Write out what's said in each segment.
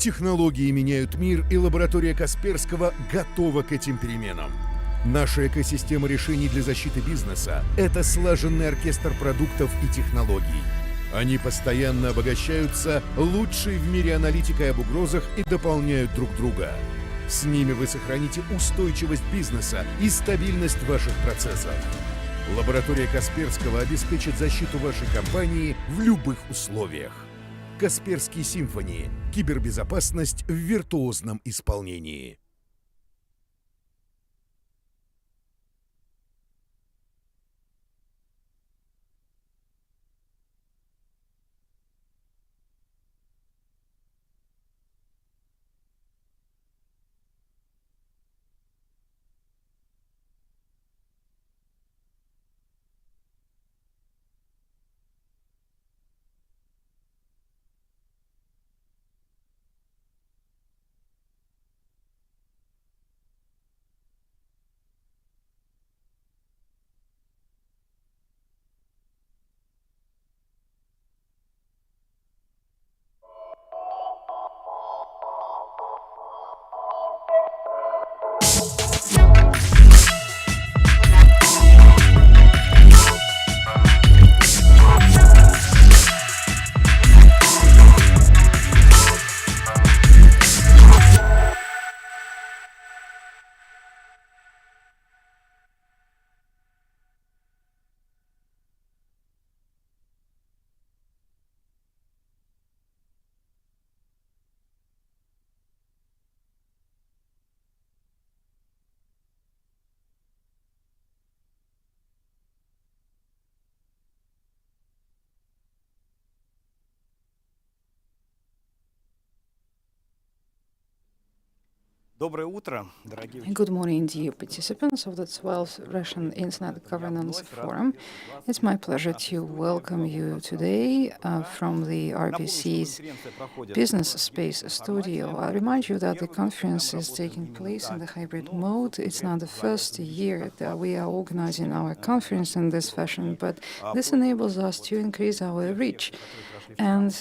Технологии меняют мир, и лаборатория Касперского готова к этим переменам. Наша экосистема решений для защиты бизнеса – это слаженный оркестр продуктов и технологий. Они постоянно обогащаются лучшей в мире аналитикой об угрозах и дополняют друг друга. С ними вы сохраните устойчивость бизнеса и стабильность ваших процессов. Лаборатория Касперского обеспечит защиту вашей компании в любых условиях. Касперский Симфони. Кибербезопасность в виртуозном исполнении. Good morning, dear participants of the 12th Russian Internet Governance Forum. It's my pleasure to welcome you today from the RBC's Business Space Studio. I'll remind you that the conference is taking place in the hybrid mode. It's not the first year that we are organizing our conference in this fashion, but this enables us to increase our reach. And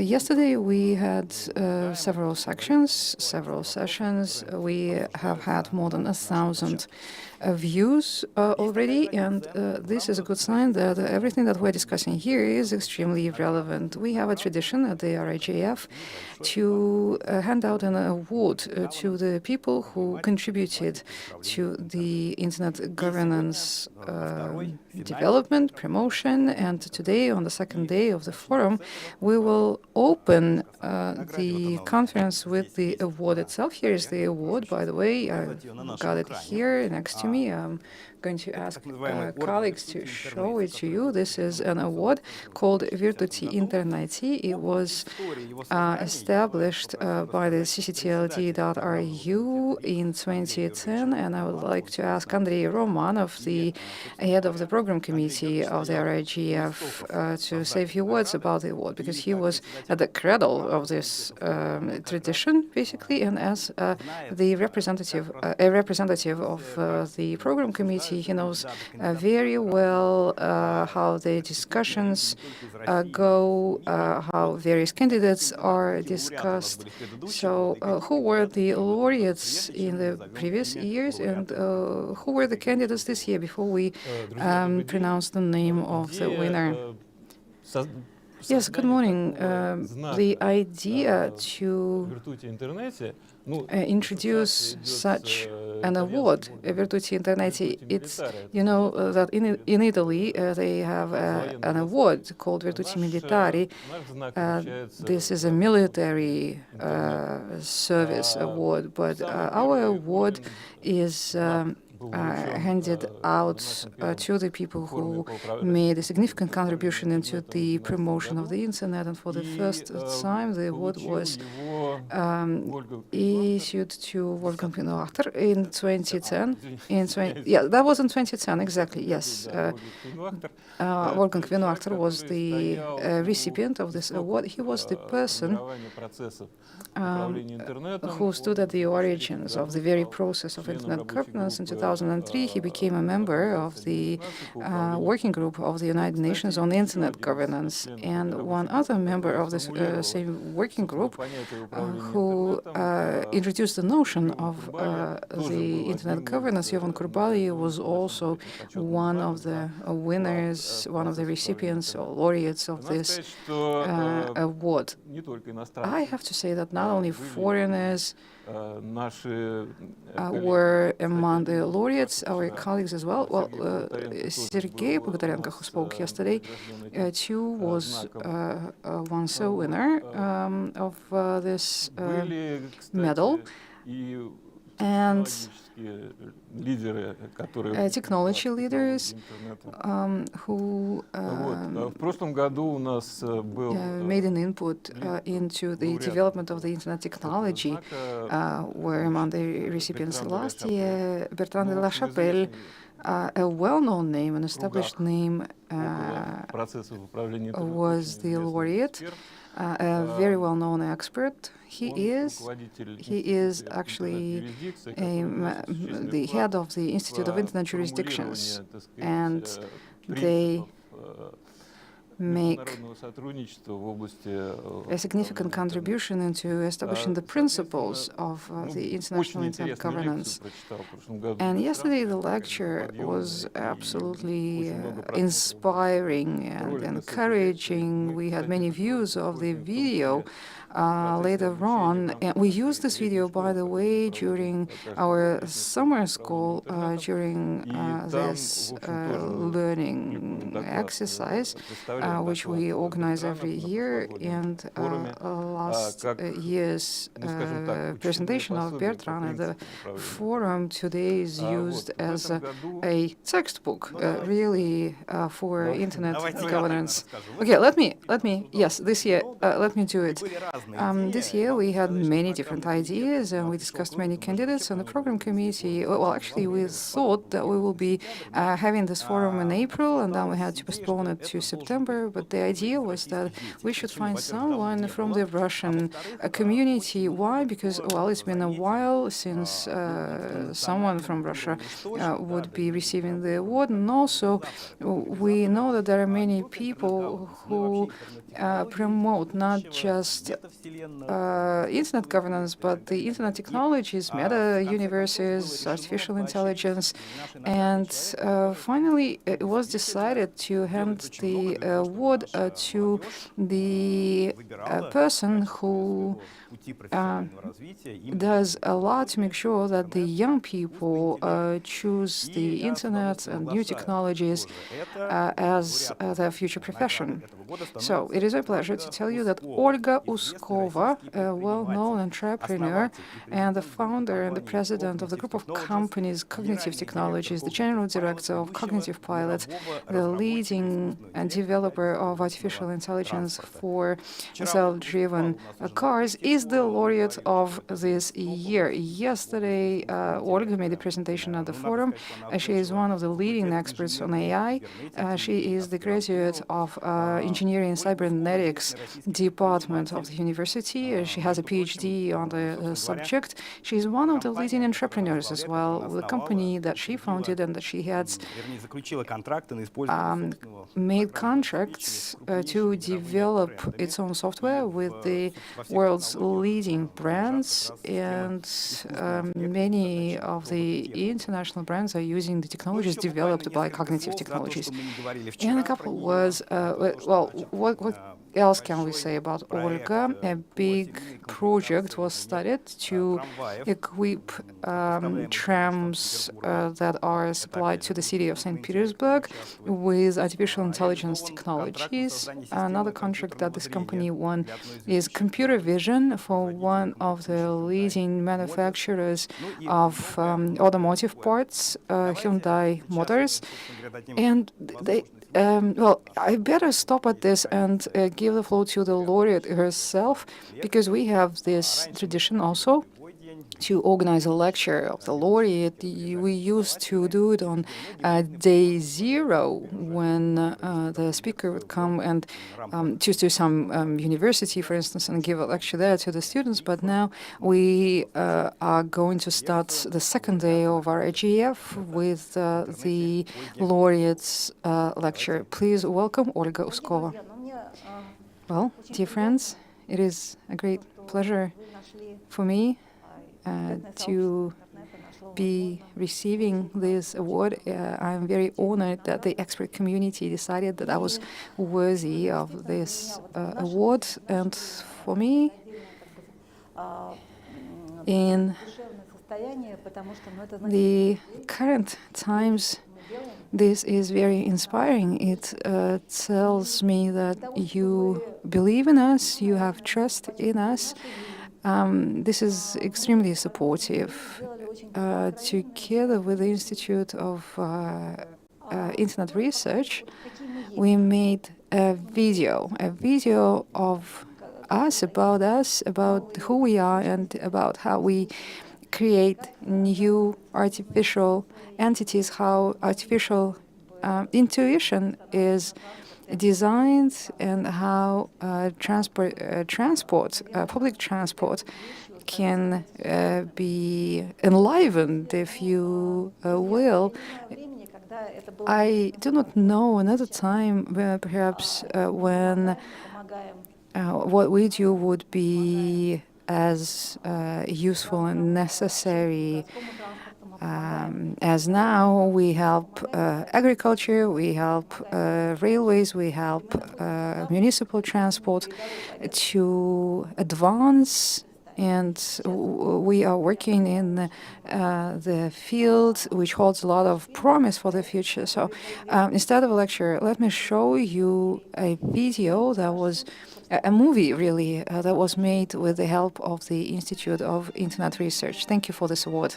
yesterday we had several sessions. We have had more than 1,000 views already, and this is a good sign that everything that we're discussing here is extremely relevant. We have a tradition at the RIGF to hand out an award to the people who contributed to the internet governance development, promotion, and today, on the second day of the forum, we will open the conference with the award itself. Here is the award, by the way. I got it here next to me. I'm going to ask colleagues to show it to you. This is an award called Virtuti Interneti. It was established by the ccTLD.ru in 2010, and I would like to ask Andrei Romanov, the head of the program committee of the RIGF, to say a few words about the award, because he was at the cradle of this tradition, basically, and as the representative of the program committee, he knows very well how the discussions go, how various candidates are discussed. So who were the laureates in the previous years, and who were the candidates this year before we pronounce the name of the winner? Yes, good morning. The idea to introduce such an award, Virtuti Interneti, it's, you know, that in Italy they have an award called Virtuti Militari. This is a military service award, but our award is handed out to the people who made a significant contribution into the promotion of the internet, and for the first time the award was issued to Wolfgang Winoachter in 2010. Yeah, that was in 2010, exactly, yes. Wolfgang Winoachter was the recipient of this award. He was the person who stood at the origins of the very process of internet governance in 2010. 2003, he became a member of the working group of the United Nations on Internet governance. And one other member of this same working group who introduced the notion of the Internet governance, Jovan Kurbali, was also one of the winners, one of the recipients or laureates of this award. I have to say that not only foreigners were among the laureates, our colleagues as well. Well, Sergei Bogdarenko, who spoke yesterday, too was once a winner of this medal. And technology leaders who made an input into the development of the Internet technology were among the recipients. Last year, Bertrand de la Chapelle, a well-known name, an established name, was the laureate, a very well-known expert. He is actually the head of the Institute of Internet Jurisdictions, and they make a significant contribution into establishing the principles of the international internet governance. And yesterday the lecture was absolutely inspiring and encouraging. We had many views of the video later on. And we used this video, by the way, during our summer school, during this learning exercise, which we organize every year. And last year's presentation of Bertrand at the forum today is used as a textbook, really, for internet governance. Okay, let me, yes, this year, let me do it. This year we had many different ideas and we discussed many candidates on the program committee. Well, actually we thought that we will be having this forum in April, and then we had to postpone it to September. But the idea was that we should find someone from the Russian community. Why? Because, well, it's been a while since someone from Russia would be receiving the award. And also we know that there are many people who promote not just internet governance, but the internet technologies, meta universes, artificial intelligence. And finally, it was decided to hand the award to the person who does a lot to make sure that the young people choose the internet and new technologies as their future profession. So it is a pleasure to tell you that Olga Uskova, a well-known entrepreneur and the founder and the president of the group of companies Cognitive Technologies, the general director of Cognitive Pilot, the leading developer of artificial intelligence for self-driven cars, is the laureate of this year. Yesterday, Olga made a presentation at the forum. She is one of the leading experts on AI. She is the graduate of Engineering and Cybernetics department of the university. She has a PhD on the subject. She is one of the leading entrepreneurs as well. The company that she founded and that she has made contracts to develop its own software with the world's leading brands, and many of the international brands are using the technologies developed by Cognitive Technologies. And a couple was, well, what else can we say about Olga? A big project was started to equip trams that are supplied to the city of St. Petersburg with artificial intelligence technologies. Another contract that this company won is computer vision for one of the leading manufacturers of automotive parts, Hyundai Motors. And they well, I better stop at this and give the floor to the laureate herself, because we have this tradition also to organize a lecture of the laureate. We used to do it on day 0 when the speaker would come and choose to some university, for instance, and give a lecture there to the students. But now we are going to start the second day of our RIGF with the laureates lecture. Please welcome Olga Uskova. Well, dear friends, it is a great pleasure for me to be receiving this award. I'm very honored that the expert community decided that I was worthy of this award. And for me, in the current times, this is very inspiring. It tells me that you believe in us, you have trust in us. This is extremely supportive. Together with the Institute of Internet Research, we made a video of us, about who we are, and about how we create new artificial entities, how artificial intuition is designed, and how public transport can be enlivened, if you will. I do not know another time where perhaps when what we do would be as useful and necessary as now. We help agriculture, we help railways, we help municipal transport to advance, and we are working in the field which holds a lot of promise for the future. So instead of a lecture, let me show you a video that was a movie, really, that was made with the help of the Institute of Internet Research. Thank you for this award.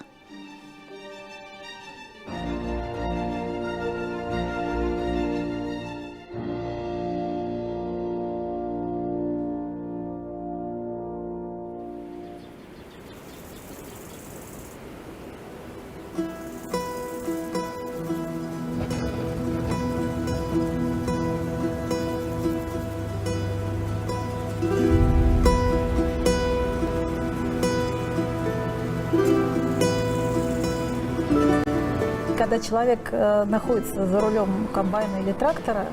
Когда человек находится за рулем комбайна или трактора,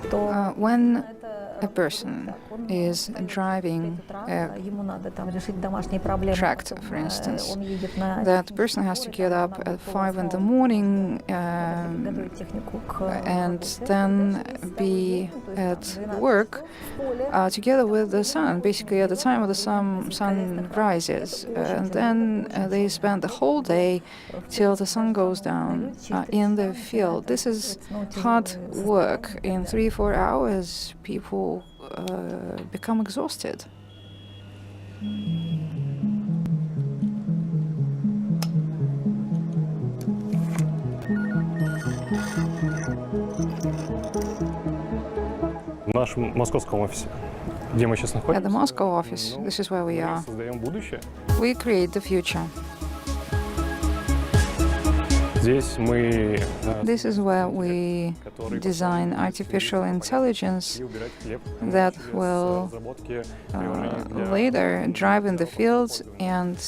то when a person is driving a tractor, for instance, that person has to get up at 5 in the morning and then be at work together with the sun, basically at the time of the sun rises. And then they spend the whole day till the sun goes down in the field. This is hard work. In 3-4 hours, people become exhausted. В нашем московском офисе, где мы сейчас At the находимся, Moscow office, this is where we are. создаем будущее. We create the future. Здесь мы This is where we design artificial intelligence убирать хлеб, that will разработки, later drive in the fields and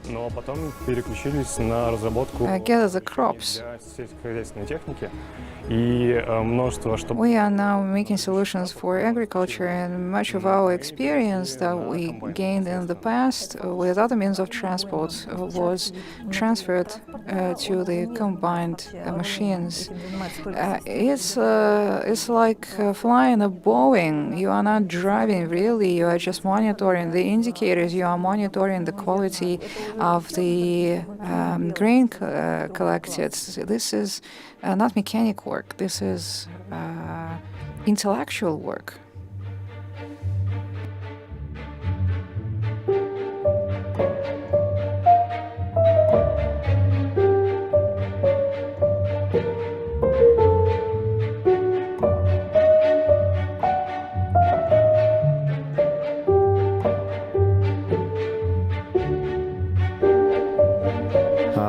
но потом переключились на разработку gather the crops. для сельскохозяйственной техники и множество, чтобы We are now making solutions for agriculture, and much of our experience that we gained in the past with other means of transport was transferred to the combined machines. It's like flying a Boeing. You are not driving really, you are just monitoring the indicators, you are monitoring the quality of the grain collected. This is not mechanic work, this is intellectual work.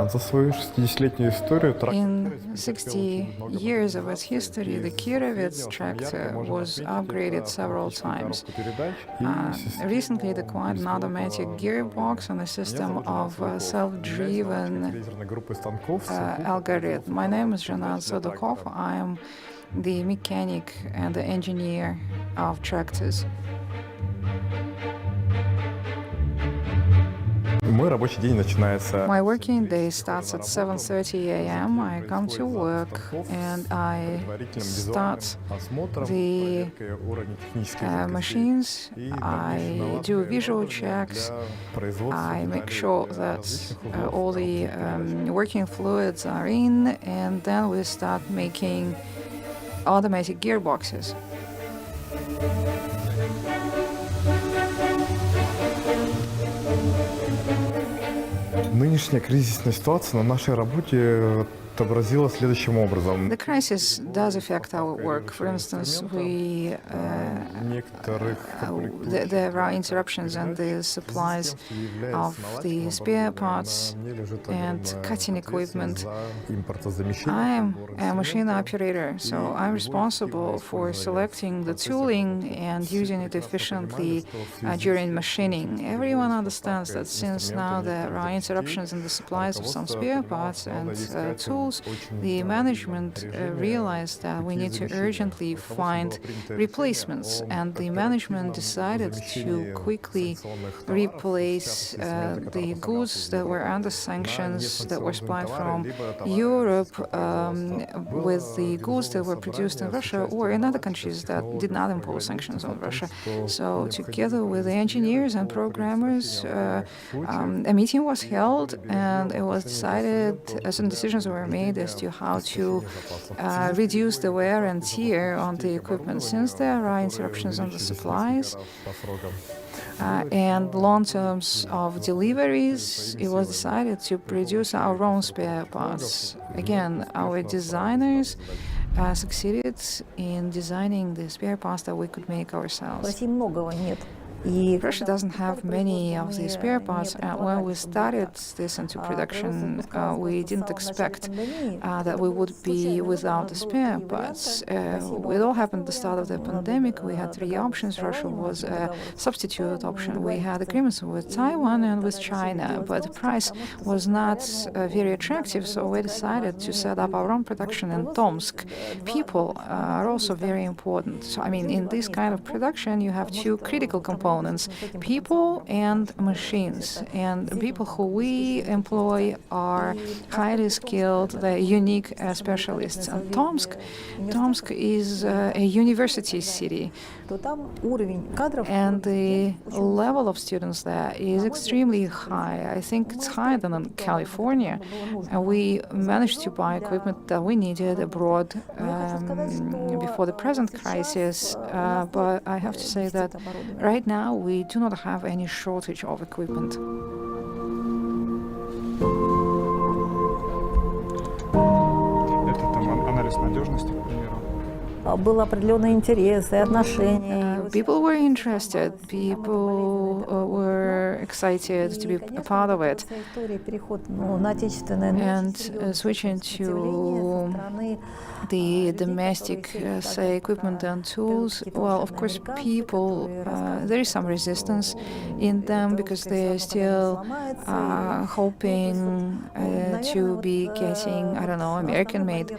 За свою 60-летнюю историю In 60 years of its history, the Kirovets tractor was upgraded several times. Recently, it acquired an automatic gearbox and a system of self-driven algorithm. My name is Zhanat Sadukov. I am the mechanic and the engineer of tractors. Мой рабочий день начинается My working day starts at 7:30 a.m. I come to work and I start the machines. I do visual checks. I make sure that all the working fluids are in, and then we start making automatic gearboxes. Нынешняя кризисная ситуация на нашей работе отобразила следующим образом. The crisis does affect our work. For instance, there are interruptions in the supplies of the spare parts and cutting equipment. I am a machine operator, so I'm responsible for selecting the tooling and using it efficiently during machining. Everyone understands that since now there are interruptions in the supplies of some spare parts and tools, the management realized that we need to urgently find replacements, and the management decided to quickly replace the goods that were under sanctions that were supplied from Europe with the goods that were produced in Russia or in other countries that did not impose sanctions on Russia. So together with the engineers and programmers, a meeting was held, and it was decided, some decisions were made as to how to reduce the wear and tear on the equipment. Since there are interruptions on the supplies and long terms of deliveries, it was decided to produce our own spare parts. Again, our designers succeeded in designing the spare parts that we could make ourselves. Russia doesn't have many of these spare parts, and when we started this into production, we didn't expect that we would be without the spare parts. It all happened at the start of the pandemic. We had three options. Russia was a substitute option. We had agreements with Taiwan and with China, but the price was not very attractive, so we decided to set up our own production in Tomsk. People are also very important. So, I mean, in this kind of production, you have two critical components: people and machines. And the people who we employ are highly skilled, they're unique specialists. And Tomsk is a university city, and the level of students there is extremely high. I think it's higher than in California. And we managed to buy equipment that we needed abroad before the present crisis, but I have to say that right now we do not have any shortage of equipment. Это там анализ надежности, к примеру. Был определенный интерес и отношения. People were interested, people were excited to be a part of it. And switching to the domestic, say, equipment and tools, well, of course, people, there is some resistance in them because they're still hoping to be getting, I don't know, American-made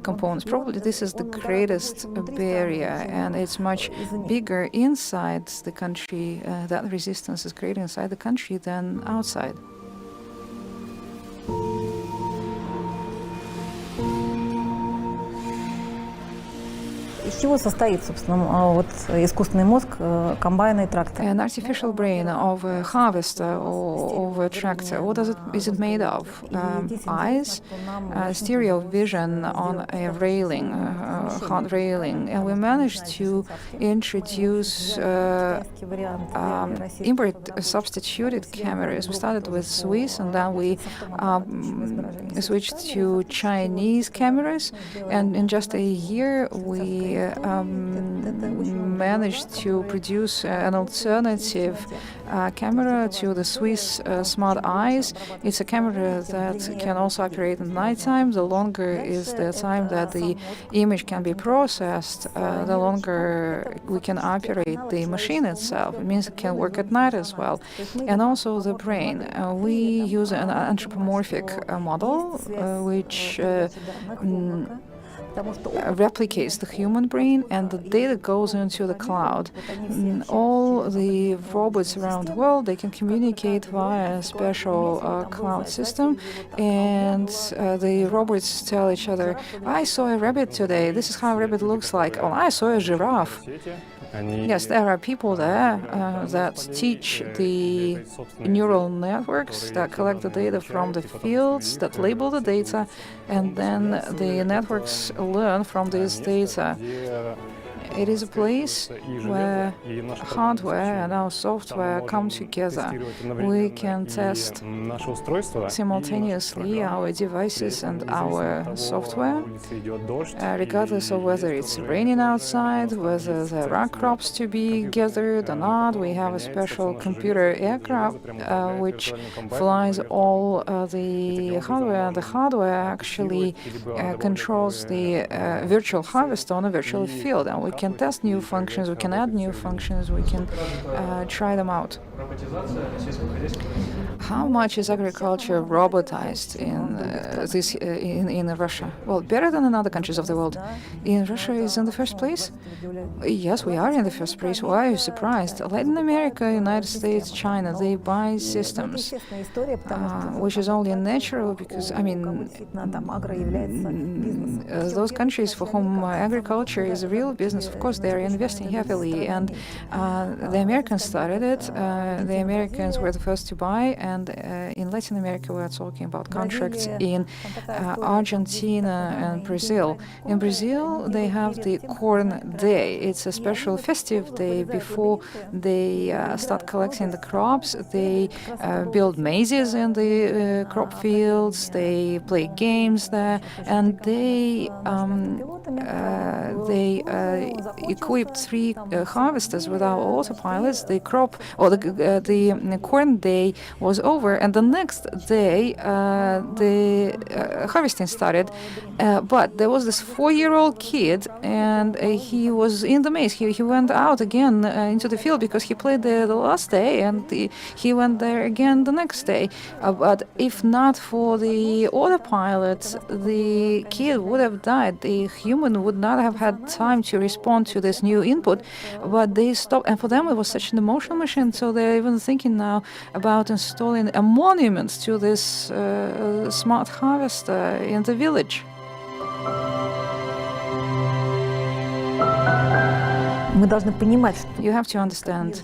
components. Probably this is the greatest barrier, and it's much bigger inside the country. That resistance is greater inside the country than outside. Из чего состоит, собственно, вот искусственный мозг комбайна и трактора? An artificial brain of a harvester or of a tractor, what is it made of? Eyes, stereo vision on a railing, hard railing, and we managed to introduce import substituted cameras. We started with Swiss, and then we switched to Chinese cameras, and in just a year we managed to produce an alternative camera to the Swiss Smart Eyes. It's a camera that can also operate at nighttime. The longer is the time that the image can be processed, the longer we can operate the machine itself. It means it can work at night as well. And also the brain. We use an anthropomorphic model, which replicates the human brain, and the data goes into the cloud. All the robots around the world, they can communicate via a special cloud system, and the robots tell each other, I saw a rabbit today, this is how a rabbit looks like, or I saw a giraffe. Yes, there are people there that teach the neural networks that collect the data from the fields, that label the data, and then the networks learn from this data. It is a place where hardware and our software come together. We can test simultaneously our devices and our software, regardless of whether it's raining outside, whether there are crops to be gathered or not. We have a special computer aircraft which flies all the hardware. The hardware actually controls the virtual harvester on a virtual field, and we can test new functions, we can add new functions, we can try them out. How much is agriculture robotized in Russia? Well, better than in other countries of the world. In Russia is in the first place? Yes, we are in the first place. Why are you surprised? Latin America, United States, China, they buy systems, which is only natural because, I mean, those countries for whom agriculture is a real business, of course, they're investing heavily, and the Americans started it. The Americans were the first to buy, and in Latin America we are talking about contracts in Argentina and Brazil. In Brazil they have the Corn Day. It's a special festive day before they start collecting the crops. They build mazes in the crop fields, they play games there, and they equipped 3 harvesters with our autopilots. The crop or the corn day was over, and the next day the harvesting started. But there was this 4-year-old kid, and he was in the maze. He went out again into the field because he played there the last day, and he went there again the next day. But if not for the autopilot, the kid would have died. The human would not have had time to respond to this new input. But they stopped, and for them it was such an emotional machine, so they're even thinking now about installing a monument to this smart harvester in the village. You have to understand,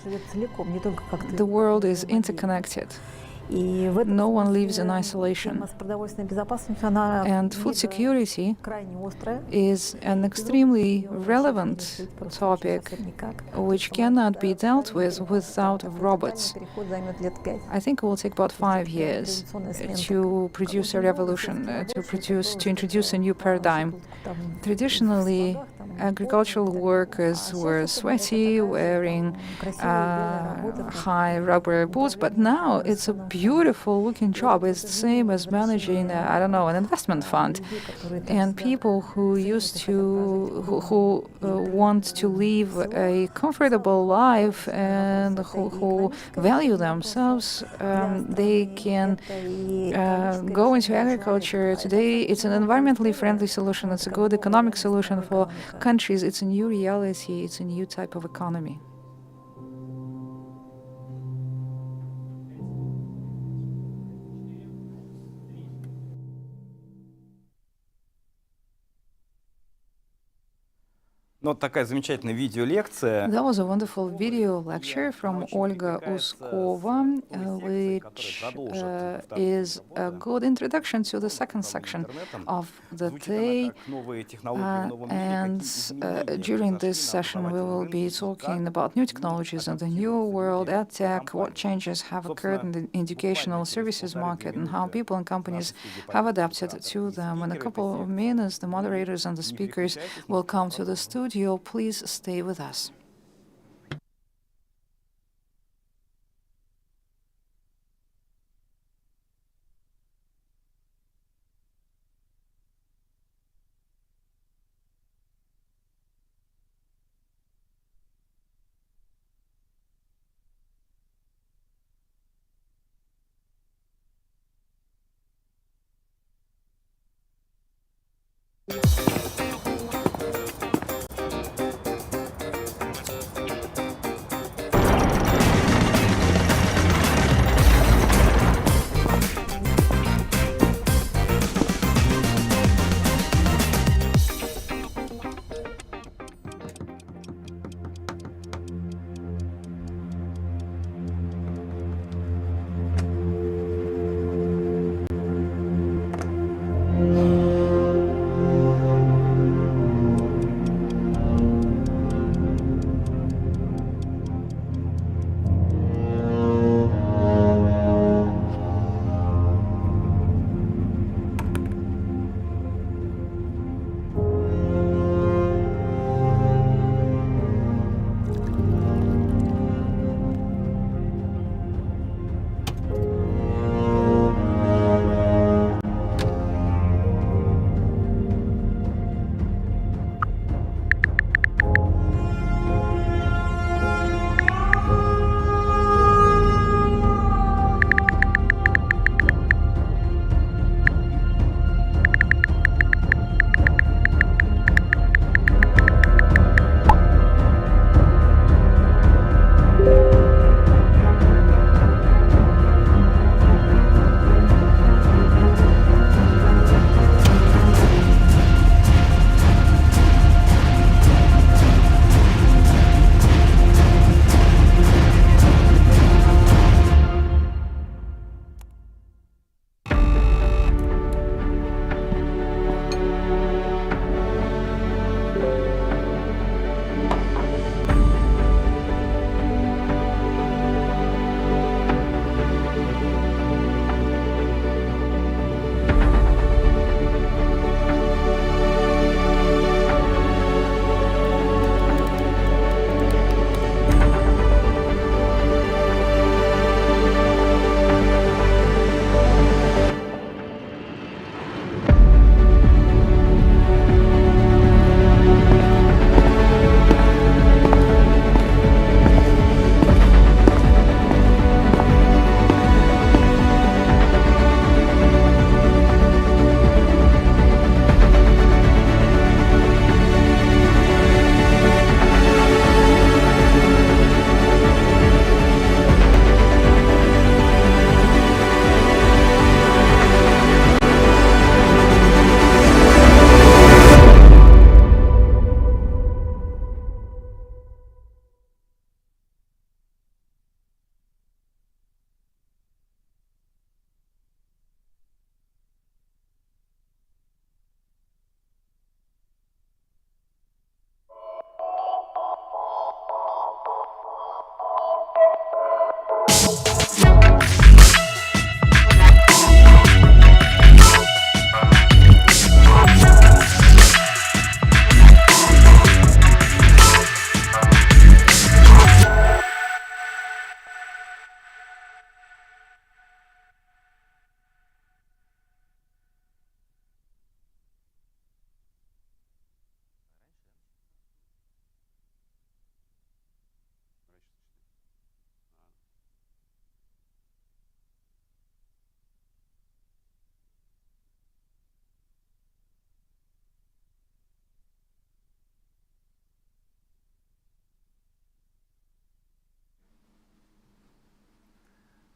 the world is interconnected. No one lives in isolation. And food security is an extremely relevant topic which cannot be dealt with without robots. I think it will take about 5 years to produce a revolution, to introduce a new paradigm. Traditionally, agricultural workers were sweaty, wearing high rubber boots, but now it's a beautiful looking job. It's the same as managing, an investment fund. And people who who want to live a comfortable life and who value themselves, they can go into agriculture. Today, it's an environmentally friendly solution. It's a good economic solution for countries. It's a new reality. It's a new type of economy. Такая замечательная видеолекция. That was a wonderful video lecture from Olga Uskova, which is a good introduction to the second section of the day. And during this session, we will be talking about new technologies in the new world, EdTech, what changes have occurred in the educational services market, and how people and companies have adapted to them. In a couple of minutes, the moderators and the speakers will come to the studio would you all please stay with us?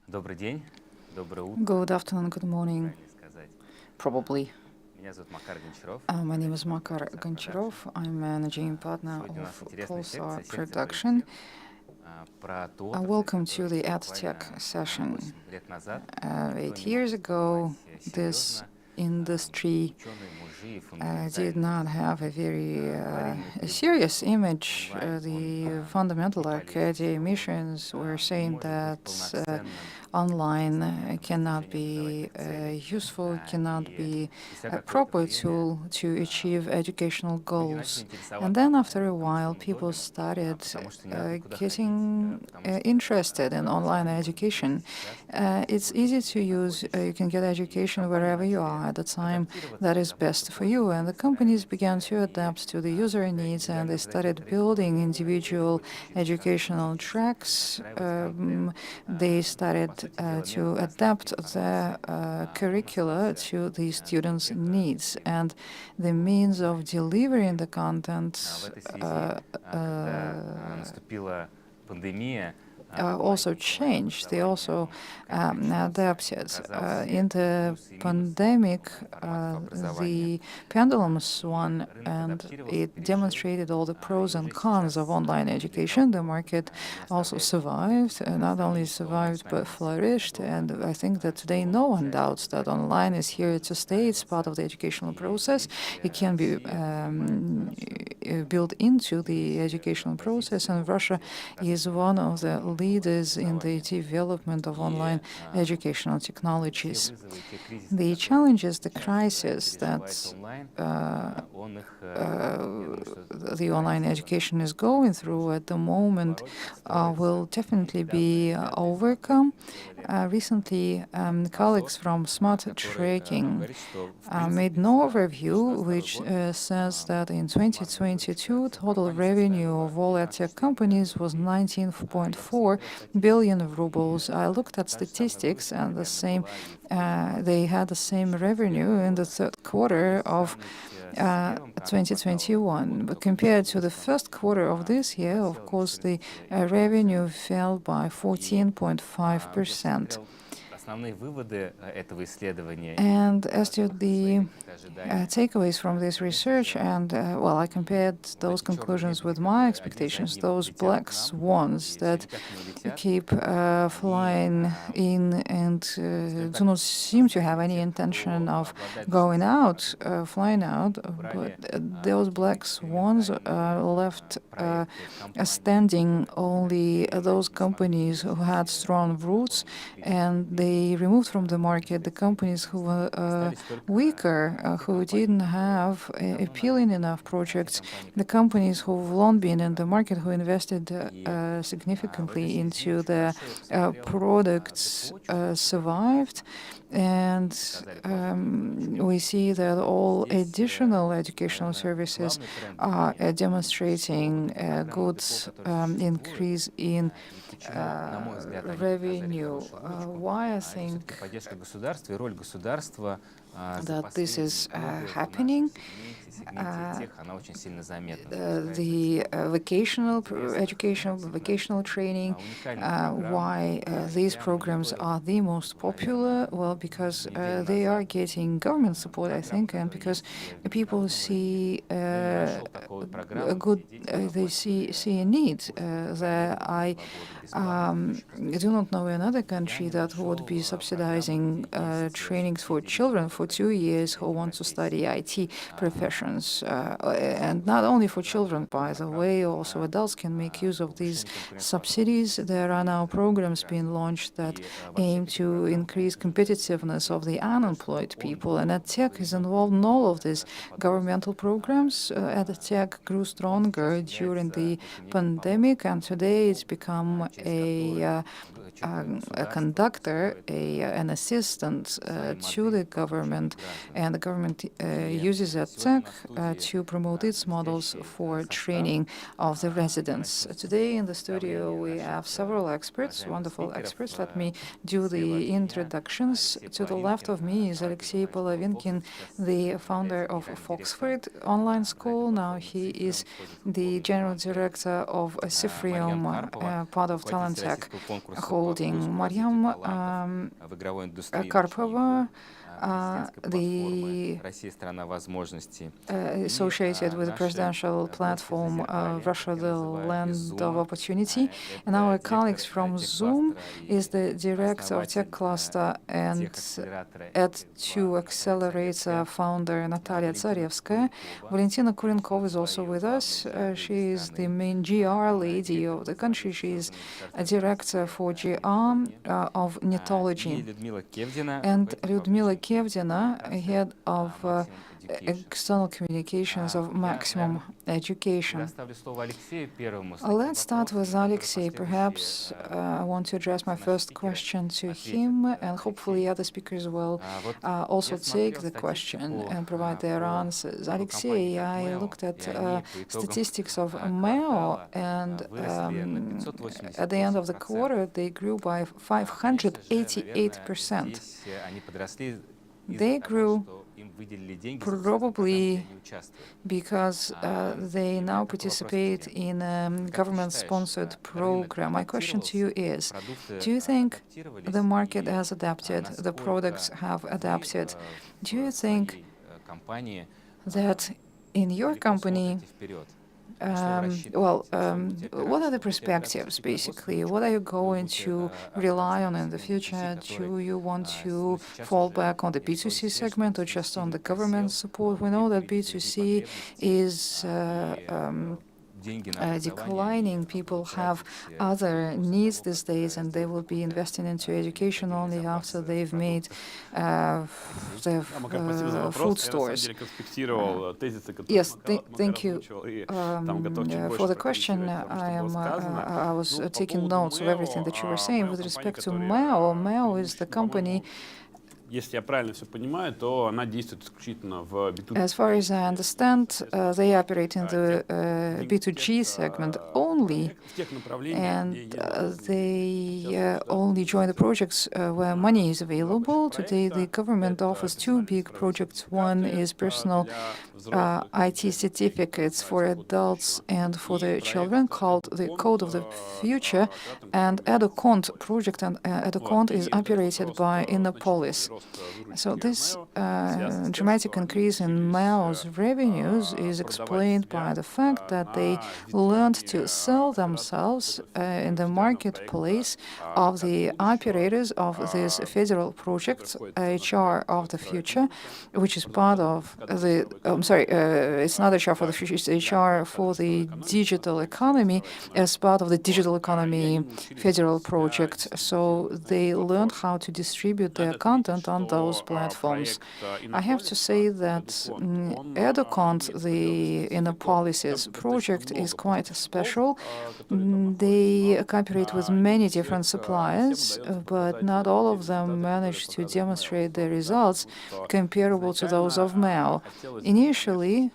Добрый день, доброе утро. Good afternoon, good morning, правильно сказать. probably. Меня зовут Макар Гончаров. My name is Makar Goncharov. I'm managing partner Сегодня у нас of интересная Pulsar секция Production. про ту отрасль, Welcome to the которая EdTech буквально session. 8 лет назад 8 years ago, this industry did not have a very serious image. The fundamental Arcadia missions were saying that online cannot be useful, cannot be a proper tool to achieve educational goals. And then after a while, people started getting interested in online education. It's easy to use. You can get education wherever you are at the time that is best for you. And the companies began to adapt to the user needs, and they started building individual educational tracks. They started to adapt the curricula to the students' needs, and the means of delivering the content наступила пандемия, also changed. They also adapted. In the pandemic, the pendulum swung, and it demonstrated all the pros and cons of online education. The market also survived, not only survived but flourished. And I think that today no one doubts that online is here to stay. It's part of the educational process. It can be built into the educational process, and Russia is one of the leaders in the development of online educational technologies. The challenges, the crisis that the online education is going through at the moment will definitely be overcome. Recently, colleagues from Smart Tracking made an overview which says that in 2022, total revenue of all edtech companies was 19.4 billion rubles. I looked at statistics, and they had the same revenue in the third quarter of 2021. But compared to the first quarter of this year, of course, the revenue fell by 14.5%. And as to the takeaways from this research, and well, I compared those conclusions with my expectations, those black swans that keep flying in and do not seem to have any intention of going out, flying out, but those black swans left standing only those companies who had strong roots, and they removed from the market the companies who were weaker, who didn't have appealing enough projects, the companies who've long been in the market, who invested significantly into the products, survived. And we see that all additional educational services are demonstrating a good increase in revenue. Why I think that this is happening? The vocational education, vocational training, why these programs are the most popular? Well, because they are getting government support, I think, and because people see a good, they see a need there. I do not know another country that would be subsidizing trainings for children for 2 years who want to study IT professions. And not only for children, by the way, also adults can make use of these subsidies. There are now programs being launched that aim to increase competitiveness of the unemployed people, and EdTech is involved in all of these governmental programs. EdTech grew stronger during the pandemic, and today it's become a conductor, an assistant to the government, and the government uses EdTech to promote its models for training of the residents. Today in the studio we have several experts, wonderful experts. Let me do the introductions. To the left of me is Alexey Polovinkin, the founder of Foxford Online School. Now he is the general director of Cifrium, part of Talentech Holding. Mariam Karpova the Россия страна возможностей. associated with the presidential platform Russia, the land of opportunity. And our colleagues from Zoom is the director of Tech Cluster and Ed2 Accelerator founder Natalia Tsarevskaya. Valentina Kurenkova is also with us. She is the main GR lady of the country. She is a director for GR of Netology. And Lyudmila Kevdina, head of external communications of Maximum Education. Let's start with Alexei. Perhaps I want to address my first question to him, and hopefully other speakers will also take the question and provide their answers. Alexei, I looked at statistics of MEO, and at the end of the quarter, they grew by 588%. They grew probably because they now participate in a government-sponsored program. My question to you is, do you think the market has adapted, the products have adapted? Do you think that in your company, what are the perspectives, basically? What are you going to rely on in the future? Do you want to fall back on the B2C segment or just on the government support? We know that B2C is declining. People have other needs these days, and they will be investing into education only after they've made their food stores. Yes, thank you for the question. I was taking notes of everything that you were saying with respect to MEO. MEO is the company. Если я правильно все понимаю, то она действует исключительно в B2B. As far as I understand, they operate in the B2G segment only, and they only join the projects where money is available. Today, the government offers two big projects. One is personal IT certificates for adults and for the children, called the Code of the Future, and EduCont project, and EduCont is operated by Innopolis. So this dramatic increase in MEO's revenues is explained by the fact that they learned to sell themselves in the marketplace of the operators of this federal project, HR of the Future, which is part of the, it's not HR for the Future, it's HR for the digital economy as part of the digital economy federal project. So they learned how to distribute their content on those platforms. I have to say that EduCont, the Innopolis project, is quite special. They cooperate with many different suppliers, but not all of them manage to demonstrate their results comparable to those of MEO. Initially,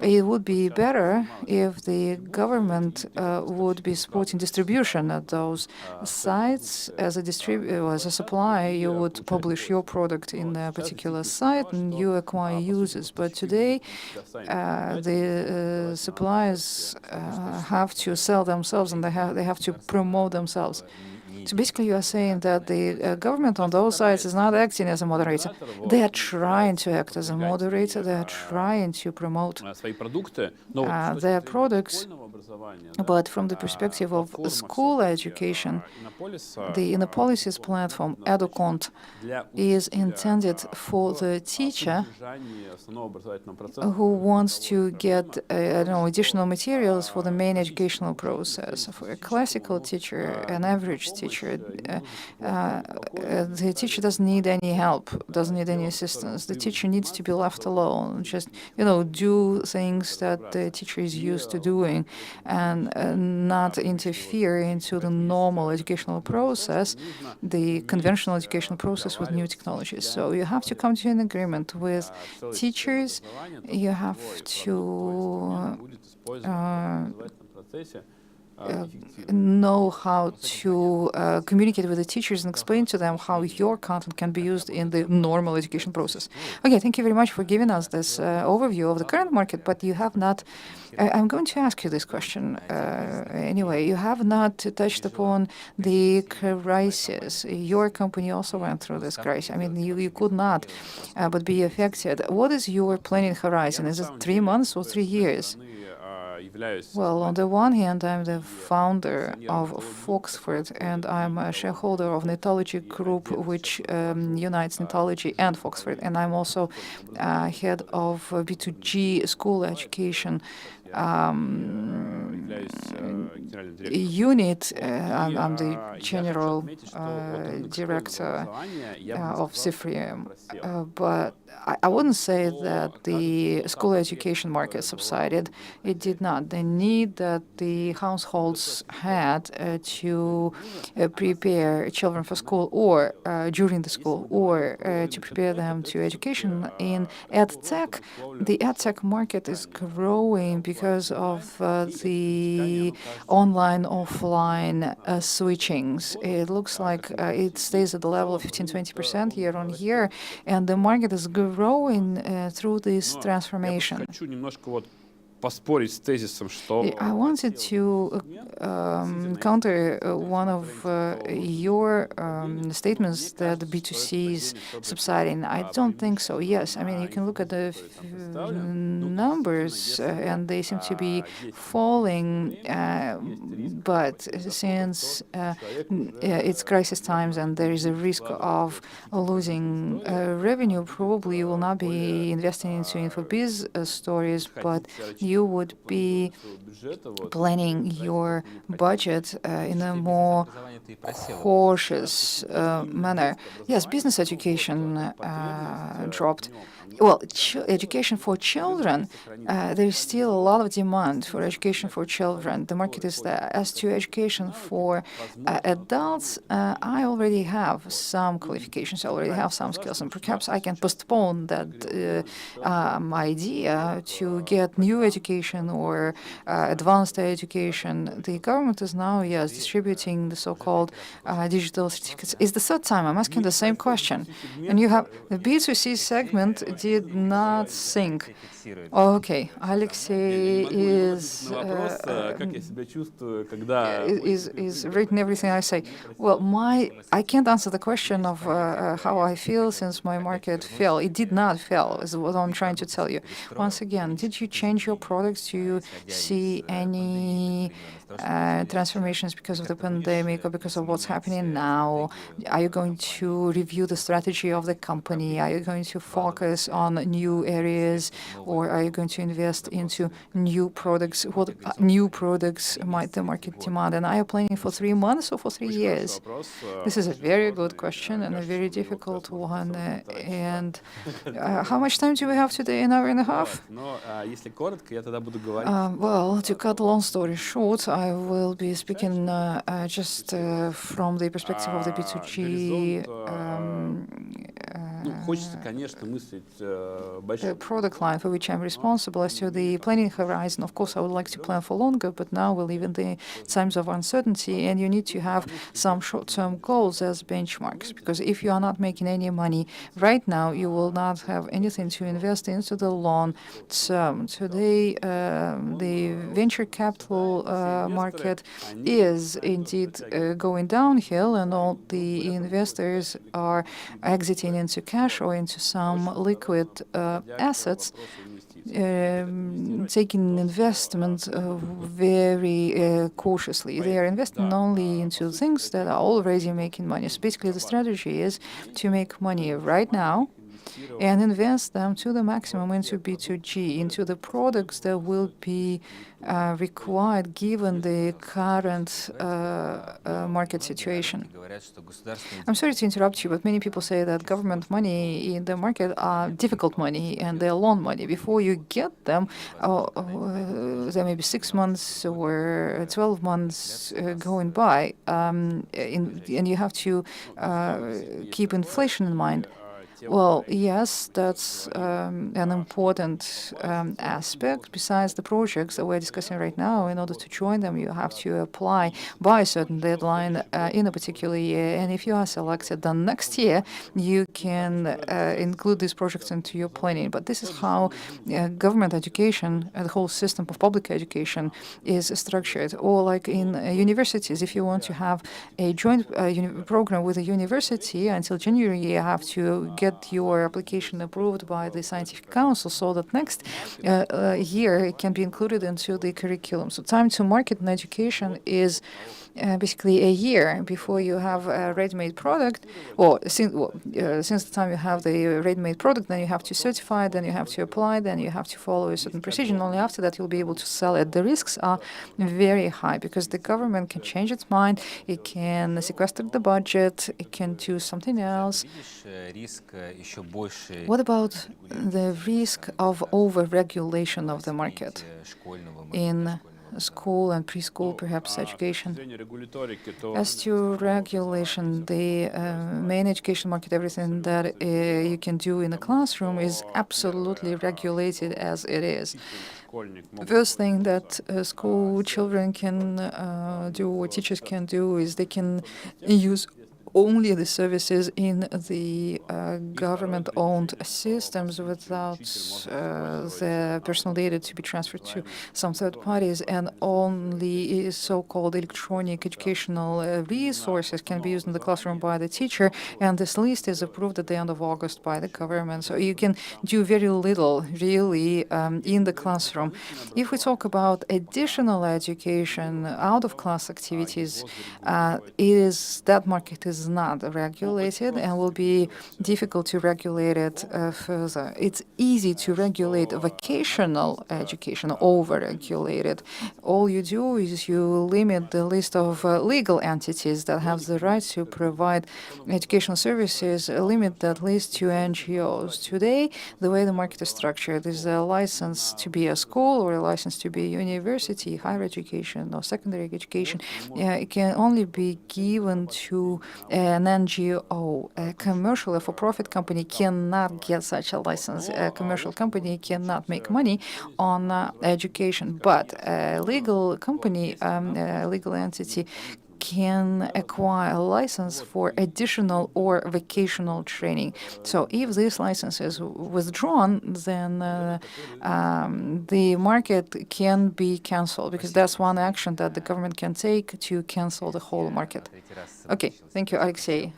it would be better if the government would be supporting distribution at those sites. As a as a supplier, you would publish your product in a particular site and you acquire users. But today, the suppliers have to sell themselves, and they have to promote themselves. So basically, you are saying that the government on those sides is not acting as a moderator. They are trying to act as a moderator. They are trying to promote their products. But from the perspective of school education, the Innopolis platform, EduCont, is intended for the teacher who wants to get additional materials for the main educational process. For a classical teacher, an average teacher, the teacher doesn't need any help, doesn't need any assistance. The teacher needs to be left alone, just do things that the teacher is used to doing, and not interfere into the normal educational process, the conventional educational process with new technologies. So you have to come to an agreement with teachers. You have to know how to communicate with the teachers and explain to them how your content can be used in the normal education process. Okay, thank you very much for giving us this overview of the current market, but you have not, I'm going to ask you this question anyway. You have not touched upon the crisis. Your company also went through this crisis. I mean, you could not but be affected. What is your planning horizon? Is it 3 months or 3 years? Well, on the one hand, I'm the founder of Foxford, and I'm a shareholder of Netology Group, which unites Netology and Foxford. And I'm also head of B2G school education unit. I'm the general director of Cifrium. But I wouldn't say that the school education market subsided. It did not. The need that the households had to prepare children for school or during the school or to prepare them to education in EdTech, the EdTech market is growing because of the online-offline switchings. It looks like it stays at the level of 15-20% year on year, and the market is growing through this transformation. I wanted to counter one of your statements that the B2C is subsiding. I don't think so. Yes, I mean, you can look at the numbers and they seem to be falling, but since it's crisis times and there is a risk of losing revenue, probably you will not be investing into InfoBiz stories, but you would be planning your budget in a more cautious manner. Yes, business education dropped. Well, education for children, there is still a lot of demand for education for children. The market is there. As to education for adults, I already have some qualifications, I already have some skills, and perhaps I can postpone that idea to get new education or advanced education. The government is now, yes, distributing the so-called digital certificates. It's the third time I'm asking the same question. And you have the B2C segment did not sink. Okay, Alexei is written everything I say. Well, I can't answer the question of how I feel since my market fell. It did not fail, is what I'm trying to tell you. Once again, did you change your products? Do you see any transformations because of the pandemic or because of what's happening now? Are you going to review the strategy of the company? Are you going to focus on new areas, or are you going to invest into new products? What new products might the market demand? And are you planning for 3 months or for 3 years? This is a very good question and a very difficult one. And how much time do we have today? An hour and a half? Well, to cut a long story short, I will be speaking just from the perspective of the B2G product line for which I'm responsible. As to the planning horizon, of course, I would like to plan for longer, but now we live in the times of uncertainty, and you need to have some short-term goals as benchmarks, because if you are not making any money right now, you will not have anything to invest into the long term. Today, the venture capital market is indeed going downhill, and all the investors are exiting into cash or into some liquid assets, taking investment very cautiously. They are investing only into things that are already making money. So basically, the strategy is to make money right now and invest them to the maximum into B2G, into the products that will be required given the current market situation. I'm sorry to interrupt you, but many people say that government money in the market are difficult money and they're loan money. Before you get them, there may be 6 months or 12 months going by, and you have to keep inflation in mind. Well, yes, that's an important aspect. Besides the projects that we're discussing right now, in order to join them, you have to apply by a certain deadline in a particular year. And if you are selected, then next year you can include these projects into your planning. But this is how government education, the whole system of public education is structured. Or like in universities, if you want to have a joint program with a university, until January you have to get your application approved by the scientific council so that next year it can be included into the curriculum. So time to market in education is basically a year before you have a ready-made product, or since the time you have the ready-made product, then you have to certify it, then you have to apply, then you have to follow a certain procedure, and only after that you'll be able to sell it. The risks are very high because the government can change its mind, it can sequester the budget, it can do something else. What about the risk of over-regulation of the market in school and preschool, perhaps education? As to regulation, the main education market, everything that you can do in the classroom is absolutely regulated as it is. The first thing that school children can do, or teachers can do, is they can use only the services in the government-owned systems without the personal data to be transferred to some third parties, and only so-called electronic educational resources can be used in the classroom by the teacher, and this list is approved at the end of August by the government. So you can do very little, really, in the classroom. If we talk about additional education, out-of-class activities, that market is not regulated and will be difficult to regulate it further. It's easy to regulate vocational education, over-regulate it. All you do is you limit the list of legal entities that have the right to provide educational services, limit that list to NGOs. Today, the way the market is structured is a license to be a school or a license to be a university, higher education or secondary education. It can only be given to an NGO. A commercial, a for-profit company cannot get such a license. A commercial company cannot make money on education, but a legal company, a legal entity, can acquire a license for additional or vocational training. So if this license is withdrawn, then the market can be cancelled, because that's one action that the government can take to cancel the whole market. Okay, thank you, Alexei.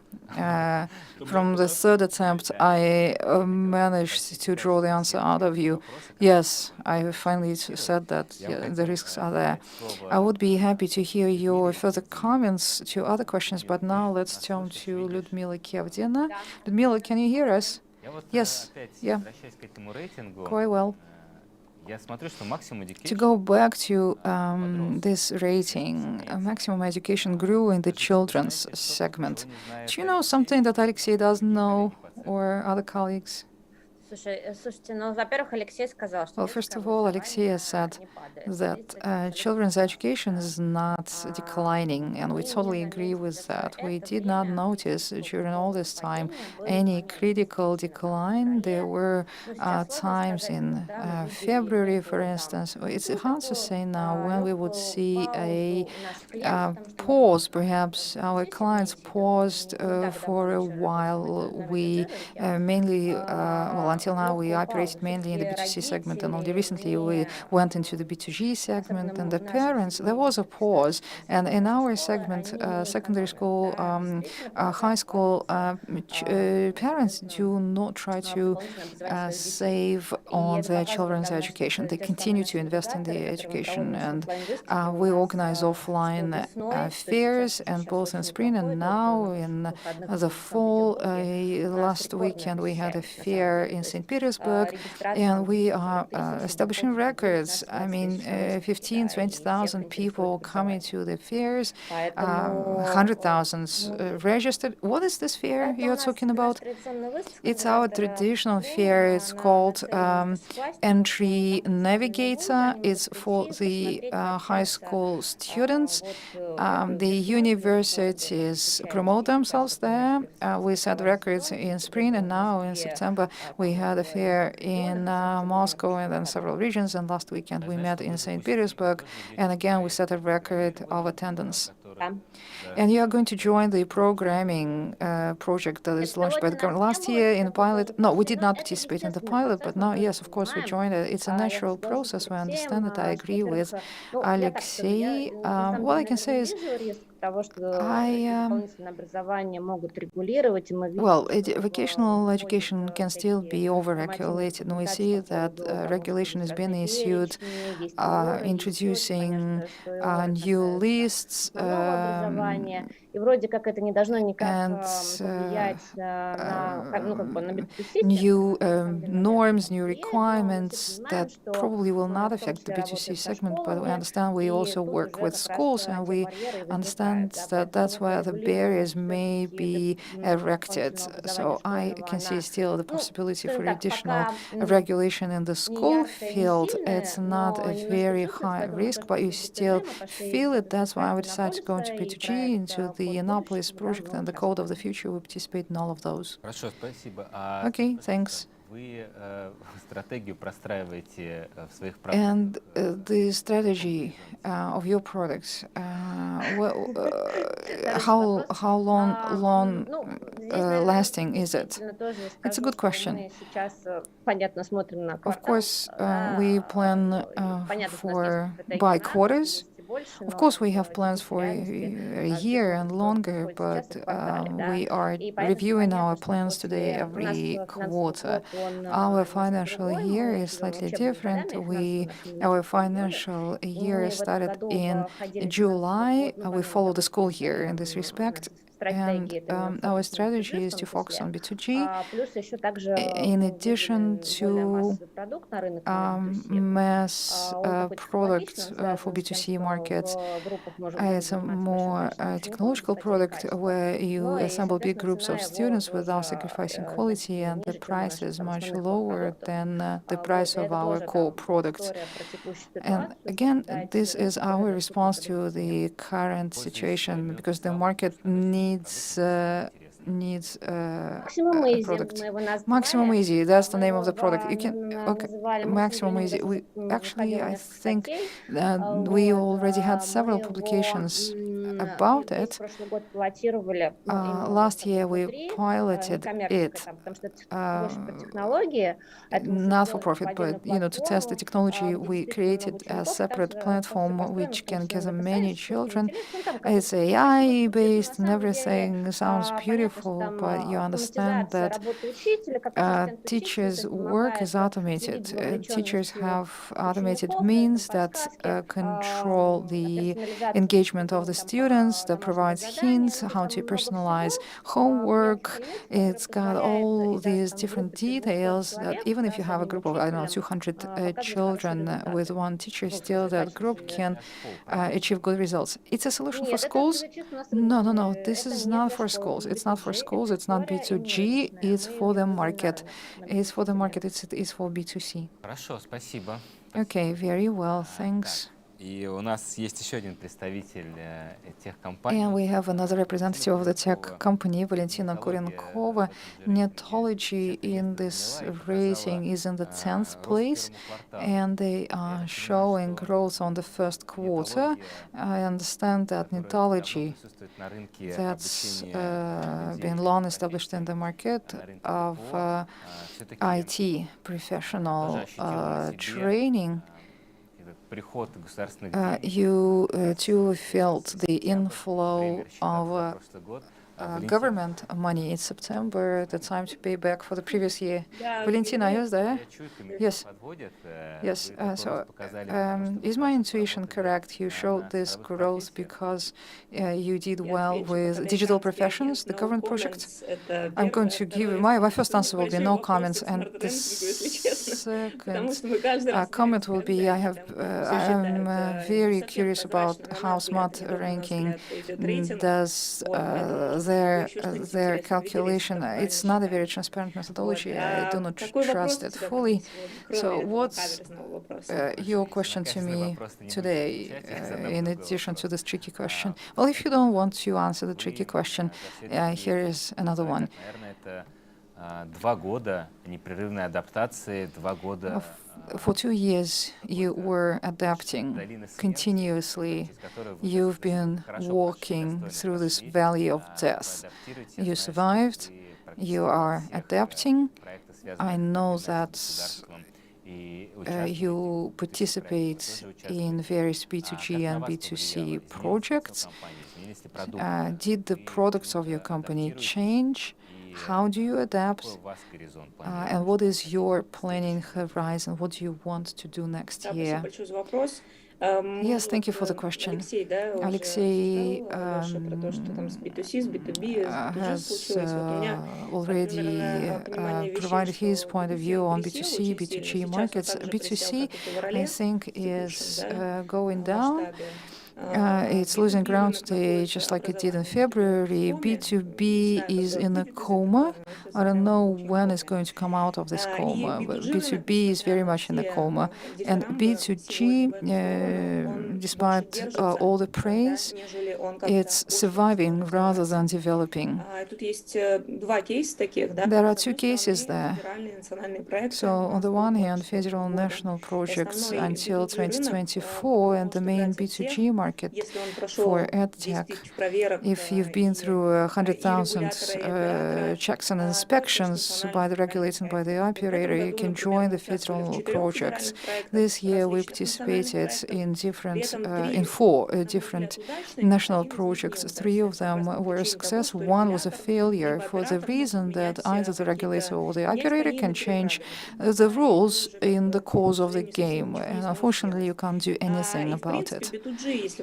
From the third attempt, I managed to draw the answer out of you. Yes, I finally said that the risks are there. I would be happy to hear your further comments to other questions, but now let's turn to Ludmila Kevdina. Ludmila, can you hear us? Yes, yeah, quite well. To go back to this rating, maximum education grew in the children's segment. Do you know something that Alexei doesn't know, or other colleagues? Well, first of all, Alexei has said that children's education is not declining, and we totally agree with that. We did not notice during all this time any critical decline. There were times in February, for instance. It's hard to say now when we would see a pause. Perhaps our clients paused for a while. We mainly, until now, we operated mainly in the B2C segment, and only recently we went into the B2G segment. And the parents, there was a pause. And in our segment, secondary school, high school, parents do not try to save on their children's education. They continue to invest in their education. And we organize offline fairs, and both in spring and now in the fall. Last weekend we had a fair in St. Petersburg, and we are establishing records. I mean, 15, 20,000 people coming to the fairs, 100,000 registered. What is this fair you're talking about? It's our traditional fair. It's called Entry Navigator. It's for the high school students. The universities promote themselves there. We set records in spring, and now in September we had a fair in Moscow and then several regions. And last weekend we met in St. Petersburg, and again we set a record of attendance. And you are going to join the programming project that is launched by the government. Last year in the pilot, no, we did not participate in the pilot, but now, yes, of course, we joined it. It's a natural process. We understand it. I agree with Alexei. What I can say is, vocational education can still be over-regulated, and we see that regulation is being issued, introducing new lists, and new norms, new requirements that probably will not affect the B2C segment, but we understand we also work with schools, and we understand that that's where the barriers may be erected. So I can see still the possibility for additional regulation in the school field. It's not a very high risk, but you still feel it. That's why we decided to go into B2G, into the Annapolis project and the Code of the Future. We participate in all of those. Хорошо, спасибо. Okay, thanks. Вы стратегию простраиваете в своих And the strategy of your products, how long lasting is it? It's a good question. Of course, we plan by quarters. Of course, we have plans for a year and longer, but we are reviewing our plans today every quarter. Our financial year is slightly different. Our financial year started in July. We follow the school year in this respect. And our strategy is to focus on B2G, in addition to mass products for B2C markets. It's a more technological product where you assemble big groups of students without sacrificing quality, and the price is much lower than the price of our core products. And again, this is our response to the current situation, because the market needs a product. Maximum Easy, that's the name of the product. You can, okay, Maximum Easy. I think that we already had several publications about it. Last year we piloted it, not for profit, but to test the technology. We created a separate platform which can gather many children. It's AI based and everything. Sounds beautiful, but you understand that teachers' work is automated. Teachers have automated means that control the engagement of the students, that provides hints how to personalize homework. It's got all these different details that even if you have a group of, 200 children with one teacher, still that group can achieve good results. It's a solution for schools? No. This is not for schools. It's not for schools. It's not B2G. It's for the market. It's for the market. It's for B2C. Хорошо, спасибо. Okay, very well. Thanks. И у нас есть еще один представитель техкомпании. And we have another representative of the tech company, Valentina Kurenkova. Netology in this rating is in the 10th place, and they are showing growth on the first quarter. I understand that Netology, that's been long established in the market of IT professional training. You too felt the inflow of government money in September, the time to pay back for the previous year. Valentina, yes, there? Yes. Yes. Is my intuition correct? You showed this growth because you did well with digital professions, the government project? I'm going to give my first answer will be no comments, and the second comment will be I'm very curious about how Smart Ranking does their calculation. It's not a very transparent methodology. I do not trust it fully. So what's your question to me today, in addition to this tricky question? Well, if you don't want to answer the tricky question, here is another one. 2 года непрерывной адаптации, 2 года For 2 years, you were adapting continuously. You've been walking through this valley of death. You survived. You are adapting. I know that you participate in various B2G and B2C projects. Did the products of your company change? How do you adapt? And what is your planning horizon? What do you want to do next year? Yes, thank you for the question. Alexei has already provided his point of view on B2C, B2G markets. B2C, I think, is going down. It's losing ground today, just like it did in February. B2B is in a coma. I don't know when it's going to come out of this coma, but B2B is very much in a coma. And B2G, despite all the praise, it's surviving rather than developing. There are 2 cases there. So on the one hand, federal and national projects until 2024, and the main B2G market for EdTech. If you've been through 100,000 checks and inspections by the regulator and by the operator, you can join the federal projects. This year we participated in 4 different national projects. 3 of them were a success. 1 was a failure for the reason that either the regulator or the operator can change the rules in the course of the game. And unfortunately, you can't do anything about it.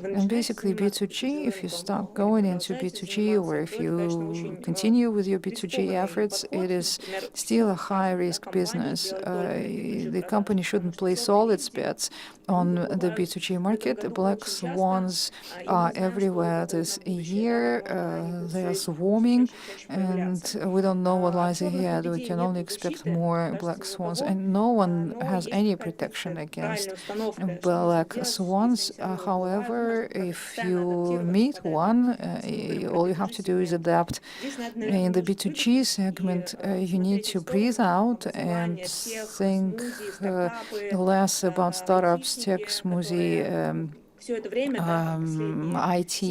And basically B2G, if you start going into B2G, or if you continue with your B2G efforts, it is still a high-risk business. The company shouldn't place all its bets on the B2G market. The black swans are everywhere this year. They're swarming, and we don't know what lies ahead. We can only expect more black swans, and no one has any protection against black swans. However, if you meet one, all you have to do is adapt. In the B2G segment, you need to breathe out and think less about startups, tech, smoothie, IT.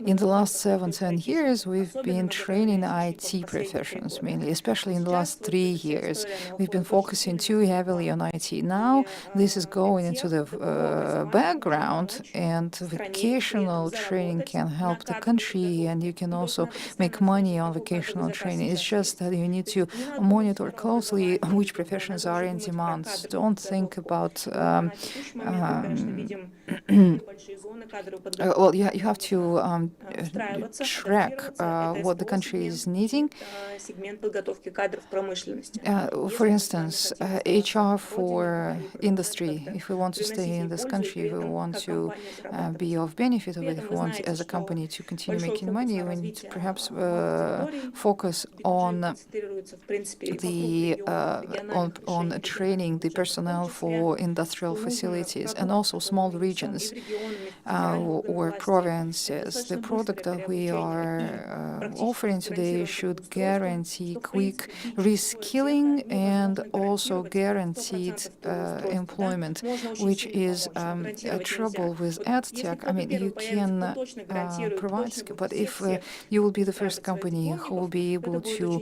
In the last 7-10 years, we've been training IT professions mainly, especially in the last 3 years. We've been focusing too heavily on IT. Now this is going into the background, and vocational training can help the country, and you can also make money on vocational training. It's just that you need to monitor closely which professions are in demand. Don't think about well, you have to track what the country is needing. For instance, HR for industry. If we want to stay in this country, if we want to be of benefit of it, if we want as a company to continue making money, we need to perhaps focus on the on training the personnel for industrial facilities and also small regions or provinces. The product that we are offering today should guarantee quick reskilling and also guaranteed employment, which is a trouble with EdTech. I mean, you can provide skill, but if you will be the first company who will be able to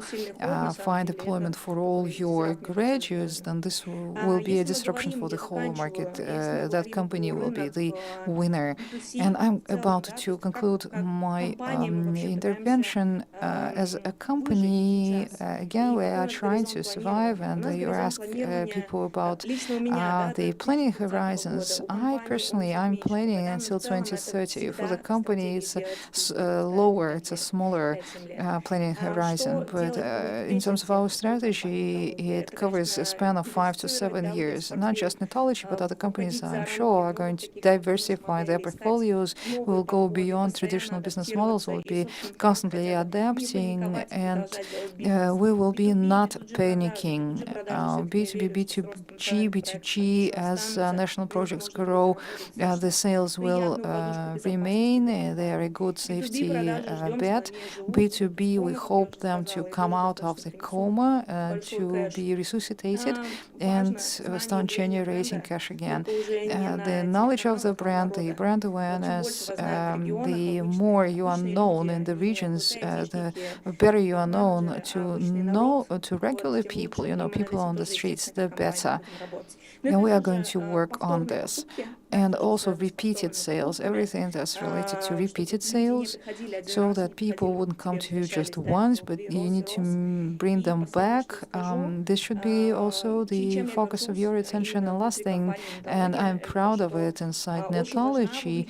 find employment for all your graduates, then this will be a disruption for the whole market. That company will be the winner. And I'm about to conclude my intervention. As a company, again, we are trying to survive, and you ask people about the planning horizons. I'm planning until 2030. For the company, it's lower, it's a smaller planning horizon. But in terms of our strategy, it covers a span of 5 to 7 years. Not just Netology, but other companies, I'm sure, are going to diversify their portfolios, will go beyond traditional business models, will be constantly adapting, and we will be not panicking. B2B, B2G, B2G, as national projects grow, the sales will remain. They are a good safety bet. B2B, we hope them to come out of the coma, to be resuscitated and start generating cash again. The knowledge of the brand awareness, the more you are known in the regions, the better you are known to regular people, people on the streets, the better. And we are going to work on this. And also repeated sales, everything that's related to repeated sales, so that people wouldn't come to you just once, but you need to bring them back. This should be also the focus of your attention. And last thing, and I'm proud of it inside Netology,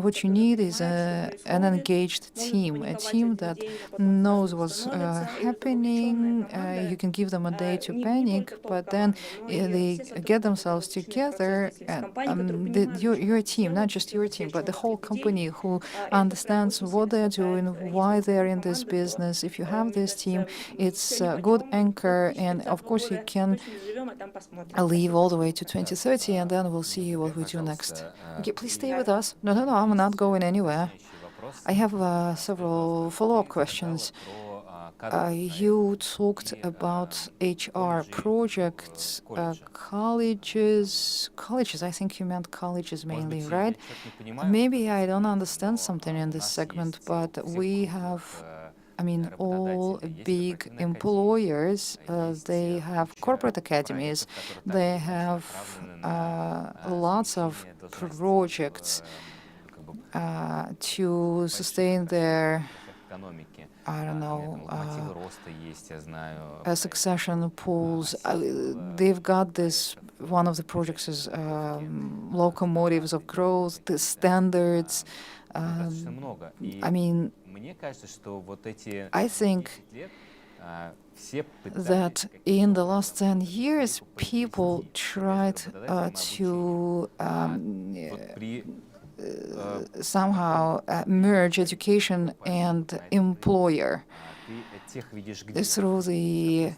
what you need is an engaged team, a team that knows what's happening. You can give them a day to panic, but then they get themselves together. Your team, not just your team, but the whole company who understands what they're doing, why they're in this business. If you have this team, it's a good anchor, and of course you can leave all the way to 2030, and then we'll see what we do next. Okay, please stay with us. No, I'm not going anywhere. I have several follow-up questions. You talked about HR projects, colleges, I think you meant colleges mainly, right? Maybe I don't understand something in this segment, but we have, all big employers, they have corporate academies, they have lots of projects to sustain their succession pools. They've got this, one of the projects is locomotives of growth, the standards. I think that in the last 10 years, people tried to somehow merge education and employer through the...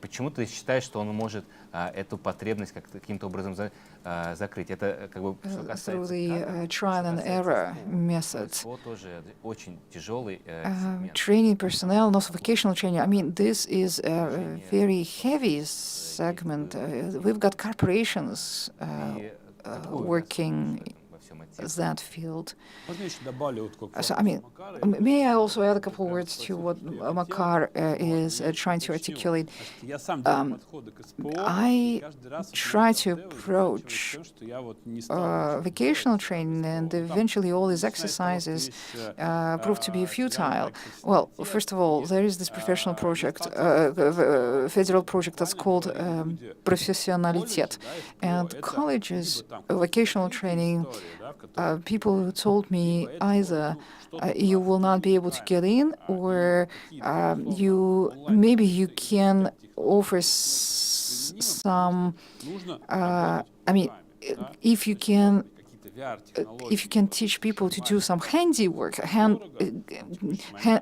Почему ты считаешь, что он может эту потребность каким-то образом закрыть? Это как бы что касается trial and error methods. Тоже очень тяжелый training personnel, also vocational training. This is a very heavy segment. We've got corporations working that field. So, may I also add a couple of words to what Makar is trying to articulate? I try to approach vocational training, and eventually all these exercises prove to be futile. Well, first of all, there is this professional project, federal project that's called профессионалитет. And colleges, vocational training, people told me either you will not be able to get in, or you can offer some. If you can teach people to do some handiwork,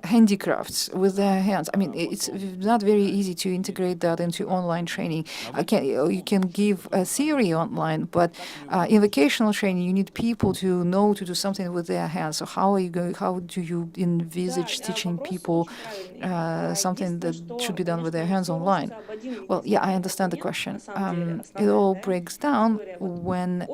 handicrafts with their hands. It's not very easy to integrate that into online training. You can give a theory online, but in vocational training, you need people to know to do something with their hands. So how do you envisage teaching people something that should be done with their hands online? Well, yeah, I understand the question. It all breaks down when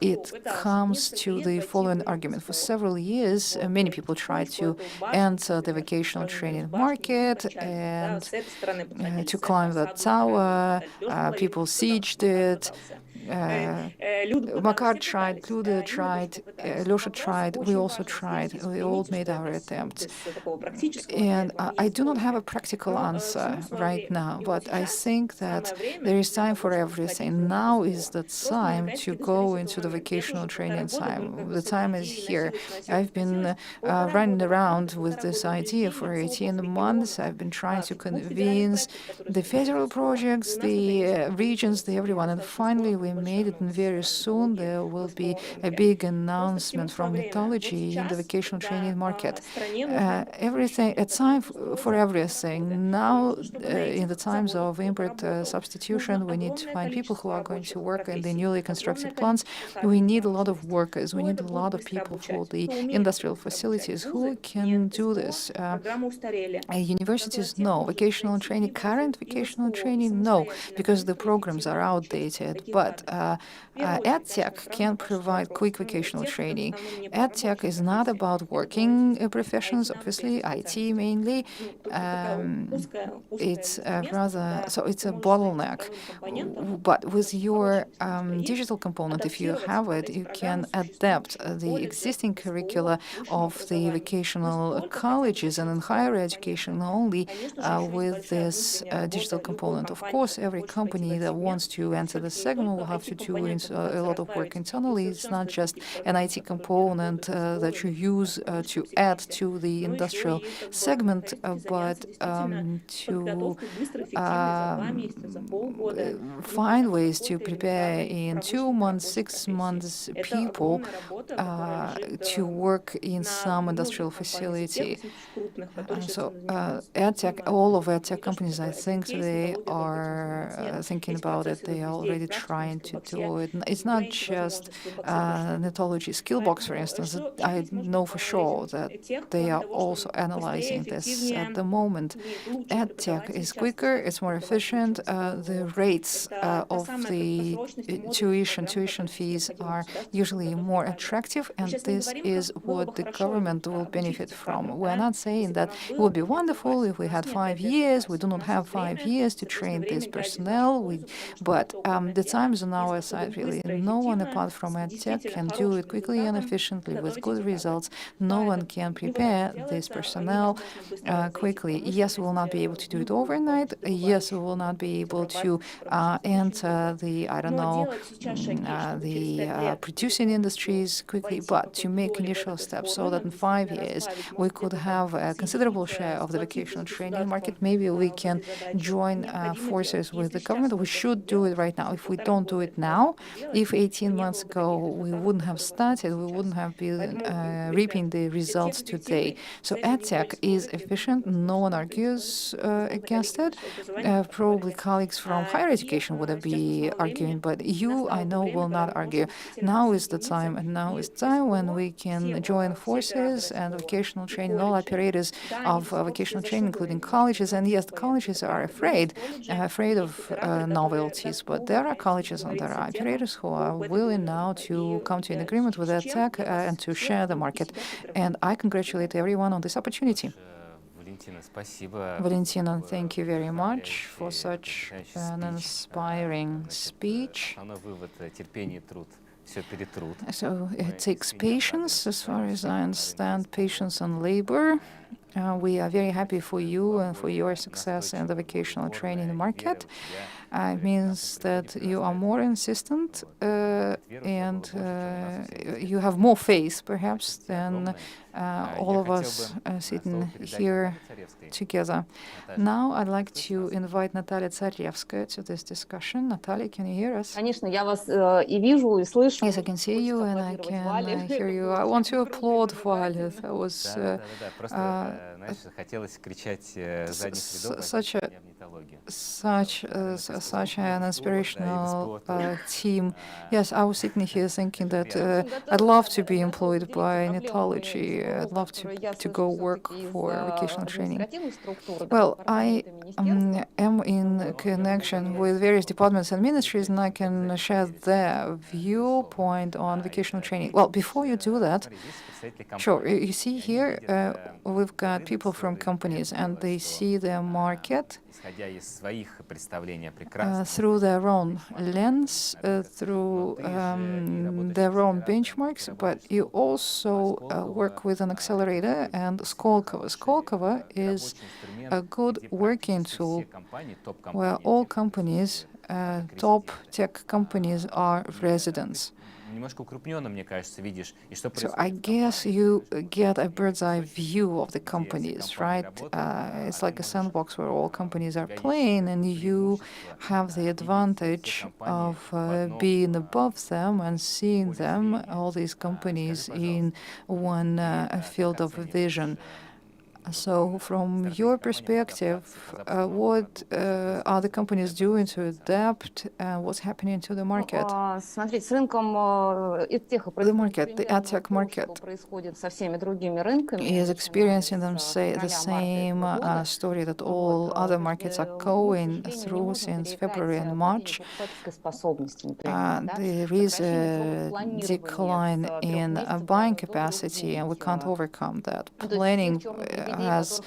it comes to the following argument. For several years, many people tried to enter the vocational training market and to climb that tower. People sieged it. Makar tried, Luda tried, Losha tried, we also tried, we all made our attempts. And I do not have a practical answer right now, but I think that there is time for everything. Now is the time to go into the vocational training time. The time is here. I've been running around with this idea for 18 months. I've been trying to convince the federal projects, the regions, the everyone, and finally we made it, and very soon there will be a big announcement from Netology in the vocational training market. Everything, a time for everything. Now, in the times of import substitution, we need to find people who are going to work in the newly constructed plants. We need a lot of workers. We need a lot of people for the industrial facilities who can do this. Universities, no. Vocational training, current vocational training, no, because the programs are outdated. But EdTech can provide quick vocational training. EdTech is not about working professions, obviously, IT mainly. It's rather, so it's a bottleneck. But with your digital component, if you have it, you can adapt the existing curricula of the vocational colleges and in higher education only with this digital component. Of course, every company that wants to enter the segment will have to do a lot of work internally. It's not just an IT component that you use to add to the industrial segment, but to find ways to prepare in 2 months, 6 months people to work in some industrial facility. So EdTech, all of EdTech companies, I think they are thinking about it. They are already trying to do it. It's not just Netology Skillbox, for instance. I know for sure that they are also analyzing this at the moment. EdTech is quicker, it's more efficient. The rates of the tuition fees are usually more attractive, and this is what the government will benefit from. We're not saying that it would be wonderful if we had 5 years. We do not have 5 years to train this personnel. But the time is on our side, really. No one apart from EdTech can do it quickly and efficiently with good results. No one can prepare this personnel quickly. Yes, we will not be able to do it overnight. Yes, we will not be able to enter the, I don't know, the producing industries quickly, but to make initial steps so that in 5 years we could have a considerable share of the vocational training market. Maybe we can join forces with the government. We should do it right now. If we don't do it now, if 18 months ago we wouldn't have started, we wouldn't have been reaping the results today. So EdTech is efficient. No one argues against it. Probably colleagues from higher education would be arguing, but you, I know, will not argue. Now is the time, and now is the time when we can join forces and vocational training, all operators of vocational training, including colleges. And yes, the colleges are afraid of novelties, but there are colleges and there are operators who are willing now to come to an agreement with EdTech and to share the market. And I congratulate everyone on this opportunity. Valentina, thank you very much for such an inspiring speech. So it takes patience, as far as I understand, patience and labor. We are very happy for you and for your success in the vocational training market. It means that you are more insistent and you have more faith, perhaps, than all of us sitting here together. Now I'd like to invite Natalia Tsarevskaya to this discussion. Natalia, can you hear us? Конечно, я вас и вижу, и слышу. Yes, I can see you and I can hear you. I want to applaud Violet. That was such an inspirational team. Yes, I was sitting here thinking that I'd love to be employed by Netology. I'd love to go work for vocational training. Well, I am in connection with various departments and ministries, and I can share their viewpoint on vocational training. Well, before you do that, sure, you see here we've got that people from companies, and they see their market исходя из своих представлений о прекрасном. through their own lens, through their own benchmarks, but you also work with an accelerator and Skolkovo. Skolkovo is a good working tool where all companies, top tech companies, are residents. Немножко укрупненно, мне кажется, видишь, и что So I guess you get a bird's eye view of the companies, right? It's like a sandbox where all companies are playing, and you have the advantage of being above them and seeing them, all these companies, in one field of vision. So, from your perspective, what are the companies doing to adapt? What's happening to the market? Смотрите, с рынком EdTech The market, the EdTech market, происходит со всеми другими рынками. is experiencing the same story that all other markets are going through since February and March. There is a decline in buying capacity, and we can't overcome that. Planning has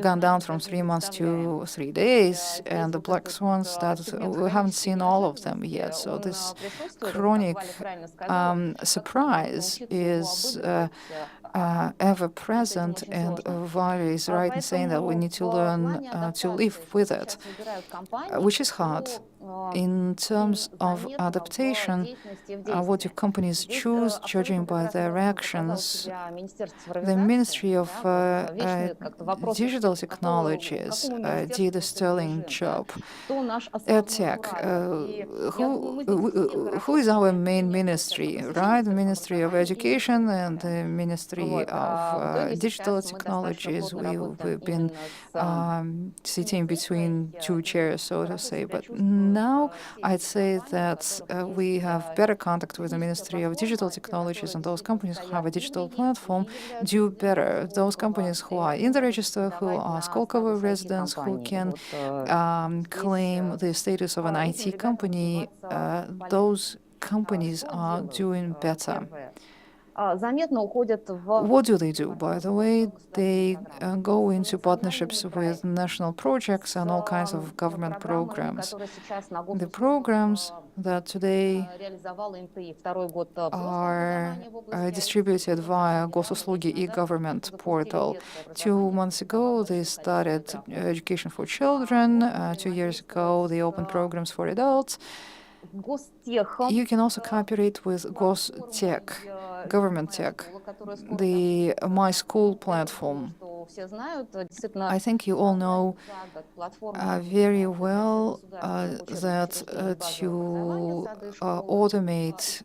gone down from 3 months to 3 days, and the black swans that we haven't seen all of them yet. So this chronic surprise is ever present, and Valerie is right in saying that we need to learn to live with it, which is hard. In terms of adaptation, what do companies choose, judging by their actions? The Ministry of Digital Technologies did a sterling job. EdTech, who is our main ministry, right? The Ministry of Education and the Ministry of Digital Technologies. We've been sitting between two chairs, so to say. But now I'd say that we have better contact with the Ministry of Digital Technologies, and those companies who have a digital platform do better. Those companies who are in the register, who are Skolkovo residents, who can claim the status of an IT company, those companies are doing better. What do they do? By the way, they go into partnerships with national projects and all kinds of government programs. The programs that today are distributed via Gosuslugi e-government portal. 2 months ago, they started education for children. 2 years ago, they opened programs for adults. You can also cooperate with Gostech, government tech, the My School platform. I think you all know very well that to automate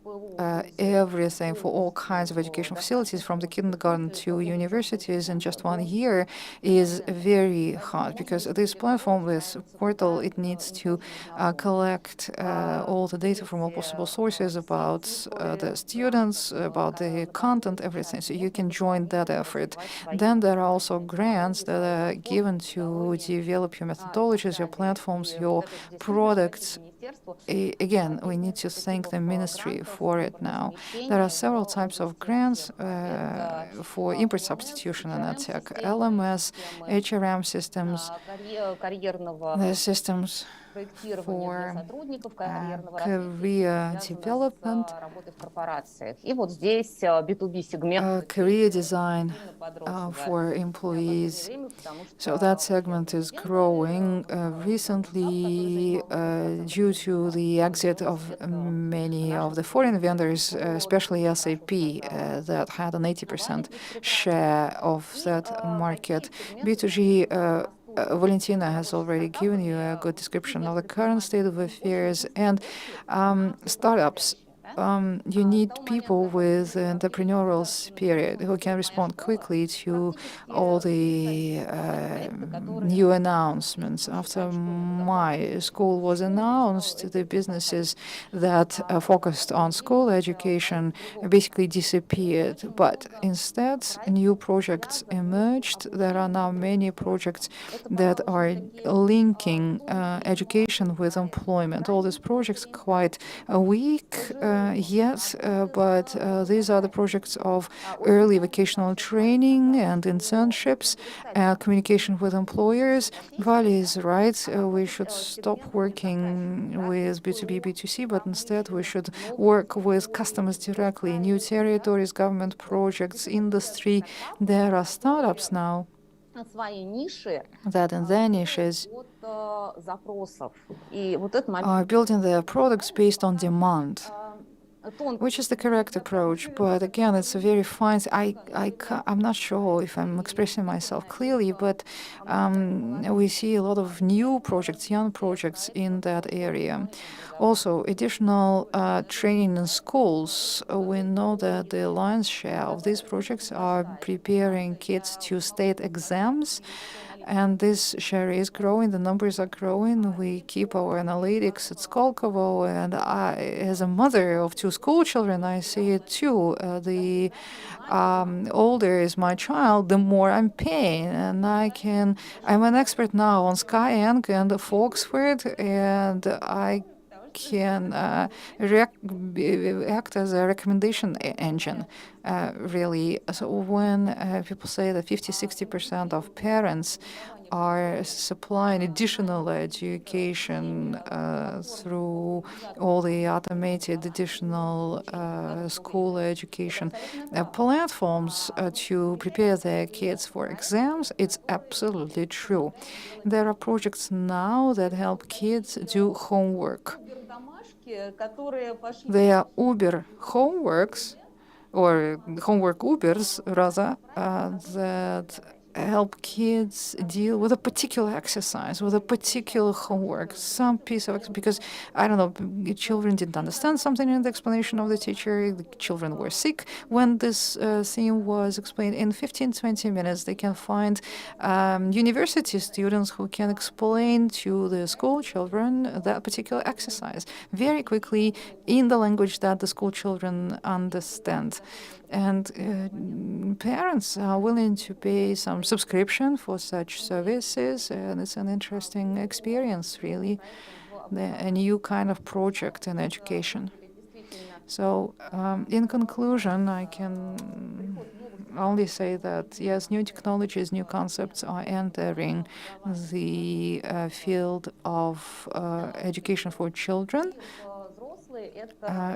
everything for all kinds of educational facilities, from the kindergarten to universities, in just 1 year is very hard, because this platform, this portal, it needs to collect all the data from all possible sources about the students, about the content, everything. So you can join that effort. Then there are also grants that are given to develop your methodologies, your platforms, your products. Again, we need to thank the ministry for it now. There are several types of grants for input substitution in EdTech: LMS, HRM systems, the systems for career development, career design for employees. So that segment is growing recently due to the exit of many of the foreign vendors, especially SAP, that had an 80% share of that market. B2G, Valentina has already given you a good description of the current state of affairs. And startups, you need people with entrepreneurial spirit who can respond quickly to all the new announcements. After my school was announced, the businesses that focused on school education basically disappeared. But instead, new projects emerged. There are now many projects that are linking education with employment. All these projects quite weak Yes, but these are the projects of early vocational training and internships, communication with employers. Vali is right. We should stop working with B2B, B2C, but instead we should work with customers directly. New territories, government projects, industry. There are startups now that in their niches are building their products based on demand, which is the correct approach. But again, it's a very fine. I'm not sure if I'm expressing myself clearly, but we see a lot of new projects, young projects in that area. Also, additional training in schools. We know that the lion's share of these projects are preparing kids to state exams. And this share is growing, the numbers are growing. We keep our analytics at Skolkovo, and I, as a mother of 2 school children, I see it too. The older is my child, the more I'm paying. And I'm an expert now on Skyeng and Foxford, and I can act as a recommendation engine, really. So when people say that 50-60% of parents are supplying additional education through all the automated additional school education platforms to prepare their kids for exams, it's absolutely true. There are projects now that help kids do homework. They are Uber homeworks, or homework Ubers, rather, that help kids deal with a particular exercise, with a particular homework, some piece of, because, I don't know, children didn't understand something in the explanation of the teacher, the children were sick. When this theme was explained in 15-20 minutes, they can find university students who can explain to the school children that particular exercise very quickly in the language that the school children understand. And parents are willing to pay some subscription for such services, and it's an interesting experience, really, a new kind of project in education. So, in conclusion, I can only say that, yes, new technologies, new concepts are entering the field of education for children,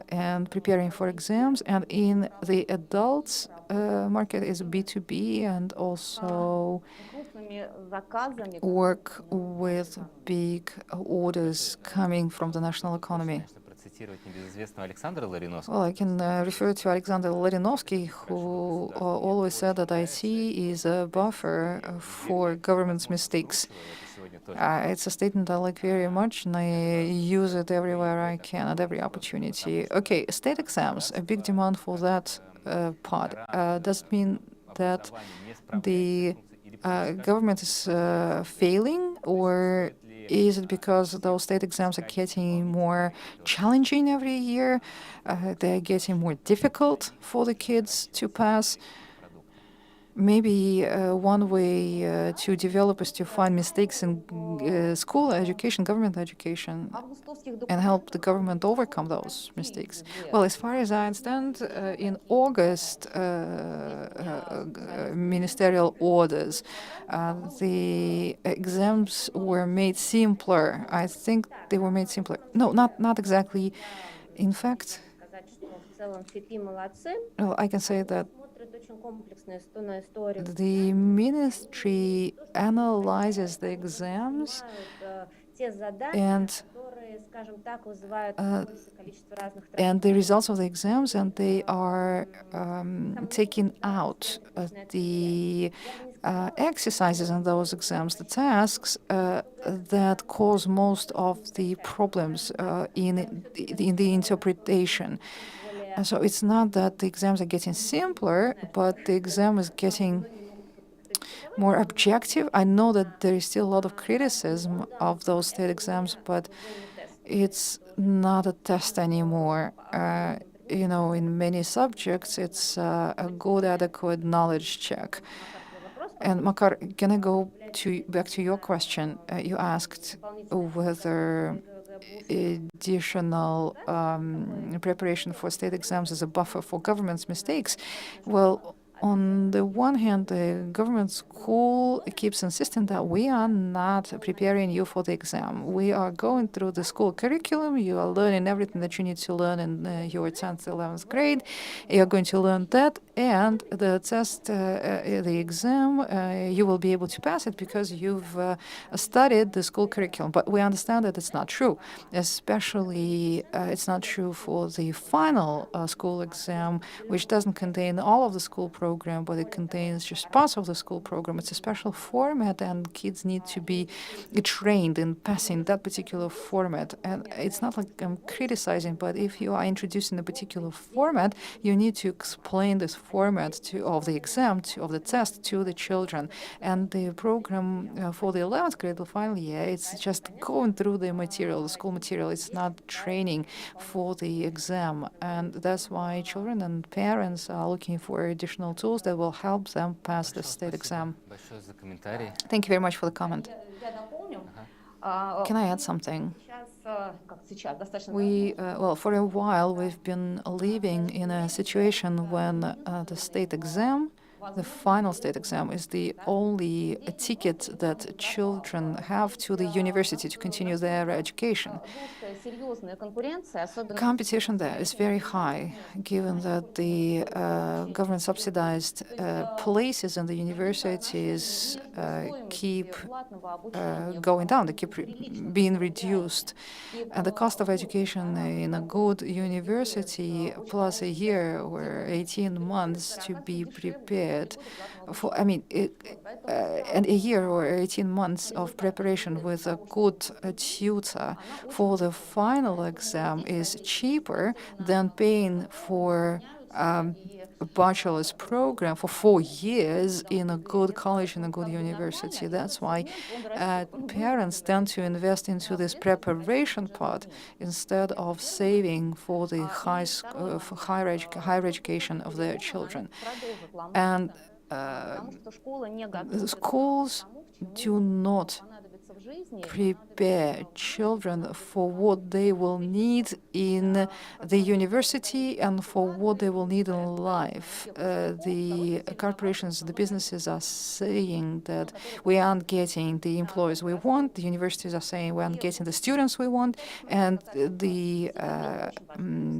and preparing for exams, and in the adults market is B2B, and also work with big orders coming from the national economy. Well, I can refer to Alexander Larinovsky, who always said that IT is a buffer for government's mistakes. It's a statement I like very much, and I use it everywhere I can, at every opportunity. Okay, state exams, a big demand for that part. Does it mean that the government is failing, or is it because those state exams are getting more challenging every year? They're getting more difficult for the kids to pass? Maybe one way to develop is to find mistakes in school education, government education, and help the government overcome those mistakes. Well, as far as I understand, in August, ministerial orders, the exams were made simpler. I think they were made simpler. No, not exactly. In fact, well, I can say that the ministry analyzes the exams and the results of the exams, and they are taking out the exercises in those exams, the tasks that cause most of the problems in the interpretation. And so it's not that the exams are getting simpler, but the exam is getting more objective. I know that there is still a lot of criticism of those state exams, but it's not a test anymore. You know, in many subjects, it's a good, adequate knowledge check. And Makar, can I go back to your question? You asked whether additional preparation for state exams is a buffer for government's mistakes. Well, on the one hand, the government school keeps insisting that we are not preparing you for the exam. We are going through the school curriculum. You are learning everything that you need to learn in your 10th, 11th grade. You're going to learn that, and the test, the exam, you will be able to pass it because you've studied the school curriculum. But we understand that it's not true. Especially, it's not true for the final school exam, which doesn't contain all of the school program, but it contains just parts of the school program. It's a special format, and kids need to be trained in passing that particular format. And it's not like I'm criticizing, but if you are introducing a particular format, you need to explain this format of the exam, of the test, to the children. And the program for the 11th grade, the final year, it's just going through the material, the school material. It's not training for the exam. And that's why children and parents are looking for additional tools that will help them pass the state exam. Большое за комментарий. Thank you very much for the comment. Can I add something? Well, for a while, we've been living in a situation when the state exam, the final state exam, is the only ticket that children have to the university to continue their education. Competition there is very high, given that the government-subsidized places in the universities keep going down, they keep being reduced. And the cost of education in a good university, plus a year or 18 months to be prepared for, and a year or 18 months of preparation with a good tutor for the final exam is cheaper than paying for a bachelor's program for 4 years in a good college, in a good university. That's why parents tend to invest into this preparation part instead of saving for the higher education of their children. And the schools do not prepare children for what they will need in the university and for what they will need in life. The corporations, the businesses are saying that we aren't getting the employees we want. The universities are saying we aren't getting the students we want. And the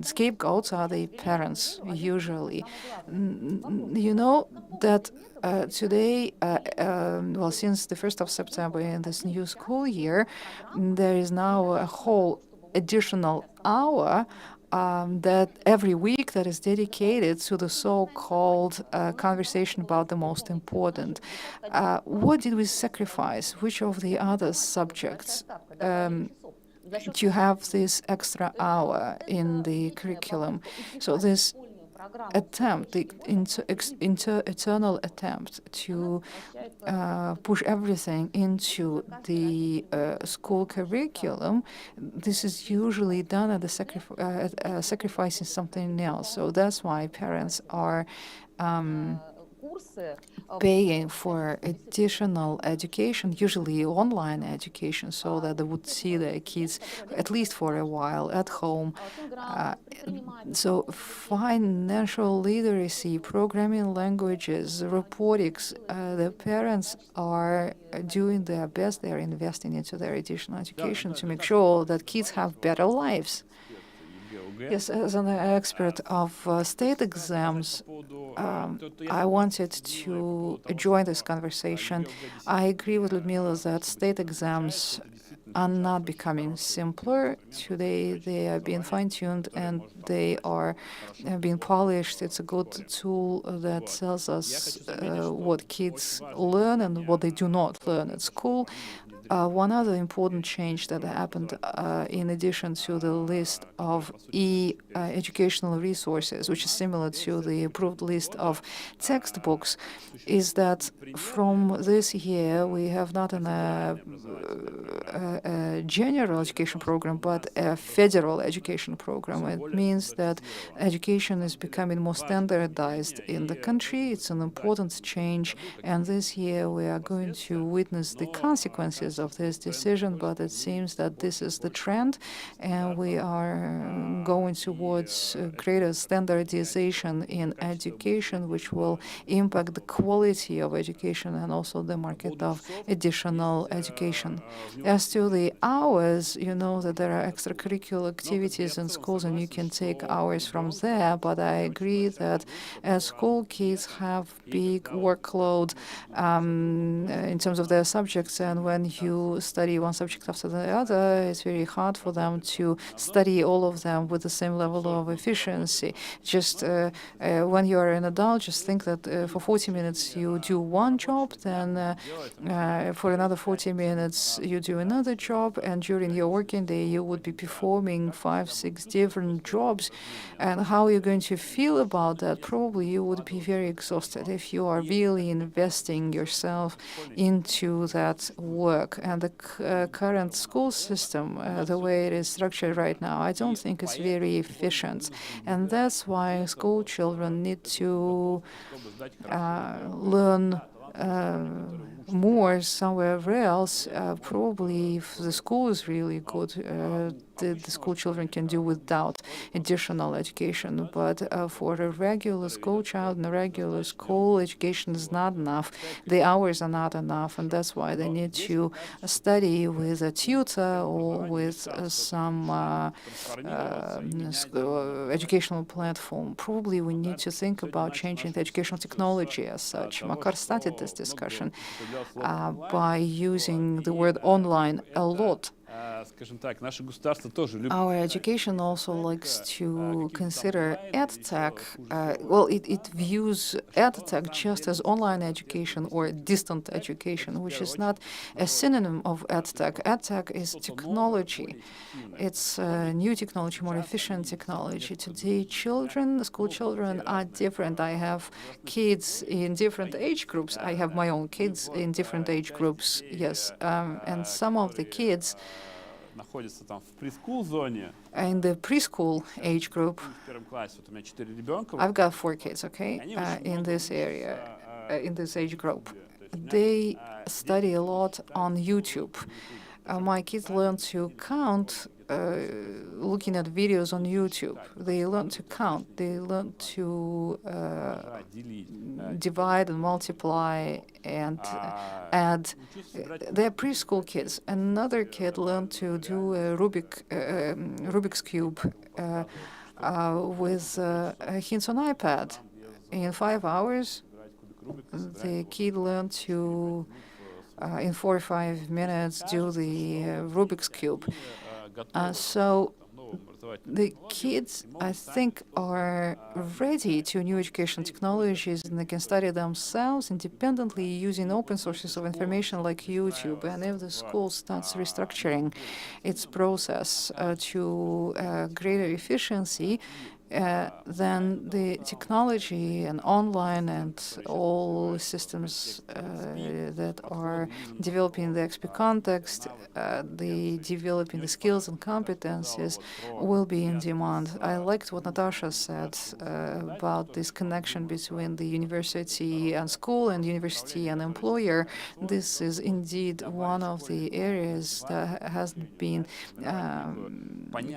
scapegoats are the parents, usually. You know that today, well, since the 1st of September in this new school year, there is now a whole additional hour that every week that is dedicated to the so-called conversation about the most important. What did we sacrifice? Which of the other subjects to have this extra hour in the curriculum? So this attempt, the eternal attempt to push everything into the school curriculum, this is usually done at the sacrificing something else. So that's why parents are paying for additional education, usually online education, so that they would see their kids at least for a while at home. So financial literacy, programming languages, robotics, the parents are doing their best. They're investing into their additional education to make sure that kids have better lives. Yes, as an expert of state exams, I wanted to join this conversation. I agree with Ludmila that state exams are not becoming simpler. Today they are being fine-tuned and they are being polished. It's a good tool that tells us what kids learn and what they do not learn at school. one other important change that happened in addition to the list of educational resources, which is similar to the approved list of textbooks, is that from this year we have not a general education program, but a federal education program. It means that education is becoming more standardized in the country. It's an important change, and this year we are going to witness the consequences of this decision, but it seems that this is the trend, and we are going towards greater standardization in education, which will impact the quality of education and also the market of additional education. As to the hours, you know that there are extracurricular activities in schools and you can take hours from there, but I agree that as school kids have big workload in terms of their subjects, and when you study one subject after the other, it's very hard for them to study all of them with the same level of efficiency. Just when you are an adult, just think that for 40 minutes you do one job, then for another 40 minutes you do another job, and during your working day you would be performing 5-6 different jobs. And how are you going to feel about that? Probably you would be very exhausted if you are really investing yourself into that work. And the current school system, the way it is structured right now, I don't think it's very efficient. And that's why school children need to learn more somewhere else. Probably if the school is really good, the school children can do without additional education. But for a regular school child in a regular school, education is not enough. The hours are not enough, and that's why they need to study with a tutor or with some educational platform. Probably we need to think about changing the educational technology as such. Makar started this discussion by using the word online a lot. Our education also likes to consider edtech. It views edtech just as online education or distant education, which is not a synonym of edtech. Edtech is technology. It's new technology, more efficient technology. Today, school children are different. I have kids in different age groups. I have my own kids in different age groups, yes. And some of the kids in the preschool age group, I've got 4 kids, okay, in this area, in this age group. They study a lot on YouTube. My kids learn to count looking at videos on YouTube. They learn to count. They learn to divide and multiply and add. They're preschool kids. Another kid learned to do a Rubik's Cube with hints on iPad. In 5 hours, the kid learned to, in 4 or 5 minutes, do the Rubik's Cube. So the kids, I think, are ready to new education technologies, and they can study themselves independently using open sources of information like YouTube. And if the school starts restructuring its process to greater efficiency, then the technology and online and all systems that are developing the XP context, the developing the skills and competencies will be in demand. I liked what Natasha said about this connection between the university and school and university and employer. This is indeed one of the areas that hasn't been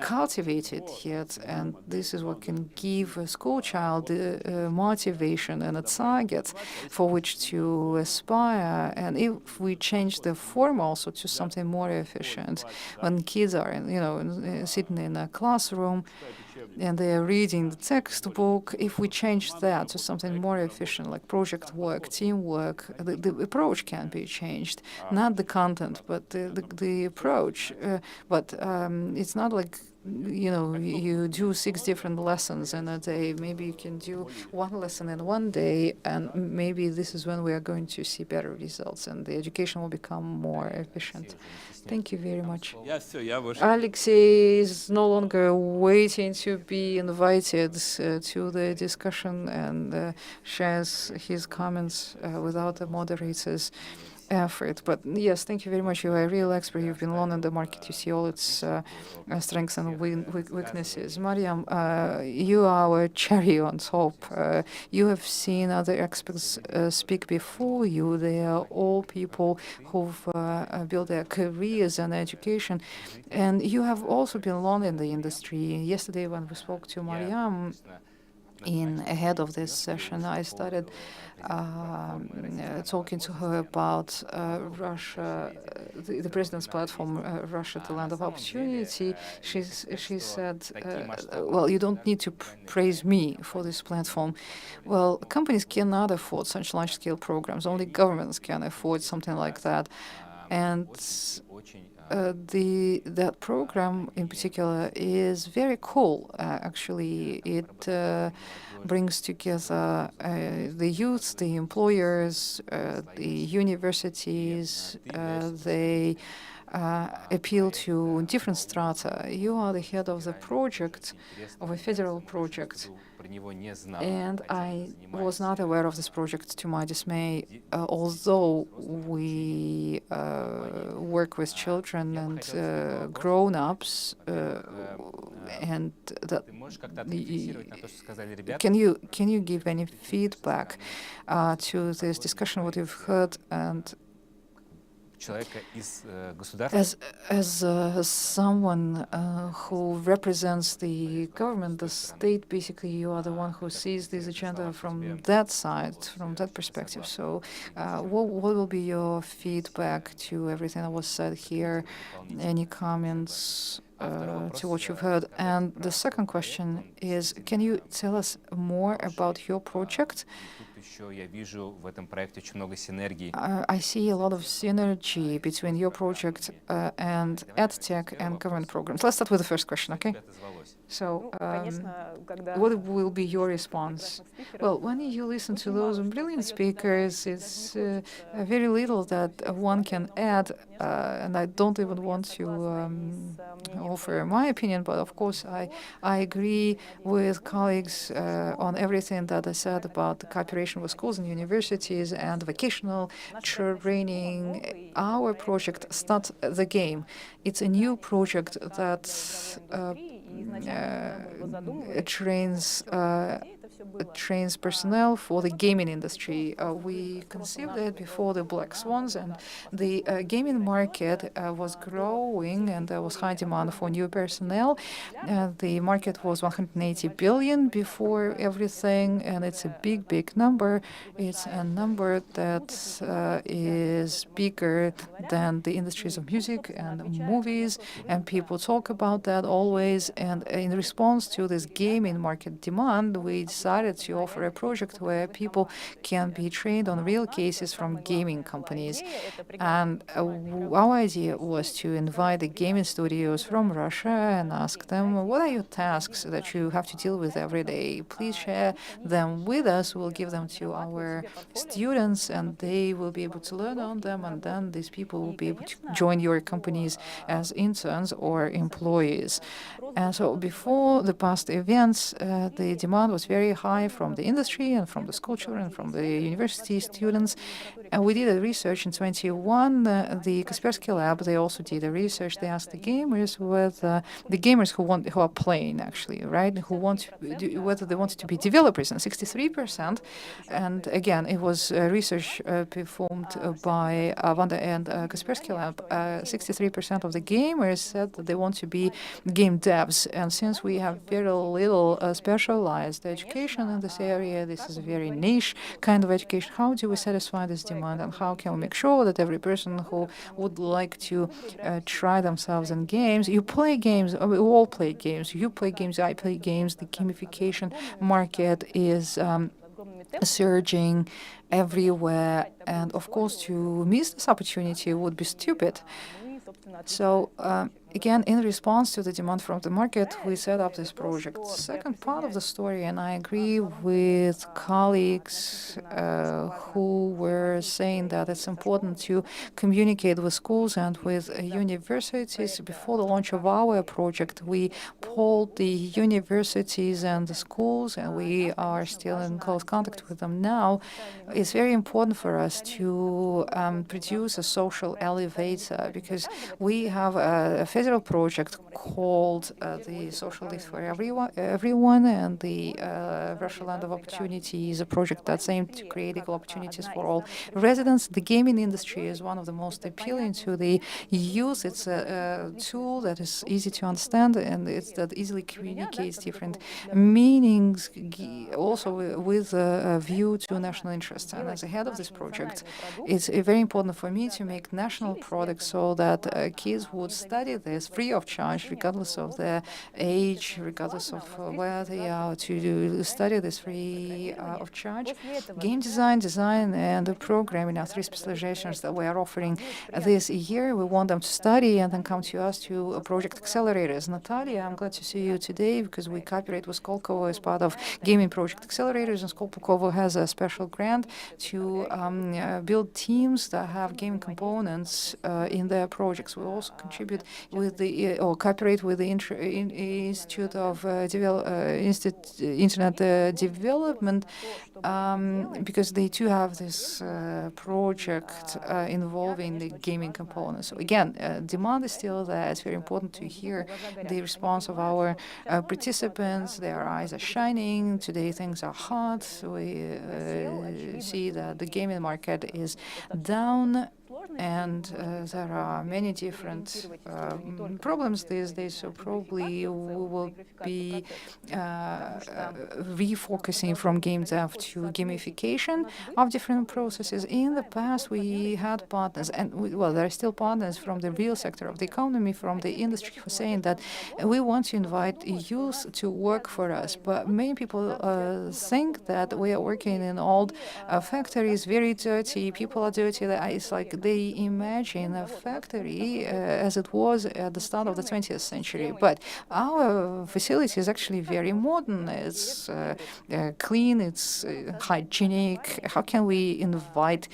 cultivated yet, and this is what can give a school child motivation and a target for which to aspire. And if we change the form also to something more efficient, when kids are, sitting in a classroom and they are reading the textbook, if we change that to something more efficient, like project work, teamwork, the approach can be changed. Not the content, but the approach. But it's not like you do 6 different lessons in a day. Maybe you can do 1 lesson in 1 day, and maybe this is when we are going to see better results, and the education will become more efficient. Thank you very much. Я вышел. Alexei is no longer waiting to be invited to the discussion and shares his comments without the moderator's effort. But yes, thank you very much. You are a real expert. You've been long in the market. You see all its strengths and weaknesses. Mariam, you are our cherry on top. You have seen other experts speak before you. They are all people who've built their careers in education. And you have also been long in the industry. Yesterday, when we spoke to Mariam, ahead of this session, I started talking to her about Russia, the president's platform, Russia, the land of opportunity. She said, well, you don't need to praise me for this platform. Well, companies cannot afford such large-scale programs. Only governments can afford something like that. And that program in particular is very cool. Actually, it brings together the youth, the employers, the universities. They appeal to different strata. You are the head of the project, of a federal project. And I was not aware of this project, to my dismay, although we work with children and grown-ups, and that can you give any feedback to this discussion, what you've heard, and as someone who represents the government, the state, basically you are the one who sees this agenda from that side, from that perspective. So what will be your feedback to everything that was said here? Any comments to what you've heard? And the second question is, can you tell us more about your project? I see a lot of synergy between your project and EdTech and government programs. Let's start with the first question, okay? So, what will be your response? Well, when you listen to those brilliant speakers, it's very little that one can add, and I don't even want to offer my opinion, but of course I agree with colleagues on everything that I said about the cooperation with schools and universities and vocational training. Our project starts the game. It's a new project that trains personnel for the gaming industry. We conceived it before the Black Swans, and the gaming market was growing, and there was high demand for new personnel. The market was 180 billion before everything, and it's a big number. It's a number that is bigger than the industries of music and movies, and people talk about that always. And in response to this gaming market demand, we decided to offer a project where people can be trained on real cases from gaming companies. And our idea was to invite the gaming studios from Russia and ask them, what are your tasks that you have to deal with every day? Please share them with us. We'll give them to our students, and they will be able to learn on them, and then these people will be able to join your companies as interns or employees. And so before the past events, the demand was very high from the industry and from the school children, from the university students. And we did a research in 21. The Kaspersky Lab, they also did a research. They asked the gamers who are playing, actually, right? Whether they wanted to be developers, and 63%. And again, it was research performed by Vanda and Kaspersky Lab. 63% of the gamers said that they want to be game devs. And since we have very little specialized education in this area, this is a very niche kind of education. How do we satisfy this demand, and how can we make sure that every person who would like to try themselves in games, you play games, we all play games, you play games, I play games, the gamification market is surging everywhere, and of course to miss this opportunity would be stupid. So again, in response to the demand from the market, we set up this project. Second part of the story, and I agree with colleagues who were saying that it's important to communicate with schools and with universities. Before the launch of our project, we polled the universities and the schools, and we are still in close contact with them now. It's very important for us to produce a social elevator, because we have a federal project called the Social League for Everyone, and the Russian Land of Opportunity is a project that's aimed to create equal opportunities for all residents. The gaming industry is one of the most appealing to the youth. It's a tool that is easy to understand, and that easily communicates different meanings, also with a view to national interest. And as the head of this project, it's very important for me to make national products so that kids would study this free of charge, regardless of their age, regardless of where they are, to study this free of charge. Game design, and programming are three specializations that we are offering this year. We want them to study and then come to us to project accelerators. Natalia, I'm glad to see you today, because we cooperate with Skolkovo as part of gaming project accelerators, and Skolkovo has a special grant to build teams that have game components in their projects. We also contribute with the or cooperate with the Institute of Internet Development, because they too have this project involving the gaming components. So again, demand is still there. It's very important to hear the response of our participants. Their eyes are shining. Today things are hot. We see that the gaming market is down, and there are many different problems these days, so probably we will be refocusing from game dev to gamification of different processes. In the past, we had partners, and there are still partners from the real sector of the economy, from the industry, who are saying that we want to invite youth to work for us. But many people think that we are working in old factories, very dirty, people are dirty. It's like they imagine a factory as it was at the start of the 20th century. But our facility is actually very modern. It's clean, it's hygienic. How can we invite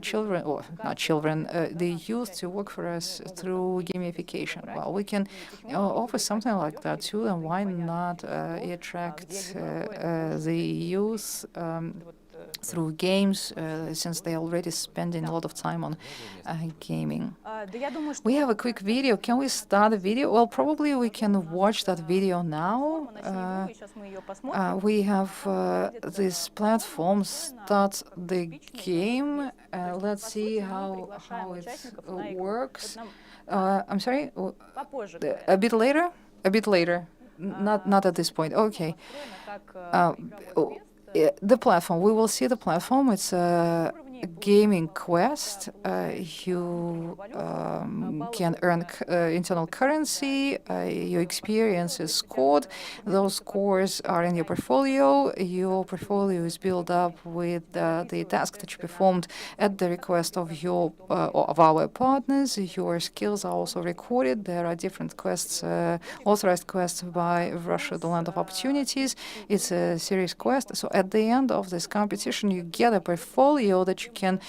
children, or not children, the youth to work for us through gamification? Well, we can offer something like that too, and why not attract the youth through games, since they're already spending a lot of time on gaming. We have a quick video. Can we start the video? Well, probably we can watch that video now. We have this platform, Start the Game. Let's see how it works. I'm sorry, a bit later? A bit later. Not at this point. Okay. The platform, we will see the platform. It's a gaming quest. You can earn internal currency. Your experience is scored. Those scores are in your portfolio. Your portfolio is built up with the task that you performed at the request of our partners. Your skills are also recorded. There are different quests, authorized quests by Russia, the Land of Opportunities. It's a serious quest. So at the end of this competition, you get a portfolio that you can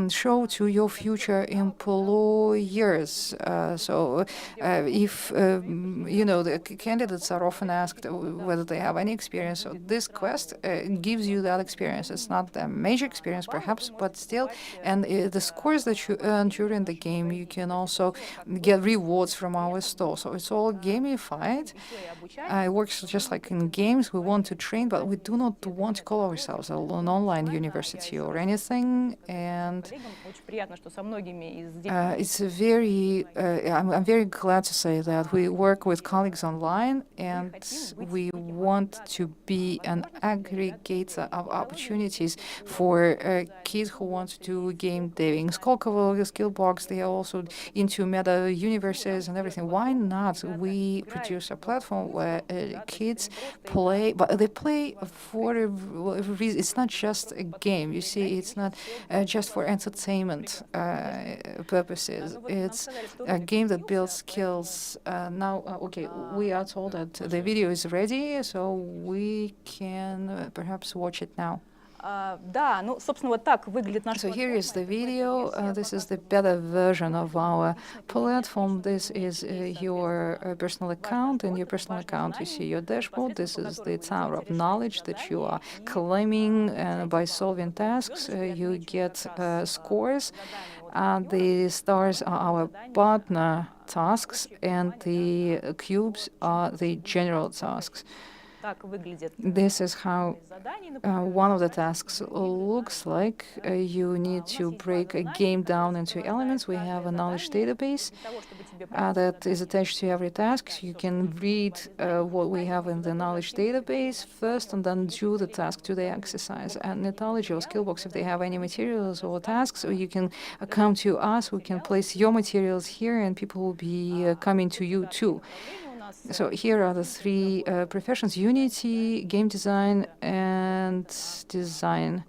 show to your future employers. If the candidates are often asked whether they have any experience, so this quest gives you that experience. It's not a major experience, perhaps, but still. And the scores that you earn during the game, you can also get rewards from our store. So it's all gamified. It works just like in games. We want to train, but we do not want to call ourselves an online university or anything. And it's very, I'm very glad to say that we work with colleagues online, and we want to be an aggregator of opportunities for kids who want to do game deving. Skolkovo, Skillbox, they are also into meta universes and everything. Why not we produce a platform where kids play, but they play for a reason. It's not just a game. You see, it's not just for entertainment purposes. It's a game that builds skills. Okay, we are told that the video is ready, so we can perhaps watch it now. Да, ну, собственно, вот так выглядит наш So here is the video. This is the beta version of our platform. This is your personal account. In your personal account, you see your dashboard. This is the tower of knowledge that you are claiming by solving tasks. You get scores. The stars are our partner tasks, and the cubes are the general tasks. This is how one of the tasks looks like. You need to break a game down into elements. We have a knowledge database that is attached to every task. You can read what we have in the knowledge database first and then do the task, do the exercise. And Knowledge or Skillbox, if they have any materials or tasks, or you can come to us. We can place your materials here and people will be coming to you too. So here are the three professions: Unity, game design, and design.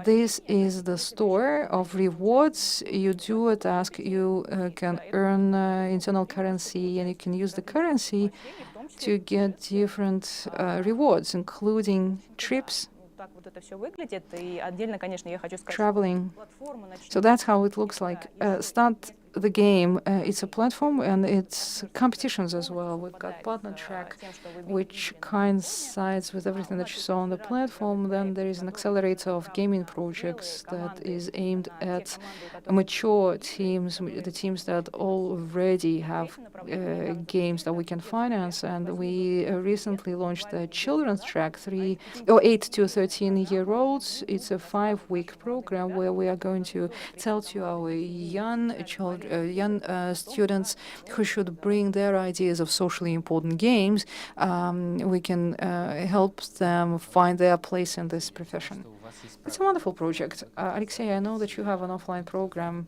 This is the store of rewards. You do a task, you can earn internal currency, and you can use the currency to get different rewards, including trips, traveling. So that's how it looks like. Start the game. It's a platform and it's competitions as well. We've got partner track, which coincides with everything that you saw on the platform. Then there is an accelerator of gaming projects that is aimed at mature teams, the teams that already have games that we can finance. And we recently launched the children's track, 8 to 13-year-olds. It's a 5-week program where we are going to tell to our young students who should bring their ideas of socially important games. We can help them find their place in this profession. It's a wonderful project. Alexey, I know that you have an offline program.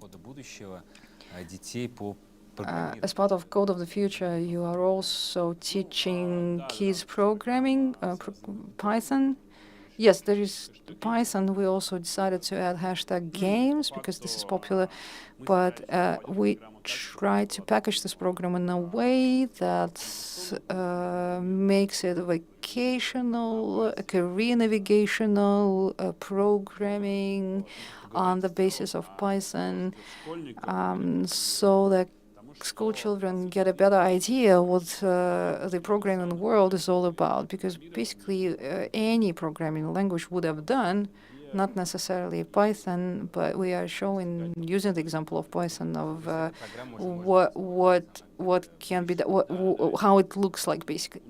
As part of Code of the Future, you are also teaching kids programming, Python. Yes, there is Python. We also decided to add #games because this is popular, but we try to package this program in a way that makes it vocational, career navigational, programming on the basis of Python, so that school children get a better idea what the programming world is all about, because basically any programming language would have done, not necessarily Python, but we are showing, using the example of Python, of what can be how it looks like. Basically,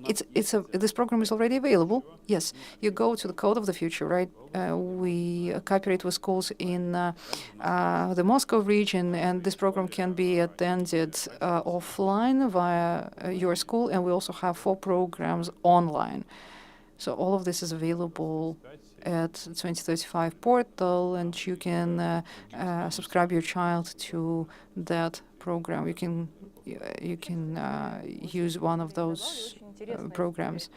this program is already available. Yes, you go to the Code of the Future, right? We cooperate with schools in the Moscow region, and this program can be attended offline via your school, and we also have 4 programs online. So all of this is available at 2035 portal, and you can subscribe your child to that program. You can use one of those programs.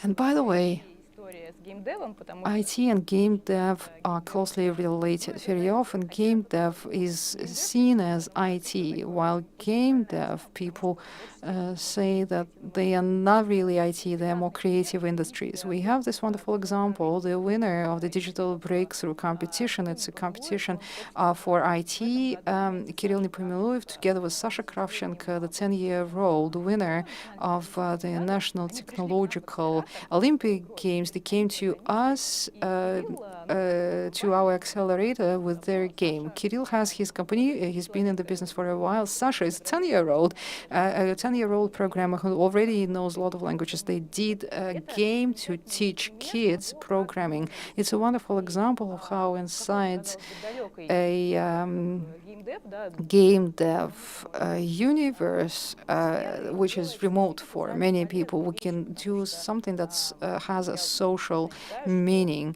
And by the way, IT and game dev are closely related. Very often, game dev is seen as IT, while game dev people say that they are not really IT, they are more creative industries. We have this wonderful example, the winner of the Digital Breakthrough competition. It's a competition for IT. Kirill Nepomyluev, together with Sasha Kravchenko, the 10-year-old winner of the National Technological Olympic Games, they came to us, to our accelerator with their game. Kirill has his company. He's been in the business for a while. Sasha is a 10-year-old programmer who already knows a lot of languages. They did a game to teach kids programming. It's a wonderful example of how inside a game dev universe, which is remote for many people, we can do something that has a social meaning.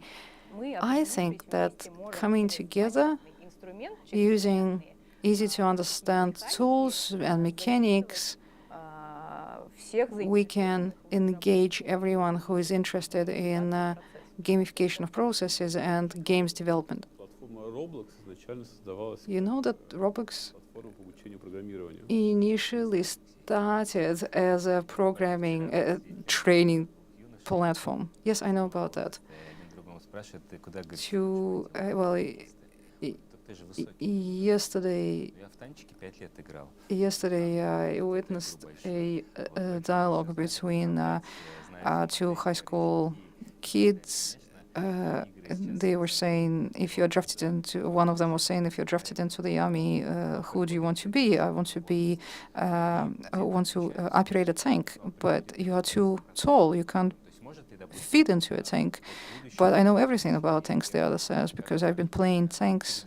I think that coming together, using easy-to-understand tools and mechanics, we can engage everyone who is interested in gamification of processes and games development. Платформа Roblox изначально создавалась You know that Roblox платформа по обучению программированию. initially started as a programming training platform. Yes, I know about that. Один другому спрашивает, ты куда, говорит, To well, ты же высокий. yesterday Я в танчике 5 лет играл. Yesterday, I witnessed a dialogue between two high school kids. They were saying, if you're drafted into, one of them was saying, if you're drafted into the army, who do you want to be? I want to be, I want to operate a tank, but you are too tall. You can't То есть может ли, допустим, fit into a tank. But I know everything about tanks, the other says, because I've been playing tanks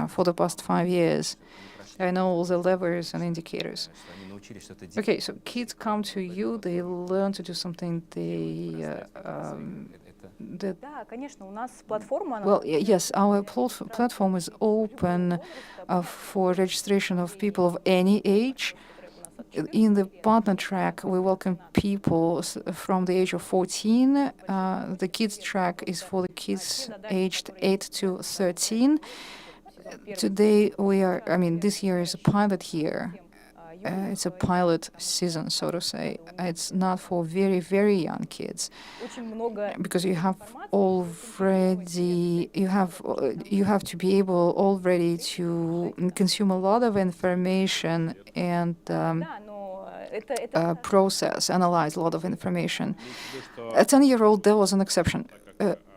for the past 5 years. I know all the levers and indicators. что они научились что-то делать? Okay, so kids come to you, they learn to do something they that Да, конечно, у нас платформа, она well, yes, our platform is open for registration of people of any age. In the partner track, we welcome people from the age of 14. The kids track is for the kids aged 8 to 13. Today, this year is a pilot year. It's a pilot season, so to say. It's not for very, very young kids, очень много because you have to be able already to consume a lot of information and да, но это process, analyze a lot of information. A 10-year-old, there was an exception.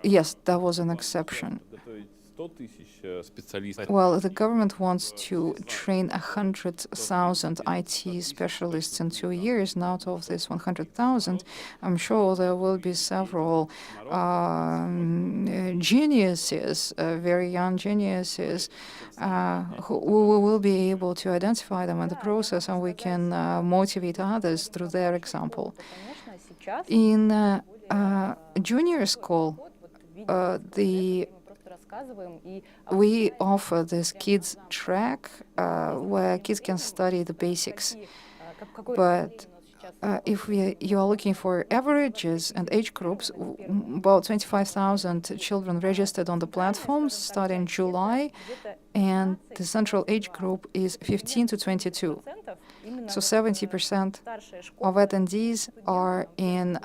Yes, there was an exception. Готовить 100 тысяч специалистов. Well, the government wants to train 100,000 IT specialists in 2 years, and out of this 100,000, I'm sure there will be several geniuses, very young geniuses, who we will be able to identify them in the process, and we can motivate others through their example. конечно, сейчас In junior school, мы просто рассказываем и we offer this kids track where kids can study the basics. какое But население у нас сейчас if you are looking for averages and age groups, about 25,000 children registered on the platforms starting July, and the central age group is 15 to 22. именно So 70% старшая школа. of attendees are in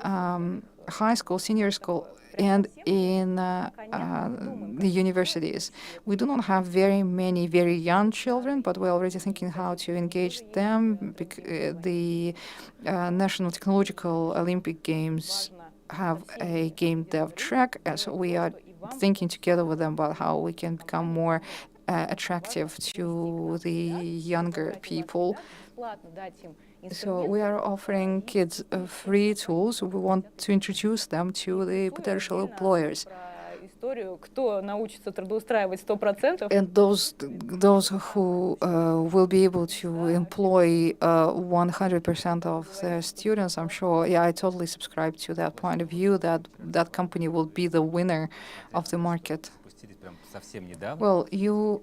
high school, senior school, and in the universities. We do not have very many very young children, but we're already thinking how to engage them. The National Technological Olympic Games have a game dev track, so we are thinking together with them about how we can become more attractive to the younger people. Бесплатно дать им So we are offering kids free tools. We want to introduce them to the potential employers. про историю, кто научится трудоустраивать 100%. And those who will be able to employ 100% of their students, I'm sure, I totally subscribe to that point of view, that that company will be the winner of the market. Запустились прям совсем недавно. Well, you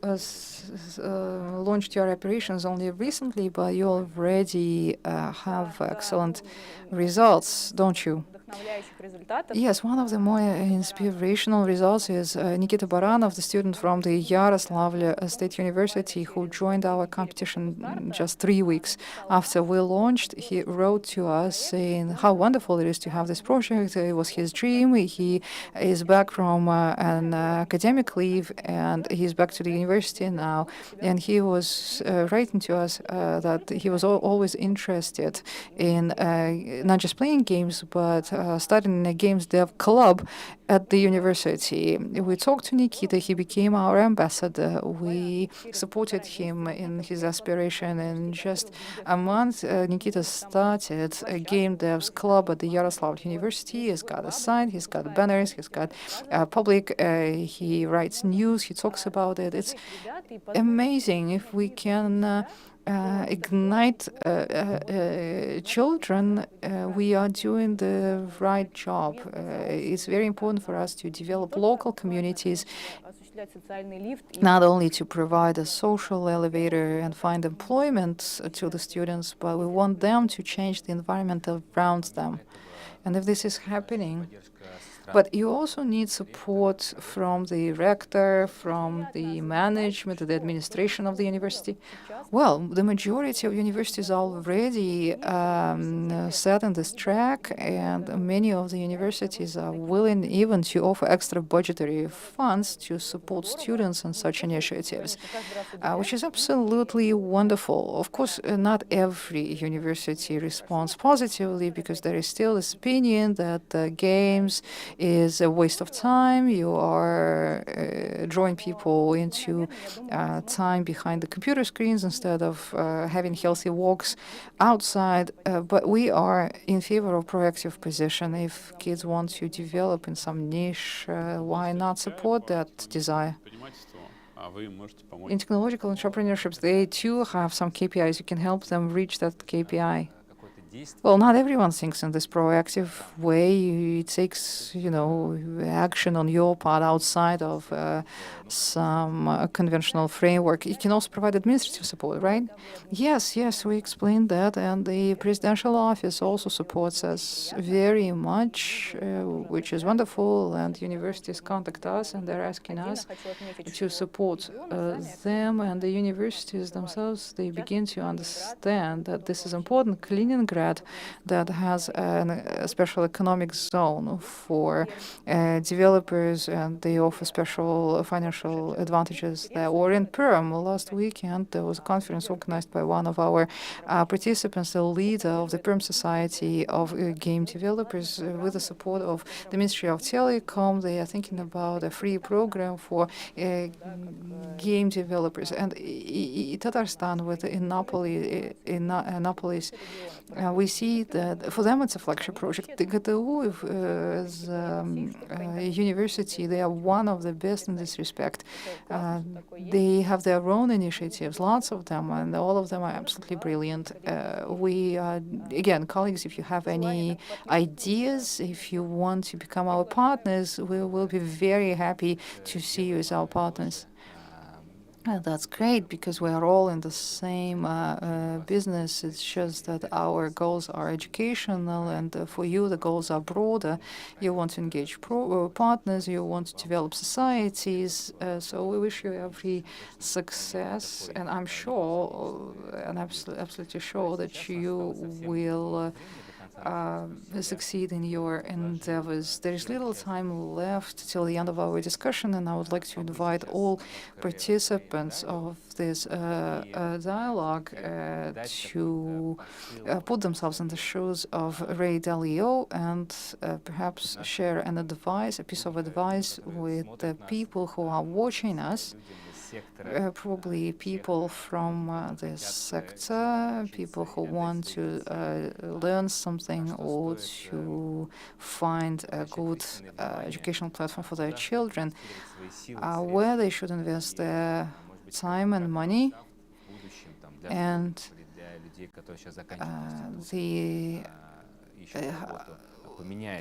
launched your operations only recently, but you already have excellent results, don't you? Вдохновляющих результатов. Yes, one of the more inspirational results is Nikita Baranov, the student from the Yaroslavl State University, who joined our competition just 3 weeks after we launched. He wrote to us saying how wonderful it is to have this project. It was his dream. He is back from an academic leave, and he's back to the university now. And he was writing to us that he was always interested in not just playing games, but starting in a games dev club at the university. We talked to Nikita. He became our ambassador. We supported him in his aspiration. In just a month, Nikita started a game devs club at the Yaroslavl University. He's got a sign, he's got banners, he's got public, he writes news, he talks about it. It's amazing if we can ignite children, we are doing the right job. It's very important for us to develop local communities, осуществлять социальный лифт и not only to provide a social elevator and find employment to the students, but we want them to change the environment around them. And if this is happening, Поддержка со But you also need support from the rector, from the management, the administration of the university. Well, the majority of universities are already set on this track, and many of the universities are willing even to offer extra budgetary funds to support students in such initiatives, which is absolutely wonderful. Of course, not every university responds positively because there is still this opinion that games is a waste of time. You are drawing people into time behind the computer screens instead of having healthy walks outside. But we are in favor of proactive position. If kids want to develop in some niche, why not support that desire? In technological entrepreneurships, they too have some KPIs. You can help them reach that KPI. Well, not everyone thinks in this proactive way. It takes, action on your part outside of some conventional framework. You can also provide administrative support, right? Yes, we explained that, and the presidential office also supports us very much, which is wonderful. And universities contact us, and they're asking us to support them. And the universities themselves, they begin to understand that this is important. Kaliningrad, that has a special economic zone for developers, and they offer special financial advantages there. Or in Perm, last weekend, there was a conference organized by one of our participants, the leader of the Perm Society of Game Developers, with the support of the Ministry of Telecom. They are thinking about a free program for game developers. And in Tatarstan, with Annapolis, we see that for them it's a flagship project. The GTU is a university. They are one of the best in this respect. They have their own initiatives, lots of them, and all of them are absolutely brilliant. We, again, colleagues, if you have any ideas, if you want to become our partners, we will be very happy to see you as our partners. That's great, because we are all in the same business. It's just that our goals are educational, and for you the goals are broader. You want to engage partners, you want to develop societies. So we wish you every success, and I'm sure, and absolutely sure, that you will succeed in your endeavors. There is little time left till the end of our discussion, and I would like to invite all participants of this dialogue to put themselves in the shoes of Ray Dalio and perhaps share a piece of advice with the people who are watching us. Probably people from this sector, people who want to learn something or to find a good educational platform for their children, where they should invest their time and money, and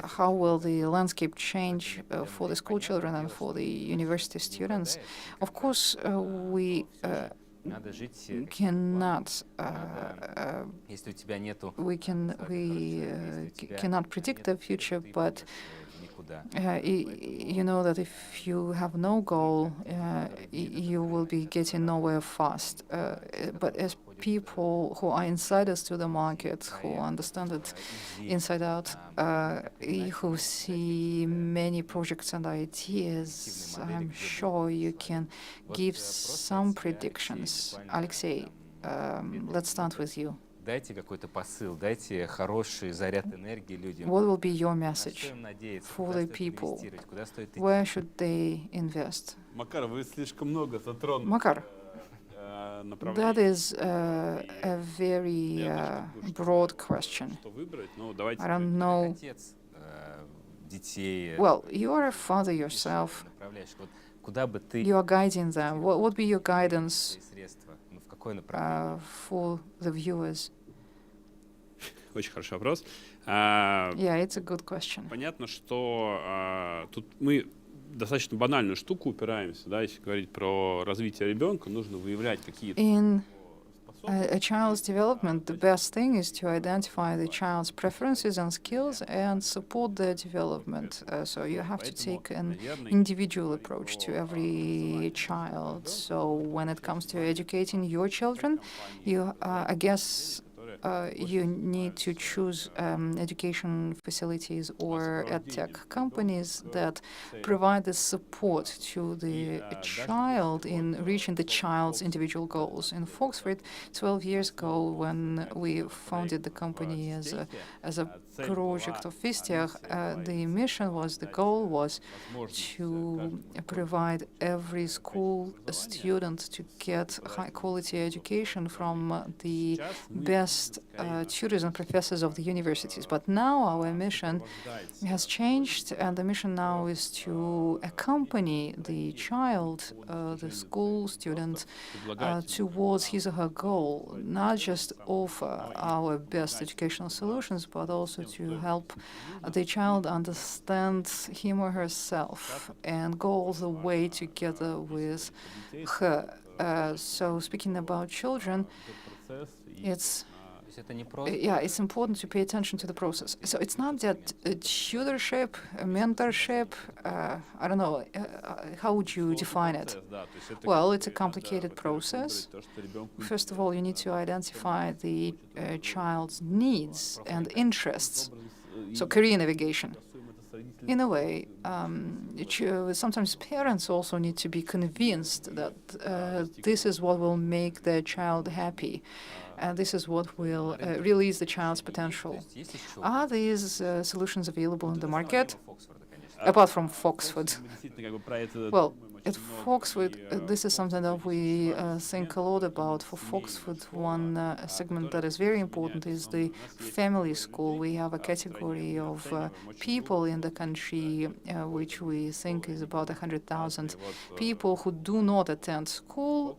how will the landscape change for the school children and for the university students. Of course, we cannot predict the future, but you know that if you have no goal, you will be getting nowhere fast. But as people who are insiders to the market, who understand it inside out, who see many projects and ideas, I'm sure you can give some predictions. Alexei, let's start with you. Дайте какой-то посыл, дайте хороший заряд энергии людям. What will be your message for the people? Where should they invest? Макар, вы слишком много затронули. Makar, that is a very broad question. I don't know. Well, you are a father yourself. You are guiding them. What would be your guidance for the viewers? Очень хороший вопрос. Yeah, it's a good question. Понятно, что тут мы достаточно банальную штуку упираемся, да, если говорить про развитие ребенка, нужно выявлять какие-то a child's development, the best thing is to identify the child's preferences and skills and support their development. So you have to take an individual approach to every child. So when it comes to educating your children, I guess you need to choose education facilities or edtech companies that provide the support to the child in reaching the child's individual goals. In Foxford, 12 years ago, when we founded the company as a project of Vistech, the goal was to provide every school student to get high-quality education from the best tutors and professors of the universities. But now our mission has changed, and the mission now is to accompany the child, the school student, towards his or her goal, not just offer our best educational solutions, but also to help the child understand him or herself and go all the way together with her. So speaking about children, it's important to pay attention to the process. So it's not that tutorship, mentorship, I don't know, how would you define it? Well, it's a complicated process. First of all, you need to identify the child's needs and interests. So career navigation. In a way, sometimes parents also need to be convinced that this is what will make their child happy. And this is what will release the child's potential. Are these solutions available in the market? Apart from Foxford. Well, at Foxford, this is something that we think a lot about. For Foxford, one segment that is very important is the family school. We have a category of people in the country, which we think is about 100,000 people who do not attend school,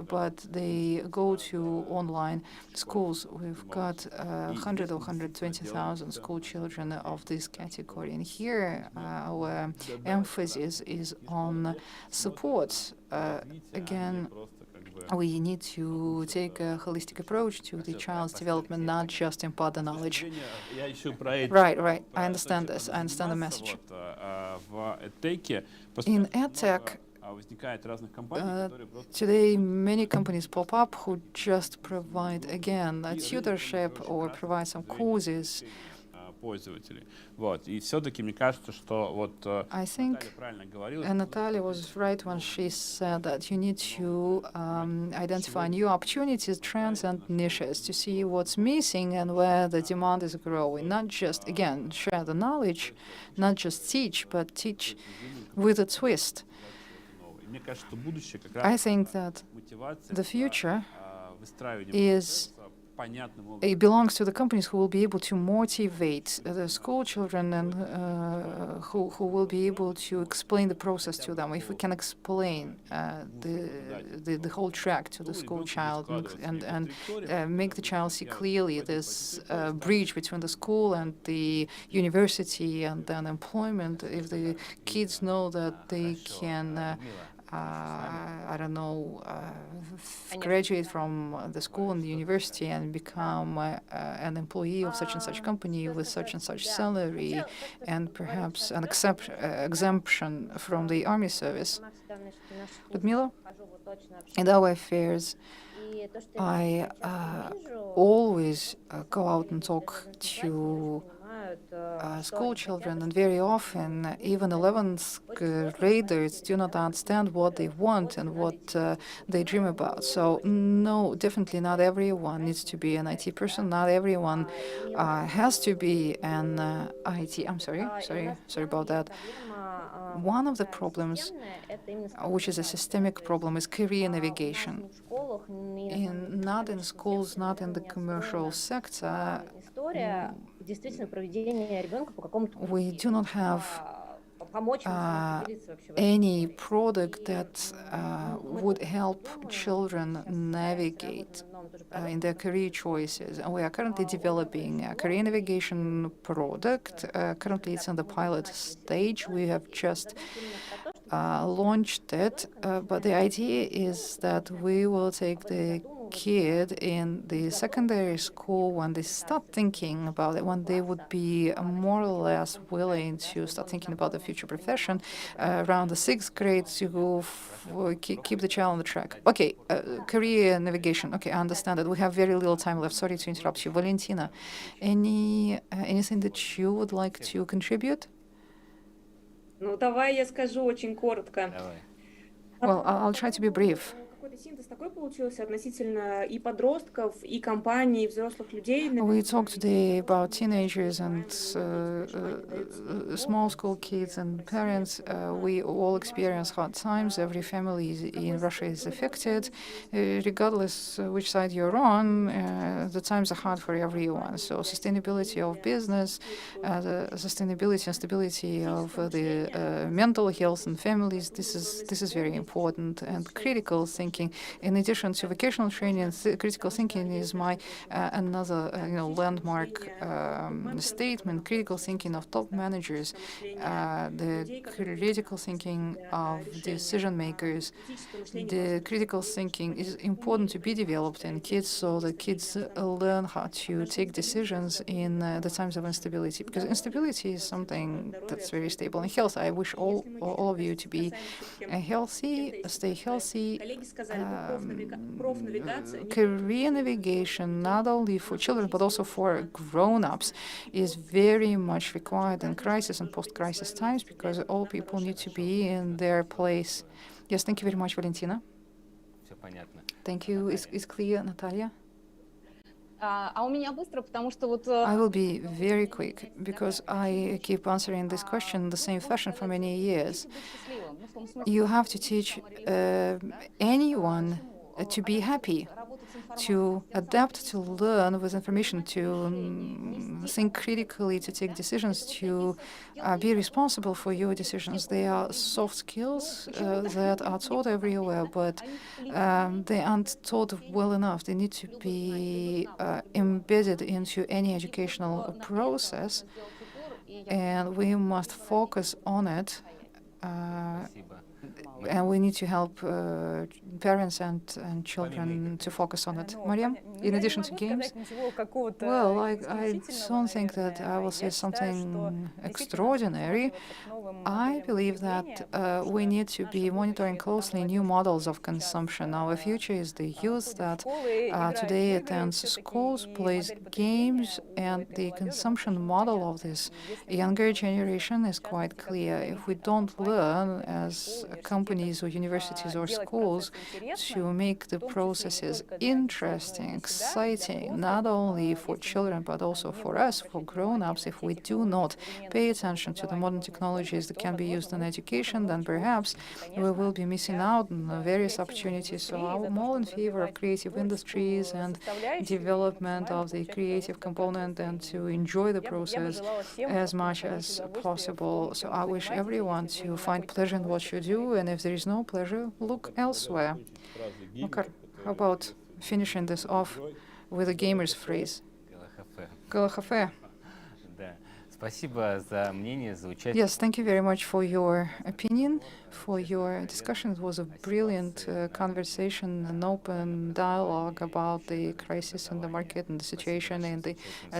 but they go to online schools. We've got 100 or 120,000 school children of this category. And here, our emphasis is on support. Again, we need to take a holistic approach to the child's development, not just impart the knowledge. Right. I understand this. I understand the message. In EdTech, today many companies pop up who just provide, again, a tutorship or provide some courses. I think Natalia was right when she said that you need to identify new opportunities, trends, and niches to see what's missing and where the demand is growing. Not just, again, share the knowledge, not just teach, but teach with a twist. I think that the future it belongs to the companies who will be able to motivate the school children and who will be able to explain the process to them. If we can explain the whole track to the school child and make the child see clearly this bridge between the school and the university and then employment, if the kids know that they can graduate from the school and the university and become an employee of such and such company with such and such salary and perhaps an exemption from the army service. Ludmila, in our affairs, I always go out and talk to school children, and very often even 11th graders do not understand what they want and what they dream about. So no, definitely not everyone needs to be an IT person. Not everyone has to be an IT. I'm sorry about that. One of the problems, which is a systemic problem, is career navigation. Not in schools, not in the commercial sector, we do not have any product that would help children navigate in their career choices. And we are currently developing a career navigation product. Currently, it's in the pilot stage. We have just launched it, but the idea is that we will take the kid in the secondary school, when they start thinking about it, when they would be more or less willing to start thinking about the future profession, around the 6th grade, to keep the child on the track. Okay, career navigation. Okay, I understand that we have very little time left. Sorry to interrupt you. Valentina, anything that you would like to contribute? Ну, давай я скажу очень коротко. Давай. Well, I'll try to be brief. Какой-то синтез такой получился относительно и подростков, и компаний, и взрослых людей. We talked today about teenagers and small school kids and parents. We all experience hard times. Every family in Russia is affected. Regardless which side you're on, the times are hard for everyone. So sustainability of business, the sustainability and stability of the mental health and families, this is very important. And critical thinking, in addition to vocational training, critical thinking is my another landmark statement. Critical thinking of top managers, the critical thinking of decision makers. The critical thinking is important to be developed in kids, so that kids learn how to take decisions in the times of instability. Because instability is something that's very stable in health. I wish all of you to be healthy, stay healthy. Career navigation, not only for children but also for grown-ups, is very much required in crisis and post-crisis times, because all people need to be in their place. Yes, thank you very much, Valentina. Все понятно. Thank you. It's clear, Natalia. А у меня быстро, потому что вот... I will be very quick, because I keep answering this question in the same fashion for many years. You have to teach anyone to be happy, to adapt, to learn with information, to think critically, to take decisions, to be responsible for your decisions. They are soft skills that are taught everywhere, but they aren't taught well enough. They need to be embedded into any educational process, and we must focus on it. And we need to help parents and children to focus on it. Mariam, in addition to games? Well, I don't think that I will say something extraordinary. I believe that we need to be monitoring closely new models of consumption. Our future is the youth that today attends schools, plays games, and the consumption model of this younger generation is quite clear. If we don't learn as companies or universities or schools to make the processes interesting, exciting, not only for children but also for us, for grown-ups, if we do not pay attention to the modern technologies that can be used in education, then perhaps we will be missing out on various opportunities. So I'm all in favor of creative industries and development of the creative component, and to enjoy the process as much as possible. So I wish everyone to find pleasure in what you do, and if there is no pleasure, look elsewhere. Makar, how about finishing this off with a gamer's phrase? Галахафе. Да. Спасибо за мнение, за участие. Yes, thank you very much for your opinion, for your discussion. It was a brilliant conversation, an open dialogue about the crisis in the market and the situation in the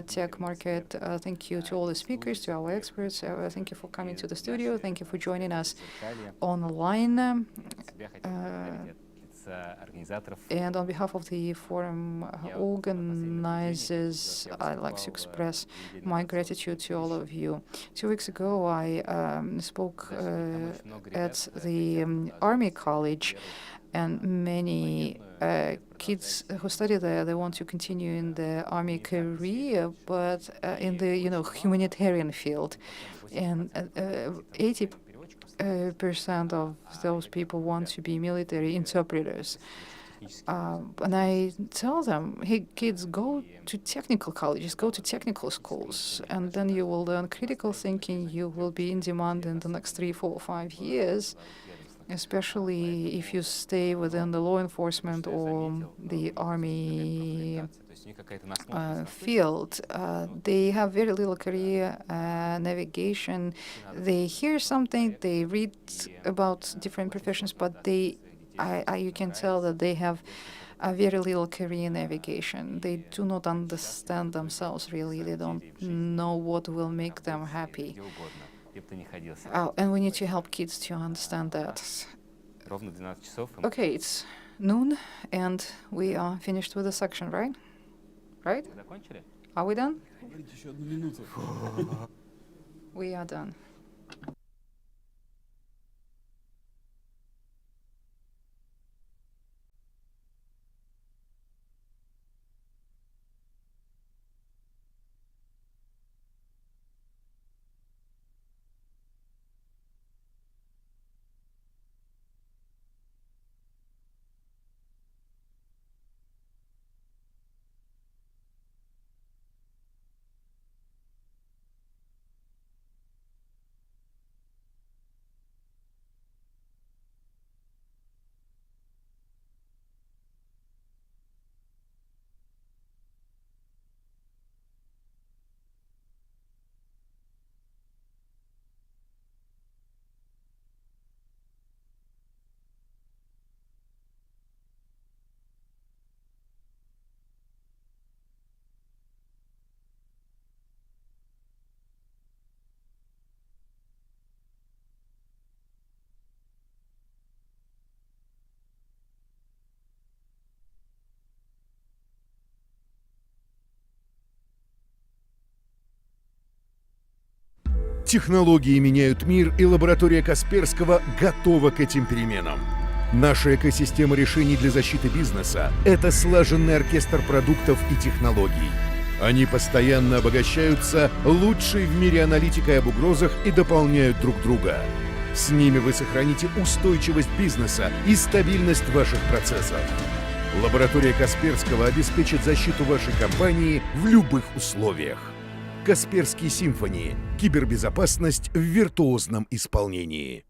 tech market. Thank you to all the speakers, to our experts. Thank you for coming to the studio. Thank you for joining us online. And on behalf of the forum organizers, I'd like to express my gratitude to all of you. 2 weeks ago, I spoke at the Army College, and many kids who study there, they want to continue in the Army career, but in the humanitarian field. And 80% of those people want to be military interpreters. And I tell them, hey, kids, go to technical colleges, go to technical schools, and then you will learn critical thinking. You will be in demand in the next 3, 4, 5 years, especially if you stay within the law enforcement or the army field. They have very little career navigation. They hear something, they read about different professions, but you can tell that they have very little career navigation. They do not understand themselves really. They don't know what will make them happy. Где угодно, где бы ты ни находился. And we need to help kids to understand that. Ровно 12 часов. и мы Okay, it's noon, and we are finished with the section, right? Right? закончили? Are we done? We are done. Технологии меняют мир, и лаборатория Касперского готова к этим переменам. Наша экосистема решений для защиты бизнеса — это слаженный оркестр продуктов и технологий. Они постоянно обогащаются лучшей в мире аналитикой об угрозах и дополняют друг друга. С ними вы сохраните устойчивость бизнеса и стабильность ваших процессов. Лаборатория Касперского обеспечит защиту вашей компании в любых условиях. Касперский Симфони. Кибербезопасность в виртуозном исполнении.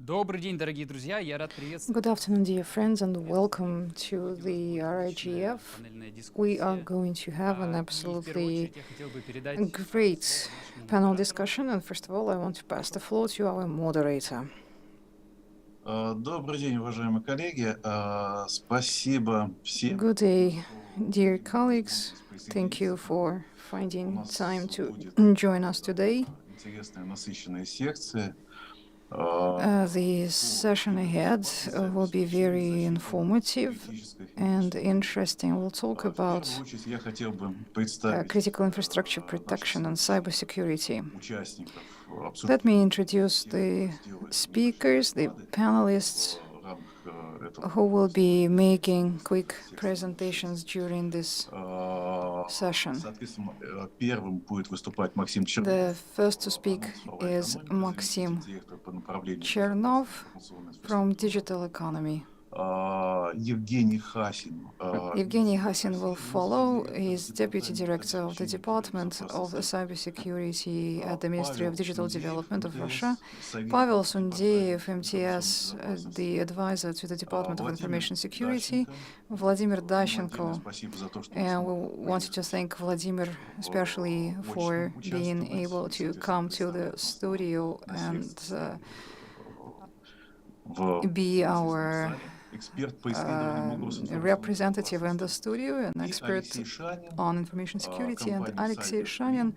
Добрый день, дорогие друзья. Я рад приветствовать. Good afternoon, dear friends, and welcome to the RIGF. We are going to have an absolutely great panel discussion, and first of all, I want to pass the floor to our moderator. Добрый день, уважаемые коллеги. Спасибо всем. Good day, dear colleagues. Thank you for finding time to join us today. Интересная, насыщенная секция. The session ahead will be very informative and interesting. We'll talk about Я хотел бы представить critical infrastructure protection and cybersecurity. участников Let me introduce the speakers, the panelists who will be making quick presentations during this session. Соответственно, первым будет выступать Максим The first to speak is Maxim директор по направлению Chernov from Digital Economy. Евгений Хасин. Evgeny Hasin will follow. He is Deputy Director of the Department of Cybersecurity at the Ministry of Digital Development of Russia. Pavel Sundeev, MTS, the advisor to the Department of Information Security. Vladimir Dachenko. And we wanted to thank Vladimir especially for being able to come to the studio and be our representative in the studio, an expert on information security, and Alexei Shanin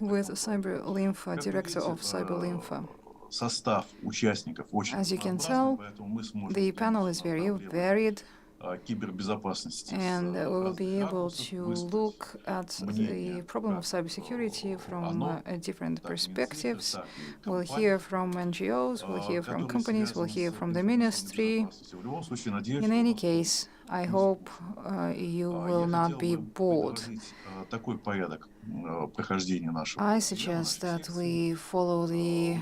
with CyberLinfa, director of CyberLinfa. As you can tell, the panel is very varied, and we will be able to look at the problem of cybersecurity from different perspectives. We'll hear from NGOs, we'll hear from companies, we'll hear from the ministry. In any case, I hope you will not be bored. I suggest that we follow the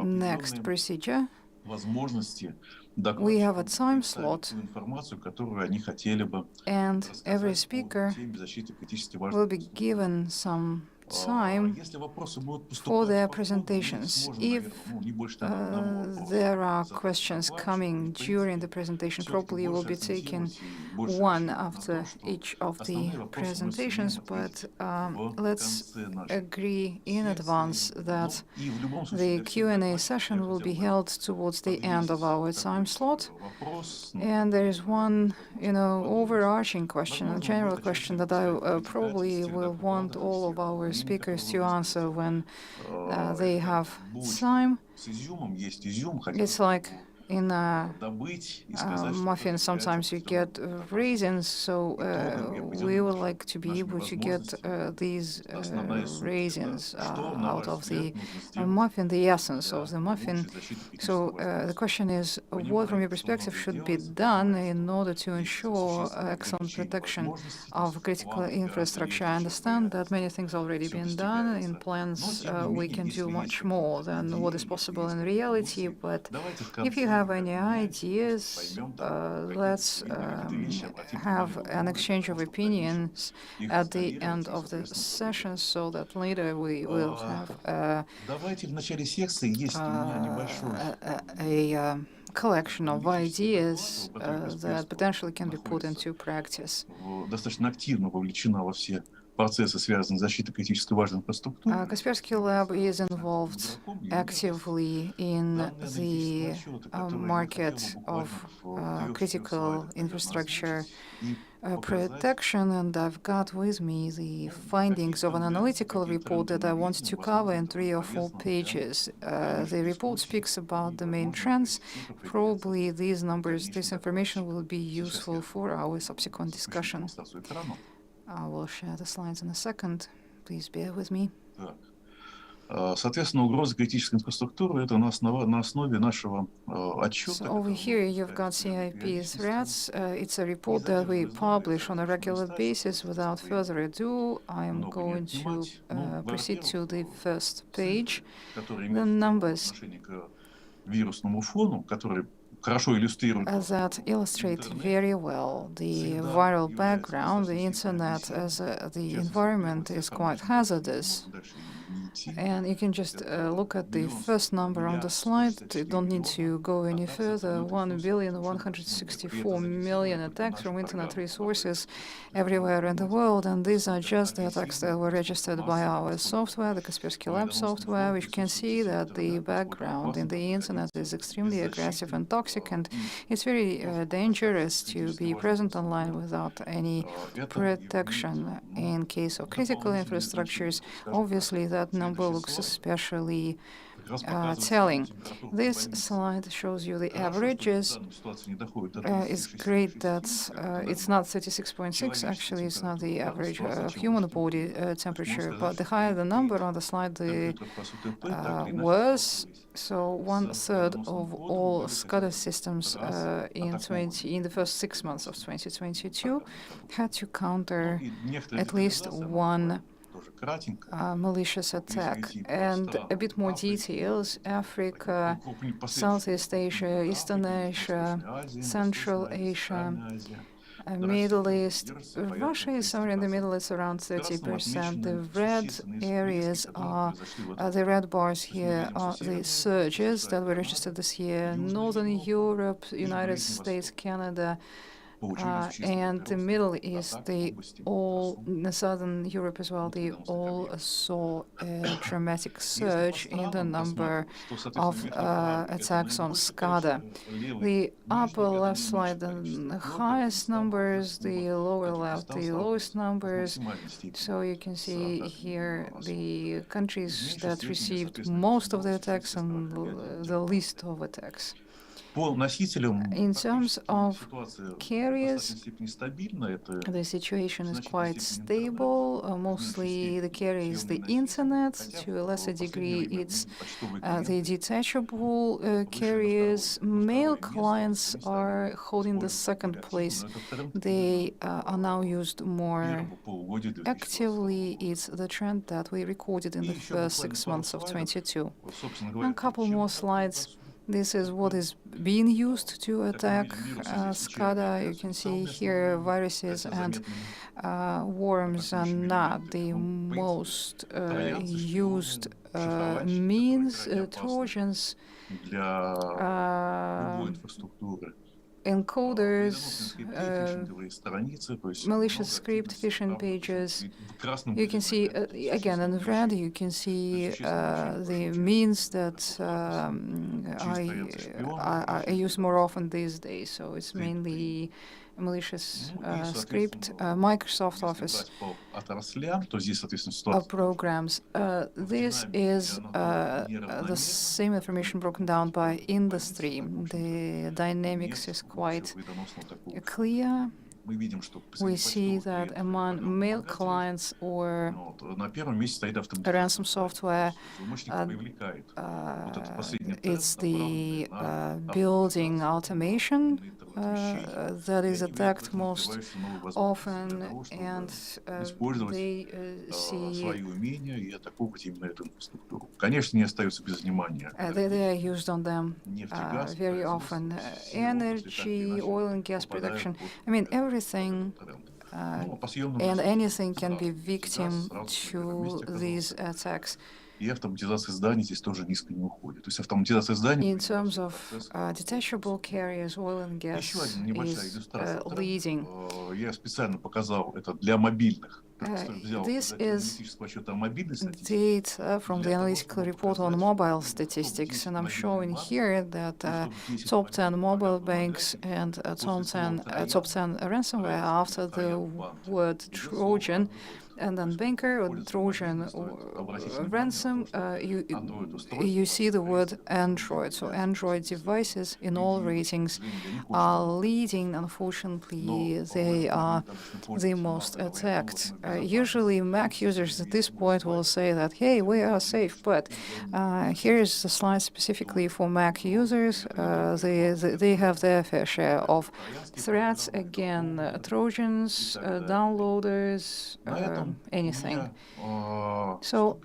next procedure. We have a time slot, and every speaker will be given some time for their presentations. If there are questions coming during the presentation, probably will be taken one after each of the presentations, but let's agree in advance that the Q&A session will be held towards the end of our time slot. And there is one, overarching question, a general question that I probably will want all of our speakers to answer when they have time. It's like in a muffin, sometimes you get raisins, so we would like to be able to get these raisins out of the muffin, the essence of the muffin. So the question is, what from your perspective should be done in order to ensure excellent protection of critical infrastructure? I understand that many things already been done. In plans, we can do much more than what is possible in reality, but if you have any ideas, let's have an exchange of opinions at the end of the session so that later we will have a collection of ideas that potentially can be put into practice. Kaspersky Lab is involved actively in the market of critical infrastructure protection, and I've got with me the findings of an analytical report that I want to cover in 3 or 4 pages. The report speaks about the main trends. Probably these numbers, this information will be useful for our subsequent discussion. I will share the slides in a second. Please bear with me. Соответственно, угроза критической инфраструктуры — это на основе нашего отчета. So over here you've got CIP threats. It's a report that we publish on a regular basis. Without further ado, I am going to proceed to the first page. The numbers вирусному фону, который хорошо иллюстрирует that illustrate very well the viral background. The internet as the environment is quite hazardous. And you can just look at the first number on the slide. You don't need to go any further. 1,164,000,000 attacks from internet resources everywhere in the world. And these are just the attacks that were registered by our software, the Kaspersky Lab software, which can see that the background in the internet is extremely aggressive and toxic. And it's very dangerous to be present online without any protection. In case of critical infrastructures, obviously that number looks especially telling. This slide shows you the averages. It's great that it's not 36.6. Actually, it's not the average human body temperature, but the higher the number on the slide, the worse. So 1/3 of all SCADA systems in the first 6 months of 2022 had to counter at least one malicious attack. And a bit more details: Africa, Southeast Asia, Eastern Asia, Central Asia, Middle East. Russia is somewhere in the middle, it's around 30%. The red areas are, the red bars here are the surges that were registered this year. Northern Europe, United States, Canada, and the Middle East, Southern Europe as well, they all saw a dramatic surge in the number of attacks on SCADA. The upper left slide, the highest numbers, the lower left, the lowest numbers. So you can see here the countries that received most of the attacks and the least of attacks. In terms of carriers, the situation is quite stable. Mostly the carrier is the internet. To a lesser degree, it's the detachable carriers. Mail clients are holding the second place. They are now used more actively. It's the trend that we recorded in the first 6 months of 2022. A couple more slides. This is what is being used to attack SCADA. You can see here viruses and worms are not the most used means. Trojans, encoders, malicious script, phishing pages. You can see, again, in red, you can see the means that I use more often these days. So it's mainly malicious script, Microsoft Office programs. This is the same information broken down by industry. The dynamics is quite clear. We see that among mail clients or ransom software, it's the building automation that is attacked most often, and they see they are used on them very often. Energy, oil and gas production. I mean, everything and anything can be victim to these attacks. In terms of detachable carriers, oil and gas is leading. This is data from the analytical report on mobile statistics, and I'm showing here that top 10 mobile banks and top 10 ransomware after the word Trojan, and then banker or Trojan or ransom, you see the word Android. So Android devices in all ratings are leading. Unfortunately, they are the most attacked. Usually Mac users at this point will say that, hey, we are safe, but here is a slide specifically for Mac users. They have their fair share of threats. Again, Trojans, downloaders, anything. So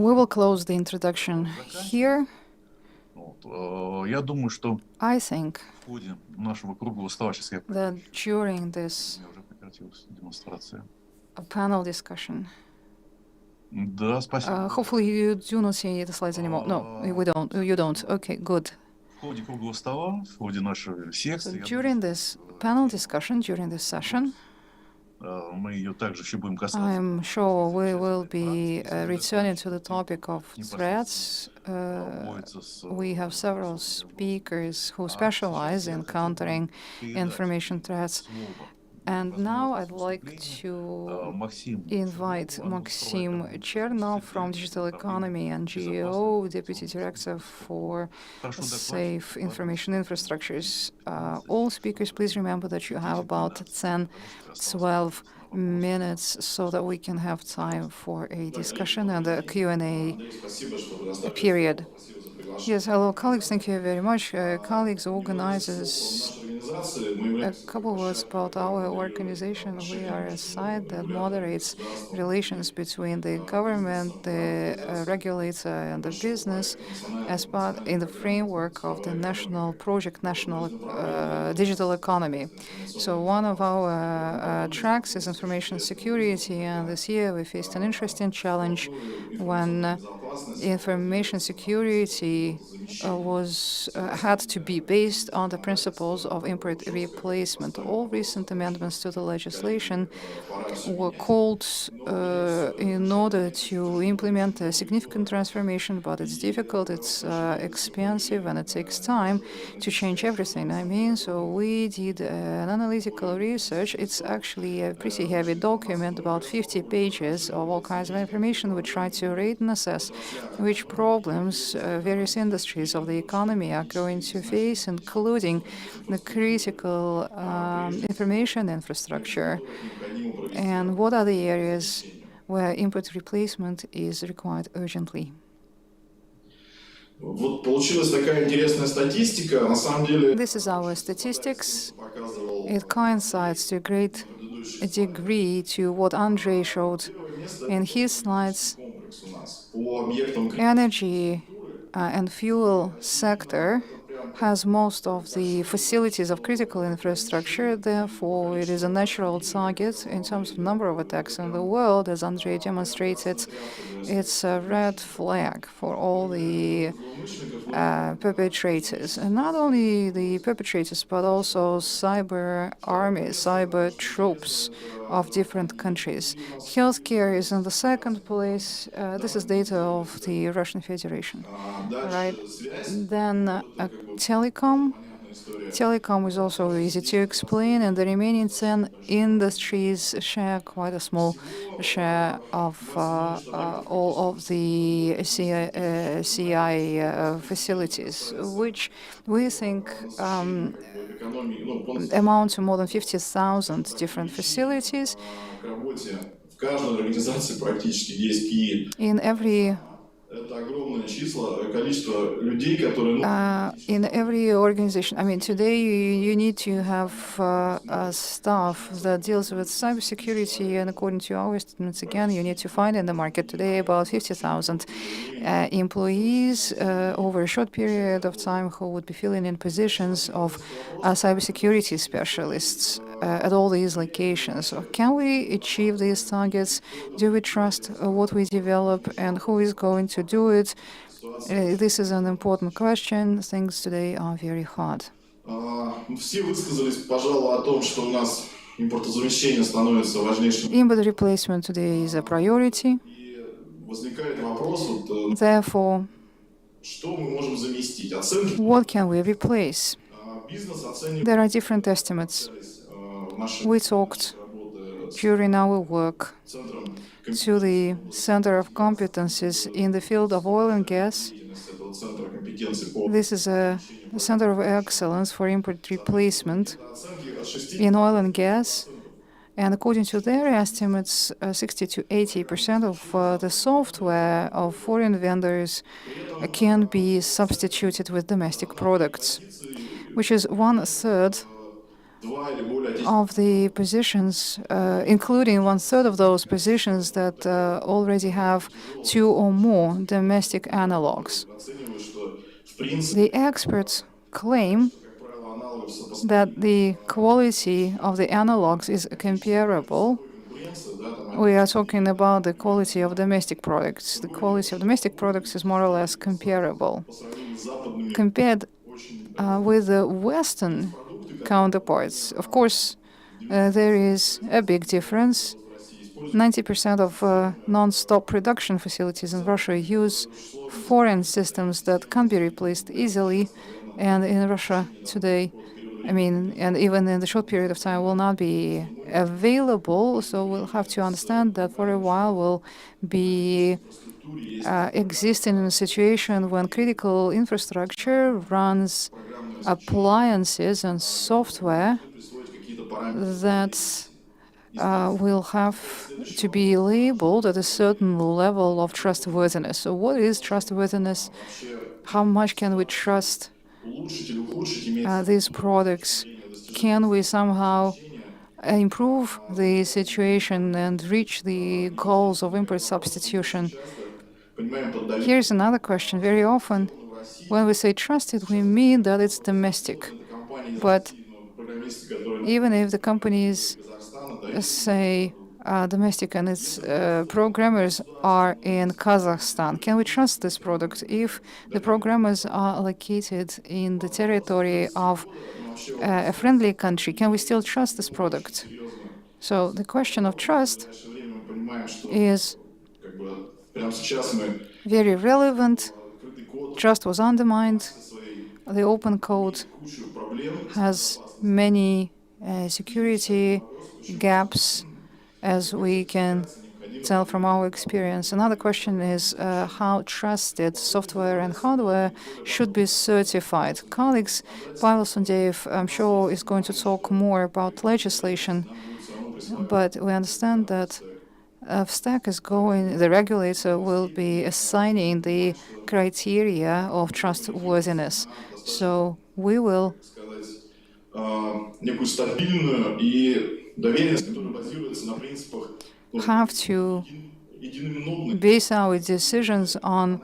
we will close the introduction here. I think that during this panel discussion, Да, спасибо. Hopefully you do not see the slides anymore. No, we don't. You don't. Okay, good. В ходе круглого стола, в ходе нашей So секции, я during думаю, this panel discussion, during this session, мы ее также еще будем касаться. I'm sure we will be returning to the topic of threats. We have several speakers who specialize in countering information threats. And now I'd like to invite Maxim Chernov from Digital Economy and GEO, Deputy Director for Safe Information Infrastructures. All speakers, please remember that you have about 10-12 minutes so that we can have time for a discussion and a Q&A period. Yes, hello, colleagues. Thank you very much. Colleagues, organizers, a couple words about our organization. We are a site that moderates relations between the government, the regulator, and the business as part in the framework of the national project, National Digital Economy. So one of our tracks is information security, and this year we faced an interesting challenge when information security had to be based on the principles of import replacement. All recent amendments to the legislation were called in order to implement a significant transformation, but it's difficult, it's expensive, and it takes time to change everything. I mean, so we did an analytical research. It's actually a pretty heavy document, about 50 pages of all kinds of information. We tried to rate and assess which problems various industries of the economy are going to face, including the critical information infrastructure, and what are the areas where input replacement is required urgently. This is our statistics. It coincides to a great degree to what Andrei showed in his slides. Energy and fuel sector has most of the facilities of critical infrastructure. Therefore, it is a natural target in terms of number of attacks in the world. As Andrei demonstrated, it's a red flag for all the perpetrators. And not only the perpetrators, but also cyber armies, cyber troops of different countries. Healthcare is in the second place. This is data of the Russian Federation. Right? Then telecom. Telecom is also easy to explain, and the remaining 10 industries share quite a small share of all of the CI facilities, which we think amount to more than 50,000 different facilities. In every organization, I mean, today you need to have staff that deals with cybersecurity, and according to our estimates, again, you need to find in the market today about 50,000 employees over a short period of time who would be filling in positions of cybersecurity specialists at all these locations. So can we achieve these targets? Do we trust what we develop, and who is going to do it? This is an important question. Things today are very hard. Import replacement today is a priority. Therefore, what can we replace? There are different estimates. We talked during our work to the Center of Competencies in the field of oil and gas. This is a Center of Excellence for import replacement in oil and gas. And according to their estimates, 60 to 80% of the software of foreign vendors can be substituted with domestic products, which is 1/3 of the positions, including 1/3 of those positions that already have 2 or more domestic analogs. The experts claim that the quality of the analogs is comparable, we are talking about the quality of domestic products. The quality of domestic products is more or less comparable. Compared with the Western counterparts, of course, there is a big difference. 90% of non-stop production facilities in Russia use foreign systems that can't be replaced easily. And in Russia today, and even in the short period of time, will not be available. So we'll have to understand that for a while we'll be existing in a situation when critical infrastructure runs appliances and software that will have to be labeled at a certain level of trustworthiness. So what is trustworthiness? How much can we trust these products? Can we somehow improve the situation and reach the goals of import substitution? Here's another question. Very often, when we say trusted, we mean that it's domestic. But even if the companies say domestic and its programmers are in Kazakhstan, can we trust this product if the programmers are located in the territory of a friendly country? Can we still trust this product? So the question of trust is very relevant. Trust was undermined. The open code has many security gaps, as we can tell from our experience. Another question is how trusted software and hardware should be certified. Colleagues, Pavel Sundeyev, I'm sure, is going to talk more about legislation, but we understand that FSTAC is going, the regulator will be assigning the criteria of trustworthiness. So we will have to base our decisions on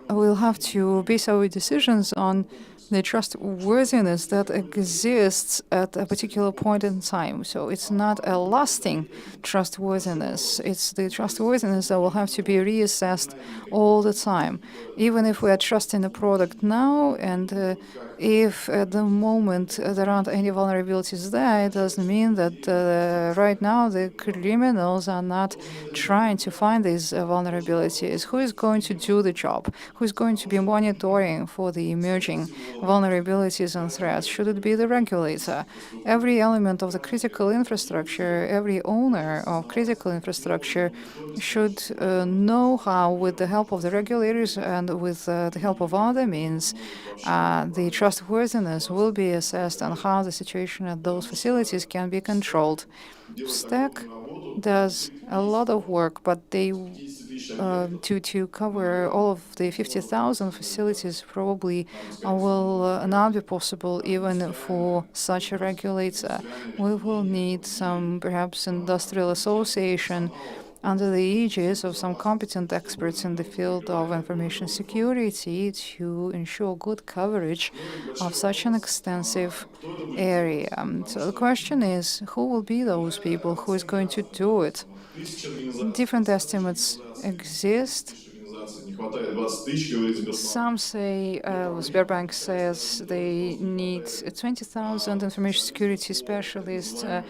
we'll have to base our decisions on the trustworthiness that exists at a particular point in time. So it's not a lasting trustworthiness. It's the trustworthiness that will have to be reassessed all the time. Even if we are trusting the product now, and if at the moment there aren't any vulnerabilities there, it doesn't mean that right now the criminals are not trying to find these vulnerabilities. Who is going to do the job? Who is going to be monitoring for the emerging vulnerabilities and threats? Should it be the regulator? Every element of the critical infrastructure, every owner of critical infrastructure should know how, with the help of the regulators and with the help of other means, the trustworthiness will be assessed and how the situation at those facilities can be controlled. STAC does a lot of work, but they to cover all of the 50,000 facilities probably will not be possible even for such a regulator. We will need some perhaps industrial association under the aegis of some competent experts in the field of information security to ensure good coverage of such an extensive area. So the question is, who will be those people? Who is going to do it? Different estimates exist. Some say, Sberbank says they need 20,000 information security specialists. There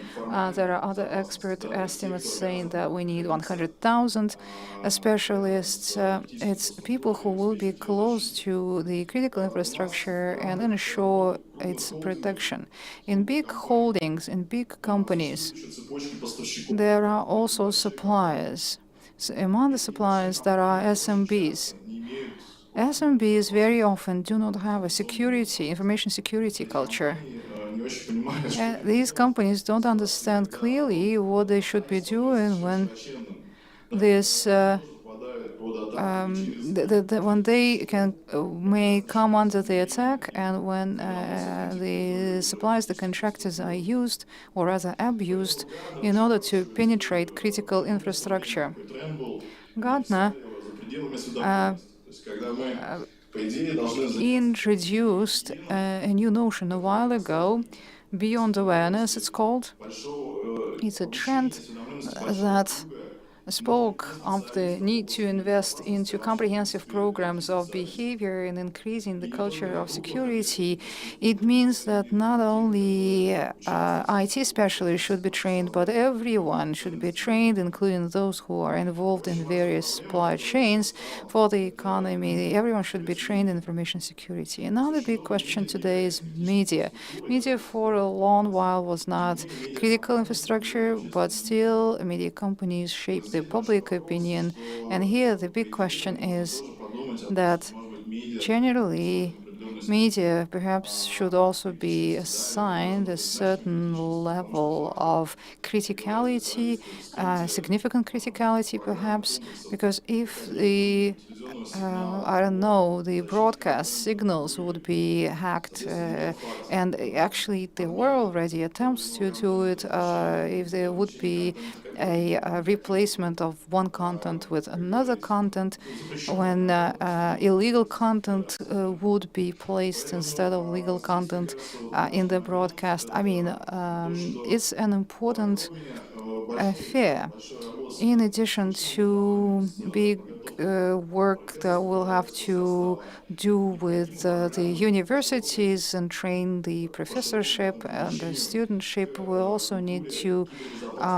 are other expert estimates saying that we need 100,000 specialists. It's people who will be close to the critical infrastructure and ensure its protection. In big holdings, in big companies, there are also suppliers. So among the suppliers, there are SMBs. SMBs very often do not have a information security culture. These companies don't understand clearly what they should be doing when this when they may come under the attack, and when the suppliers, the contractors are used, or rather abused, in order to penetrate critical infrastructure. Gartner introduced a new notion a while ago beyond awareness, it's called. It's a trend that spoke of the need to invest into comprehensive programs of behavior and increasing the culture of security. It means that not only IT specialists should be trained, but everyone should be trained, including those who are involved in various supply chains for the economy. Everyone should be trained in information security. Another big question today is media. Media for a long while was not critical infrastructure, but still media companies shape the public opinion. And here the big question is that generally media perhaps should also be assigned a certain level of criticality, significant criticality perhaps, because if the I don't know, the broadcast signals would be hacked, and actually there were already attempts to do it. If there would be a replacement of one content with another content, when illegal content would be placed instead of legal content in the broadcast. I mean, it's an important affair. In addition to big work that we'll have to do with the universities and train the professorship and the studentship, we also need to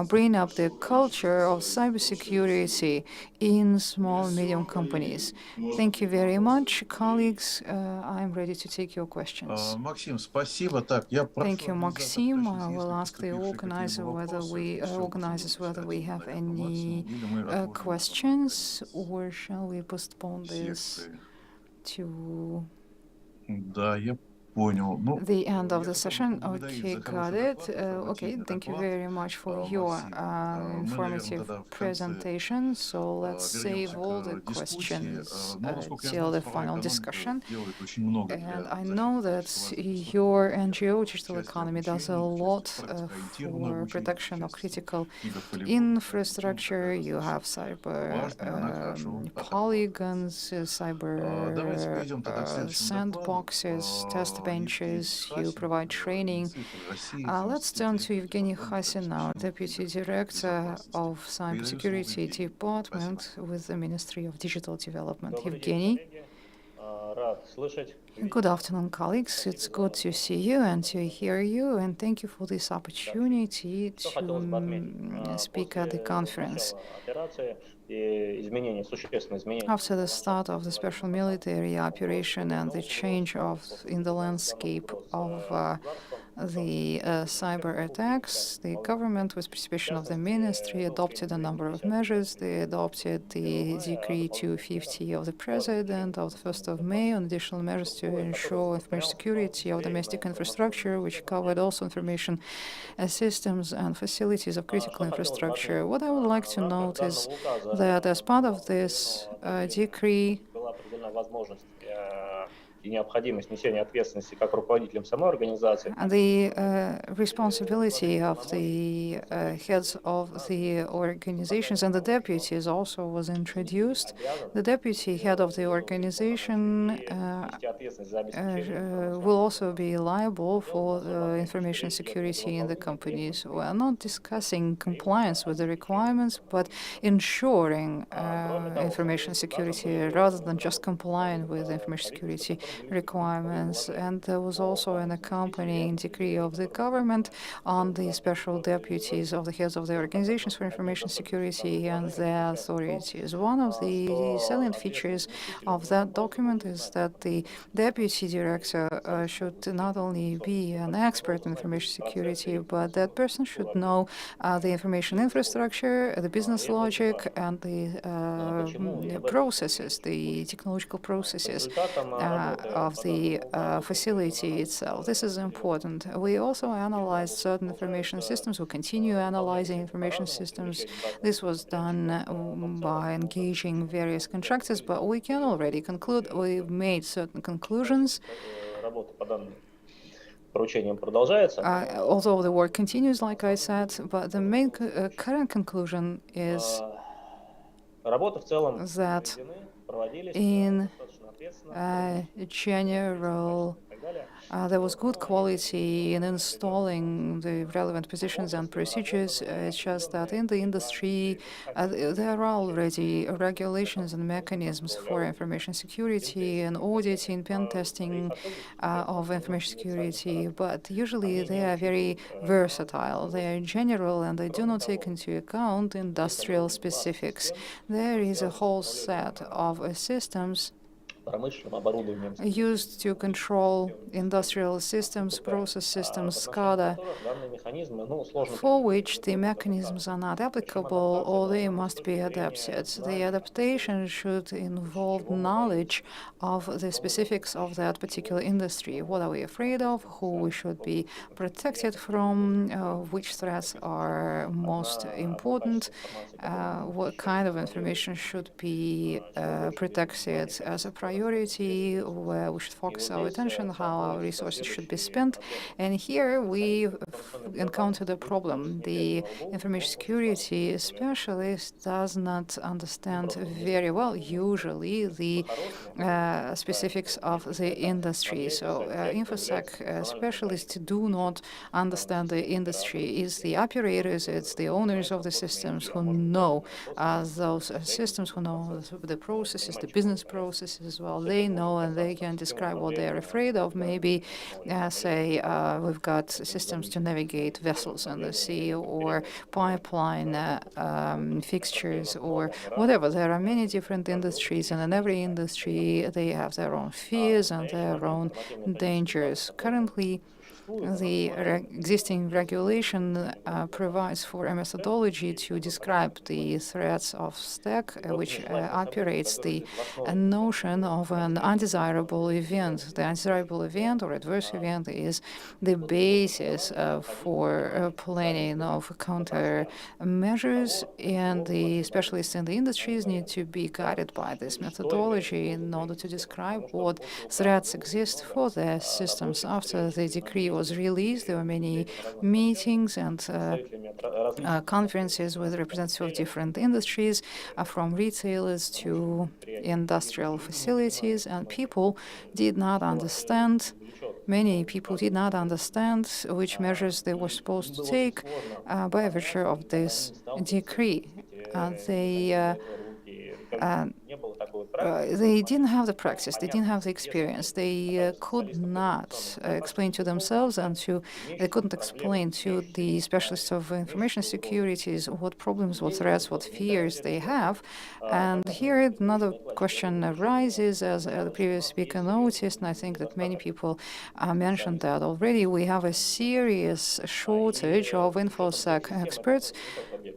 bring up the culture of cybersecurity in small and medium companies. Thank you very much, colleagues. I'm ready to take your questions. Максим, спасибо. Так, я Thank прошу you, организаторов, Maxim. то есть, I если will ask the поступившие какие-либо organizers whether we have any или мы отложим questions, or shall we postpone this секции. to Да, я понял. Ну, the end of я the хотел бы session? поблагодарить Okay, за got хороший it. доклад, Okay, информативный thank you доклад. very much for your Максим, мы, наверное, informative тогда в конце presentation. So let's save вернемся all the к дискуссии. questions Но, насколько я till знаю, the цифровая final экономика discussion. делает очень много And для I защиты know that человеческого your NGO, Digital части Economy, does a обучения, lot части практикоориентированного for обучения, protection of части critical гигаполигонов. infrastructure. You have cyber важная, она хорошо polygons, Давайте cyber перейдем тогда к следующему докладу. sandboxes, test Евгений benches. You Хасин, provide training. цифры России, Let's turn to Evgeny Khasin now, Deputy Director of Cybersecurity Department with the Ministry of Digital Development. Evgeny. Good afternoon, colleagues. It's good to see you and to hear you, and thank you for this opportunity to speak at the conference. After the start of the special military operation and the change in the landscape of the cyber attacks, the government, with participation of the ministry, adopted a number of measures. They adopted the Decree 250 of the President of the 1st of May on additional measures to ensure information security of domestic infrastructure, which covered also information systems and facilities of critical infrastructure. What I would like to note is that as part of this decree, the responsibility of the heads of the organizations and the deputies also was introduced. The deputy head of the organization will also be liable for information security in the companies. We are not discussing compliance with the requirements, but ensuring information security rather than just complying with information security requirements. And there was also an accompanying decree of the government on the special deputies of the heads of the organizations for information security and their authorities. One of the salient features of that document is that the deputy director should not only be an expert in information security, but that person should know the information infrastructure, the business logic, and the processes, the technological processes of the facility itself. This is important. We also analyzed certain information systems. We continue analyzing information systems. This was done by engaging various contractors, but we can already conclude we've made certain conclusions. Although the work continues, like I said, but the main current conclusion is that in general There was good quality in installing the relevant positions and procedures. It's just that in the industry, there are already regulations and mechanisms for information security and auditing, pen testing of information security, but usually they are very versatile. They are general and they do not take into account industrial specifics. There is a whole set of systems used to control industrial systems, process systems, SCADA, for which the mechanisms are not applicable or they must be adapted. The adaptation should involve knowledge of the specifics of that particular industry. What are we afraid of? Who we should be protected from? Which threats are most important? What kind of information should be protected as a priority, where we should focus our attention, how our resources should be spent. And here we encountered a problem. The information security specialist does not understand very well, usually, the specifics of the industry. So InfoSec specialists do not understand the industry. It's the operators, it's the owners of the systems who know those systems, who know the processes, the business processes. Well, they know and they can describe what they're afraid of. Maybe say we've got systems to navigate vessels on the sea or pipeline fixtures or whatever. There are many different industries, and in every industry they have their own fears and their own dangers. Currently, the existing regulation provides for a methodology to describe the threats of stack, which operates the notion of an undesirable event. The undesirable event or adverse event is the basis for planning of countermeasures, and the specialists in the industries need to be guided by this methodology in order to describe what threats exist for their systems. After the decree was released, there were many meetings and conferences with representatives of different industries, from retailers to industrial facilities, and people did not understand. Many people did not understand which measures they were supposed to take by virtue of this decree. They didn't have the practice, they didn't have the experience, they could not explain to themselves and they couldn't explain to the specialists of information securities what problems, what threats, what fears they have. And here another question arises, as the previous speaker noticed, and I think that many people mentioned that already. We have a serious shortage of InfoSec experts,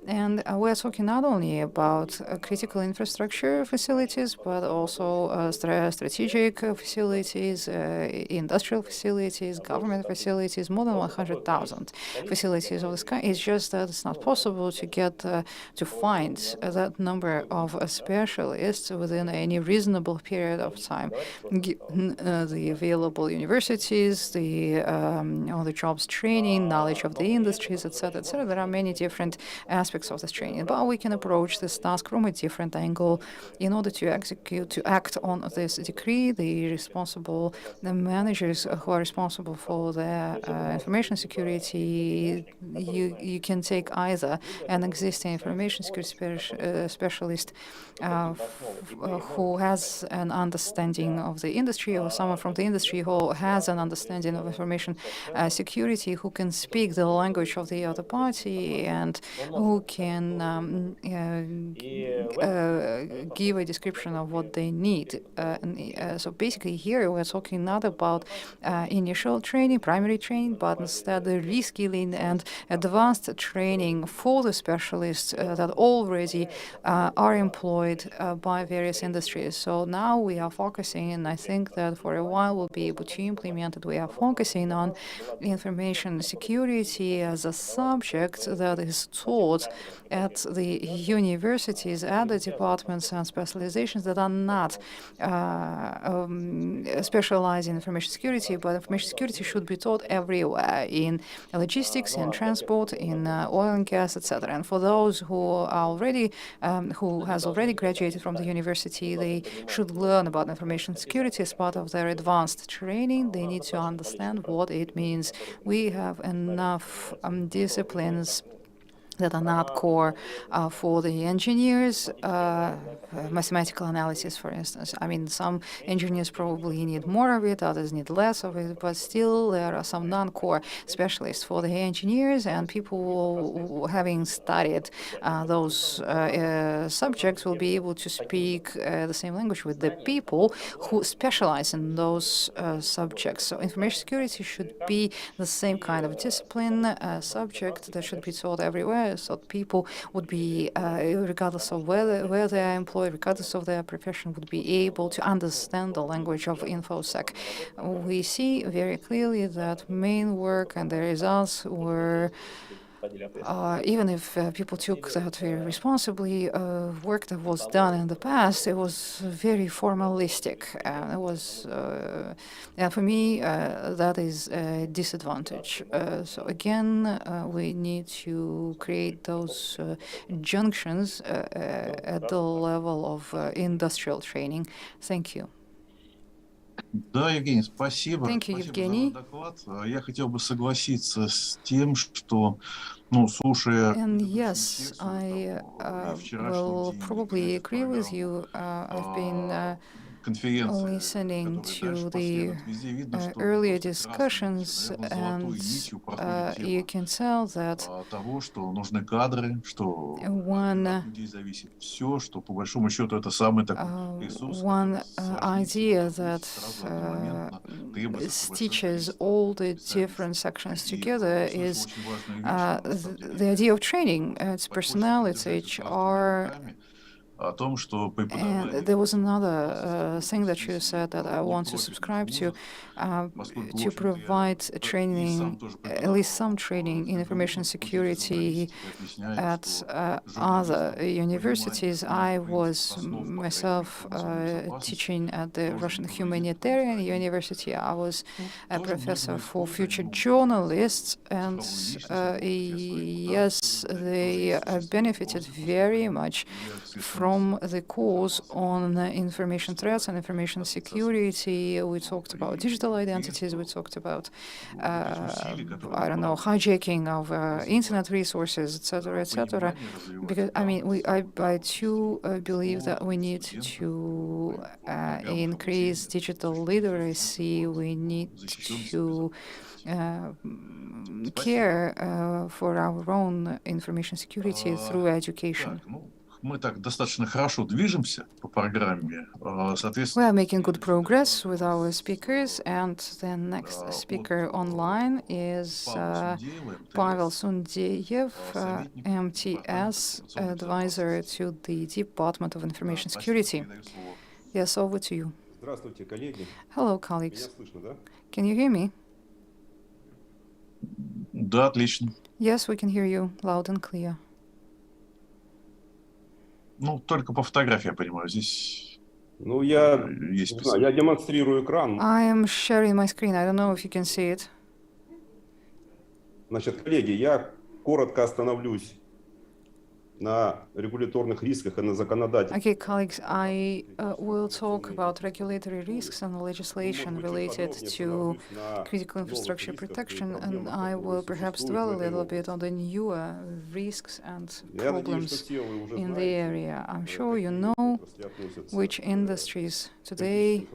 and we're talking not only about critical infrastructure facilities, but also strategic facilities, industrial facilities, government facilities, more than 100,000 facilities of this kind. It's just that it's not possible to get to find that number of specialists within any reasonable period of time. The available universities, the on-the-jobs training, knowledge of the industries, etc., etc. There are many different aspects of this training, but we can approach this task from a different angle. In order to act on this decree, the managers who are responsible for their information security, you can take either an existing information security specialist who has an understanding of the industry, or someone from the industry who has an understanding of information security, who can speak the language of the other party and who can give a description of what they need. So basically here we're talking not about initial training, primary training, but instead the reskilling and advanced training for the specialists that already are employed by various industries. So now we are focusing, and I think that for a while we'll be able to implement it. We are focusing on information security as a subject that is taught at the universities, at the departments and specializations that are not specialized in information security, but information security should be taught everywhere, in logistics, in transport, in oil and gas, etc. And for those who are already, who has already graduated from the university, they should learn about information security as part of their advanced training. They need to understand what it means. We have enough disciplines that are not core for the engineers, mathematical analysis, for instance. I mean, some engineers probably need more of it, others need less of it, but still there are some non-core specialists for the engineers, and people having studied those subjects will be able to speak the same language with the people who specialize in those subjects. So information security should be the same kind of discipline, subject that should be taught everywhere, so people would be, regardless of where they are employed, regardless of their profession, would be able to understand the language of InfoSec. We see very clearly that main work and the results were, even if people took that very responsibly, work that was done in the past, it was very formalistic. It was, and for me, that is a disadvantage. So again, we need to create those junctions at the level of industrial training. Thank you. Да, Евгений, спасибо. Thank you, Спасибо Evgeny. за доклад. Я хотел бы согласиться с тем, что, ну, слушая And предыдущую yes, секцию, I там, и вчерашний will день, probably эту agree with программу, you. I've been конференции, listening которые to дальше the последуют, везде видно, что earlier просто красной нитью, discussions, наверное, золотой and нитью проходит you тема can tell that того, что нужны кадры, что one от людей зависит все, что по большому счету это самый такой ресурс, one который idea сложнее that всего сразу одномоментно требуется большое stitches количество all the специалистов. different sections И together слышал is очень важную вещь, что на самом the деле idea of training. It's так хочется personnel, it's поддержать HR. государственными руками о том, что And преподавание there was another информации thing that security you said that I в want to непрофильных subscribe to, вузах, поскольку, в to общем-то, я provide и сам training, тоже at least some преподавал training in в information факультете security журналистики, объясняю, at что other журналистам universities. понимание I принципов, was основ, по крайней мере, myself информационной безопасности teaching at the тоже Russian не повредит, Humanitarian потому что они University. I was a тоже professor многое for используют, future могут journalists, and психологически своей yes, репутации, they benefited very much from the course on information threats and information security. We talked about digital identities. We talked about, I don't know, hijacking of internet resources, etc., etc. Because I mean, I too believe that we need to increase digital literacy. We need to care for our own information security through education. Мы так достаточно хорошо движемся по программе, We соответственно. are making good progress with our speakers, and the next speaker online is Pavel Sundeyev, MTS advisor to the Department of Information Security. Yes, over to you. Здравствуйте, коллеги. Hello, colleagues. Меня слышно, да? Can you hear me? Да, отлично. Yes, we can hear you loud and clear. Ну, только по фотографии, я понимаю, здесь Ну, я есть не знаю, я демонстрирую экран. I am sharing my screen. I don't know if you can see it. Значит, коллеги, я коротко остановлюсь на регуляторных рисках и на законодательстве. Okay, colleagues, I will talk about regulatory risks and legislation related to critical infrastructure protection, and I will perhaps dwell a little bit on the newer risks and problems in the area. I'm sure you know which industries today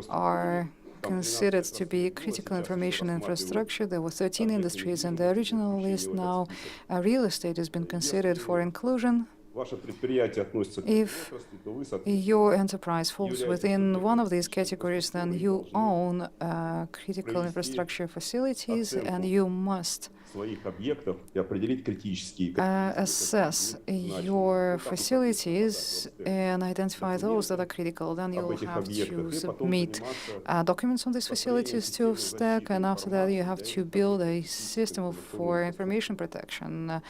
are considered to be critical information infrastructure. There were 13 industries in the original list. Now real estate has been considered for inclusion. If your enterprise falls within one of these categories, then you own critical infrastructure facilities, and you must assess your facilities and identify those that are critical. Then you'll have to submit documents on these facilities to Stack, and after that you have to build a system for information protection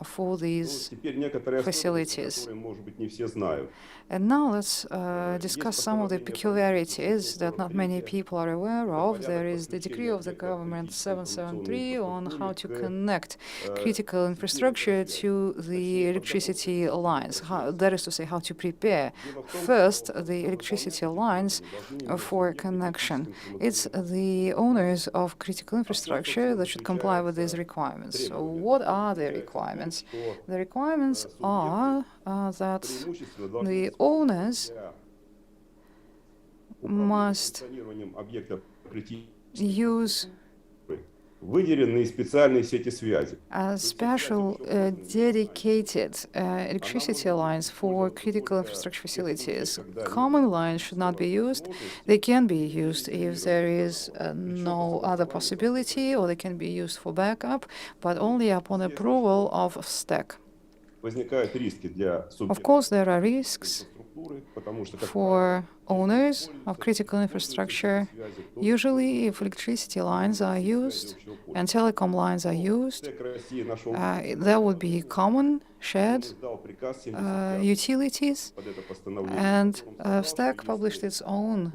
for these facilities. And now let's discuss some of the peculiarities that not many people are aware of. There is the decree of the government 773 on how to connect critical infrastructure to the electricity lines. That is to say, how to prepare first the electricity lines for connection. It's the owners of critical infrastructure that should comply with these requirements. So what are the requirements? The requirements are that the owners must use special dedicated electricity lines for critical infrastructure facilities. Common lines should not be used. They can be used if there is no other possibility, or they can be used for backup, but only upon approval of Stack. Of course, there are risks for owners of critical infrastructure. Usually, if electricity lines are used and telecom lines are used, there would be common shared utilities, and Stack published its own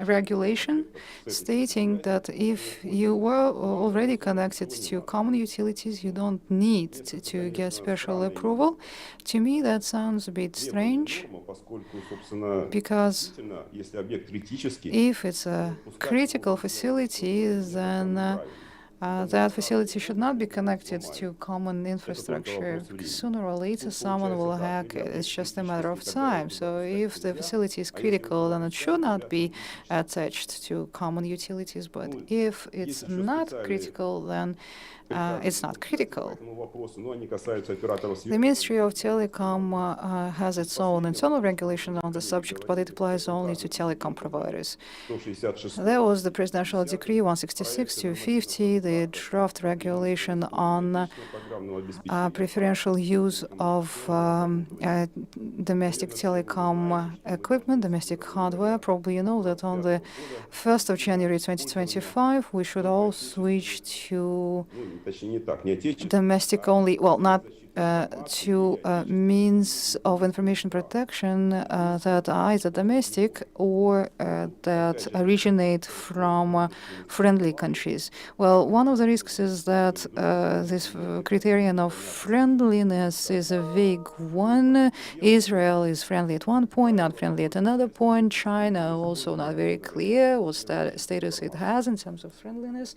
regulation stating that if you were already connected to common utilities, you don't need to get special approval. To me, that sounds a bit strange, because if it's a critical facility, then that facility should not be connected to common infrastructure, because sooner or later someone will hack it. It's just a matter of time. So if the facility is critical, then it should not be attached to common utilities. But if it's not critical, then it's not critical. The Ministry of Telecom has its own internal regulation on the subject, but it applies only to telecom providers. There was the Presidential Decree 166/250, the draft regulation on preferential use of domestic telecom equipment, domestic hardware. Probably you know that on the 1st of January 2025, we should all switch to domestic only, well, not to means of information protection that are either domestic or that originate from friendly countries. Well, one of the risks is that this criterion of friendliness is a vague one. Israel is friendly at one point, not friendly at another point. China also not very clear what status it has in terms of friendliness.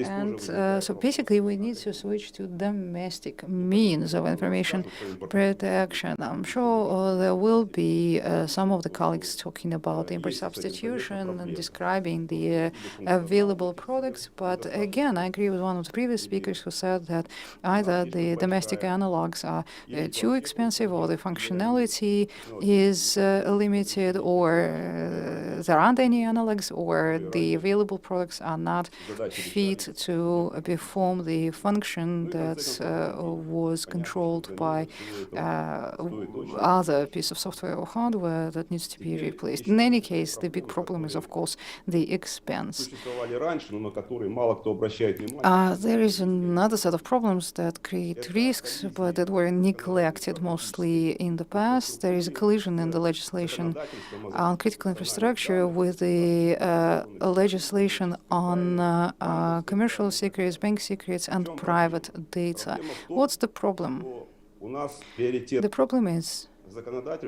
And so basically we need to switch to domestic means of information protection. I'm sure there will be some of the colleagues talking about import substitution and describing the available products, but again, I agree with one of the previous speakers who said that either the domestic analogs are too expensive, or the functionality is limited, or there aren't any analogs, or the available products are not fit to perform the function that was controlled by other piece of software or hardware that needs to be replaced. In any case, the big problem is, of course, the expense. There is another set of problems that create risks, but that were neglected mostly in the past. There is a collision in the legislation on critical infrastructure with the legislation on commercial secrets, bank secrets, and private data. What's the problem? The problem is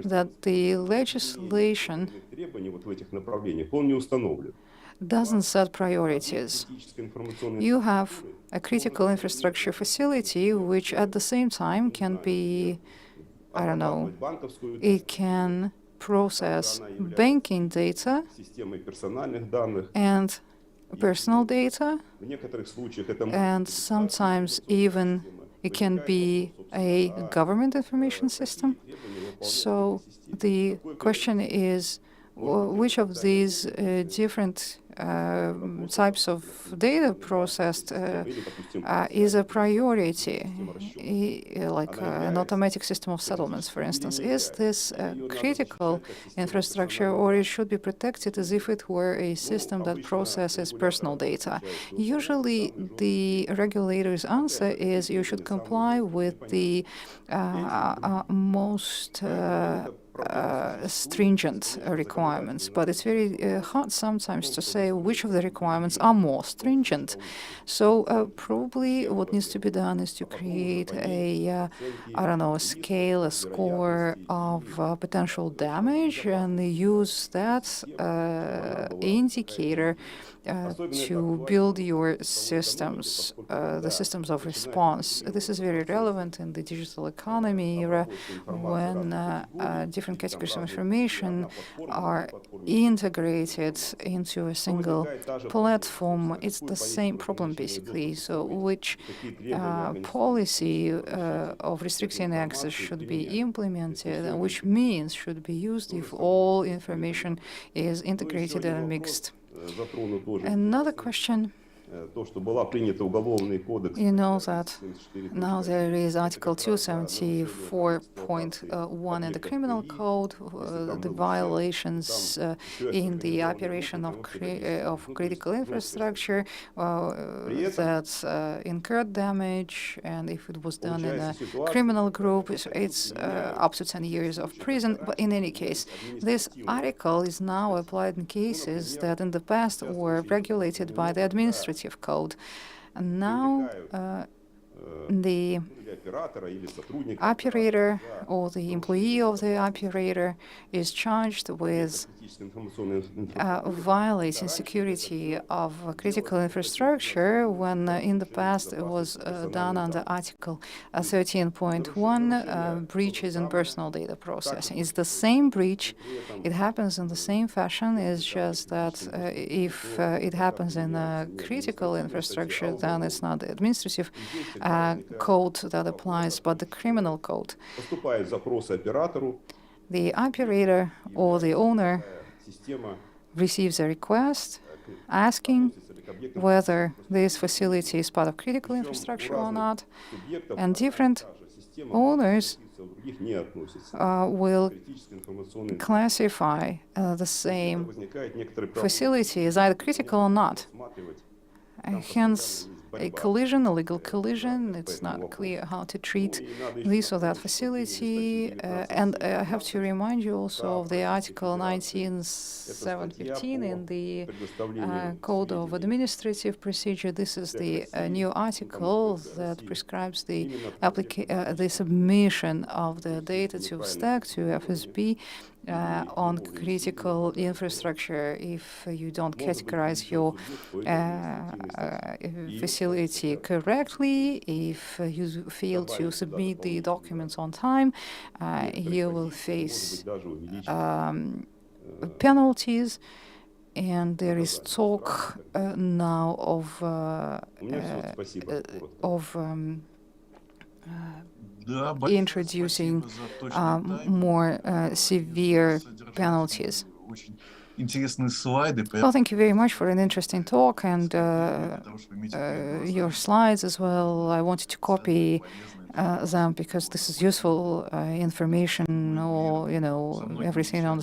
that the legislation doesn't set priorities. You have a critical infrastructure facility which at the same time can be, I don't know, it can process banking data and personal data, and sometimes even It can be a government information system. So the question is, which of these different types of data processed is a priority, like an automatic system of settlements, for instance? Is this critical infrastructure, or it should be protected as if it were a system that processes personal data? Usually, the regulator's answer is you should comply with the most stringent requirements, but it's very hard sometimes to say which of the requirements are more stringent. So probably what needs to be done is to create a, I don't know, a scale, a score of potential damage, and use that indicator to build your systems, the systems of response. This is very relevant in the digital economy era, when different categories of information are integrated into a single platform. It's the same problem, basically. So which policy of restricting access should be implemented, and which means should be used if all information is integrated and mixed? Another question. You know that now there is Article 274.1 in the Criminal Code, the violations in the operation of critical infrastructure that incurred damage, and if it was done in a criminal group, it's up to 10 years of prison. But in any case, this article is now applied in cases that in the past were regulated by the administrative code. And now the operator or the employee of the operator is charged with violating security of critical infrastructure when in the past it was done under Article 13.1, breaches in personal data processing. It's the same breach. It happens in the same fashion. It's just that if it happens in a critical infrastructure, then it's not the administrative code that applies, but the criminal code. The operator or the owner receives a request asking whether this facility is part of critical infrastructure or not, and different owners will classify the same facility as either critical or not. Hence, a collision, a legal collision. It's not clear how to treat this or that facility. And I have to remind you also of the Article 19.715 in the Code of Administrative Procedure. This is the new article that prescribes the submission of the data to STAC, to FSB, on critical infrastructure. If you don't categorize your facility correctly, if you fail to submit the documents on time, you will face penalties. And there is talk now of introducing more severe penalties. Well, thank you very much for an interesting talk, and your slides as well. I wanted to copy them because this is useful information, or everything on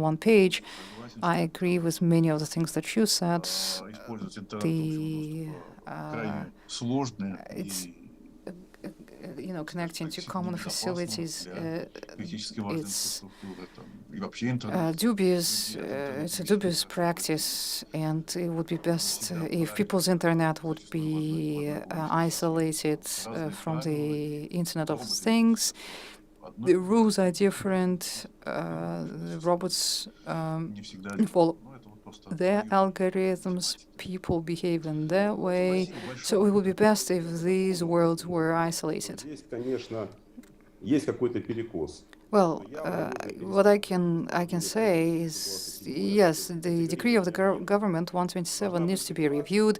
one page. I agree with many of the things that you said. Connecting to common facilities, it's dubious. It's a dubious practice, and it would be best if people's internet would be isolated from the Internet of Things. The rules are different. The robots follow their algorithms, people behave in their way. So it would be best if these worlds were isolated. Well, what I can say is, yes, the decree of the government 127 needs to be reviewed.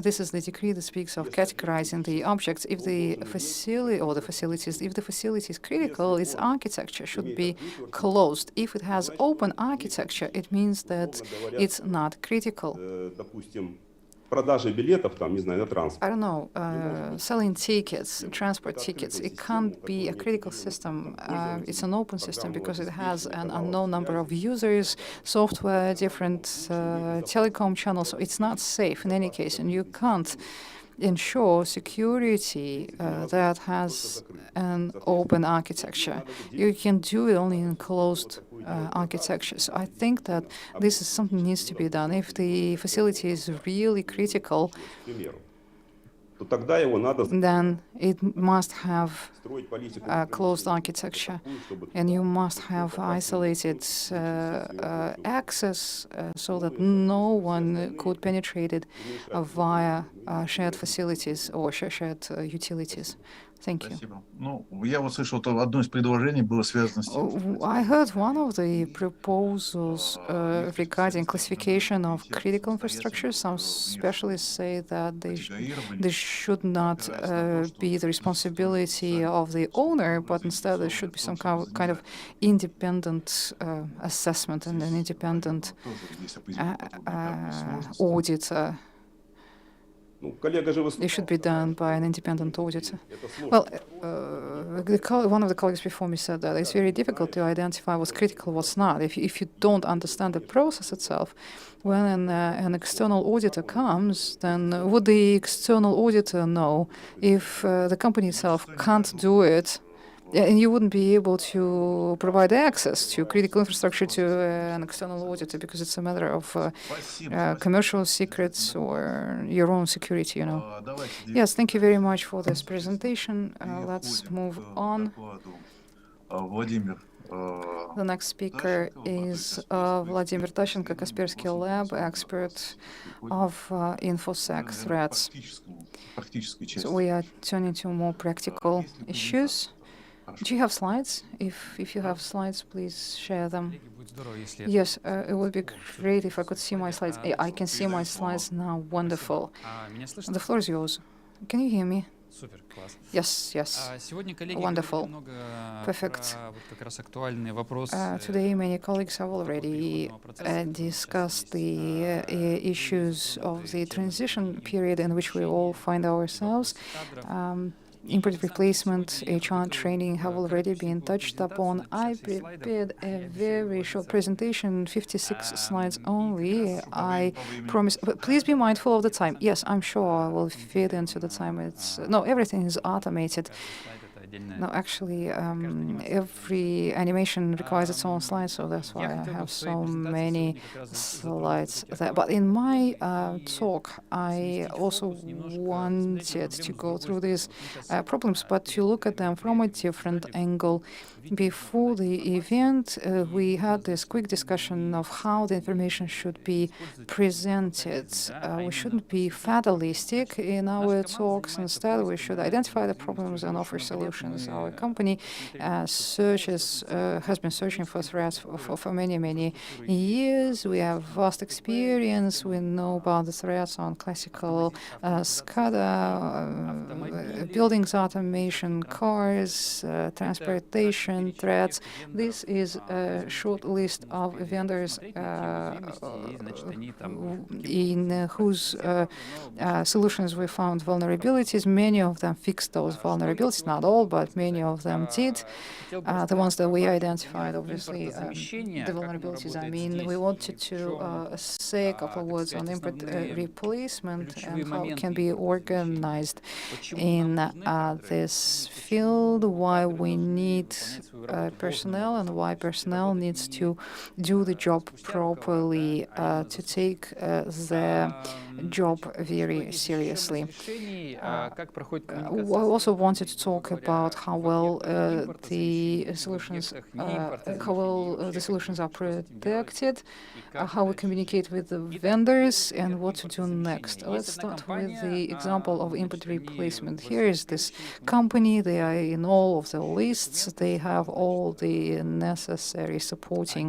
This is the decree that speaks of categorizing the objects. If the facility or the facilities, if the facility is critical, its architecture should be closed. If it has open architecture, it means that it's not critical. Продажи билетов, там, не знаю, на транспорт. I don't know, selling tickets, transport tickets, it can't be a critical system. It's an open system because it has an unknown number of users, software, different telecom channels, so it's not safe in any case, and you can't ensure security that has an open architecture. You can do it only in closed architecture. So I think that this is something that needs to be done. If the facility is really critical, then it must have a closed architecture, and you must have isolated access so that no one could penetrate it via shared facilities or shared utilities. Thank you. I heard one of the proposals regarding classification of critical infrastructure. Some specialists say that this should not be the responsibility of the owner, but instead there should be some kind of independent assessment and an independent auditor. It should be done by an independent auditor. Well, one of the colleagues before me said that it's very difficult to identify what's critical, what's not. If you don't understand the process itself, when an external auditor comes, then would the external auditor know if the company itself can't do it? And you wouldn't be able to provide access to critical infrastructure to an external auditor because it's a matter of commercial secrets or your own security, you know. Yes, thank you very much for this presentation. Let's move on. The next speaker is Vladimir Tashenko, Kaspersky Lab, expert of InfoSec threats. So we are turning to more practical issues. Do you have slides? If you have slides, please share them. Yes, it would be great if I could see my slides. I can see my slides now. Wonderful. The floor is yours. Can you hear me? Yes, yes. Wonderful. Perfect. Today, many colleagues have already discussed the issues of the transition period in which we all find ourselves. Input replacement, HR training have already been touched upon. I prepared a very short presentation, 56 slides only. I promise, but please be mindful of the time. Yes, I'm sure I will fit into the time. No, everything is automated. No, actually, every animation requires its own slides, so that's why I have so many slides there. But in my talk, I also wanted to go through these problems, but to look at them from a different angle. Before the event, we had this quick discussion of how the information should be presented. We shouldn't be fatalistic in our talks. Instead, we should identify the problems and offer solutions. Our company has been searching for threats for many, many years. We have vast experience. We know about the threats on classical SCADA, buildings automation, cars, transportation threats. This is a short list of vendors in whose solutions we found vulnerabilities. Many of them fixed those vulnerabilities, not all, but many of them did. The ones that we identified, obviously, the vulnerabilities. I mean, we wanted to say a couple of words on input replacement and how it can be organized in this field, why we need personnel and why personnel needs to do the job properly, to take the job very seriously. I also wanted to talk about about how well the solutions are protected, how we communicate with the vendors, and what to do next. Let's start with the example of input replacement. Here is this company. They are in all of the lists. They have all the necessary supporting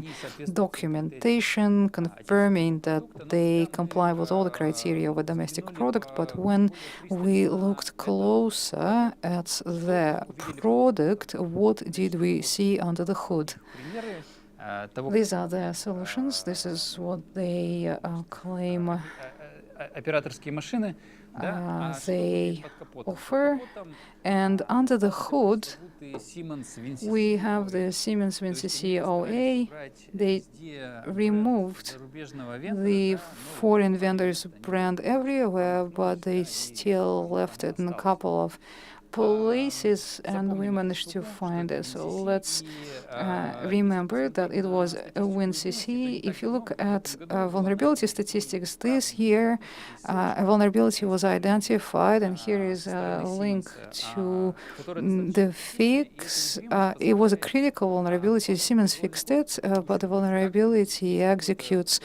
documentation confirming that they comply with all the criteria of a domestic product. But when we looked closer at the product, what did we see under the hood? These are their solutions. This is what they claim they offer. And under the hood, we have the Siemens VinCC OA. They removed the foreign vendors brand everywhere, but they still left it in a couple of places, and we managed to find it. So let's remember that it was a WinCC. If you look at vulnerability statistics this year, a vulnerability was identified, and here is a link to the fix. It was a critical vulnerability. Siemens fixed it, but the vulnerability executes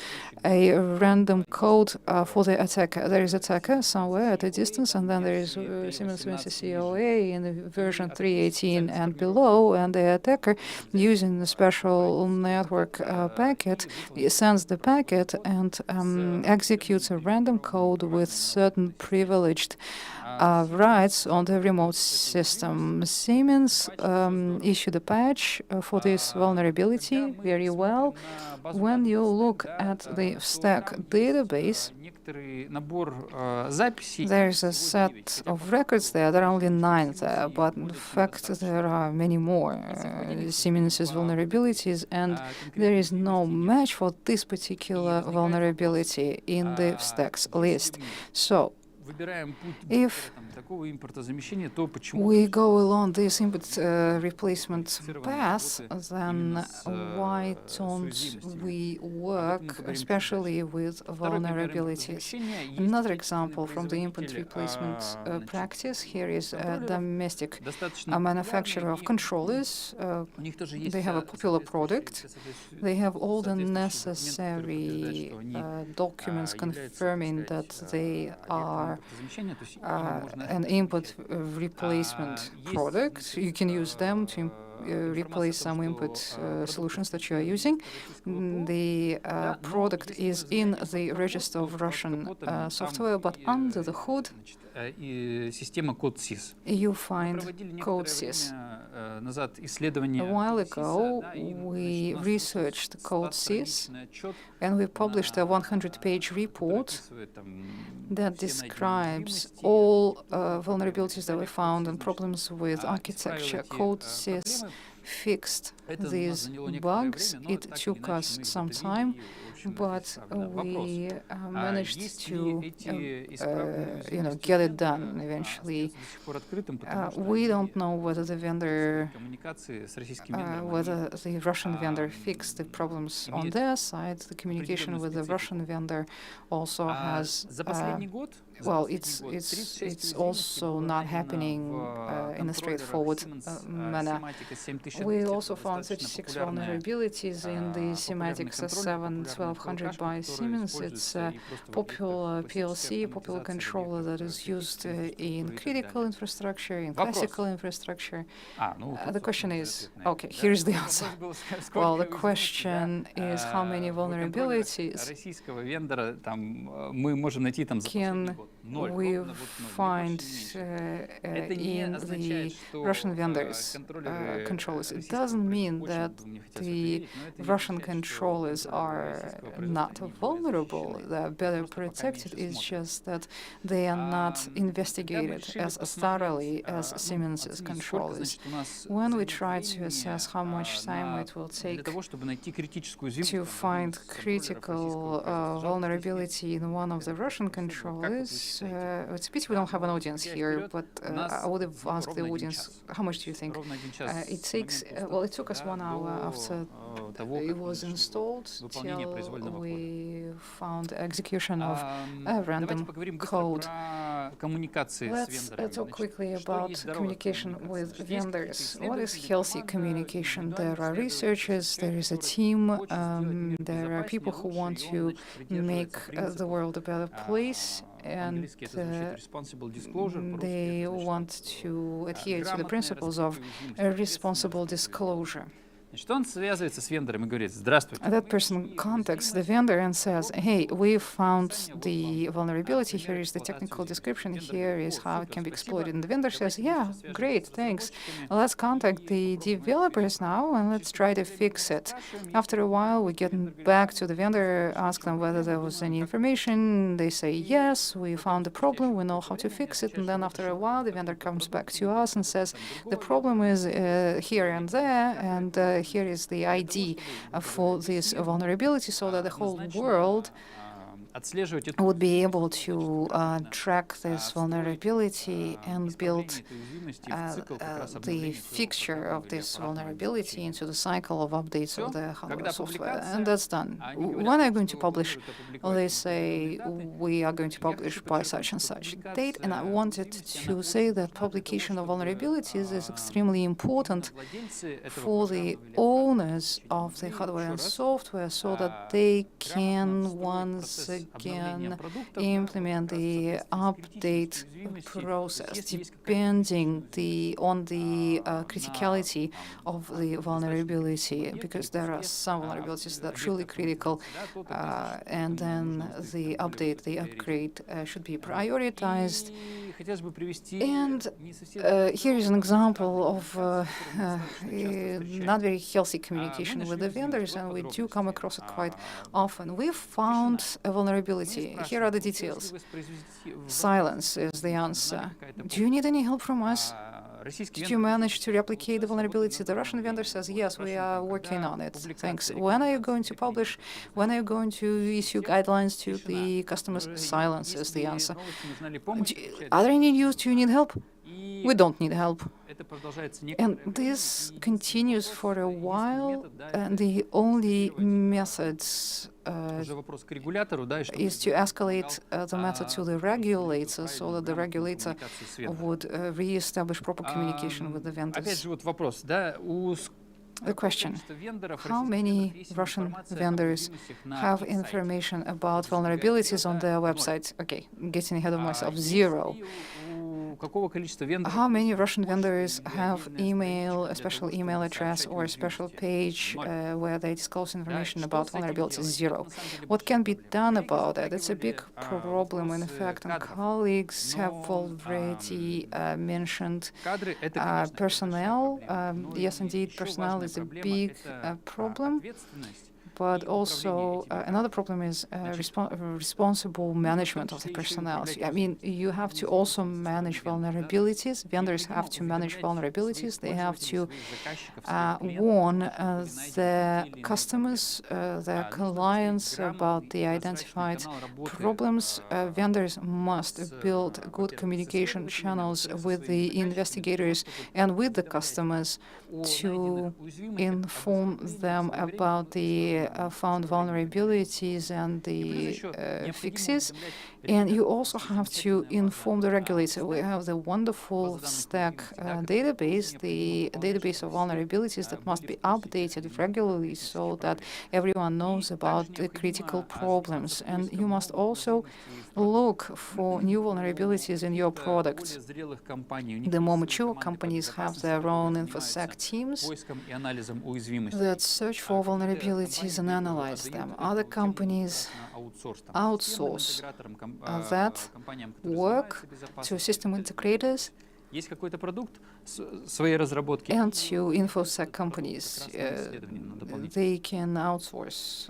a random code for the attacker. There is attacker somewhere at a distance, and then there is Siemens VinCC OA in the version 3.18 and below, and the attacker, using the special network packet, sends the packet and executes a random code with certain privileged rights on the remote system. Siemens issued a patch for this vulnerability very well. When you look at the stack database, there's a set of records there. There are only 9 there, but in fact there are many more Siemens's vulnerabilities, and there is no match for this particular vulnerability in the stacks list. So if we go along this input replacement path, then why don't we work especially with vulnerabilities? Another example from the input replacement practice, here is a domestic manufacturer of controllers. They have a popular product. They have all the necessary documents confirming that they are an input replacement product. You can use them to replace some input solutions that you are using. The product is in the register of Russian software, but under the hood, you find code sys. A while ago, we researched code sys, and we published a 100-page report that describes all vulnerabilities that we found and problems with architecture. Code sys fixed these bugs. It took us some time, but we managed to get it done eventually. We don't know whether the vendor, whether the Russian vendor fixed the problems on their side. The communication with the Russian vendor also has well, it's also not happening in a straightforward manner. We also found such 6 vulnerabilities in the Symantec S7-1200 by Siemens. It's a popular PLC, popular controller that is used in critical infrastructure, in classical infrastructure. The question is, okay, here's the answer. Well, the question is how many vulnerabilities can we find in the Russian vendors' controllers. It doesn't mean that the Russian controllers are not vulnerable, they're better protected. It's just that they are not investigated as thoroughly as Siemens' controllers. When we try to assess how much time it will take to find critical vulnerability in one of the Russian controllers, it's a pity we don't have an audience here, but I would have asked the audience, how much do you think? It takes, well, it took us 1 hour after it was installed till we found execution of a random code. коммуникации с Let's вендорами. talk Значит, quickly что about есть здоровая communication коммуникация? with Значит, есть какие-то vendors. What is исследователи, healthy команда, communication? индивидуальный There are исследователь, researchers, there человек, is a который team, хочет сделать мир there are people безопаснее, who лучше, want и он, to значит, make придерживается the принципов. world a better place, and По-английски это звучит responsible disclosure, по-русски they это, значит, want to adhere to the грамотное principles of раскрытие уязвимости, responsible ответственное disclosure. Значит, он связывается с вендором и говорит: здравствуйте. That person contacts the vendor and says, hey, we found the vulnerability, here is the technical description, here is how it can be exploited. And the vendor says, yeah, great, thanks. Let's contact the developers now and let's try to fix it. After a while, we get back to the vendor, ask them whether there was any information. They say, yes, we found the problem, we know how to fix it. And then after a while, the vendor comes back to us and says, the problem is here and there, and here is the ID for this vulnerability, so that the whole world would be able to track this vulnerability and build the fixture of this vulnerability into the cycle of updates of the hardware software. And that's done. When are you going to publish? They say, we are going to publish by such and such date. And I wanted to say that publication of vulnerabilities is extremely important for the owners of the hardware and software, so that they can once again implement the update process depending on the criticality of the vulnerability, because there are some vulnerabilities that are truly critical, and then the update, the upgrade should be prioritized. And here is an example of not very healthy communication with the vendors, and we do come across it quite often. We found a vulnerability. Here are the details. Silence is the answer. Do you need any help from us? Did you manage to replicate the vulnerability? The Russian vendor says, yes, we are working on it. Thanks. When are you going to publish? When are you going to issue guidelines to the customers? Silence is the answer. Are there any news? Do you need help? We don't need help. And this continues for a while, and the only methods is to escalate the matter to the regulator, so that the regulator would re-establish proper communication with the vendors. The question: how many Russian vendors have information about vulnerabilities on their website? Okay, getting ahead of myself. 0. How many Russian vendors have email, a special email address or a special page where they disclose information about vulnerabilities? 0. What can be done about that? It's a big problem, in fact, and colleagues have already mentioned personnel. Yes, indeed, personnel is a big problem. But also another problem is responsible management of the personnel. I mean, you have to also manage vulnerabilities. Vendors have to manage vulnerabilities. They have to warn their customers, their clients about the identified problems. Vendors must build good communication channels with the investigators and with the customers to inform them about the found vulnerabilities and the fixes. And you also have to inform the regulator. We have the wonderful stack database, the database of vulnerabilities that must be updated regularly so that everyone knows about the critical problems. And you must also look for new vulnerabilities in your product. The more mature companies have their own InfoSec teams that search for vulnerabilities and analyze them. Other companies outsource that work to system integrators and to InfoSec companies. They can outsource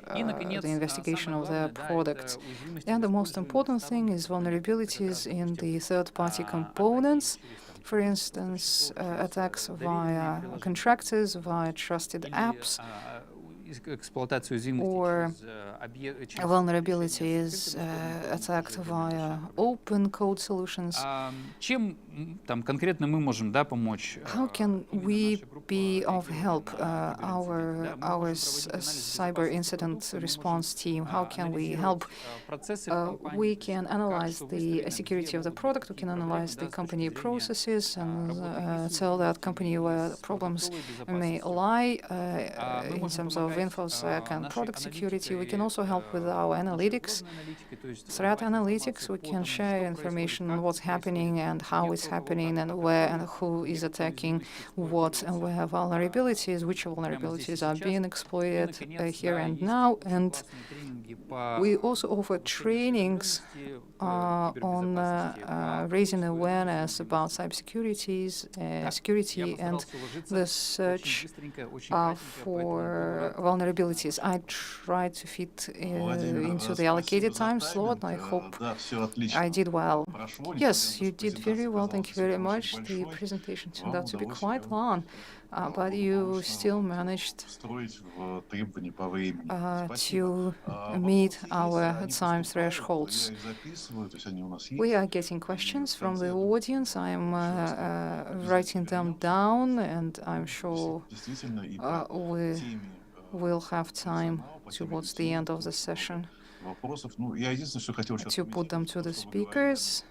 the investigation of their products. And the most important thing is vulnerabilities in the third-party components. For instance, attacks via contractors, via trusted apps. эксплуатацию уязвимости or через vulnerabilities attacked via open code solutions. Чем там конкретно мы можем, да, помочь? How can we be of help, our cyber incident response team? How can we help? We can analyze the security of the product, we can analyze the company processes and tell that company where problems may lie in terms of InfoSec and product security. We can also help with our analytics, threat analytics. We can share information on what's happening and how it's happening and where and who is attacking what and where vulnerabilities, which vulnerabilities are being exploited here and now. And we also offer trainings on raising awareness about cybersecurity security and the search for vulnerabilities. I tried to fit into the allocated time slot. I hope I did well. Yes, you did very well. Thank you very much. The presentation turned out to be quite long, but you still managed to meet our time thresholds. We are getting questions from the audience. I'm writing them down, and I'm sure we will have time towards the end of the session to put them to the speakers.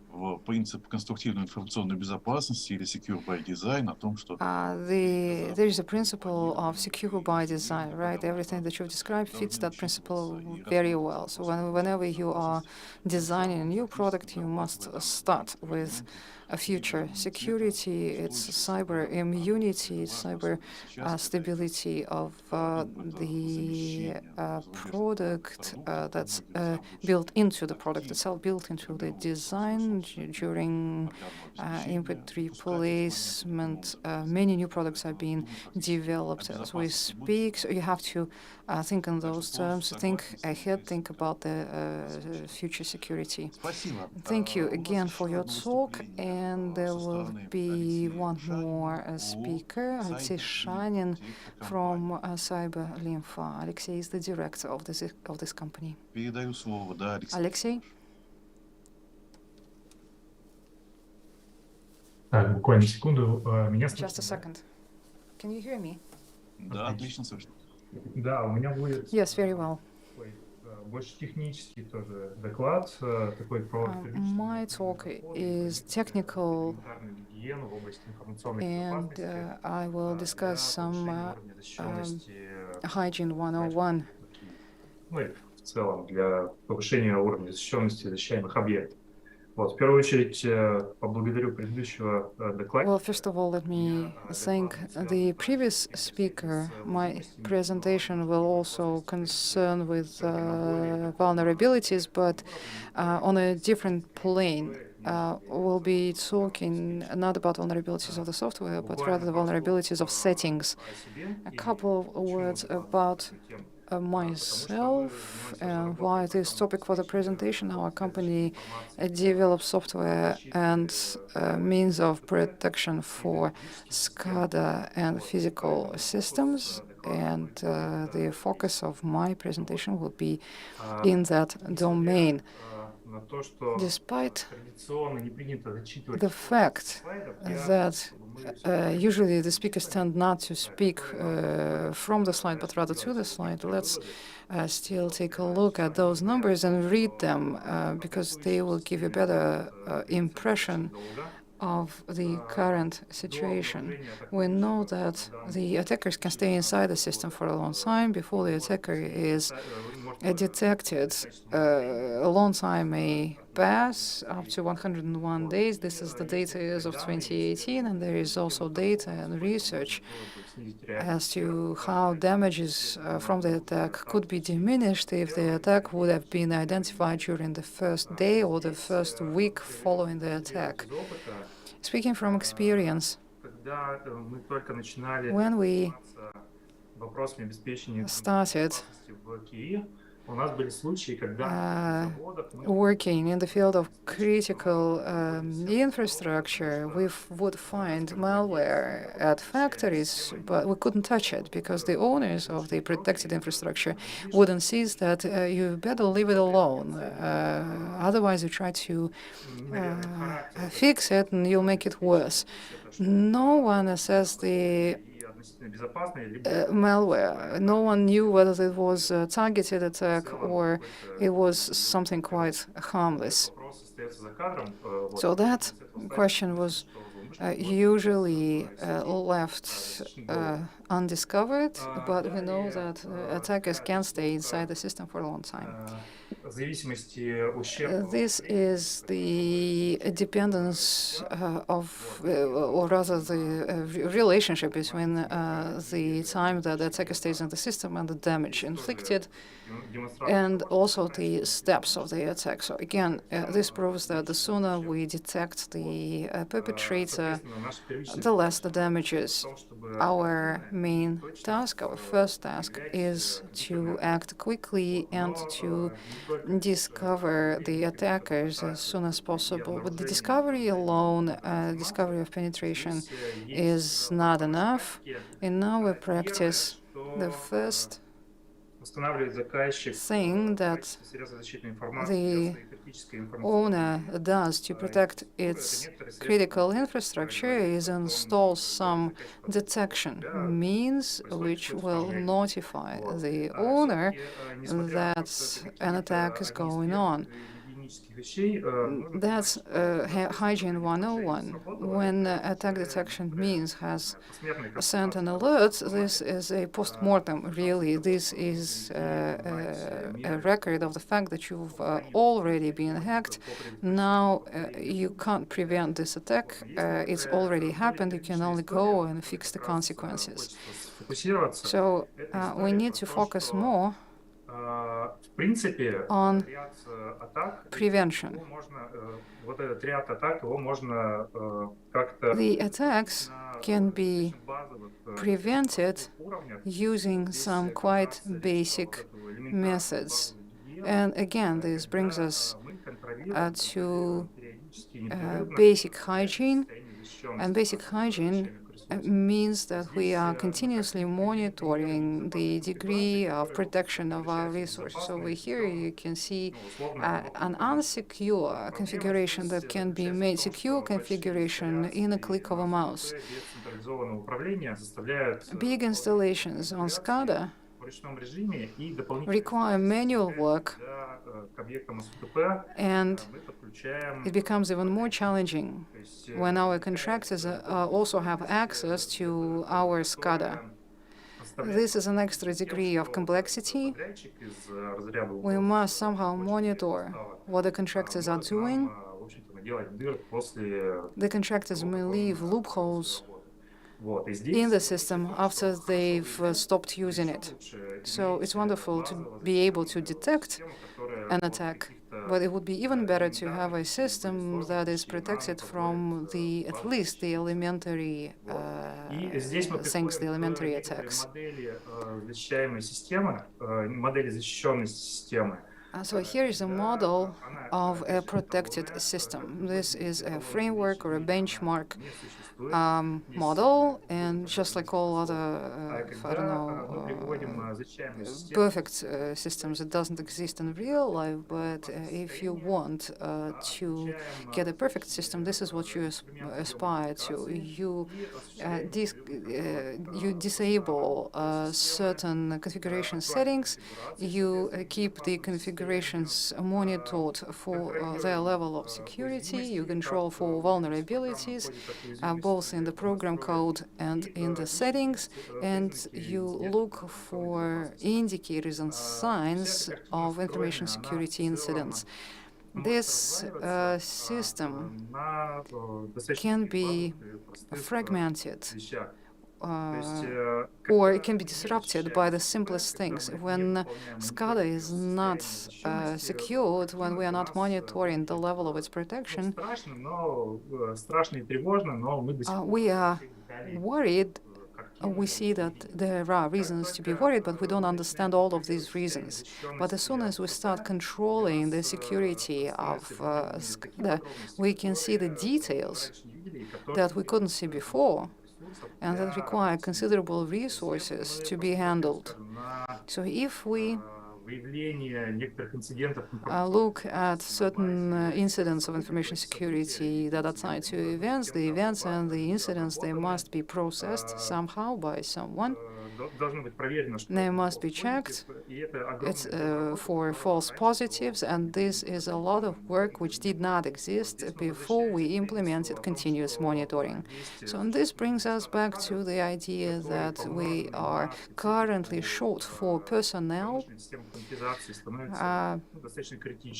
В принцип конструктивной информационной безопасности или secure by design о том, что there is a principle of secure by design, right? Everything that you've described fits that principle very well. So whenever you are designing a new product, you must start with a future security, it's cyber immunity, cyber stability of the product that's built into the product itself, built into the design during input replacement. Many new products are being developed as we speak, so you have to think in those terms, think ahead, think about the future security. Thank you again for your talk. And there will be one more speaker, Alexei Shanin from CyberLinfo. Alexei is the director of this company. Alexei? Буквально секунду. Меня Just a second. Can you hear me? Да, отлично слышно. Да, у меня будет Yes, very well. больше технический тоже доклад, такой про My talk is technical, гигиену в области информационной and безопасности. I will discuss some hygiene 101. Ну и в целом для повышения уровня защищенности защищаемых объектов. Вот, в первую очередь, поблагодарю предыдущего докладчика. Well, first of all, let me thank the previous speaker. My presentation will also concern with vulnerabilities, but on a different plane. We'll be talking not about vulnerabilities of the software, but rather the vulnerabilities of settings. A couple of words about myself and why this topic for the presentation. Our company develops software and means of protection for SCADA and physical systems, and the focus of my presentation will be in that domain. Despite the fact that usually the speakers tend not to speak from the slide, but rather to the slide, let's still take a look at those numbers and read them, because they will give you a better impression of the current situation. We know that the attackers can stay inside the system for a long time before the attacker is detected. A long time may pass, up to 101 days. This is the data as of 2018, and there is also data and research as to how damages from the attack could be diminished if the attack would have been identified during the first day or the first week following the attack. Speaking from experience, when we started working in the field of critical infrastructure, we would find malware at factories, but we couldn't touch it because the owners of the protected infrastructure would insist that you better leave it alone. Otherwise, you try to fix it and you'll make it worse. No one assessed the malware. No one knew whether it was a targeted attack or it was something quite harmless. So that question was usually left undiscovered, but we know that attackers can stay inside the system for a long time. This is the dependence of, or rather the relationship between the time that the attacker stays in the system and the damage inflicted, and also the steps of the attack. So again, this proves that the sooner we detect the perpetrator, the less the damage is. Our main task, our first task, is to act quickly and to discover the attackers as soon as possible. But the discovery alone, discovery of penetration, is not enough. In our practice, the first thing that the owner does to protect its critical infrastructure is install some detection means which will notify the owner that an attack is going on. That's hygiene 101. When attack detection means has sent an alert, this is a post-mortem, really. This is a record of the fact that you've already been hacked. Now you can't prevent this attack. It's already happened. You can only go and fix the consequences. So we need to focus more on prevention. The attacks can be prevented using some quite basic methods. And again, this brings us to basic hygiene. And basic hygiene means that we are continuously monitoring the degree of protection of our resources. So over here you can see an unsecure configuration that can be made secure configuration in a click of a mouse. Big installations on SCADA require manual work, and it becomes even more challenging when our contractors also have access to our SCADA. This is an extra degree of complexity. We must somehow monitor what the contractors are doing. The contractors may leave loopholes in the system after they've stopped using it. So it's wonderful to be able to detect an attack, but it would be even better to have a system that is protected from at least the elementary things, the elementary attacks. So here is a model of a protected system. This is a framework or a benchmark model, and just like all other, perfect systems, it doesn't exist in real life, but if you want to get a perfect system, this is what you aspire to. You disable certain configuration settings, you keep the configurations monitored for their level of security, you control for vulnerabilities, both in the program code and in the settings, and you look for indicators and signs of information security incidents. This system can be fragmented, or it can be disrupted by the simplest things. When SCADA is not secured, when we are not monitoring the level of its protection, we are worried we see that there are reasons to be worried, but we don't understand all of these reasons. But as soon as we start controlling the security of we can see the details that we couldn't see before, and that require considerable resources to be handled. So if we look at certain incidents of information security that are tied to events, the events and the incidents, they must be processed somehow by someone. They must be checked for false positives, and this is a lot of work which did not exist before we implemented continuous monitoring. So this brings us back to the idea that we are currently short for personnel.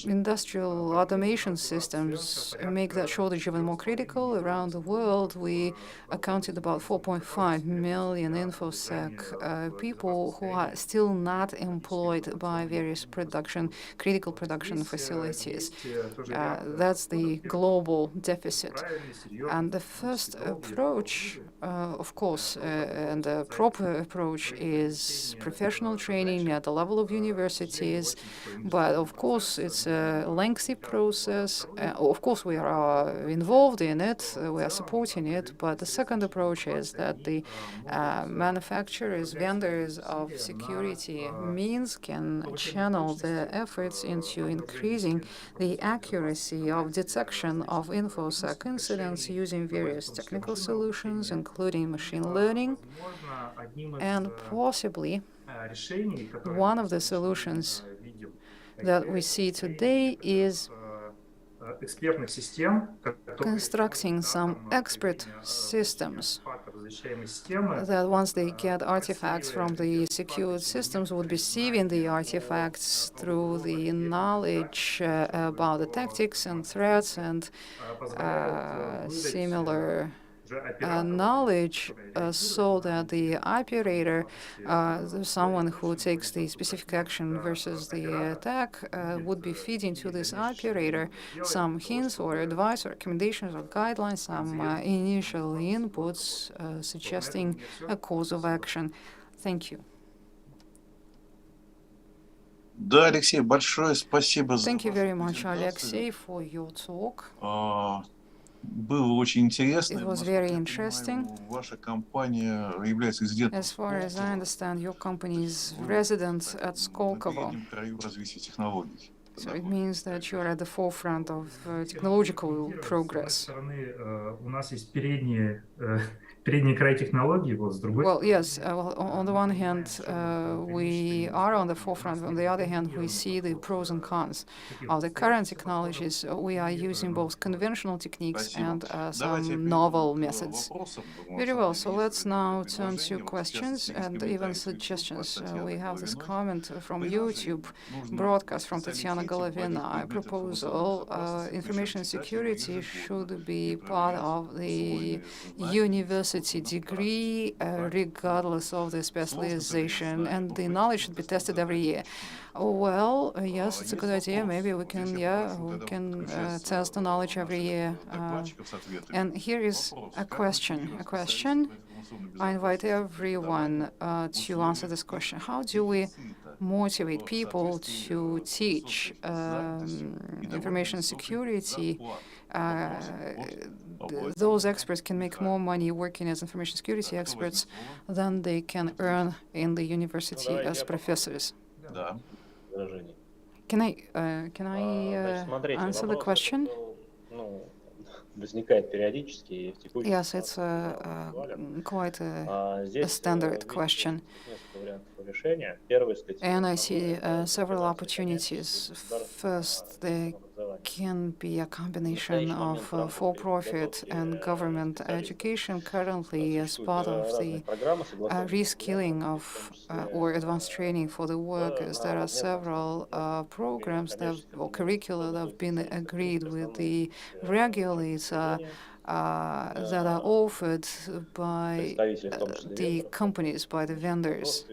Industrial automation systems make that shortage even more critical. Around the world, we accounted about 4.5 million InfoSec people who are still not employed by various critical production facilities. That's the global deficit. And the first approach, of course, and the proper approach is professional training at the level of universities. But of course, it's a lengthy process. Of course, we are involved in it, we are supporting it. But the second approach is that the manufacturers, vendors of security means can channel their efforts into increasing the accuracy of detection of InfoSec incidents using various technical solutions, including machine learning, and possibly one of the solutions that we see today is constructing some expert systems that once they get artifacts from the secured systems would be receiving the artifacts through the knowledge about the tactics and threats and similar knowledge so that the operator, someone who takes the specific action versus the attack, would be feeding to this operator some hints or advice or recommendations or guidelines, some initial inputs suggesting a course of action. Thank you. Да, Алексей, большое спасибо за Thank you very much, Alexei, for your talk. Было очень интересно. It was very interesting. Ваша компания является резидентом. As far as I understand, your company is resident at Skolkovo. So it means that you're at the forefront of technological progress. У нас есть передний край технологий, вот с другой. Well, yes. On the one hand, we are on the forefront. On the other hand, we see the pros and cons of the current technologies. We are using both conventional techniques and some novel methods. Very well. So let's now turn to questions and even suggestions. We have this comment from YouTube broadcast from Tatiana Golovina. A proposal: information security should be part of the university degree, regardless of the specialization, and the knowledge should be tested every year. Well, yes, it's a good idea. Maybe we can test the knowledge every year. And here is a question. I invite everyone to answer this question. How do we motivate people to teach information security? Those experts can make more money working as information security experts than they can earn in the university as professors. Can I answer the question? Yes, it's quite a standard question. And I see several opportunities. First, there can be a combination of for-profit and government education currently as part of the reskilling of or advanced training for the workers. There are several programs or curricula that have been agreed with the regulator that are offered by the companies, by the vendors.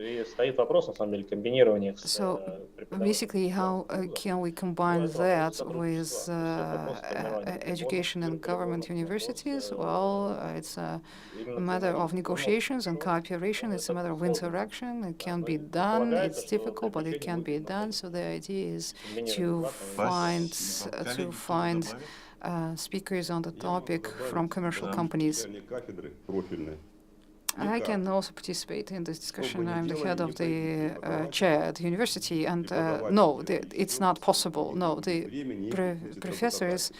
So basically, how can we combine that with education and government universities? Well, it's a matter of negotiations and cooperation. It's a matter of interaction. It can be done. It's difficult, but it can be done. So the idea is to find speakers on the topic from commercial companies. I can also participate in this discussion. I'm the head of the chair at the university, and no, it's not possible. No, the professors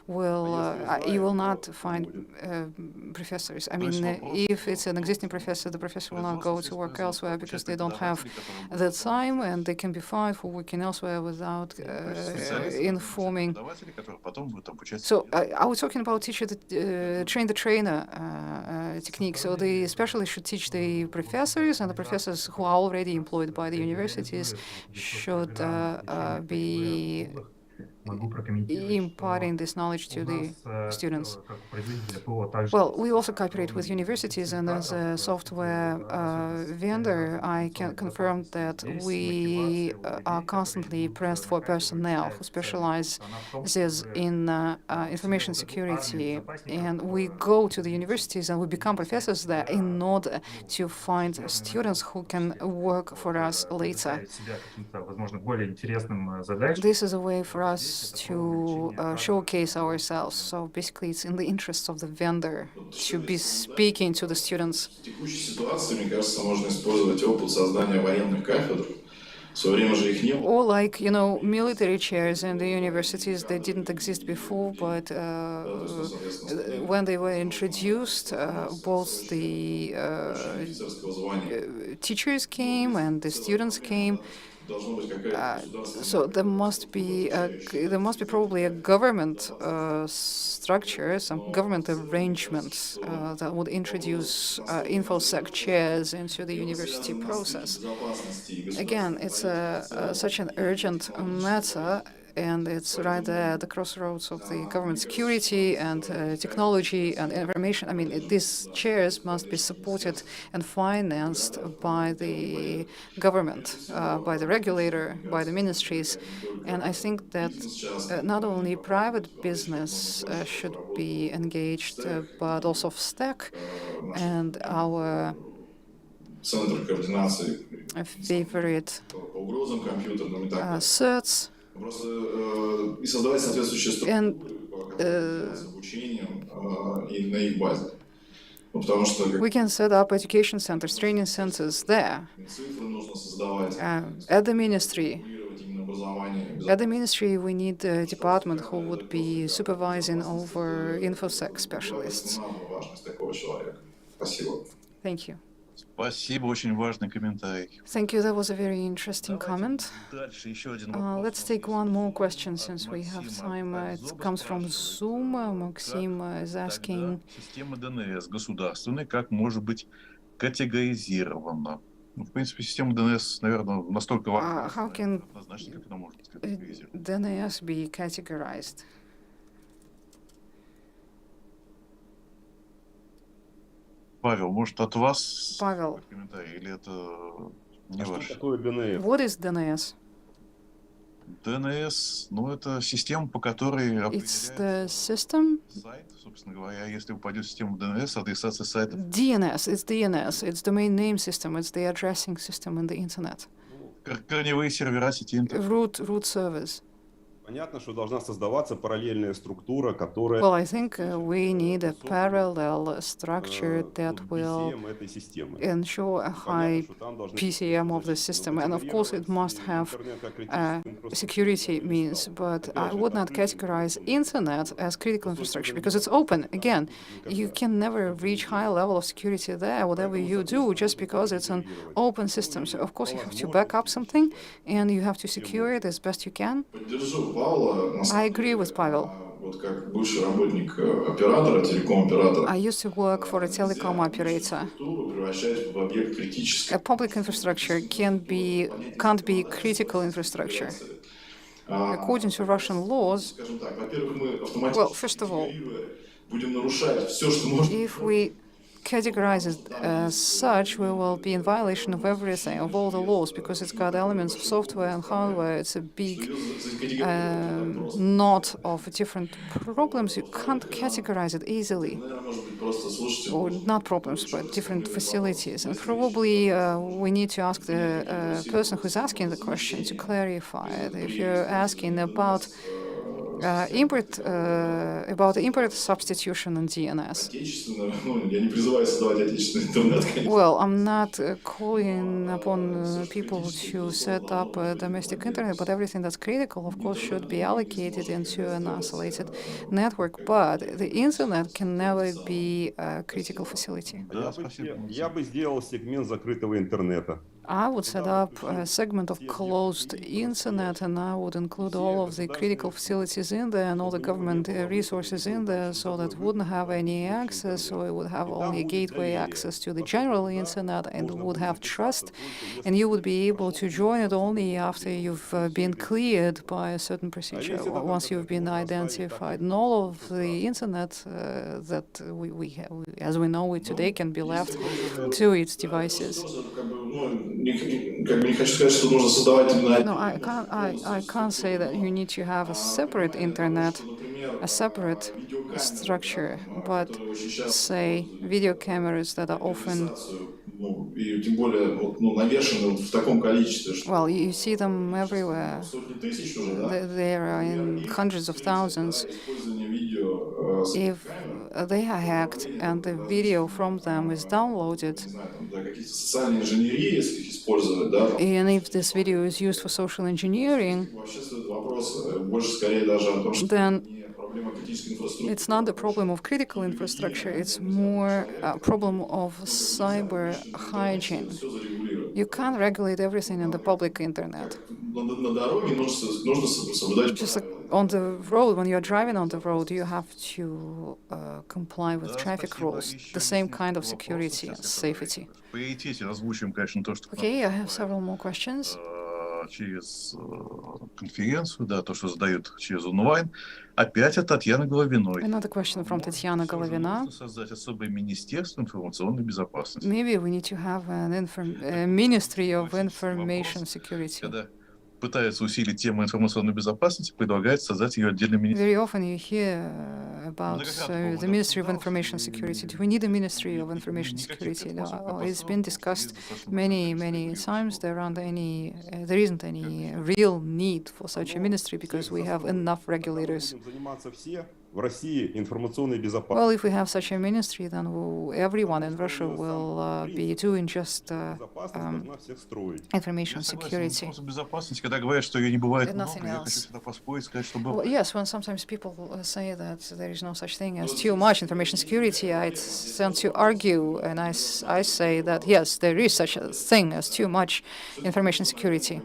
will, you will not find professors. I mean, if it's an existing professor, the professor will not go to work elsewhere because they don't have the time, and they can be fired for working elsewhere without informing. So I was talking about teacher, train the trainer technique. So the specialists should teach the professors, and the professors who are already employed by the universities should be imparting this knowledge to the students. Well, we also cooperate with universities, and as a software vendor, I can confirm that we are constantly pressed for personnel who specializes in information security, and we go to the universities and we become professors there in order to find students who can work for us later. This is a way for us to showcase ourselves. So basically, it's in the interests of the vendor to be speaking to the students. Or like, military chairs in the universities that didn't exist before, but when they were introduced, both the teachers came and the students came. So there must be probably a government structure, some government arrangements that would introduce InfoSec chairs into the university process. Again, it's such an urgent matter, and it's right there at the crossroads of the government security and technology and information. I mean, these chairs must be supported and financed by the government, by the regulator, by the ministries. And I think that not only private business should be engaged, but also STEC and our favorite certs. And we can set up education centers, training centers there. At the ministry, we need a department who would be supervising over InfoSec specialists. Thank you. Спасибо, очень важный комментарий. Thank you. That was a very interesting comment. Let's take one more question since we have time. It comes from Zoom. Maxim is asking. Система ДНС государственной как может быть категоризирована? В принципе, система ДНС, наверное, настолько важна, How can однозначно, как она может быть категоризирована. DNS be categorized? Павел, может, от вас Павел, комментарий, или это не ваш? Что такое DNS? What is DNS? ДНС, это система, по которой It's the system. сайт, собственно говоря. Если вы пойдете в систему ДНС, адресация сайта. DNS. It's DNS. It's domain name system. It's the addressing system in the internet. Корневые сервера сети интернет. Root servers. Понятно, что должна создаваться параллельная структура, которая Well, I think we need a parallel structure that will ensure a high PCM of the system. And of course, it must have security means, but I would not categorize internet as critical infrastructure because it's open. Again, you can never reach high level of security there, whatever you do, just because it's an open system. So of course, you have to back up something and you have to secure it as best you can. I agree with Pavel. I used to work for a telecom operator. A public infrastructure can't be critical infrastructure. According to Russian laws, well, first of all, If we categorize it as such, we will be in violation of everything, of all the laws, because it's got elements of software and hardware. It's a big knot of different problems. You can't categorize it easily. Or not problems, but different facilities. And probably we need to ask the person who's asking the question to clarify it. If you're asking about import substitution in DNS. Well, I'm not calling upon people to set up a domestic internet, but everything that's critical, of course, should be allocated into an isolated network. But the internet can never be a critical facility. Я бы сделал сегмент закрытого интернета. I would set up a segment of closed internet, and I would include all of the critical facilities in there and all the government resources in there, so that wouldn't have any access, or it would have only gateway access to the general internet, and would have trust, and you would be able to join it only after you've been cleared by a certain procedure, once you've been identified. And all of the internet that we have, as we know it today, can be left to its devices. No, I can't say that you need to have a separate internet, a separate structure, but say video cameras that are often, well, you see them everywhere. They are in hundreds of thousands. If they are hacked and the video from them is downloaded, and if this video is used for social engineering, then it's not the problem of critical infrastructure, it's more a problem of cyber hygiene. You can't regulate everything in the public internet. Just like on the road, when you're driving on the road, you have to comply with traffic rules, the same kind of security and safety. Okay, I have several more questions. Через конференцию, да, то, что задают через онлайн, опять от Татьяны Головиной. Another question from Tatiana Golovina. Создать особое министерство информационной безопасности. Maybe we need to have a Ministry of Information Security. Когда пытаются усилить тему информационной безопасности, предлагают создать ее отдельным министерством. Very often you hear about the Ministry of Information Security. Do we need a Ministry of Information Security? It's been discussed many times. There isn't any real need for such a ministry because we have enough regulators. Well, if we have such a ministry, then everyone in Russia will be doing just information security. Nothing else. Well, yes, when sometimes people say that there is no such thing as too much information security, I tend to argue, and I say that yes, there is such a thing as too much information security.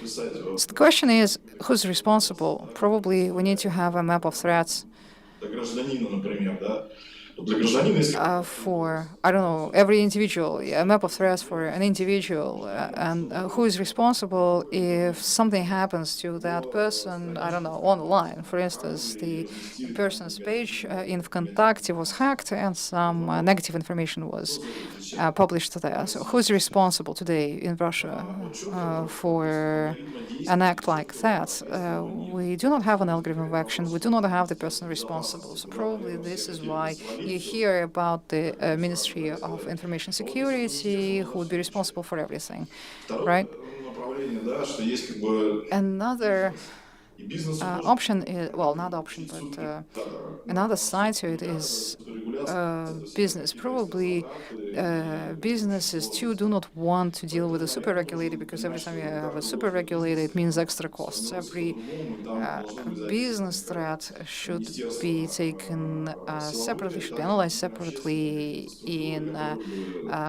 So the question is, who's responsible? Probably we need to have a map of threats. For, I don't know, every individual, a map of threats for an individual, and who is responsible if something happens to that person, I don't know, online. For instance, the person's page in Vkontakte was hacked and some negative information was published there. So who's responsible today in Russia for an act like that? We do not have an algorithm of action. We do not have the person responsible. So probably this is why you hear about the Ministry of Information Security, who would be responsible for everything, right? Another option is, well, not option, but another side to it is business. Probably businesses too do not want to deal with a super regulator, because every time you have a super regulator, it means extra costs. Every business threat should be taken separately, should be analyzed separately in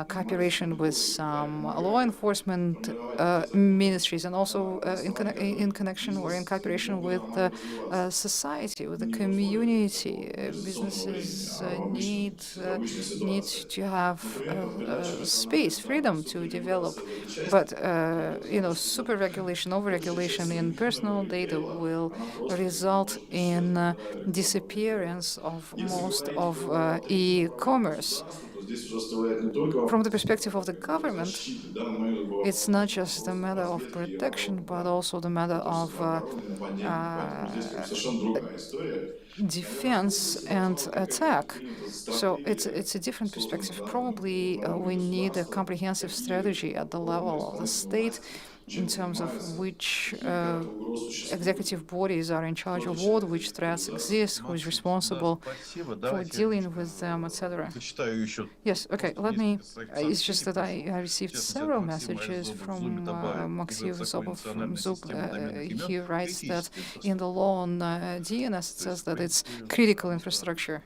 cooperation with some law enforcement ministries, and also in connection or in cooperation integration with the society, with the community. Businesses need to have space, freedom to develop. But super regulation, over-regulation in personal data will result in disappearance of most of e-commerce. From the perspective of the government, it's not just a matter of protection, but also the matter of defense and attack. So it's a different perspective. Probably we need a comprehensive strategy at the level of the state in terms of which executive bodies are in charge of what, which threats exist, who is responsible for dealing with them, etc. Yes, okay, let me, it's just that I received several messages from Maxim Zobov from Zub. He writes that in the law on DNS it says that it's critical infrastructure.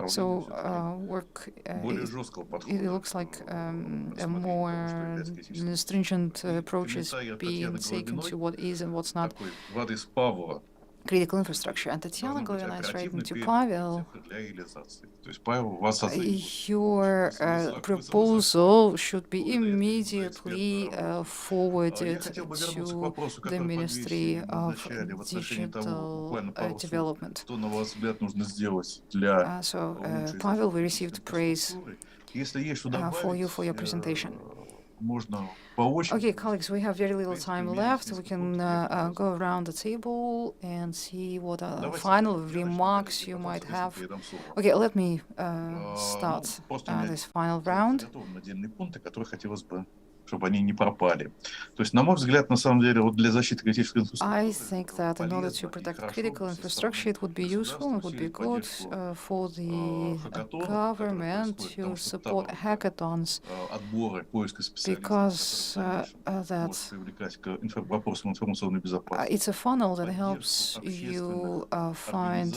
So work, it looks like a more stringent approach is being taken to what is and what's not critical infrastructure. And Tatiana Governance is writing to Pavel, your proposal should be immediately forwarded to the Ministry of Digital Development. So, Pavel, we received praise for you for your presentation. Okay, colleagues, we have very little time left. We can go around the table and see what final remarks you might have. Okay, let me start this final round. Чтобы они не пропали. То есть, на мой взгляд, на самом деле, вот для защиты критической инфраструктуры... I think that in order to protect critical infrastructure, it would be useful, it would be good for the government to support hackathons, because it's a funnel that helps you find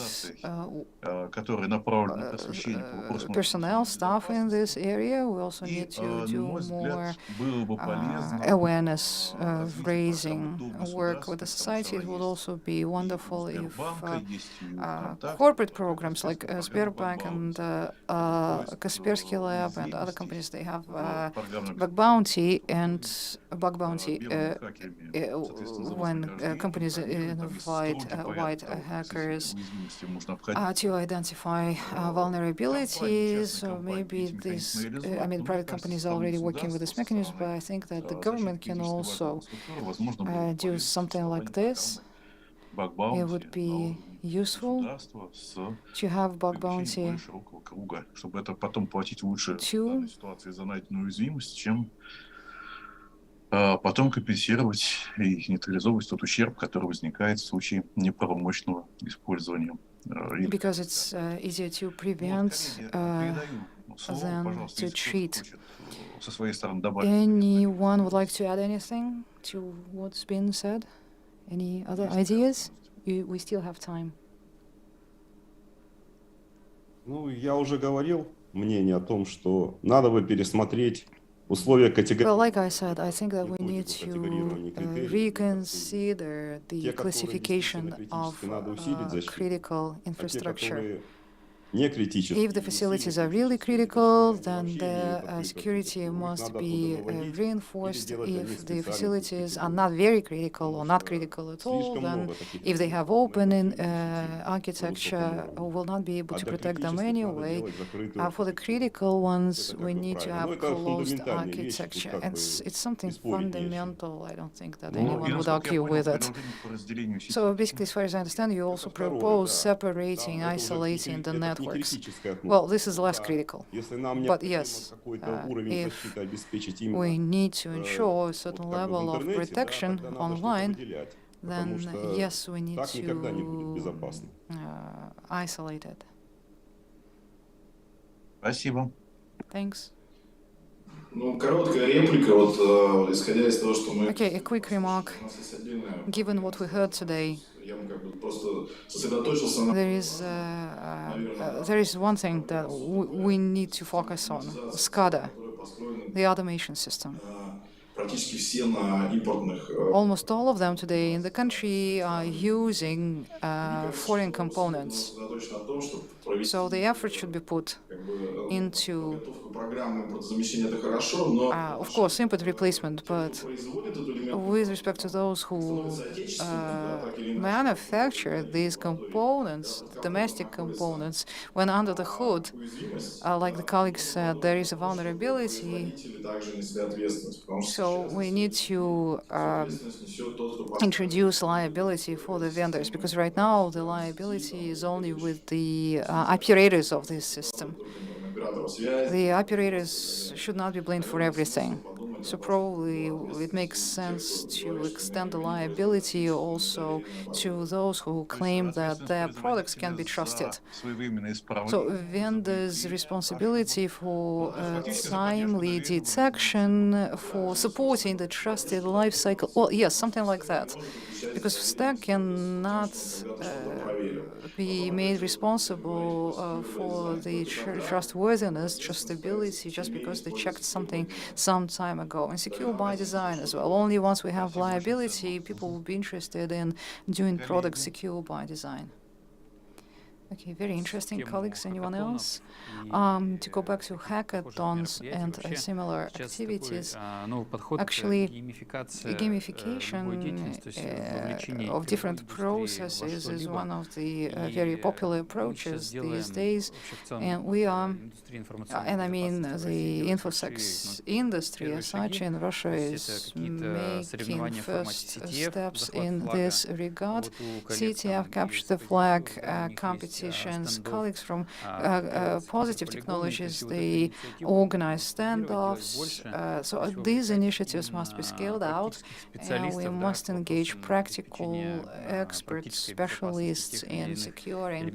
personnel, staff in this area. We also need to do more awareness raising work with the society. It would also be wonderful if corporate programs like Sberbank and Kaspersky Lab and other companies, they have bug bounty when companies invite white hackers to identify vulnerabilities. Or maybe this, private companies are already working with this mechanism, but I think that the government can also do something like this. It would be useful to have bug bounty потом компенсировать и нейтрализовывать тот ущерб, который возникает в случае неправомочного использования. Because it's easier to prevent than to treat. Anyone would like to add anything to what's been said? Any other ideas? We still have time. Ну, я уже говорил мнение о том, что надо бы пересмотреть условия категории. Well, like I said, I think that we need to reconsider the classification of critical infrastructure. If the facilities are really critical, then the security must be reinforced. If the facilities are not very critical or not critical at all, then if they have open architecture, we will not be able to protect them anyway. For the critical ones, we need to have closed architecture. It's something fundamental. I don't think that anyone would argue with it. So basically, as far as I understand, you also propose separating, isolating the networks. Well, this is less critical. But yes, if we need to ensure a certain level of protection online, then yes, we need to isolate it. Спасибо. Thanks. Okay, a quick remark. Given what we heard today, there is one thing that we need to focus on: SCADA, the automation system. практически все на импортных. Almost all of them today in the country are using foreign components. So the effort should be put into, of course, import replacement, but with respect to those who manufacture these components, domestic components, when under the hood, like the colleagues said, there is a vulnerability. So we need to introduce liability for the vendors, because right now the liability is only with the operators of this system. The operators should not be blamed for everything. So probably it makes sense to extend the liability also to those who claim that their products can be trusted. So vendors' responsibility for timely detection, for supporting the trusted life cycle. Well, yes, something like that. Because stack cannot be made responsible for the trustworthiness, trustability, just because they checked something some time ago. And secure by design as well. Only once we have liability, people will be interested in doing products secure by design. Okay, very interesting. Colleagues, anyone else? To go back to hackathons and similar activities, actually, gamification of different processes is one of the very popular approaches these days. And we are, and I mean the InfoSec industry as such in Russia is making first steps in this regard. CTF captured the flag competitions. Colleagues from Positive Technologies, they organize standoffs. So these initiatives must be scaled out, and we must engage practical experts, specialists in securing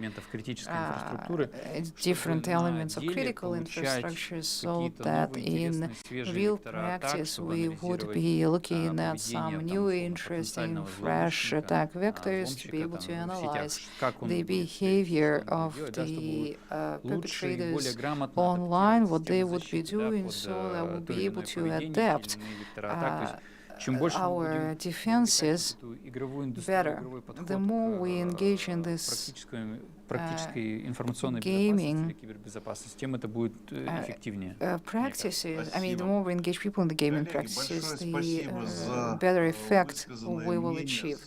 different elements of critical infrastructure, so that in real practice we would be looking at some new, interesting, fresh attack vectors to be able to analyze the behavior of the perpetrators online, what they would be doing, so that we'll be able to adapt our defenses better. The more we engage in this gaming practices, I mean, the more we engage people in the gaming practices, the better effect we will achieve.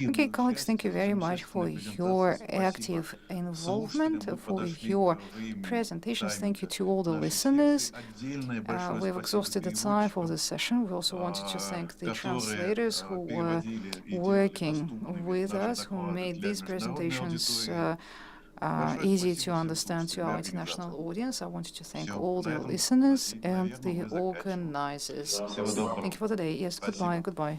Okay, colleagues, thank you very much for your active involvement, for your presentations. Thank you to all the listeners. We've exhausted the time for this session. We also wanted to thank the translators who were working with us, who made these presentations easy to understand to our international audience. I wanted to thank all the listeners and the organizers. Thank you for the day. Yes, goodbye, goodbye.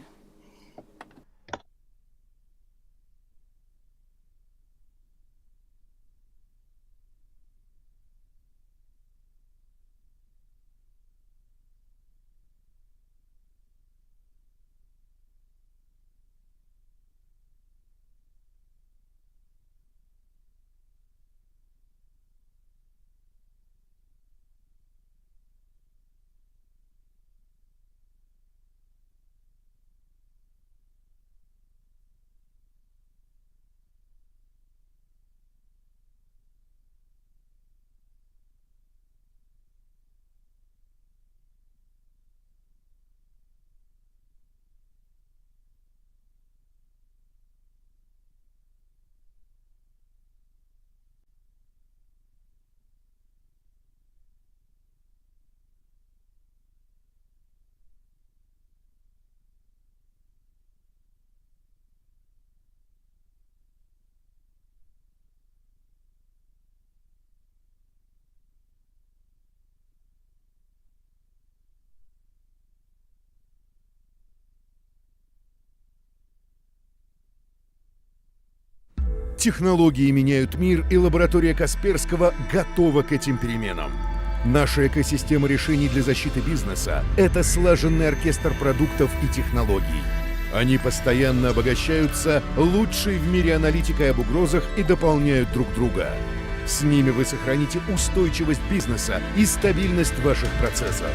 Технологии меняют мир, и лаборатория Касперского готова к этим переменам. Наша экосистема решений для защиты бизнеса — это слаженный оркестр продуктов и технологий. Они постоянно обогащаются лучшей в мире аналитикой об угрозах и дополняют друг друга. С ними вы сохраните устойчивость бизнеса и стабильность ваших процессов.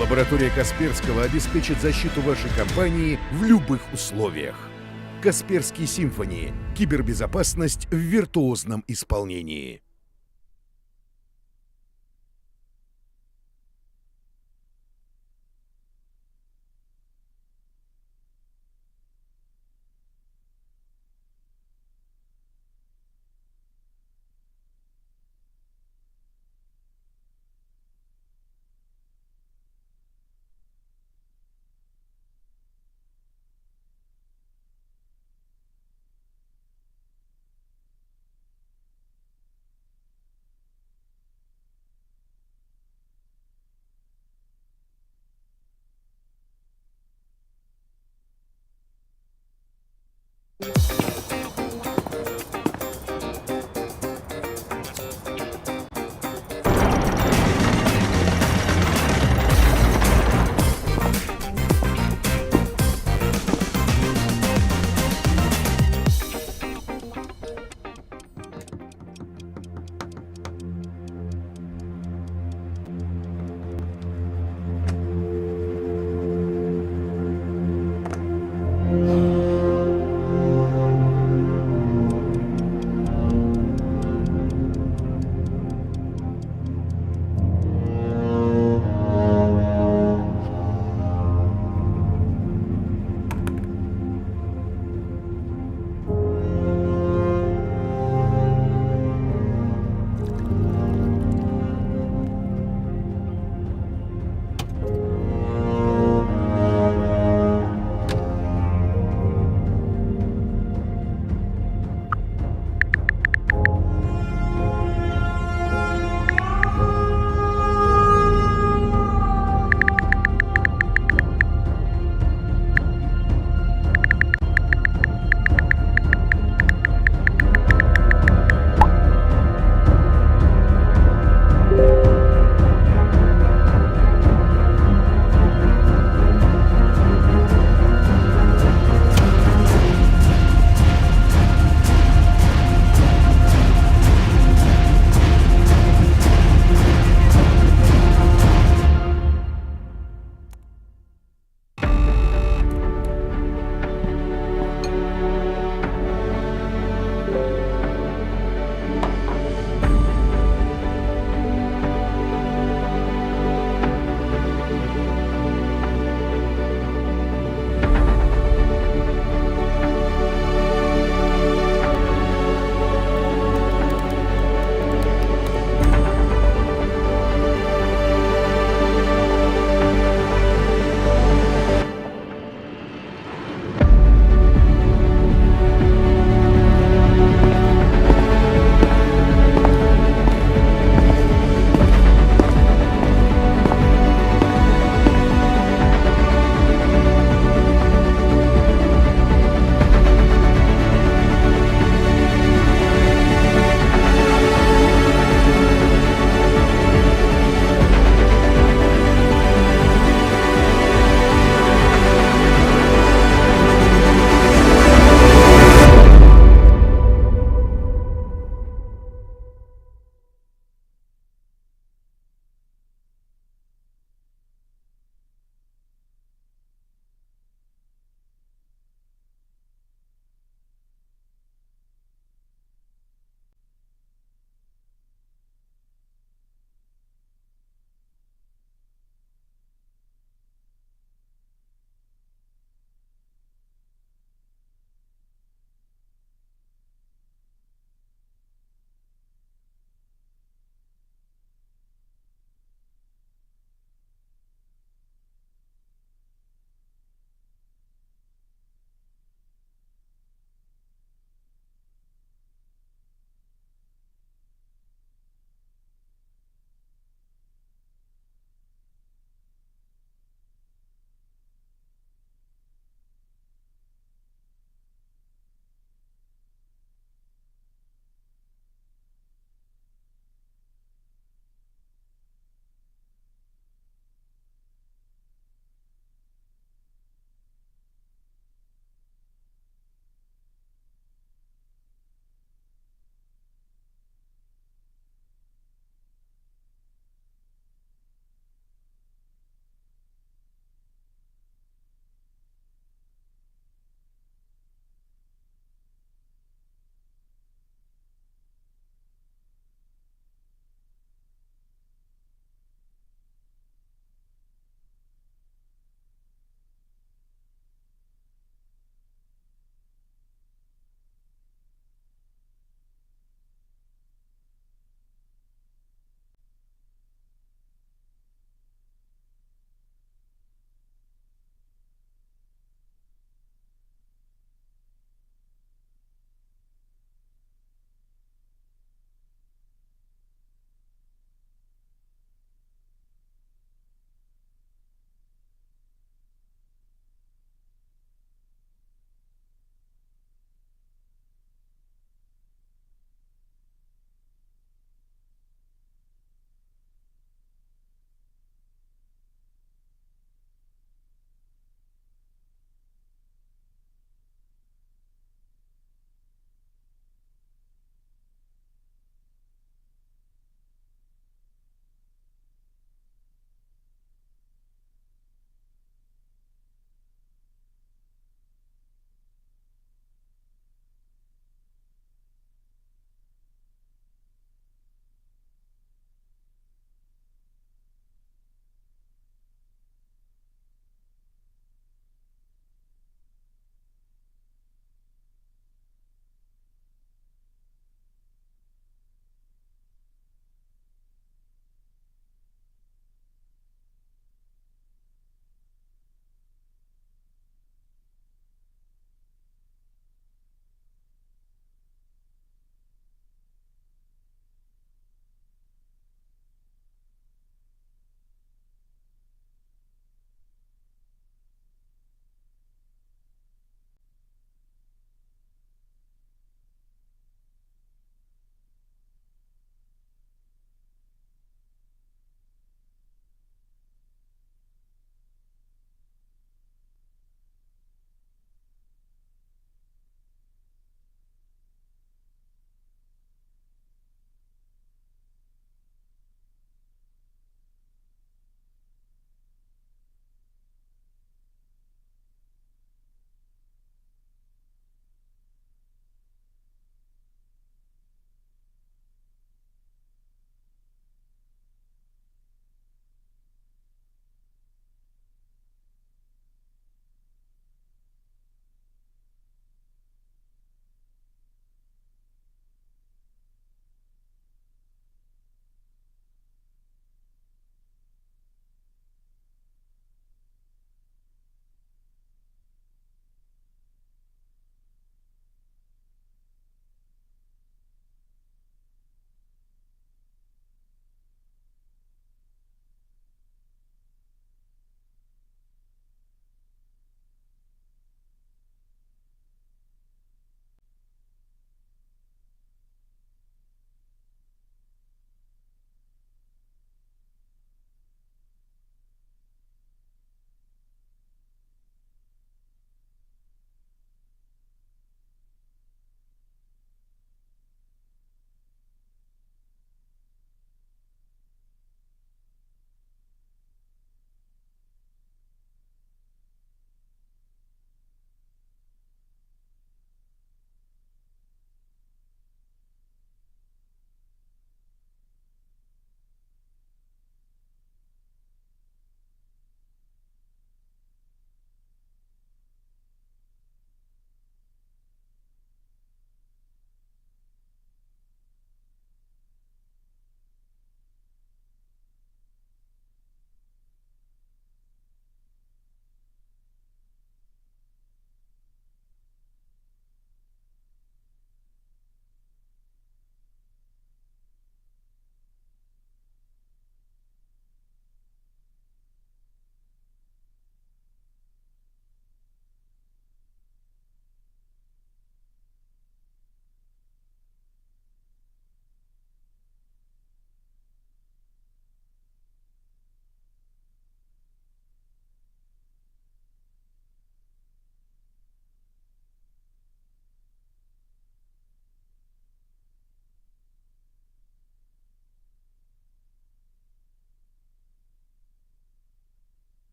Лаборатория Касперского обеспечит защиту вашей компании в любых условиях. Касперский Симфони. Кибербезопасность в виртуозном исполнении.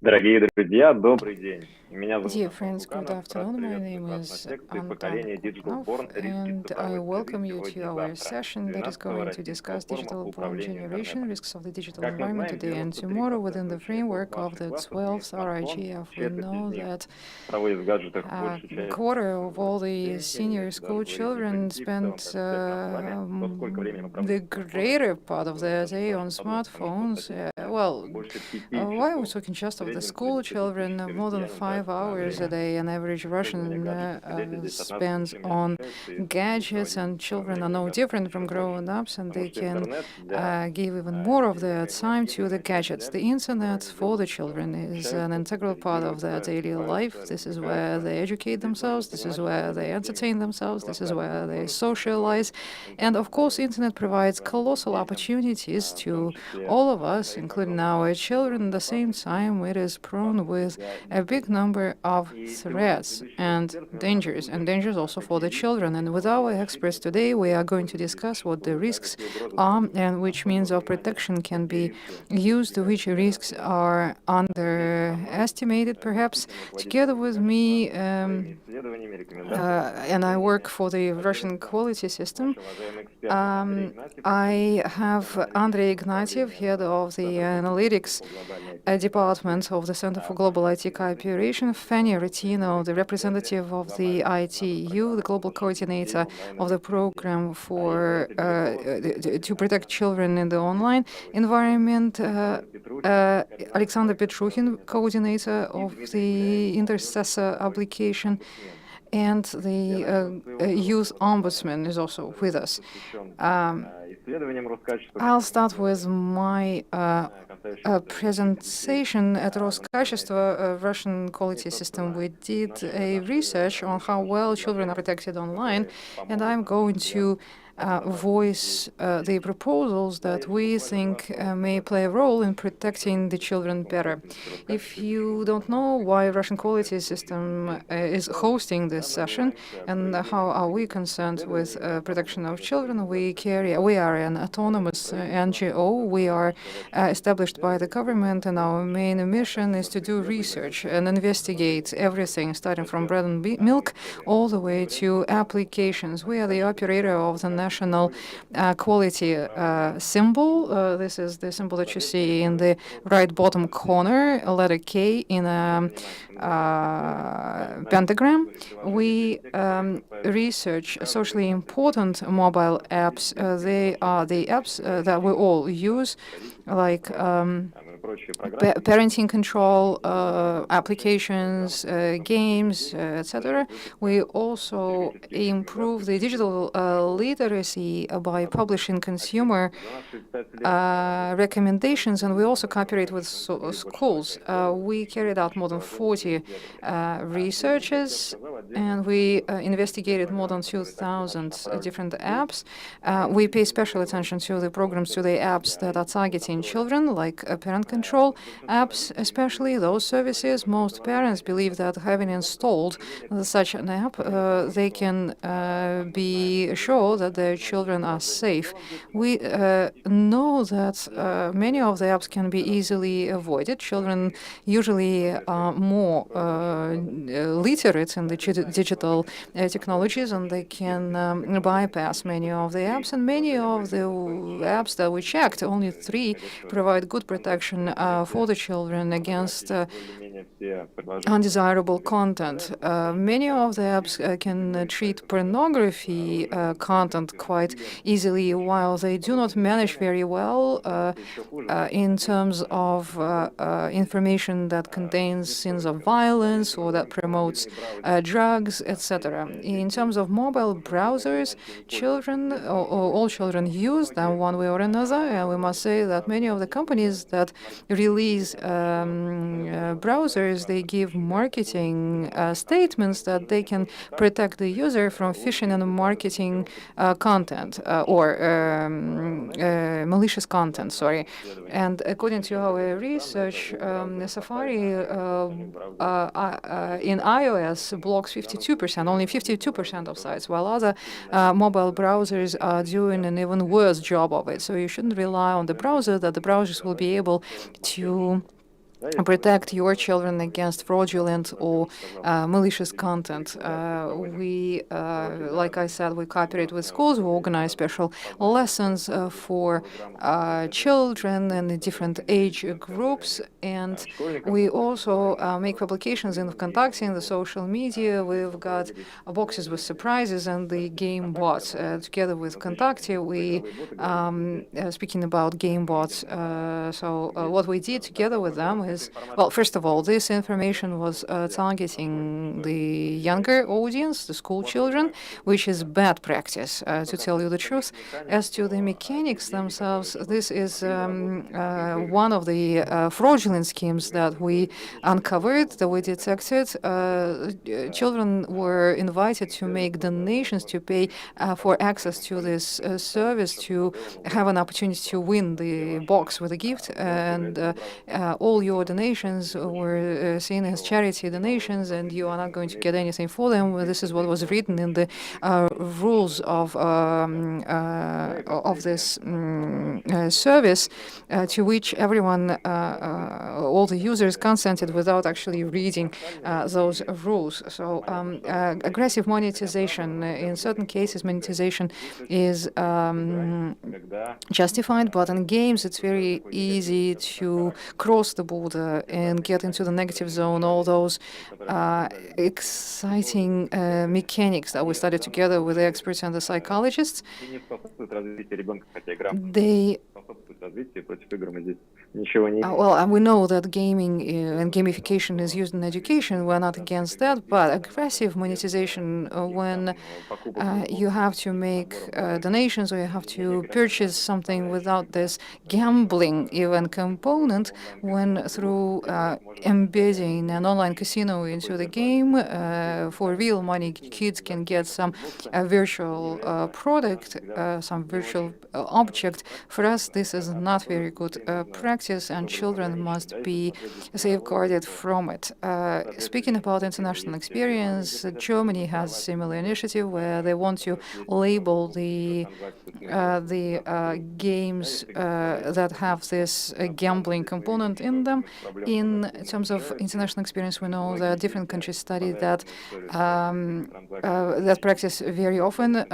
Дорогие друзья, добрый день. Меня зовут Dear friends, good afternoon. My name is Anton Kukanov, and I welcome you to our session that is going to discuss digital-born generation, risks of the digital environment today and tomorrow within the framework of the 12th RIGF. We know that a quarter of all the senior school children spend the greater part of their day on smartphones. Why are we talking just of the school children? More than 5 hours a day, an average Russian spends on gadgets, and children are no different from grown-ups, and they can give even more of their time to the gadgets. The internet for the children is an integral part of their daily life. This is where they educate themselves, this is where they entertain themselves, this is where they socialize. And of course, internet provides colossal opportunities to all of us, including our children. At the same time, it is prone with a big number of threats and dangers also for the children. And with our experts today, we are going to discuss what the risks are and which means of protection can be used, which risks are underestimated, perhaps. Together with me, and I work for the Russian quality system, I have Andrei Ignatiev, head of the analytics department of the Center for Global IT Cooperation, Fanny Retino, the representative of the ITU, the global coordinator of the program for to protect children in the online environment, Alexander Petruchin, coordinator of the Intercessor application, and the youth ombudsman is also with us. I'll start with my presentation. At Roskачество, a Russian quality system, we did a research on how well children are protected online, and I'm going to voice the proposals that we think may play a role in protecting the children better. If you don't know why Russian quality system is hosting this session and how are we concerned with protection of children, we are an autonomous NGO. We are established by the government, and our main mission is to do research and investigate everything, starting from bread and milk all the way to applications. We are the operator of the national quality symbol. This is the symbol that you see in the right bottom corner, a letter K in a pentagram. We research socially important mobile apps. They are the apps that we all use, like parenting control applications, games, etc. We also improve the digital literacy by publishing consumer recommendations, and we also cooperate with schools. We carried out more than 40 researches, and we investigated more than 2,000 different apps. We pay special attention to the programs, to the apps that are targeting children, like parent control apps, especially those services. Most parents believe that having installed such an app, they can be sure that their children are safe. We know that many of the apps can be easily avoided. Children usually are more literate in the digital technologies, and they can bypass many of the apps. And many of the apps that we checked, only 3 provide good protection for the children against undesirable content. Many of the apps can treat pornography content quite easily, while they do not manage very well in terms of information that contains scenes of violence or that promotes drugs, etc. In terms of mobile browsers, children, or all children, use them one way or another, and we must say that many of the companies that release browsers, they give marketing statements that they can protect the user from phishing and marketing content or malicious content, sorry. And according to our research, Safari in iOS blocks 52%, only 52% of sites, while other mobile browsers are doing an even worse job of it. So you shouldn't rely on the browser, that the browsers will be able to protect your children against fraudulent or malicious content. Like I said, we cooperate with schools. We organize special lessons for children in the different age groups, and we also make publications in Vkontakte, in the social media. We've got boxes with surprises and the game bots. Together with Vkontakte, we speaking about game bots. So what we did together with them is, well, first of all, this information was targeting the younger audience, the school children, which is bad practice, to tell you the truth. As to the mechanics themselves, this is one of the fraudulent schemes that we uncovered, that we detected. Children were invited to make donations to pay for access to this service, to have an opportunity to win the box with a gift, and all your donations were seen as charity donations, and you are not going to get anything for them. This is what was written in the rules of this service, to which everyone, all the users, consented without actually reading those rules. So aggressive monetization, in certain cases, monetization is justified, but in games it's very easy to cross the border and get into the negative zone. All those exciting mechanics that we studied together with the experts and the psychologists, they well, we know that gaming and gamification is used in education. We're not against that, but aggressive monetization, when you have to make donations or you have to purchase something without this gambling even component, when through embedding an online casino into the game, for real money, kids can get some virtual product, some virtual object. For us, this is not very good practice, and children must be safeguarded from it. Speaking about international experience, Germany has a similar initiative where they want to label the games that have this gambling component in them. In terms of international experience, we know that different countries study that that practice very often.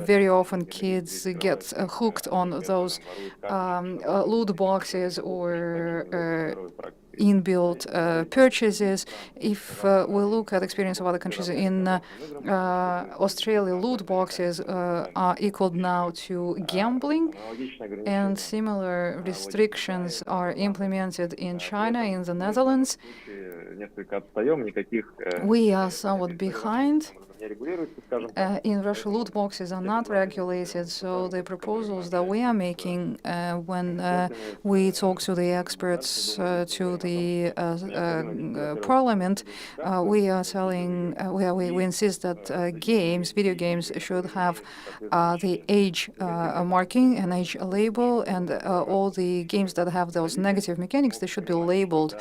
Very often, kids get hooked on those loot boxes or inbuilt purchases. If we look at experience of other countries, in Australia, loot boxes are equal now to gambling, and similar restrictions are implemented in China, in the Netherlands. We are somewhat behind. In Russia, loot boxes are not regulated, so the proposals that we are making when we talk to the experts, to the parliament, we are telling, we insist that video games should have the age marking, an age label, and all the games that have those negative mechanics, they should be labeled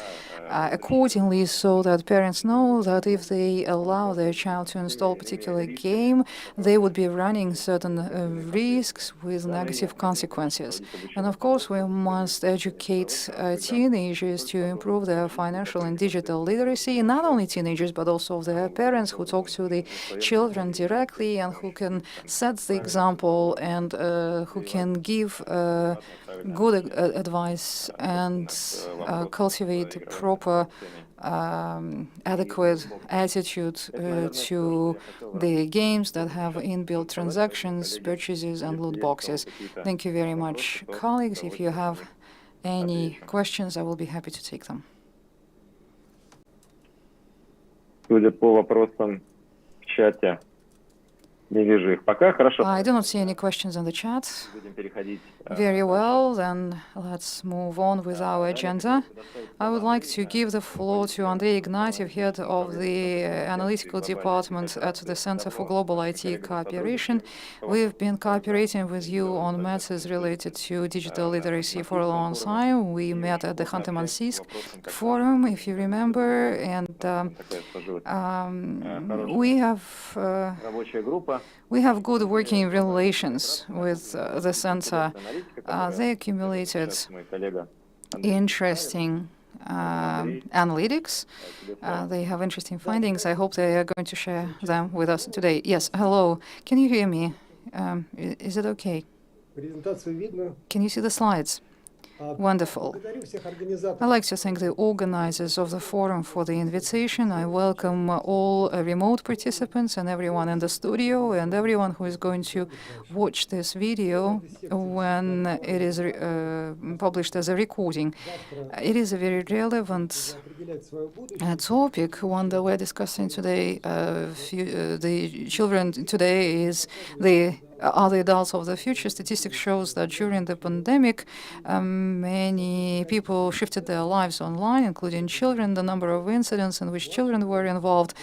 accordingly, so that parents know that if they allow their child to install a particular game, they would be running certain risks with negative consequences. And of course, we must educate teenagers to improve their financial and digital literacy, not only teenagers, but also their parents, who talk to the children directly and who can set the example, and who can give good advice and cultivate proper adequate attitude to the games that have inbuilt transactions, purchases, and loot boxes. Thank you very much, colleagues. If you have any questions, I will be happy to take them. Судя по вопросам в чате, не вижу их пока. Хорошо. I do not see any questions in the chat. Very well, then let's move on with our agenda. I would like to give the floor to Andrei Ignatiev, head of the analytical department at the Center for Global IT Cooperation. We've been cooperating with you on matters related to digital literacy for a long time. We met at the Khanty-Mansiysk forum, if you remember, and we have good working relations with the center. They accumulated interesting analytics. They have interesting findings. I hope they are going to share them with us today. Yes, hello. Can you hear me? Is it okay? Can you see the slides? Wonderful. I'd like to thank the organizers of the forum for the invitation. I welcome all remote participants and everyone in the studio and everyone who is going to watch this video when it is published as a recording. It is a very relevant topic, one that we're discussing today. The children today are the adults of the future. Statistics shows that during the pandemic, many people shifted their lives online, including children. The number of incidents in which children were involved,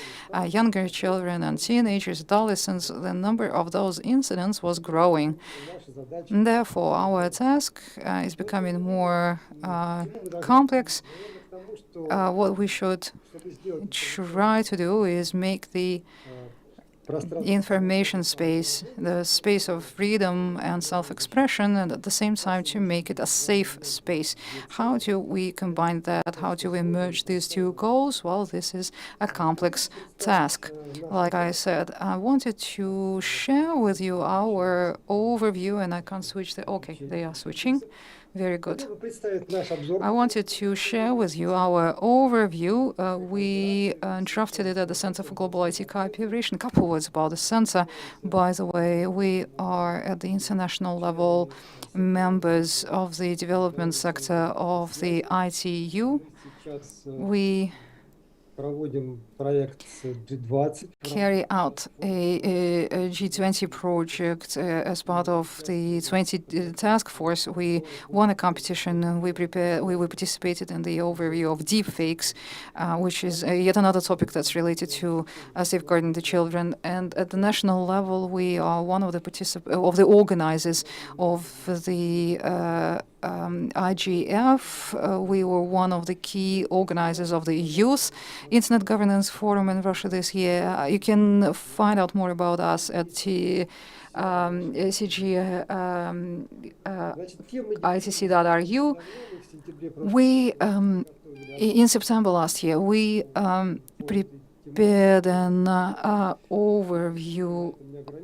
younger children and teenagers, adolescents, the number of those incidents was growing. Therefore, our task is becoming more complex. What we should try to do is make the information space, the space of freedom and self-expression, and at the same time to make it a safe space. How do we combine that? How do we merge these two goals? Well, this is a complex task. Like I said, I wanted to share with you our overview, and I can't switch okay, they are switching. Very good. I wanted to share with you our overview. We drafted it at the Center for Global IT Cooperation. A couple words about the center. By the way, we are at the international level members of the development sector of the ITU. We carry out a G20 project as part of the 20 task force. We won a competition and we participated in the overview of deepfakes, which is yet another topic that's related to safeguarding the children. And at the national level, we are one of the organizers of the RIGF. We were one of the key organizers of the Youth Internet Governance Forum in Russia this year. You can find out more about us at cg.itc.ru. We, in September last year, we prepared an overview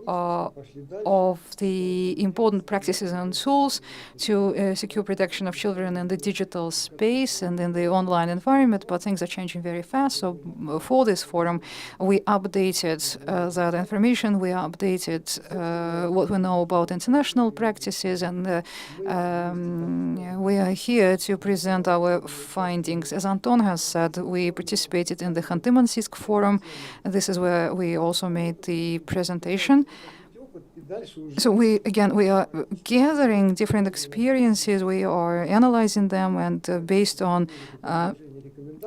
of the important practices and tools to secure protection of children in the digital space and in the online environment, but things are changing very fast. So for this forum, we updated that information, we updated what we know about international practices, and we are here to present our findings. As Anton has said, we participated in the Khanty-Mansiysk forum. This is where we also made the presentation. So we are gathering different experiences, we are analyzing them, and based on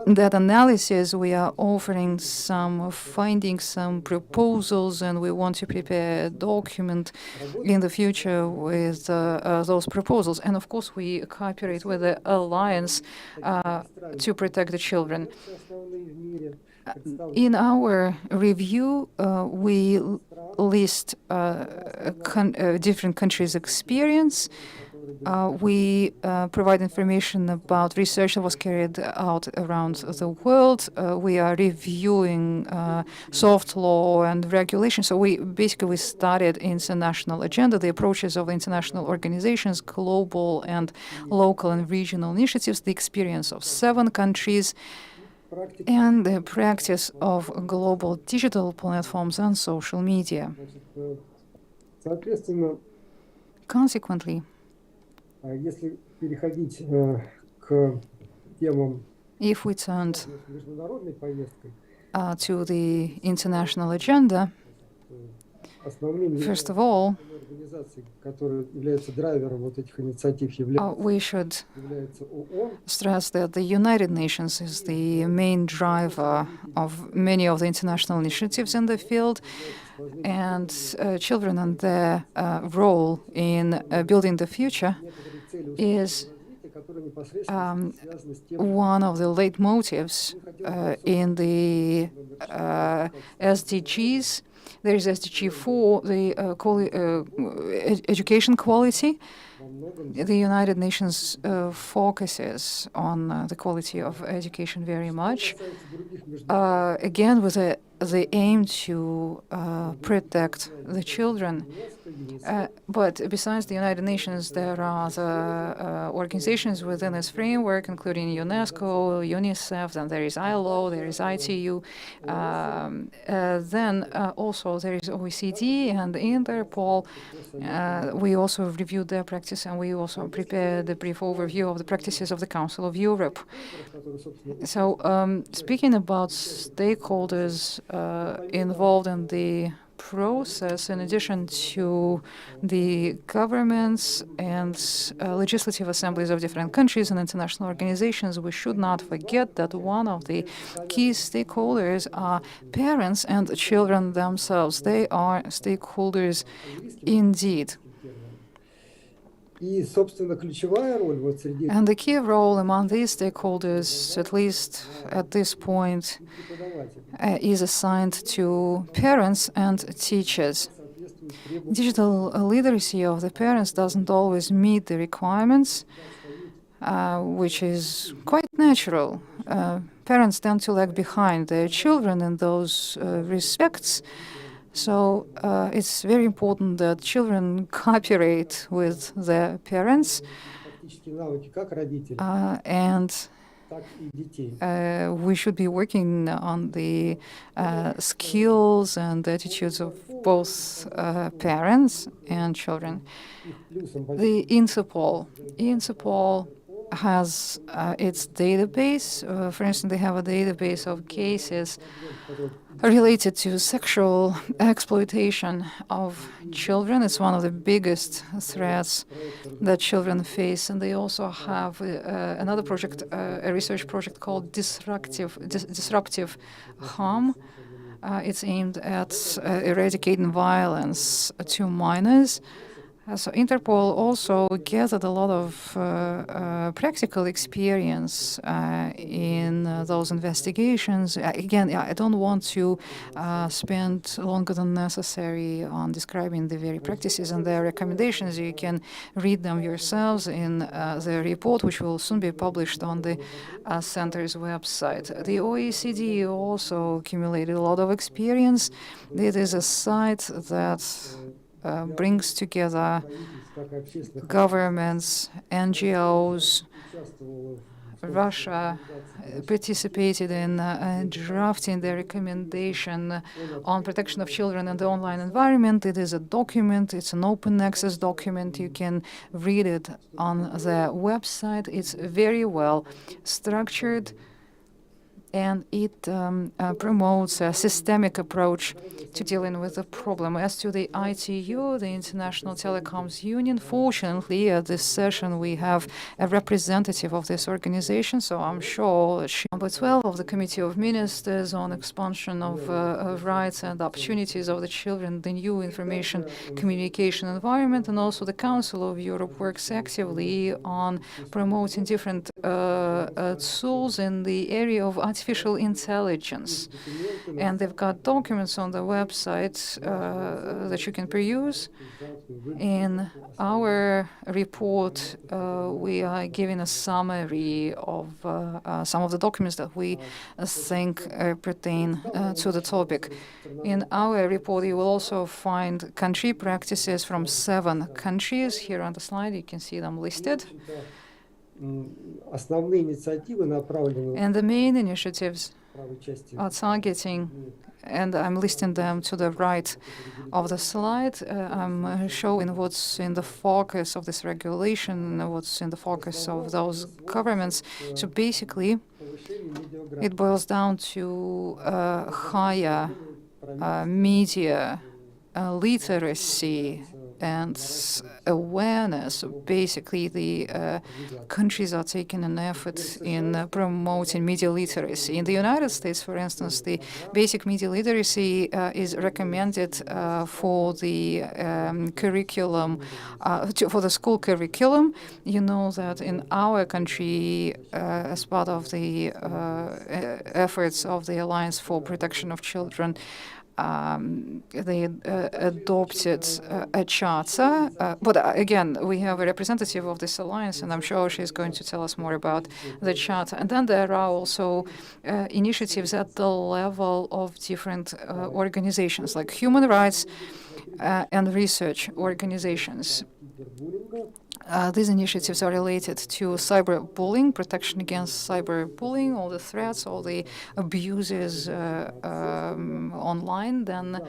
that analysis, we are offering some findings, some proposals, and we want to prepare a document in the future with those proposals. And of course, we cooperate with the Alliance to protect the children. In our review, we list different countries' experience. We provide information about research that was carried out around the world. We are reviewing soft law and regulation. So we started international agenda, the approaches of international organizations, global and local and regional initiatives, the experience of 7 countries, and the practice of global digital platforms and social media. Consequently, if we turned to the international agenda, first of all, we should stress that the United Nations is the main driver of many of the international initiatives in the field, and children and their role in building the future is one of the leitmotifs in the SDGs. There is SDG 4, the education quality, the United Nations focuses on the quality of education very much, again with the aim to protect the children. But besides the United Nations, there are the organizations within this framework, including UNESCO, UNICEF, then there is ILO, there is ITU, then also there is OECD and Interpol. We also reviewed their practice, and we also prepared a brief overview of the practices of the Council of Europe. So speaking about stakeholders involved in the process, in addition to the governments and legislative assemblies of different countries and international organizations, we should not forget that one of the key stakeholders are parents and children themselves. They are stakeholders indeed. And the key role among these stakeholders, at least at this point, is assigned to parents and teachers. Digital literacy of the parents doesn't always meet the requirements, which is quite natural. Parents tend to lag behind their children in those respects. So it's very important that children cooperate with their parents, and we should be working on the skills and attitudes of both parents and children. The Interpol has its database. For instance, they have a database of cases related to sexual exploitation of children. It's one of the biggest threats that children face. And they also have another project, a research project called Disruptive Harm. It's aimed at eradicating violence to minors. So Interpol also gathered a lot of practical experience in those investigations. Again, I don't want to spend longer than necessary on describing the very practices and their recommendations. You can read them yourselves in the report, which will soon be published on the center's website. The OECD also accumulated a lot of experience. It is a site that brings together governments, NGOs. Russia participated in drafting the recommendation on protection of children in the online environment. It is a document. It's an open access document. You can read it on the website. It's very well structured, and it promotes a systemic approach to dealing with the problem. As to the ITU, the International Telecoms Union, fortunately, at this session, we have a representative of this organization, so I'm sure number 12 of the Committee of Ministers on Expansion of Rights and Opportunities of the Children, the new information communication environment, and also the Council of Europe works actively on promoting different tools in the area of artificial intelligence. And they've got documents on the website that you can peruse. In our report, we are giving a summary of some of the documents that we think pertain to the topic. In our report, you will also find country practices from 7 countries. Here on the slide, you can see them listed. And the main initiatives are targeting, and I'm listing them to the right of the slide. I'm showing what's in the focus of this regulation, what's in the focus of those governments. So basically, it boils down to higher media literacy and awareness. Basically, the countries are taking an effort in promoting media literacy. In the United States, for instance, the basic media literacy is recommended for the curriculum, for the school curriculum. You know that in our country, as part of the efforts of the Alliance for Protection of Children, adopted a charter. But again, we have a representative of this alliance, and I'm sure she's going to tell us more about the charter. And then there are also initiatives at the level of different organizations, like human rights and research organizations. These initiatives are related to cyberbullying, protection against cyberbullying, all the threats, all the abuses online. Then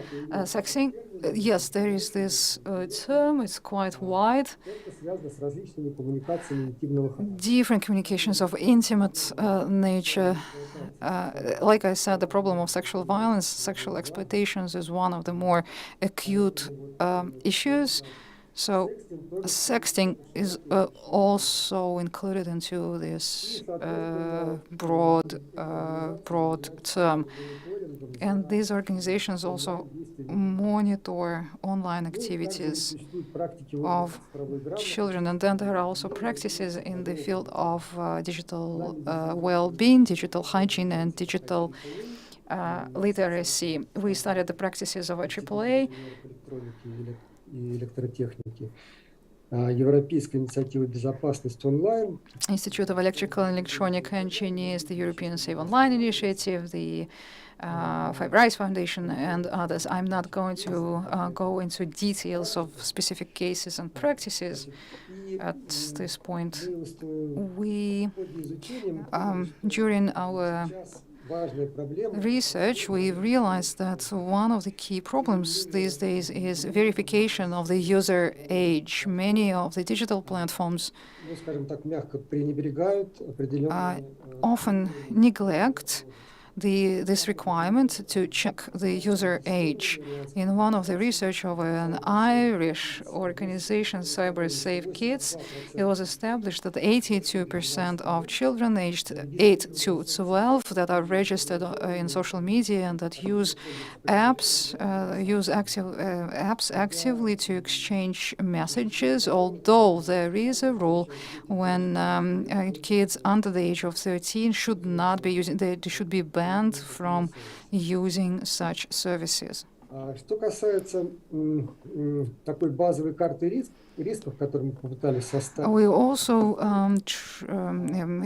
sexting. Yes, there is this term. It's quite wide. Different communications of intimate nature. Like I said, the problem of sexual violence, sexual exploitations is one of the more acute issues. So sexting is also included into this broad term. And these organizations also monitor online activities of children. And then there are also practices in the field of digital well-being, digital hygiene, and digital literacy. We studied the practices of AAA, Institute of Electrical and Electronic Engineers, the European Safe Online Initiative, the Five Rights Foundation, and others. I'm not going to go into details of specific cases and practices at this point. We, during our research, we realized that one of the key problems these days is verification of the user age. Many of the digital platforms often neglect this requirement to check the user age. In one of the research of an Irish organization, Cyber Safe Kids, it was established that 82% of children aged 8 to 12 that are registered in social media and that use apps, apps actively to exchange messages, although there is a rule when kids under the age of 13 should not be using, they should be banned from using such services. Что касается такой базовой карты рисков, которую мы попытались составить. We also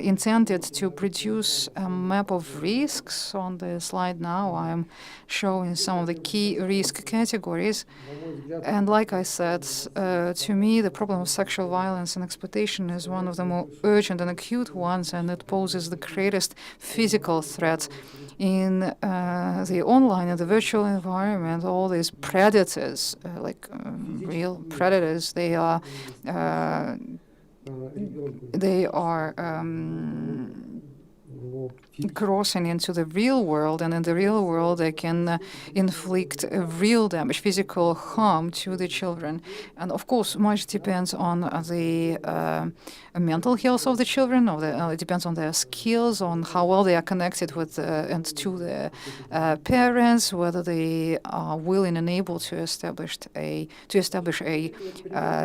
intended to produce a map of risks. On the slide now, I'm showing some of the key risk categories. And like I said, to me, the problem of sexual violence and exploitation is one of the more urgent and acute ones, and it poses the greatest physical threat in the online and the virtual environment. All these predators, like real predators, they are crossing into the real world, and in the real world they can inflict real damage, physical harm to the children. And of course, much depends on the mental health of the children, it depends on their skills, on how well they are connected with and to their parents, whether they are willing and able to establish a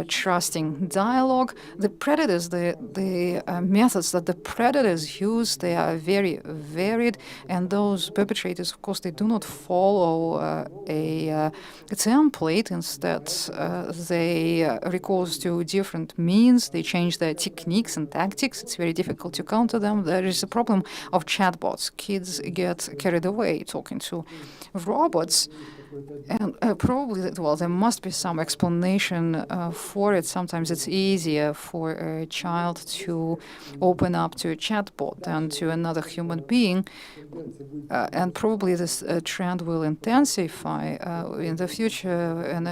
trusting dialogue. The predators, the methods that the predators use, they are very varied, and those perpetrators, of course, they do not follow a template. Instead, they recourse to different means. They change their techniques and tactics. It's very difficult to counter them. There is a problem of chatbots. Kids get carried away talking to robots. And probably, well, there must be some explanation for it. Sometimes it's easier for a child to open up to a chatbot than to another human being. And probably this trend will intensify in the future. And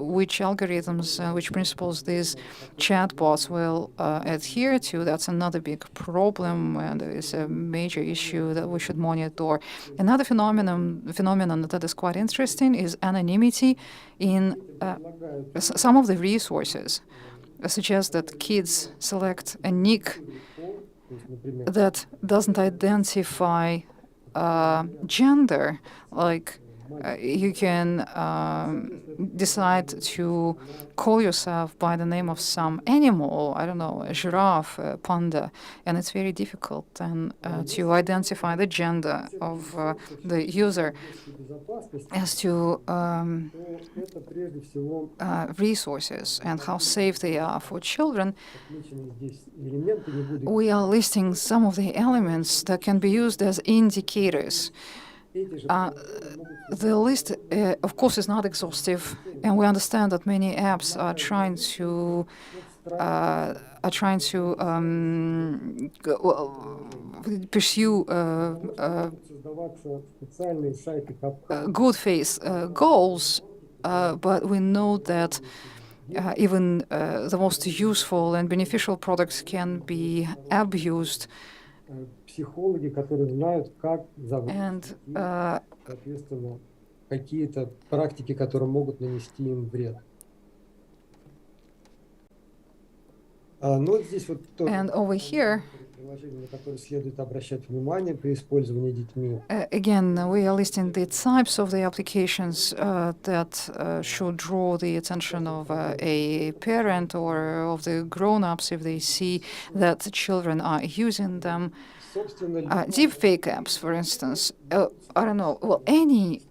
which algorithms, which principles these chatbots will adhere to, that's another big problem, and it's a major issue that we should monitor. Another phenomenon that is quite interesting is anonymity in some of the resources. Suggest that kids select a nick that doesn't identify gender, like you can decide to call yourself by the name of some animal, I don't know, a giraffe, a panda, and it's very difficult then to identify the gender of the user as to resources and how safe they are for children. We are listing some of the elements that can be used as indicators. The list, of course, is not exhaustive, and we understand that many apps are trying to pursue good faith goals, but we know that even the most useful and beneficial products can be abused. And соответственно, какие-то практики, которые могут нанести им вред. And over here, again, we are listing the types of the applications that should draw the attention of a parent or of the grown-ups if they see that the children are using them. Deepfake apps, for instance, I don't know, well, any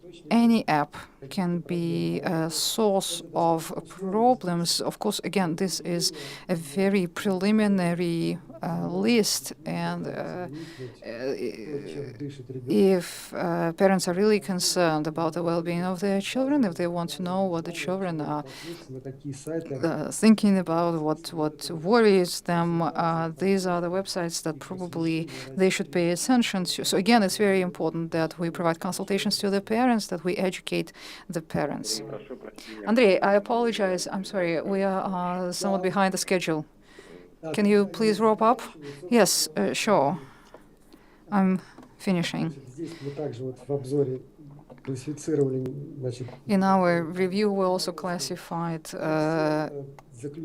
app can be a source of problems. Of course, again, this is a very preliminary list, and if parents are really concerned about the well-being of their children, if they want to know what the children are thinking about, what worries them, these are the websites that probably they should pay attention to. So again, it's very important that we provide consultations to the parents, that we educate the parents. Andrei, I apologize. I'm sorry. We are somewhat behind the schedule. Can you please wrap up? Yes, sure. I'm finishing. In our review, we also classified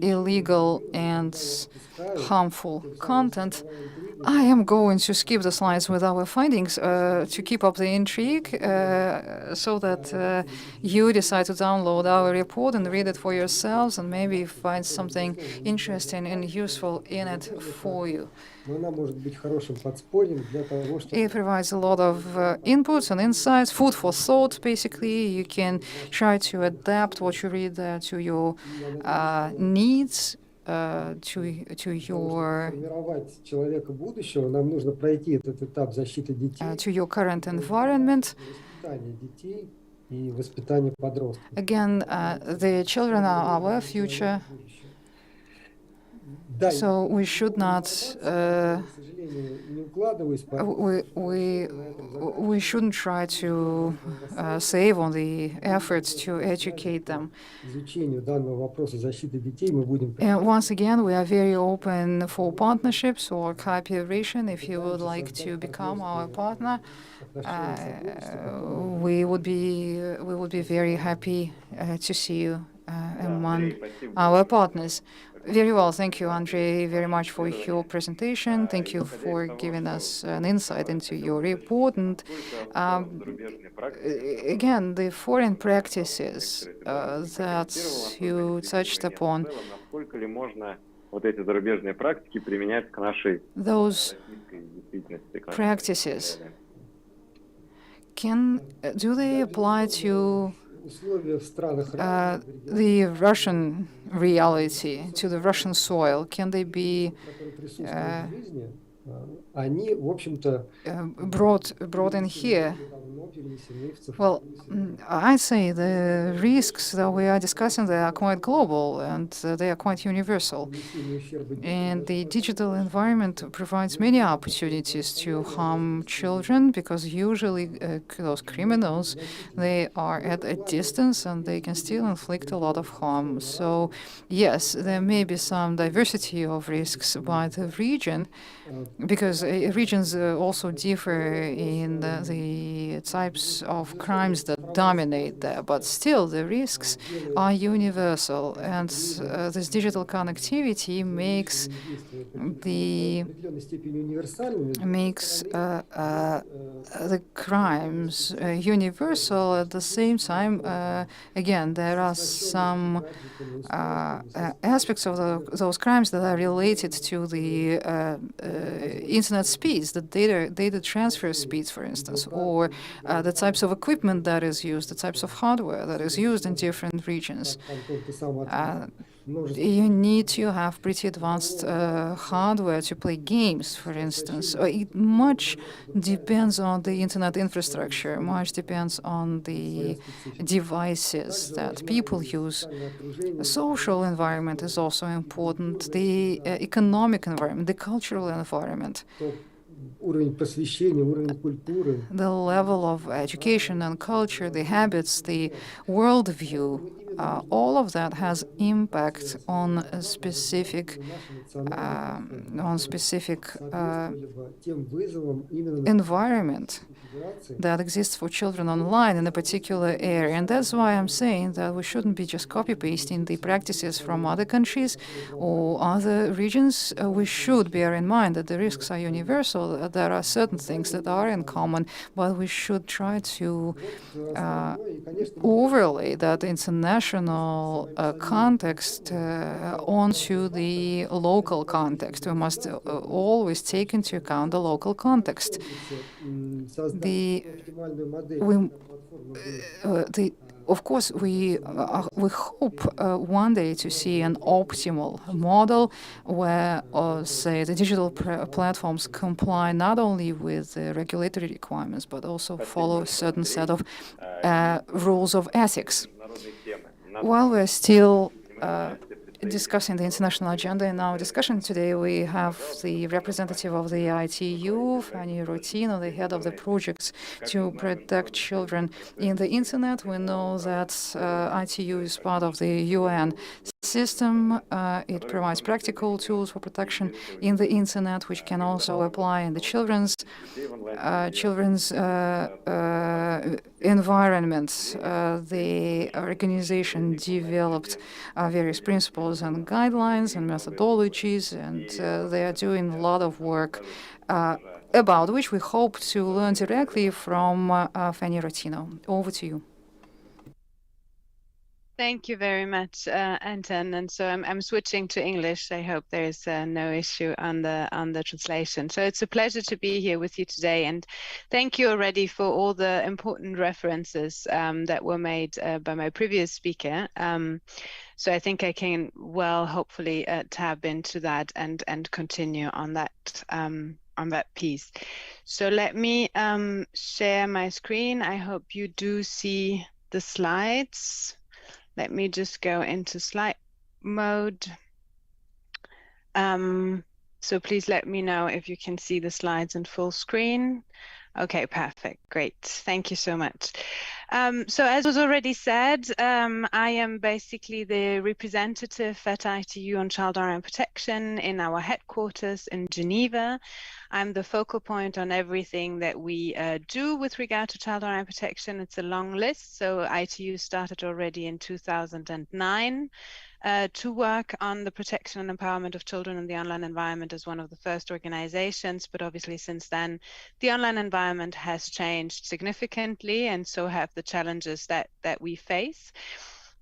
illegal and harmful content. I am going to skip the slides with our findings to keep up the intrigue so that you decide to download our report and read it for yourselves and maybe find something interesting and useful in it for you. It provides a lot of inputs and insights, food for thought, basically. You can try to adapt what you read there to your needs, to your current environment. Again, the children are our future. So we should not, we shouldn't try to save on the efforts to educate them. And once again, we are very open for partnerships or cooperation. If you would like to become our partner, we would be very happy to see you among our partners. Very well. Thank you, Andrei, very much for your presentation. Thank you for giving us an insight into your report. And again, the foreign practices that you touched upon, those practices, do they apply to the Russian reality, to the Russian soil? Can they be brought in here? Well, I'd say the risks that we are discussing, they are quite global and they are quite universal. And the digital environment provides many opportunities to harm children because usually those criminals, they are at a distance and they can still inflict a lot of harm. So yes, there may be some diversity of risks by the region, because regions also differ in the types of crimes that dominate there, but still the risks are universal, and this digital connectivity makes the crimes universal. At the same time, again, there are some aspects of those crimes that are related to the internet speeds, the data transfer speeds, for instance, or the types of equipment that is used, the types of hardware that is used in different regions. You need to have pretty advanced hardware to play games, for instance. Much depends on the internet infrastructure, much depends on the devices that people use. The social environment is also important, the economic environment, the cultural environment. The level of education and culture, the habits, the worldview, all of that has impact on a specific environment that exists for children online in a particular area. And that's why I'm saying that we shouldn't be just copy-pasting the practices from other countries or other regions. We should bear in mind that the risks are universal. There are certain things that are in common, but we should try to overlay that international context onto the local context. We must always take into account the local context. Of course, we hope one day to see an optimal model where, say, the digital platforms comply not only with the regulatory requirements, but also follow a certain set of rules of ethics. While we're still discussing the international agenda in our discussion today, we have the representative of the ITU, Fanny Rotino, the head of the projects to protect children in the internet. We know that ITU is part of the UN system. It provides practical tools for protection in the internet, which can also apply in the children's environment. The organization developed various principles and guidelines and methodologies, and they are doing a lot of work about which we hope to learn directly from Fanny Rotino. Over to you. Thank you very much, Anton. And so I'm switching to English. I hope there is no issue on the translation. So it's a pleasure to be here with you today, and thank you already for all the important references that were made by my previous speaker. So I think I can hopefully tap into that and continue on that piece. So let me share my screen. I hope you do see the slides. Let me just go into slide mode. So please let me know if you can see the slides in full screen. Okay, perfect, great. Thank you so much. So as was already said, I am basically the representative at ITU on child online protection in our headquarters in Geneva. I'm the focal point on everything that we do with regard to child online protection. It's a long list. So ITU started already in 2009 to work on the protection and empowerment of children in the online environment as one of the first organizations. But obviously since then, the online environment has changed significantly, and so have the challenges that we face.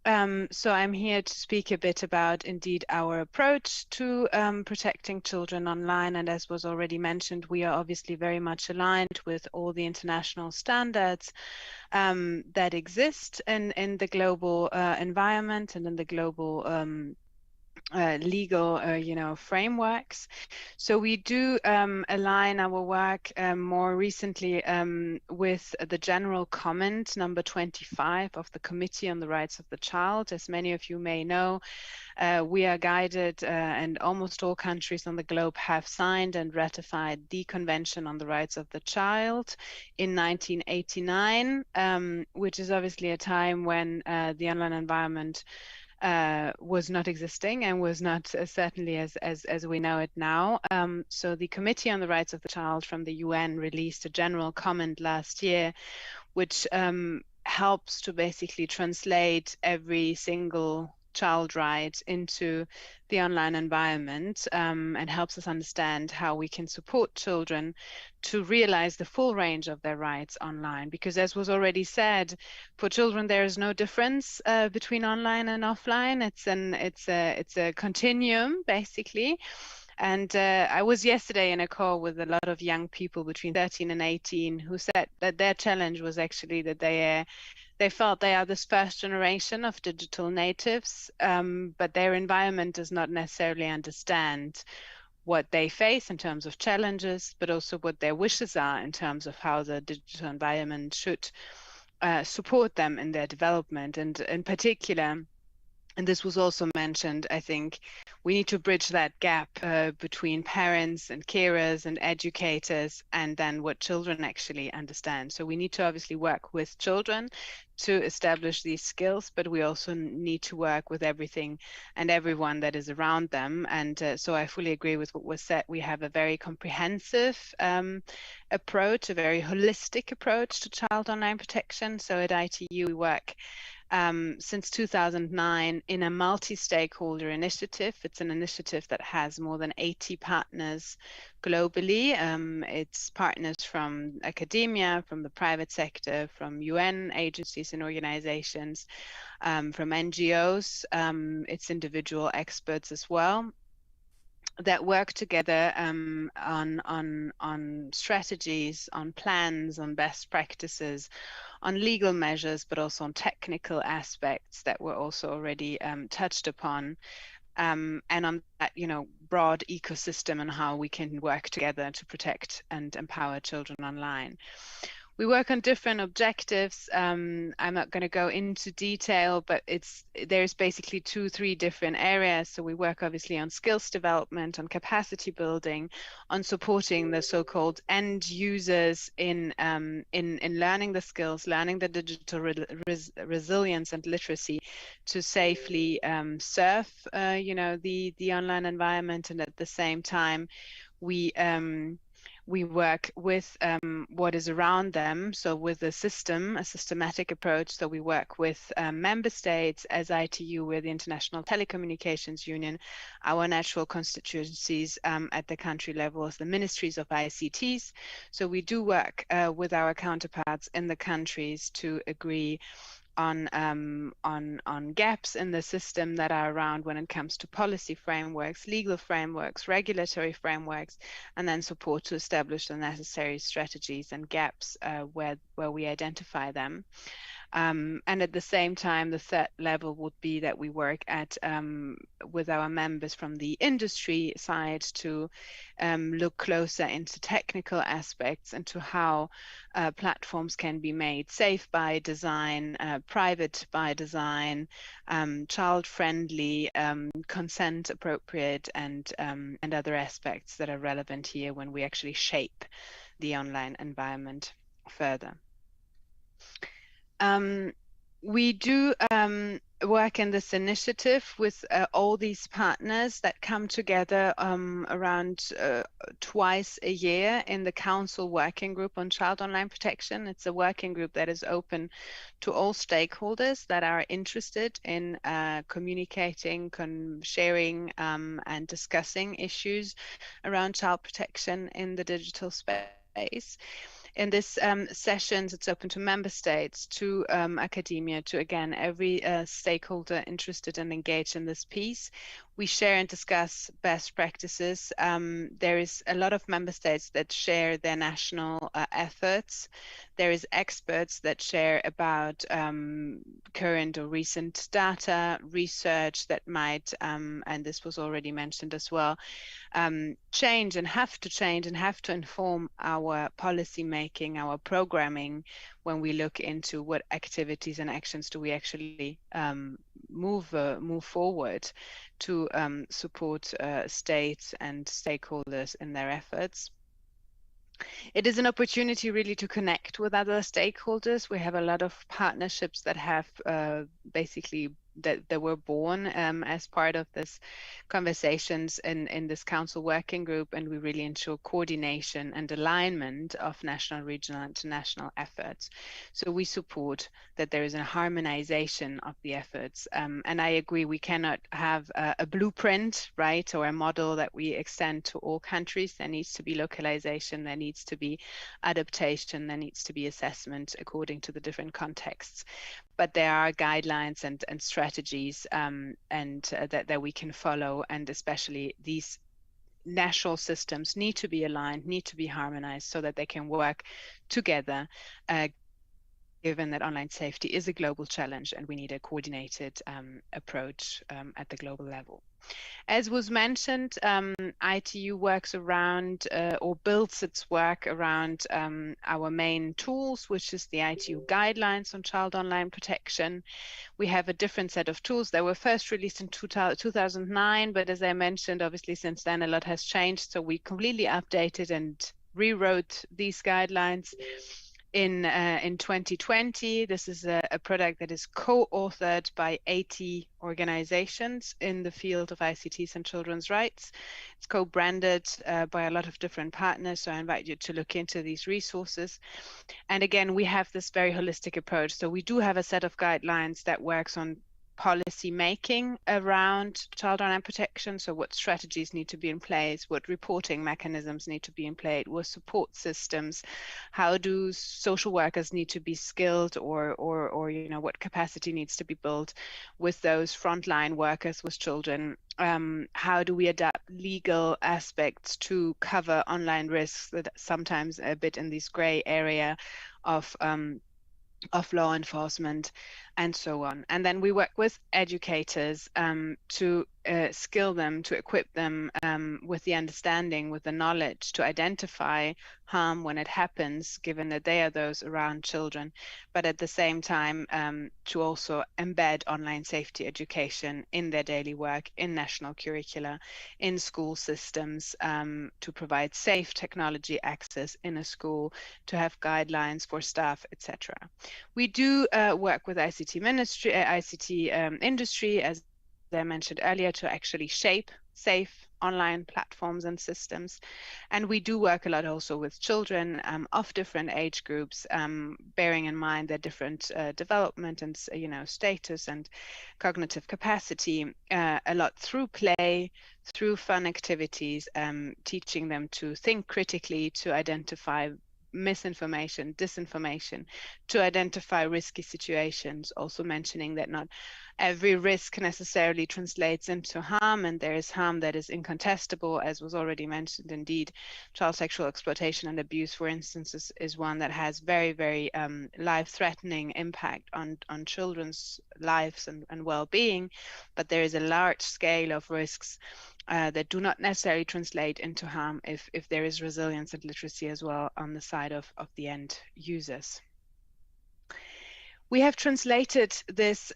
So I'm here to speak a bit about indeed our approach to protecting children online. And as was already mentioned, we are obviously very much aligned with all the international standards that exist in the global environment and in the global legal frameworks. So we do align our work more recently with the general comment number 25 of the Committee on the Rights of the Child. As many of you may know, we are guided, and almost all countries on the globe have signed and ratified the Convention on the Rights of the Child in 1989, which is obviously a time when the online environment was not existing and was not certainly as we know it now. So the Committee on the Rights of the Child from the UN released a general comment last year, which helps to basically translate every single child right into the online environment, and helps us understand how we can support children to realize the full range of their rights online. Because as was already said, for children there is no difference between online and offline. It's a continuum basically. And I was yesterday in a call with a lot of young people between 13 and 18 who said that their challenge was actually that they felt they are this first generation of digital natives, but their environment does not necessarily understand what they face in terms of challenges, but also what their wishes are in terms of how the digital environment should support them in their development. And in particular, and this was also mentioned, I think we need to bridge that gap between parents and carers and educators and then what children actually understand. So we need to obviously work with children to establish these skills, but we also need to work with everything and everyone that is around them. And so I fully agree with what was said. We have a very comprehensive approach, a very holistic approach to child online protection. So at ITU, we work since 2009 in a multi-stakeholder initiative. It's an initiative that has more than 80 partners globally. It's partners from academia, from the private sector, from UN agencies and organizations, from NGOs. It's individual experts as well that work together on strategies, on plans, on best practices, on legal measures, but also on technical aspects that were also already touched upon, and on that, broad ecosystem and how we can work together to protect and empower children online. We work on different objectives. I'm not going to go into detail, but there's basically 2-3 different areas. So we work obviously on skills development, on capacity building, on supporting the so-called end users in learning the skills, learning the digital resilience and literacy to safely surf, the online environment, and at the same time, we work with what is around them, so with a systematic approach. So we work with member states as ITU, we're the International Telecommunications Union, our natural constituencies at the country level as the ministries of ICTs. So we do work with our counterparts in the countries to agree on gaps in the system that are around when it comes to policy frameworks, legal frameworks, regulatory frameworks, and then support to establish the necessary strategies and gaps where we identify them. And at the same time, the third level would be that we work with our members from the industry side to look closer into technical aspects and to how platforms can be made safe by design, private by design, child-friendly, consent appropriate, and other aspects that are relevant here when we actually shape the online environment further. We do work in this initiative with all these partners that come together around twice a year in the Council Working Group on Child Online Protection. It's a working group that is open to all stakeholders that are interested in communicating, sharing, and discussing issues around child protection in the digital space. In this sessions, it's open to member states, to academia, to, again, every stakeholder interested and engaged in this piece. We share and discuss best practices. There is a lot of member states that share their national efforts. There is experts that share about current or recent data, research that might, and this was already mentioned as well, change and have to inform our policy making, our programming, when we look into what activities and actions do we actually move forward to support states and stakeholders in their efforts. It is an opportunity really to connect with other stakeholders. We have a lot of partnerships that have basically that were born as part of this conversations in this council working group, and we really ensure coordination and alignment of national, regional, and international efforts. So we support that there is a harmonization of the efforts, and I agree we cannot have a blueprint, right, or a model that we extend to all countries. There needs to be localization, there needs to be adaptation, there needs to be assessment according to the different contexts. But there are guidelines and strategies that we can follow, and especially these national systems need to be aligned, need to be harmonized so that they can work together, given that online safety is a global challenge and we need a coordinated approach at the global level. As was mentioned, ITU works around or builds its work around our main tools, which is the ITU guidelines on child online protection. We have a different set of tools that were first released in 2009, but as I mentioned, obviously since then a lot has changed, so we completely updated and rewrote these guidelines in 2020. This is a product that is co-authored by 80 organizations in the field of ICTs and children's rights. It's co-branded by a lot of different partners, so I invite you to look into these resources. And again, we have this very holistic approach. So we do have a set of guidelines that works on policy making around child online protection. So what strategies need to be in place, what reporting mechanisms need to be in place, what support systems, how do social workers need to be skilled, or you know, what capacity needs to be built with those frontline workers with children. How do we adapt legal aspects to cover online risks that sometimes a bit in this gray area of law enforcement, and so on. And then we work with educators to skill them, to equip them with the understanding, with the knowledge to identify harm when it happens, given that they are those around children, but at the same time to also embed online safety education in their daily work, in national curricula, in school systems, to provide safe technology access in a school, to have guidelines for staff, etc. We do work with ICT ministry, ICT industry, as I mentioned earlier, to actually shape safe online platforms and systems. And we do work a lot also with children of different age groups, bearing in mind their different development and status and cognitive capacity, a lot through play, through fun activities, teaching them to think critically, to identify misinformation, disinformation, to identify risky situations, also mentioning that not every risk necessarily translates into harm, and there is harm that is incontestable, as was already mentioned. Indeed, child sexual exploitation and abuse, for instance, is one that has very, very life-threatening impact on children's lives and well-being, but there is a large scale of risks that do not necessarily translate into harm if there is resilience and literacy as well on the side of the end users. We have translated this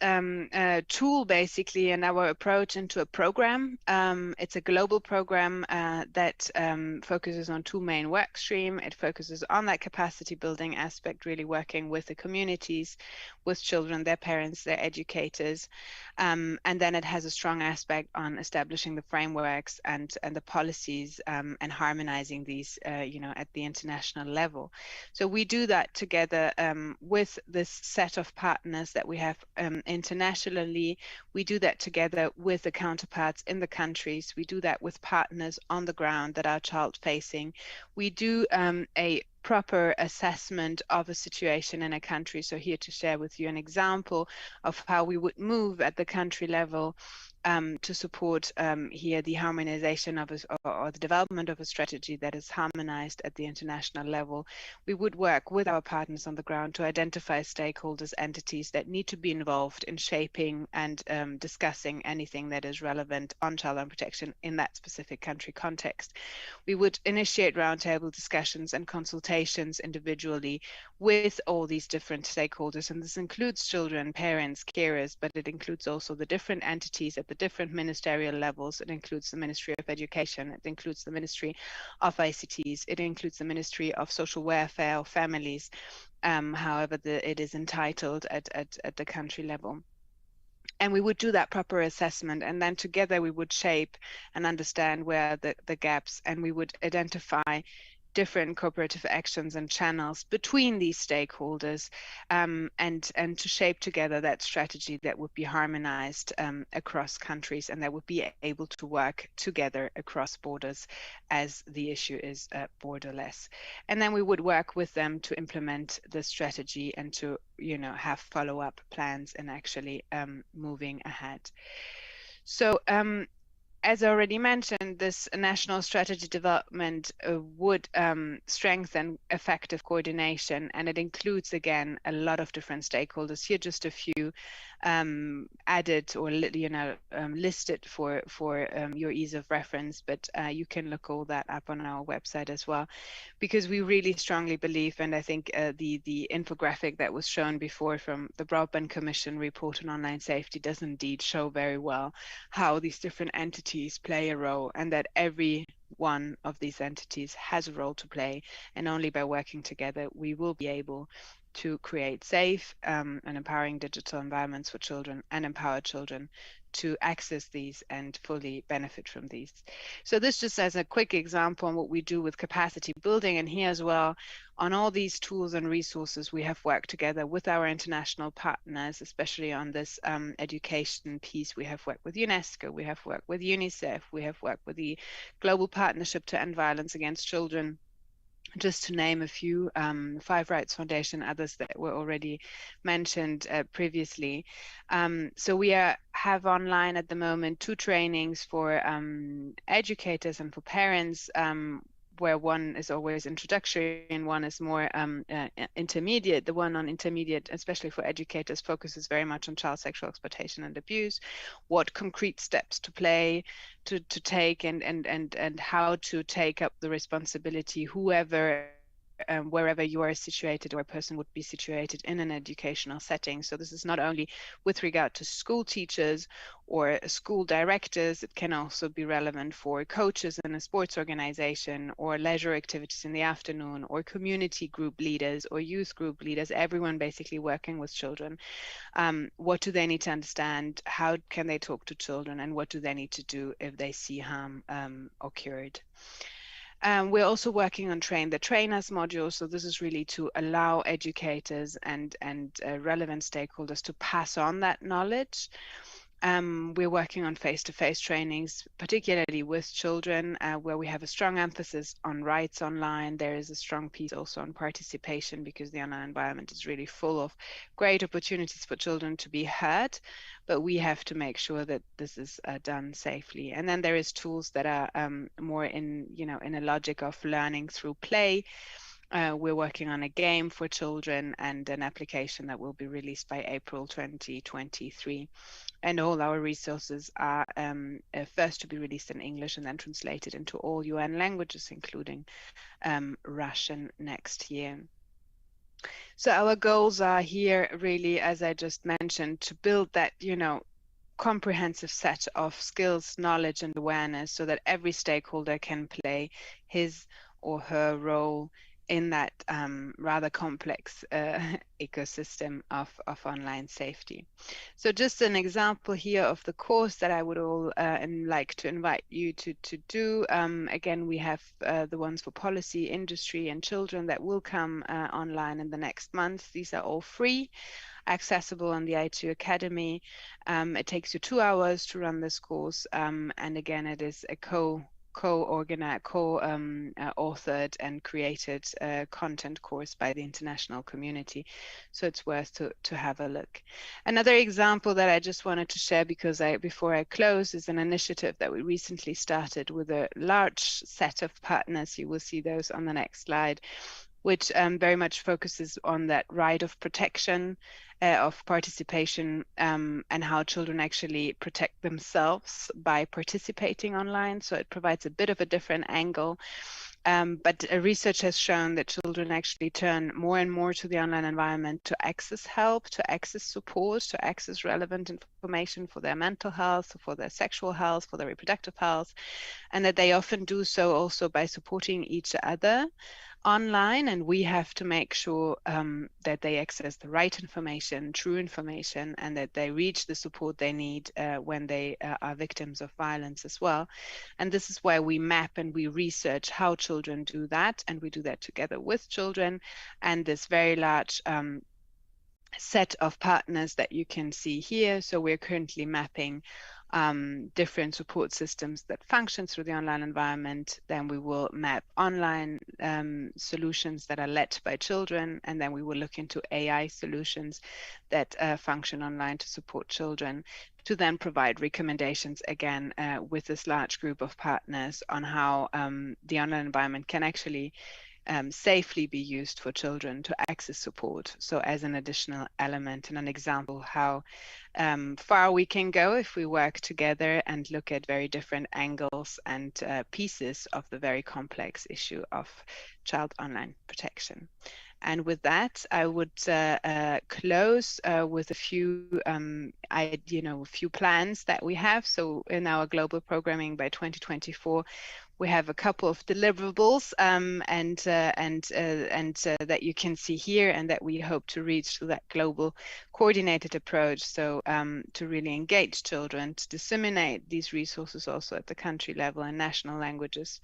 tool basically and our approach into a program. It's a global program that focuses on two main work streams. It focuses on that capacity building aspect, really working with the communities, with children, their parents, their educators. And then it has a strong aspect on establishing the frameworks and the policies and harmonizing these at the international level. So we do that together with this set of partners that we have internationally. We do that together with the counterparts in the countries. We do that with partners on the ground that are child facing. We do a proper assessment of a situation in a country. So here to share with you an example of how we would move at the country level to support here the harmonization of or the development of a strategy that is harmonized at the international level. We would work with our partners on the ground to identify stakeholders, entities that need to be involved in shaping and discussing anything that is relevant on child online protection in that specific country context. We would initiate roundtable discussions and consultations individually with all these different stakeholders, and this includes children, parents, carers, but it includes also the different entities at the different ministerial levels. It includes the Ministry of Education, it includes the Ministry of ICTs, it includes the Ministry of Social Welfare or Families, however it is entitled at the country level. And we would do that proper assessment, and then together we would shape and understand where the gaps, and we would identify different cooperative actions and channels between these stakeholders, and to shape together that strategy that would be harmonized across countries and that would be able to work together across borders, as the issue is borderless. And then we would work with them to implement the strategy and to, you know, have follow-up plans and actually moving ahead. So as I already mentioned, this national strategy development would strengthen effective coordination, and it includes, again, a lot of different stakeholders. Here, just a few added or listed for your ease of reference, but you can look all that up on our website as well, because we really strongly believe, and I think the infographic that was shown before from the Broadband Commission report on online safety does indeed show very well how these different entities play a role, and that every one of these entities has a role to play, and only by working together we will be able to create safe and empowering digital environments for children and empower children to access these and fully benefit from these. So this just as a quick example on what we do with capacity building, and here as well, on all these tools and resources, we have worked together with our international partners, especially on this education piece. We have worked with UNESCO, we have worked with UNICEF, we have worked with the Global Partnership to End Violence Against Children, just to name a few, Five Rights Foundation, others that were already mentioned previously. So we have online at the moment 2 trainings for educators and for parents, where one is always introductory and one is more intermediate. The one on intermediate, especially for educators, focuses very much on child sexual exploitation and abuse, what concrete steps to take and how to take up the responsibility, whoever wherever you are situated or a person would be situated in an educational setting. So this is not only with regard to school teachers or school directors, it can also be relevant for coaches in a sports organization or leisure activities in the afternoon or community group leaders or youth group leaders, everyone basically working with children. What do they need to understand? How can they talk to children? And what do they need to do if they see harm occurred? We're also working on Train the Trainers module. So this is really to allow educators and relevant stakeholders to pass on that knowledge. We're working on face-to-face trainings, particularly with children, where we have a strong emphasis on rights online. There is a strong piece also on participation, because the online environment is really full of great opportunities for children to be heard, but we have to make sure that this is done safely. And then there is tools that are more in a logic of learning through play. We're working on a game for children and an application that will be released by April 2023. And all our resources are first to be released in English and then translated into all UN languages, including Russian next year. So our goals are here really, as I just mentioned, to build that, comprehensive set of skills, knowledge, and awareness so that every stakeholder can play his or her role in that rather complex ecosystem of online safety. So just an example here of the course that I would all like to invite you to do. Again, we have the ones for policy, industry, and children that will come online in the next month. These are all free, accessible on the I2 Academy. It takes you 2 hours to run this course, and again, it is a co-authored and created content course by the international community. So it's worth to have a look. Another example that I just wanted to share before I close is an initiative that we recently started with a large set of partners. You will see those on the next slide, which very much focuses on that right of protection, of participation, and how children actually protect themselves by participating online. So it provides a bit of a different angle. But research has shown that children actually turn more and more to the online environment to access help, to access support, to access relevant information for their mental health, for their sexual health, for their reproductive health, and that they often do so also by supporting each other online, and we have to make sure that they access the right information, true information, and that they reach the support they need when they are victims of violence as well. And this is where we map and we research how children do that, and we do that together with children. And this very large set of partners that you can see here. So we're currently mapping different support systems that function through the online environment. Then we will map online solutions that are led by children, and then we will look into AI solutions that function online to support children, to then provide recommendations again with this large group of partners on how the online environment can actually safely be used for children to access support. So as an additional element and an example how far we can go if we work together and look at very different angles and pieces of the very complex issue of child online protection. And with that, I would close with a few, few plans that we have. So in our global programming by 2024, we have a couple of deliverables that you can see here, and that we hope to reach through that global coordinated approach. So to really engage children, to disseminate these resources also at the country level and national languages,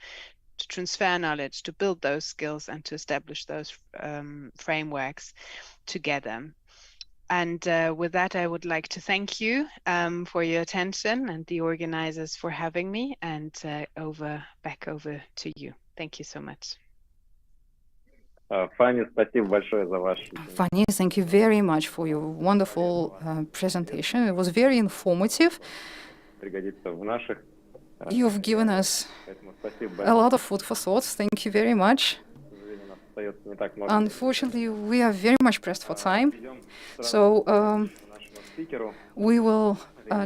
to transfer knowledge, to build those skills, and to establish those frameworks together. And with that, I would like to thank you for your attention, and the organizers for having me, and back over to you. Thank you so much. Fanny, спасибо большое за ваш... Fanny, thank you very much for your wonderful presentation. It was very informative. Пригодится в наших... You've given us a lot of food for thought. Thank you very much. Unfortunately, we are very much pressed for time, so we will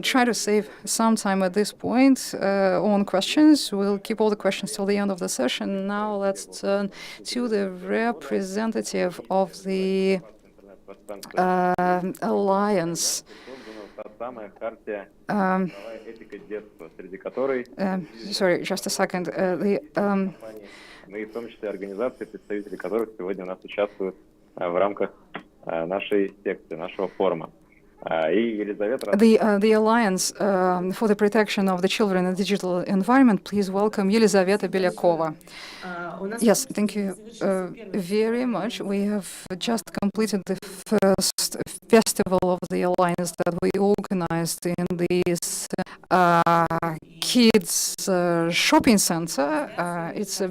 try to save some time at this point on questions. We'll keep all the questions till the end of the session. Now let's turn to the representative of the Alliance. Sorry, just a second. Мы в том числе организации, представители которых сегодня у нас участвуют в рамках нашей секции, нашего форума. The Alliance for the Protection of the Children in the Digital Environment, please welcome Елизавета Белякова. Yes, thank you very much. We have just completed the first festival of the Alliance that we organized in this kids shopping center. It's a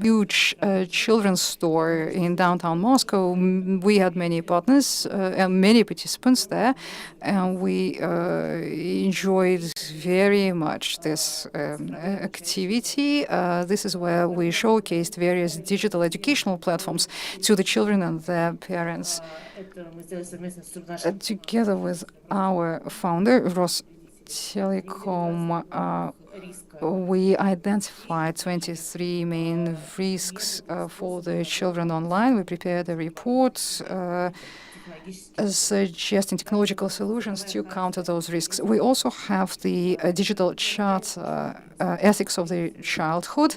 huge children's store in downtown Moscow. We had many partners and many participants there, and we enjoyed very much this activity. This is where we showcased various digital educational platforms to the children and their parents. Together with our founder, Rostelecom, we identified 23 main risks for the children online. We prepared a report suggesting technological solutions to counter those risks. We also have the digital charter, ethics of the childhood.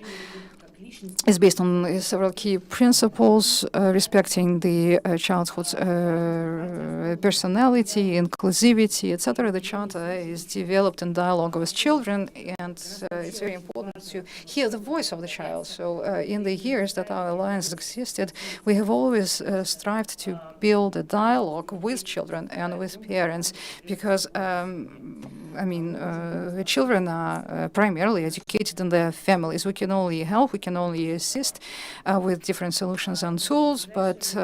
It's based on several key principles respecting the childhood's personality, inclusivity, etc. The charter is developed in dialogue with children, and it's very important to hear the voice of the child. So in the years that our alliance existed, we have always strived to build a dialogue with children and with parents, because the children are primarily educated in their families. We can only help, we can only assist with different solutions and tools, but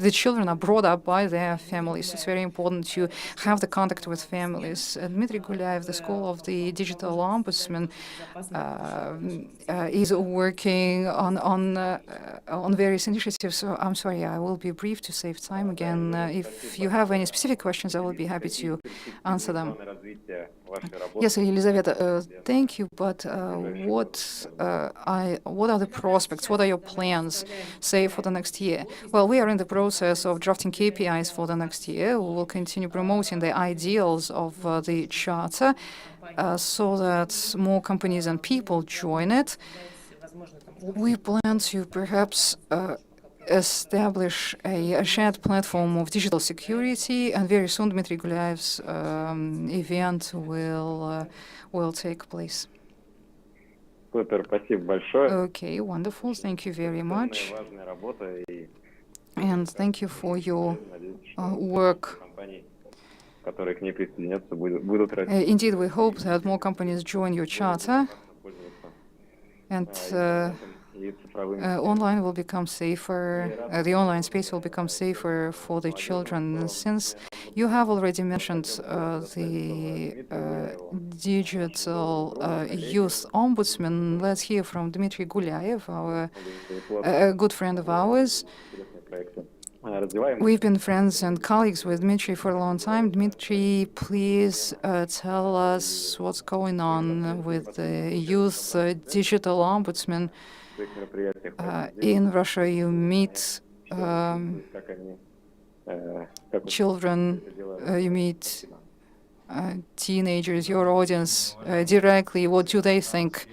the children are brought up by their families. It's very important to have the contact with families. Dmitry Gulyaev, the School of the Digital Ombudsman, is working on various initiatives. So I'm sorry, I will be brief to save time again. If you have any specific questions, I will be happy to answer them. Yes, Елизавета, thank you. But what are the prospects? What are your plans, say, for the next year? Well, we are in the process of drafting KPIs for the next year. We will continue promoting the ideals of the charter so that more companies and people join it. We plan to perhaps establish a shared platform of digital security, and very soon Dmitry Gulyaev's event will take place. Супер, спасибо большое. Okay, wonderful. Thank you very much. And thank you for your work. Которые к ней присоединятся, будут расти. Indeed, we hope that more companies join your charter, and online will become safer, the online space will become safer for the children. Since you have already mentioned the digital youth ombudsman, let's hear from Dmitry Gulyaev, a good friend of ours. We've been friends and colleagues with Dmitry for a long time. Dmitry, please tell us what's going on with the youth digital ombudsman. In Russia, you meet children, you meet teenagers, your audience directly. What do they think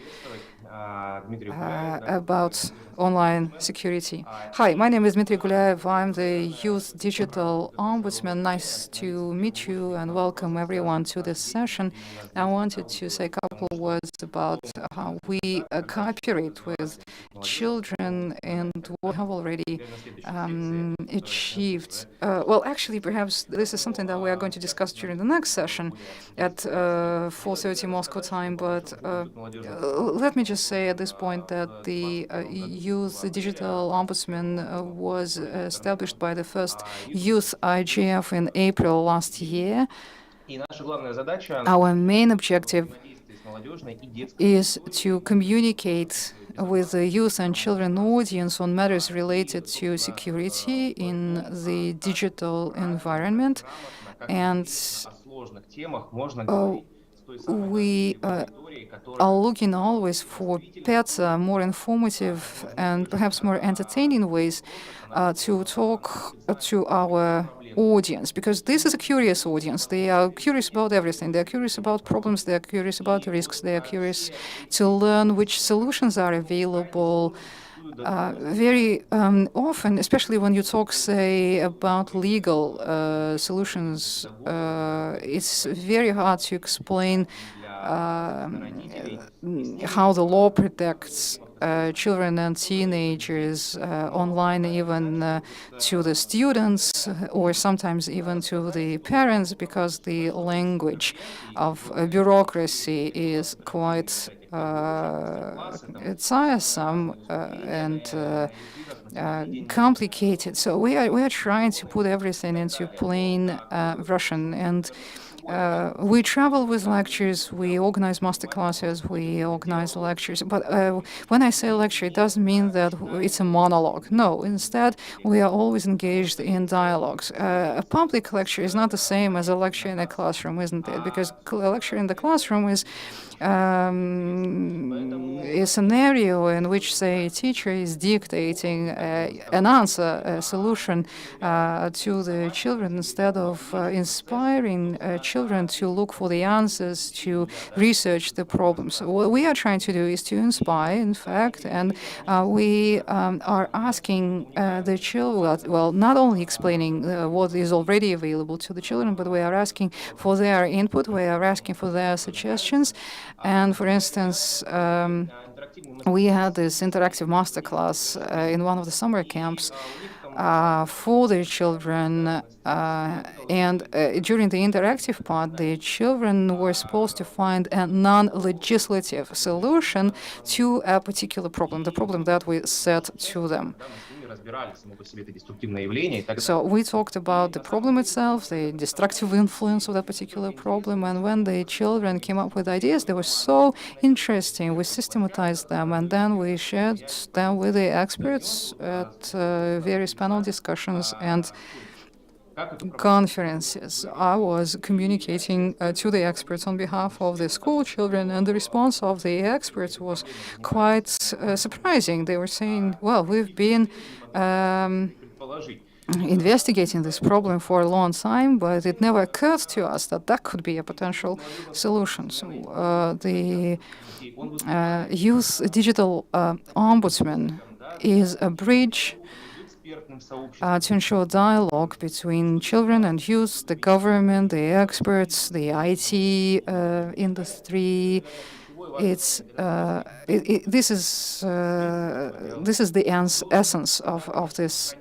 about online security? Hi, my name is Dmitry Gulyaev. I'm the Youth Digital Ombudsman. Nice to meet you and welcome everyone to this session. I wanted to say a couple of words about how we cooperate with children and what we have already achieved. Well, actually, perhaps this is something that we are going to discuss during the next session at 4:30 Moscow time, but let me just say at this point that the Youth Digital Ombudsman was established by the first Youth RIGF in April last year. Our main objective is to communicate with the youth and children audience on matters related to security in the digital environment, and we are looking always for better, more informative, and perhaps more entertaining ways to talk to our audience, because this is a curious audience. They are curious about everything. They are curious about problems. They are curious about risks. They are curious to learn which solutions are available. Very often, especially when you talk, say, about legal solutions, it's very hard to explain how the law protects children and teenagers online, even to the students, or sometimes even to the parents, because the language of bureaucracy is quite tiresome and complicated. So we are trying to put everything into plain Russian, and we travel with lectures, we organize master classes, we organize lectures. But when I say lecture, it doesn't mean that it's a monologue. No, instead, we are always engaged in dialogues. A public lecture is not the same as a lecture in a classroom, isn't it? Because a lecture in the classroom is a scenario in which, say, a teacher is dictating an answer, a solution to the children, instead of inspiring children to look for the answers, to research the problems. So what we are trying to do is to inspire, in fact, and we are asking the children, well, not only explaining what is already available to the children, but we are asking for their input, we are asking for their suggestions. And for instance, we had this interactive masterclass in one of the summer camps for the children, and during the interactive part, the children were supposed to find a non-legislative solution to a particular problem, the problem that we set to them. So we talked about the problem itself, the destructive influence of that particular problem, and when the children came up with ideas, they were so interesting. We systematized them, and then we shared them with the experts at various panel discussions and conferences. I was communicating to the experts on behalf of the school children, and the response of the experts was quite surprising. They were saying, well, we've been investigating this problem for a long time, but it never occurred to us that that could be a potential solution. So the Youth Digital Ombudsman is a bridge to ensure dialogue between children and youth, the government, the experts, the IT industry. This is the essence of this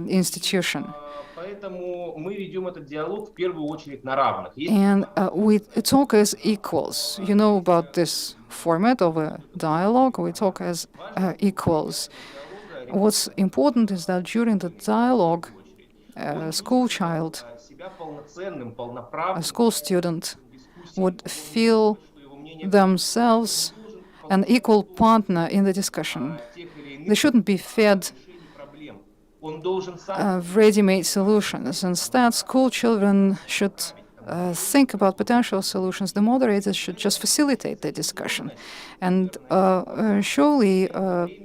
institution. And we talk as equals. You know about this format of a dialogue. We talk as equals. What's important is that during the dialogue, a school child, a school student would feel themselves an equal partner in the discussion. They shouldn't be fed ready-made solutions. Instead, school children should think about potential solutions. The moderators should just facilitate the discussion. And surely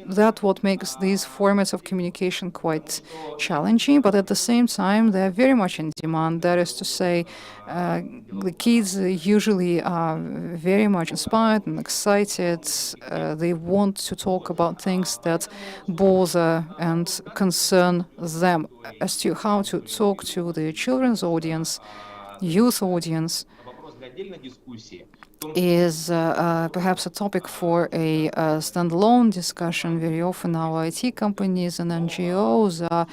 that's what makes these formats of communication quite challenging, but at the same time, they're very much in demand. That is to say, the kids usually are very much inspired and excited. They want to talk about things that bother and concern them. As to how to talk to the children's audience, youth audience, is perhaps a topic for a standalone discussion. Very often our IT companies and NGOs are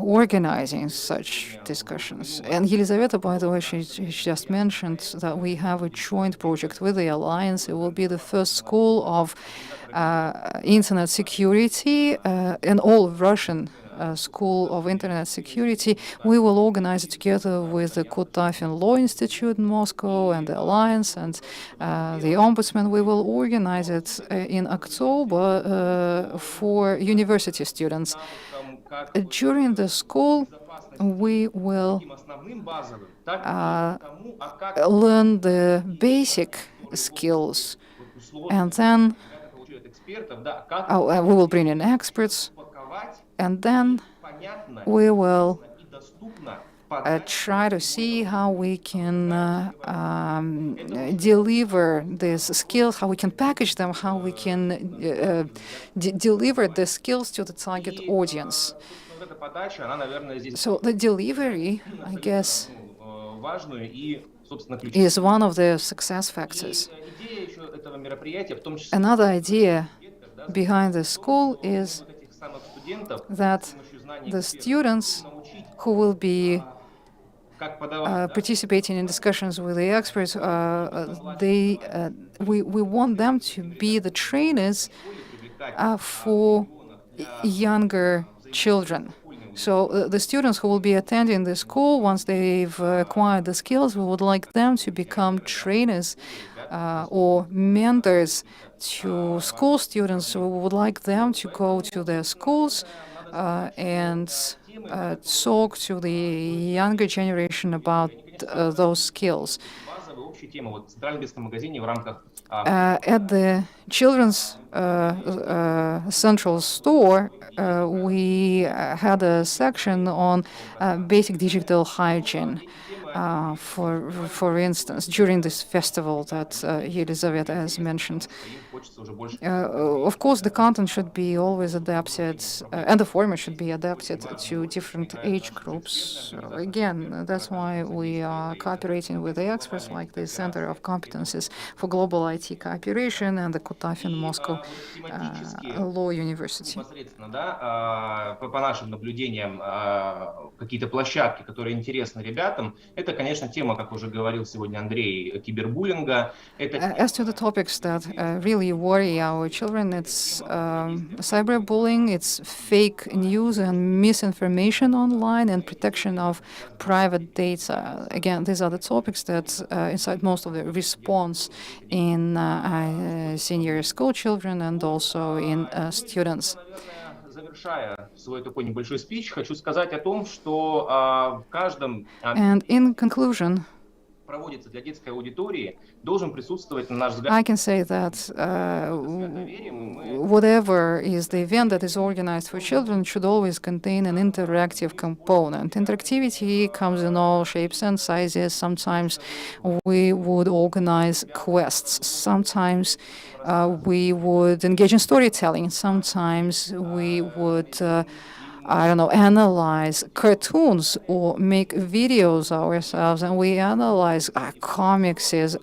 organizing such discussions. And Елизавета, by the way, she just mentioned that we have a joint project with the Alliance. It will be the first school of internet security, an all-Russian School of Internet Security. We will organize it together with the Kutafin Law Institute in Moscow and the Alliance and the Ombudsman. We will organize it in October for university students. During the school, we will learn the basic skills, and then we will bring in experts, and then we will try to see how we can deliver these skills, how we can package them, how we can deliver the skills to the target audience. So the delivery, I guess, is one of the success factors. Another idea behind the school is that the students who will be participating in discussions with the experts, we want them to be the trainers for younger children. So the students who will be attending the school, once they've acquired the skills, we would like them to become trainers or mentors to school students. We would like them to go to their schools and talk to the younger generation about those skills. At the children's central store, we had a section on basic digital hygiene. For instance, during this festival that Елизавета has mentioned. Of course, the content should be always adapted, and the format should be adapted to different age groups. So again, that's why we are cooperating with the experts like the Center of Competencies for Global IT Cooperation and the Kutafin Moscow Law University. По нашим наблюдениям, какие-то площадки, которые интересны ребятам, это, конечно, тема, как уже говорил сегодня Андрей, кибербуллинга. As to the topics that really worry our children, it's cyberbullying, it's fake news and misinformation online, and protection of private data. Again, these are the topics that incite most of the response in senior school children and also in students. Завершая свой такой небольшой спич, хочу сказать о том, что в каждом... And in conclusion, проводится для детской аудитории, должен присутствовать, на наш взгляд... I can say that whatever is the event that is organized for children should always contain an interactive component. Interactivity comes in all shapes and sizes. Sometimes we would organize quests. Sometimes we would engage in storytelling. Sometimes we would I don't know, analyze cartoons or make videos ourselves, and we analyze comic strips,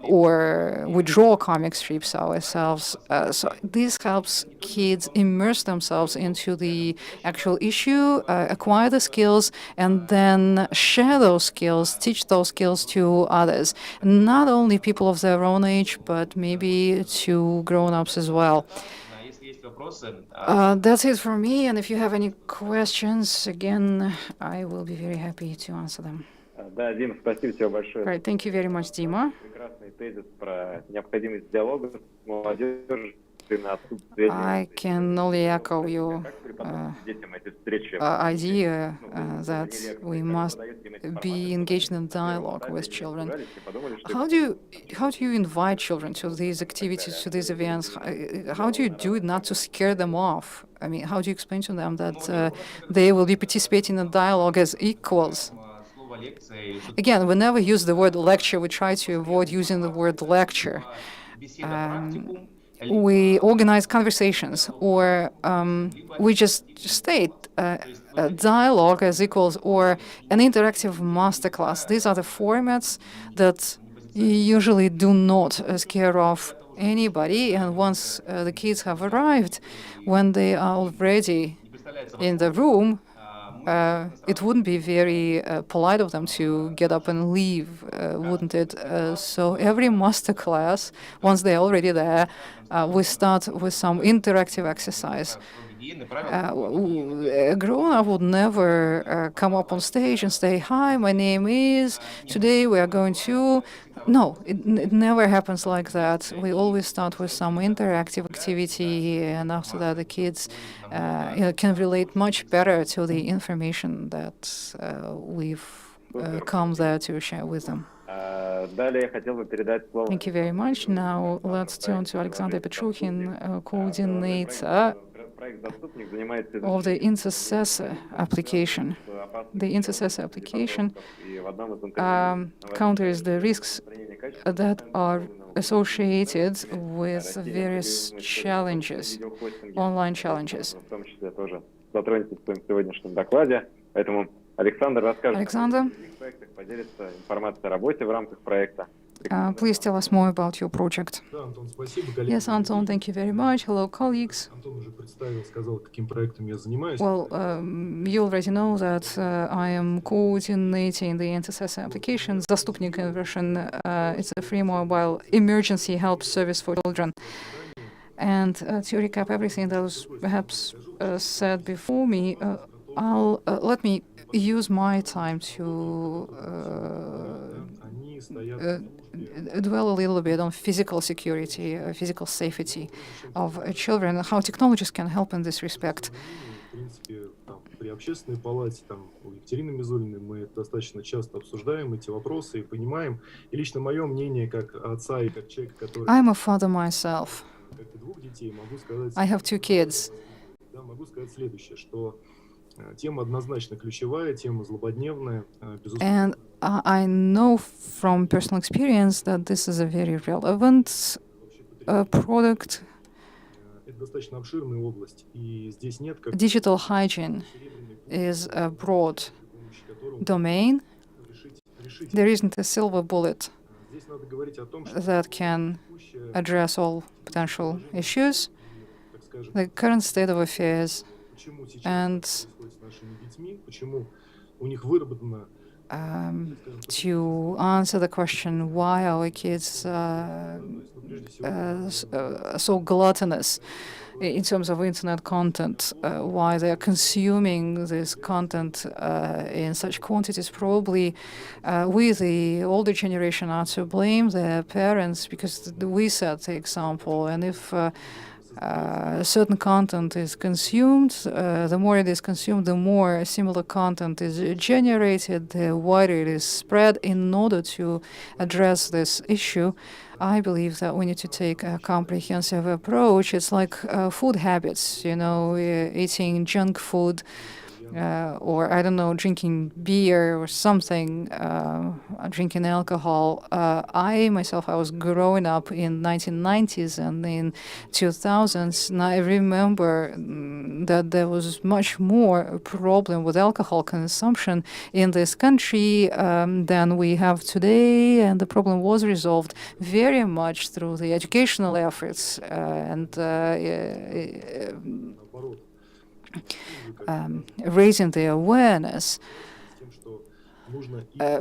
or we draw comic strips ourselves. So this helps kids immerse themselves into the actual issue, acquire the skills, and then share those skills, teach those skills to others, not only people of their own age, but maybe to grown-ups as well. That's it for me, and if you have any questions, again, I will be very happy to answer them. Да, Дима, спасибо тебе большое. Right, thank you very much, Dima. Прекрасный тезис про необходимость диалога с молодежью. I can only echo your idea that we must be engaged in dialogue with children. How do you invite children to these activities, to these events? How do you do it not to scare them off? I mean, how do you explain to them that they will be participating in dialogue as equals? Again, we never use the word lecture. We try to avoid using the word lecture. We organize conversations, or we just state dialogue as equals, or an interactive masterclass. These are the formats that usually do not scare off anybody, and once the kids have arrived, when they are already in the room, it wouldn't be very polite of them to get up and leave, wouldn't it? So every masterclass, once they're already there, we start with some interactive exercise. A grown-up would never come up on stage and say, "Hi, my name is, today we are going to..." No, it never happens like that. We always start with some interactive activity, and after that the kids can relate much better to the information that we've come there to share with them. Thank you very much. Now let's turn to Alexander Petruchin, coordinator of the intercessor application. The intercessor application counters the risks that are associated with various challenges, online challenges. Alexander, please tell us more about your project. Yes, Anton, thank you very much. Hello, colleagues. Well, you already know that I am coordinating the intercessor application, Zastupnik in Russian. It's a free mobile emergency help service for children. And to recap everything that was perhaps said before me, let me use my time to dwell a little bit on physical security, physical safety of children, how technologies can help in this respect. При общественной палате, у Екатерины Мизулиной мы достаточно часто обсуждаем эти вопросы и понимаем. И лично мое мнение, как отца и как человека, который... I'm a father myself. Как и двух детей, могу сказать... I have two kids. Да, могу сказать следующее, что тема однозначно ключевая, тема злободневная, And I know from personal experience that this is a very relevant product. Это достаточно обширная область, и здесь нет как... Digital hygiene is a broad domain. There isn't a silver bullet that can address all potential issues. The current state of affairs and to answer the question why our kids are so gluttonous in terms of internet content, why they are consuming this content in such quantities, probably we, the older generation, are to blame, their parents, because we set the example. And if certain content is consumed, the more it is consumed, the more similar content is generated, the wider it is spread. In order to address this issue, I believe that we need to take a comprehensive approach. It's like food habits, you know, eating junk food, or I don't know, drinking beer or something, drinking alcohol. I myself, I was growing up in 1990s and in 2000s, and I remember that there was much more problem with alcohol consumption in this country than we have today, and the problem was resolved very much through the educational efforts raising the awareness.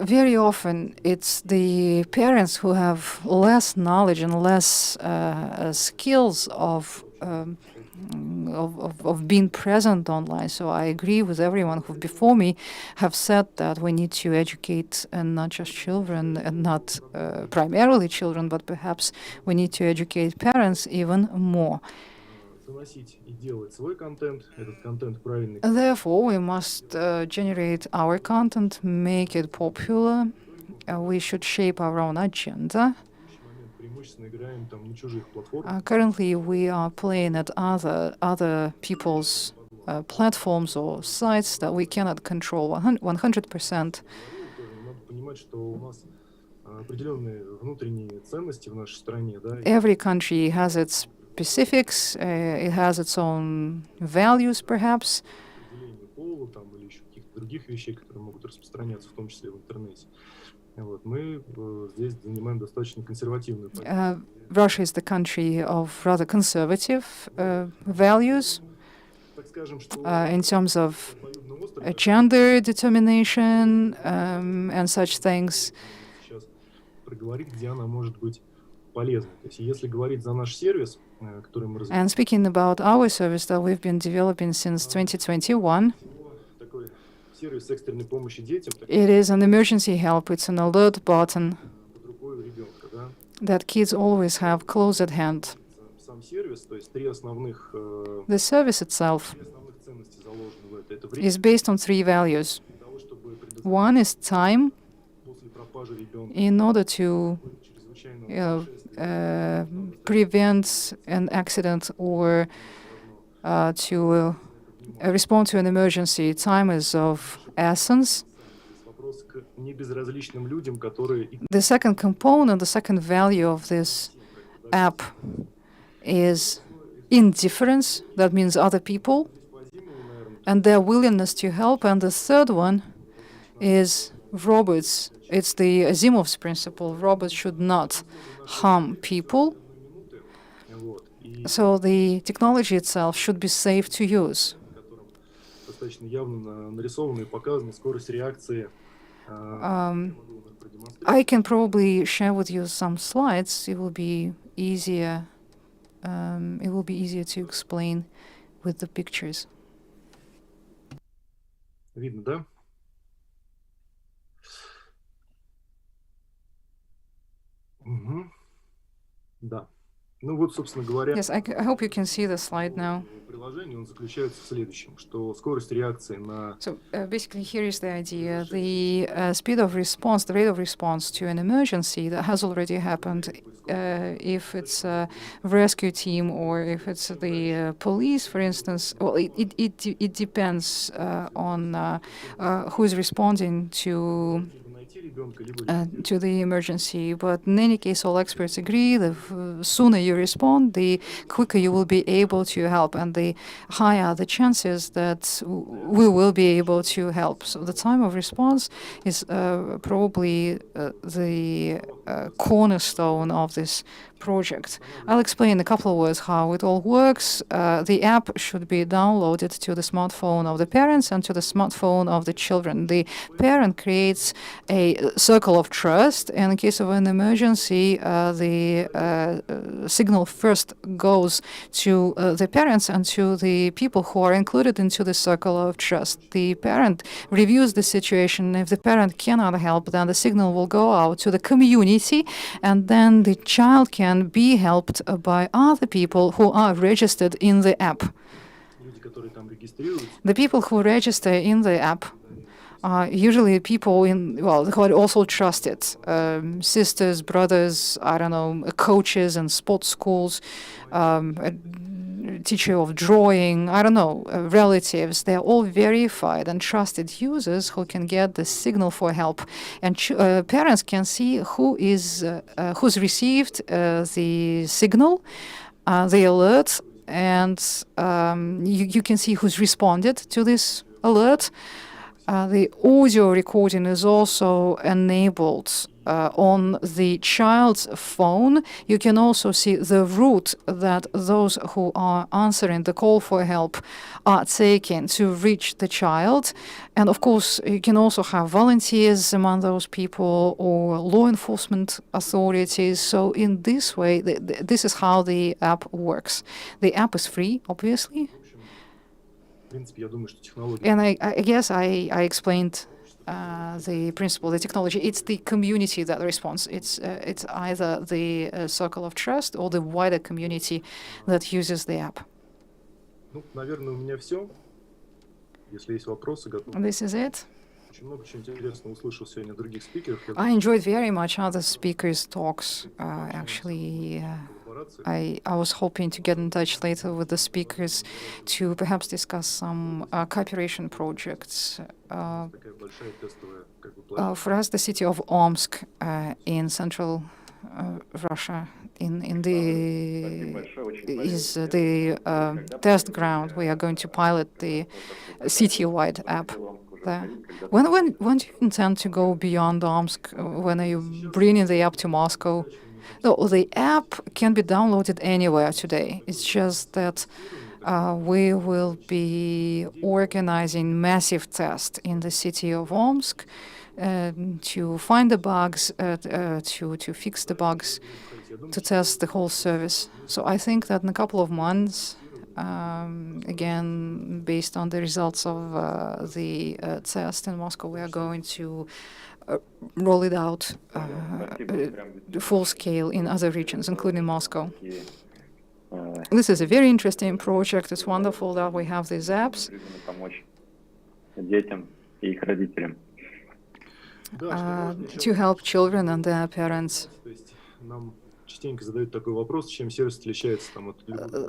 Very often it's the parents who have less knowledge and less skills of being present online. So I agree with everyone who before me have said that we need to educate not just children and not primarily children, but perhaps we need to educate parents even more. Therefore, we must generate our content, make it popular. We should shape our own agenda. Currently, we are playing at other people's platforms or sites that we cannot control 100%. Every country has its specifics, it has its own values, perhaps. Russia is the country of rather conservative values in terms of gender determination and such things. And speaking about our service that we've been developing since 2021, it is an emergency help. It's an alert button that kids always have close at hand. The service itself is based on 3 values. One is time, in order to prevent an accident or to respond to an emergency. Time is of essence. The second component, the second value of this app is indifference. That means other people and their willingness to help. And the third one is robots. It's the Asimov's principle. Robots should not harm people. So the technology itself should be safe to use. I can probably share with you some slides. It will be easier. It will be easier to explain with the pictures. Видно, да? Да. Ну вот, собственно говоря, Yes, I hope you can see the slide now. приложение, он заключается в следующем, что скорость реакции на... So basically here is the idea. The speed of response, the rate of response to an emergency that has already happened, if it's a rescue team or if it's the police, for instance, well, it depends on who is responding to the emergency. But in any case, all experts agree the sooner you respond, the quicker you will be able to help, and the higher the chances that we will be able to help. So the time of response is probably the cornerstone of this project. I'll explain in a couple of words how it all works. The app should be downloaded to the smartphone of the parents and to the smartphone of the children. The parent creates a circle of trust, and in case of an emergency, the signal first goes to the parents and to the people who are included into the circle of trust. The parent reviews the situation. If the parent cannot help, then the signal will go out to the community, and then the child can can be helped by other people who are registered in the app. The people who register in the app are usually people who are also trusted, sisters, brothers, I don't know, coaches in sports schools, a teacher of drawing, I don't know, relatives. They're all verified and trusted users who can get the signal for help. And parents can see who's received the signal, the alert, and you can see who's responded to this alert. The audio recording is also enabled on the child's phone. You can also see the route that those who are answering the call for help are taking to reach the child. And of course, you can also have volunteers among those people or law enforcement authorities. So in this way, this is how the app works. The app is free, obviously. And I guess I explained the principle, the technology. It's the community that responds. It's either the circle of trust or the wider community that uses the app. This is it. I enjoyed very much other speakers' talks. Actually, I was hoping to get in touch later with the speakers to perhaps discuss some cooperation projects. For us, the city of Omsk in central Russia is the test ground. We are going to pilot the city-wide app there. When do you intend to go beyond Omsk? When are you bringing the app to Moscow? No, the app can be downloaded anywhere today. It's just that we will be organizing massive tests in the city of Omsk to find the bugs, to fix the bugs, to test the whole service. So I think that in a couple of months, again, based on the results of the test in Moscow, we are going to roll it out full scale in other regions, including Moscow. This is a very interesting project. It's wonderful that we have these apps. To help children and their parents.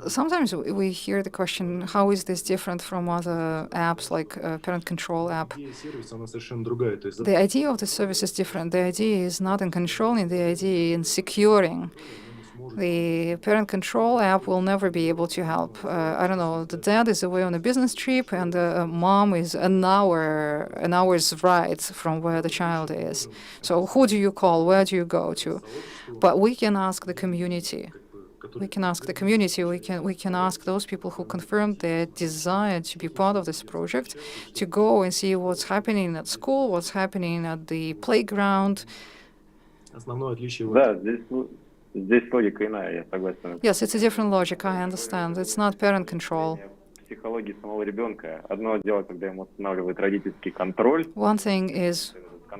Sometimes we hear the question, how is this different from other apps like parent control app? The idea of the service is different. The idea is not in controlling, the idea in securing. The parent control app will never be able to help. I don't know, the dad is away on a business trip and the mom is an hour's ride from where the child is. So who do you call? Where do you go to? But we can ask the community. We can ask the community. We can ask those people who confirmed their desire to be part of this project to go and see what's happening at school, what's happening at the playground. Yes, it's a different logic, I understand. It's not parent control. One thing is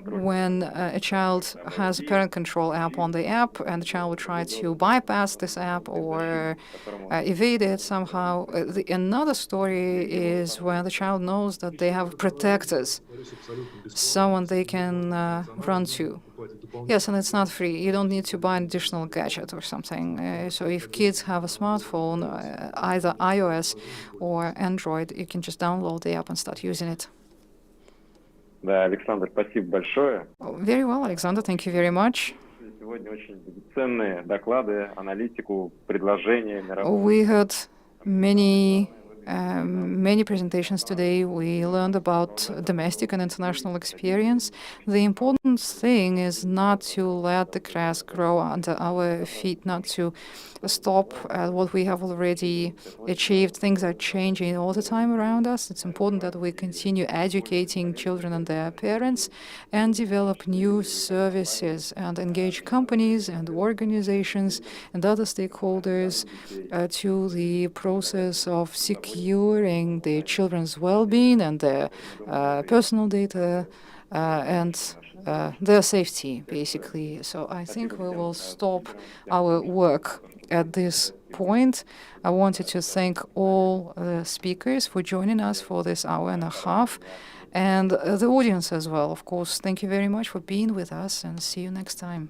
when a child has a parent control app on the app and the child will try to bypass this app or evade it somehow. Another story is when the child knows that they have protectors, someone they can run to. Yes, and it's not free. You don't need to buy an additional gadget or something. So if kids have a smartphone, either iOS or Android, you can just download the app and start using it. Да, Александр, спасибо большое. Very well, Alexander, thank you very much. Сегодня очень ценные доклады, аналитику, предложения, мирового. We heard many presentations today. We learned about domestic and international experience. The important thing is not to let the grass grow under our feet, not to stop at what we have already achieved. Things are changing all the time around us. It's important that we continue educating children and their parents and develop new services and engage companies and organizations and other stakeholders to the process of securing the children's well-being and their personal data and their safety, basically. So I think we will stop our work at this point. I wanted to thank all the speakers for joining us for this hour and a half, and the audience as well, of course. Thank you very much for being with us, and see you next time.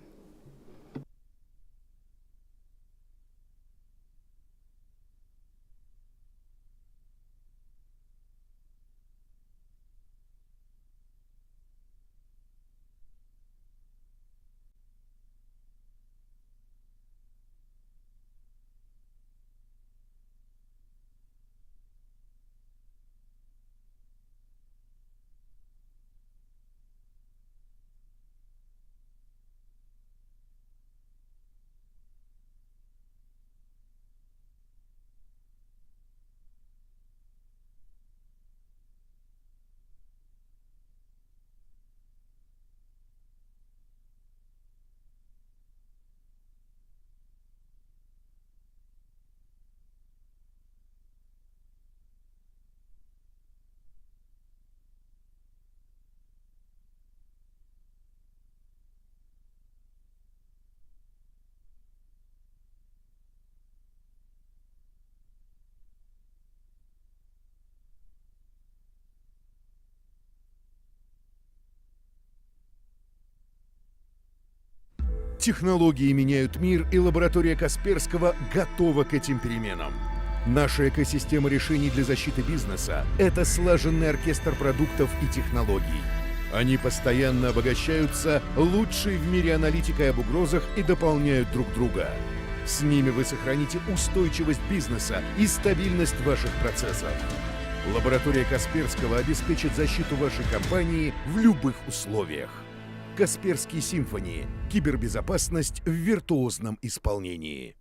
Технологии меняют мир, и лаборатория Касперского готова к этим переменам. Наша экосистема решений для защиты бизнеса — это слаженный оркестр продуктов и технологий. Они постоянно обогащаются лучшей в мире аналитикой об угрозах и дополняют друг друга. С ними вы сохраните устойчивость бизнеса и стабильность ваших процессов. Лаборатория Касперского обеспечит защиту вашей компании в любых условиях. Касперский Симфони. Кибербезопасность в виртуозном исполнении.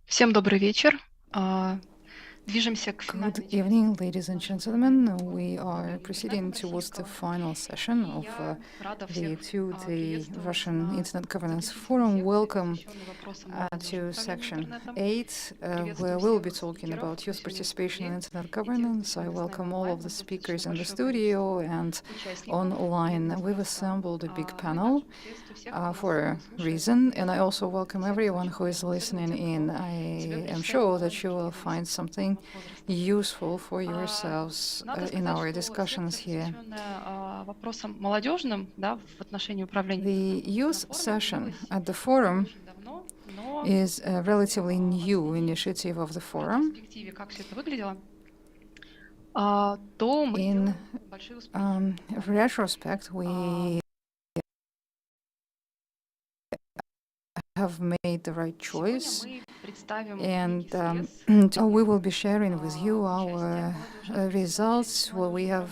Всем добрый вечер. Good evening, ladies and gentlemen. We are proceeding towards the final session of the two-day Russian Internet Governance Forum. Welcome to Section 8, where we'll be talking about youth participation in Internet governance. I welcome all of the speakers in the studio and online. We've assembled a big panel for a reason, and I also welcome everyone who is listening in. I am sure that you will find something useful for yourselves in our discussions here. The youth session at the forum is a relatively new initiative of the forum. In retrospect, we have made the right choice, and we will be sharing with you our results, what we have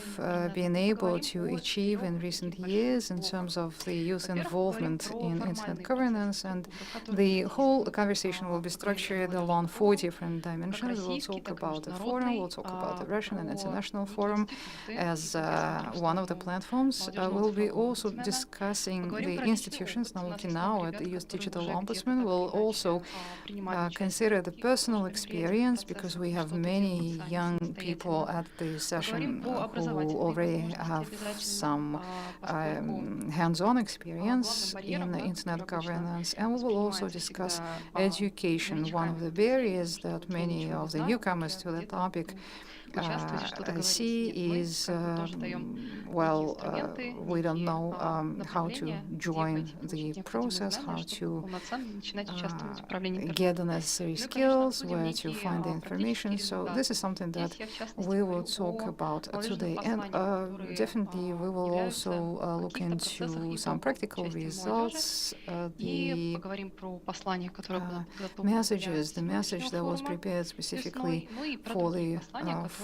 been able to achieve in recent years in terms of the youth involvement in internet governance, and the whole conversation will be structured along 4 different dimensions. We'll talk about the forum, we'll talk about the Russian and international forum as one of the platforms. We'll be also discussing the institutions. Now looking now at the Youth Digital Ombudsman, we'll also consider the personal experience, because we have many young people at the session who already have some hands-on experience in internet governance. And we will also discuss education. One of the barriers that many of the newcomers to the topic see is, we don't know how to join the process, how to get the necessary skills, where to find the information. So this is something that we will talk about today. And definitely we will also look into some practical results, the message that was prepared specifically for the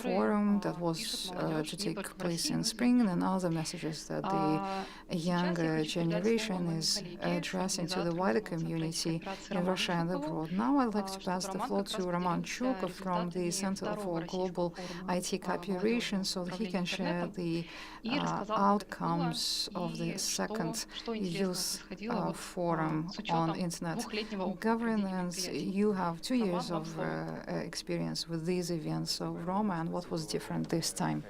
forum that was to take place in spring, and other messages that the younger generation is addressing to the wider community in Russia and abroad. Now I'd like to pass the floor to Roman Chukov from the Center for Global IT Cooperation, so that he can share the outcomes of the second youth forum on internet governance. You have 2 years of experience with these events. So Roman, what was different this time?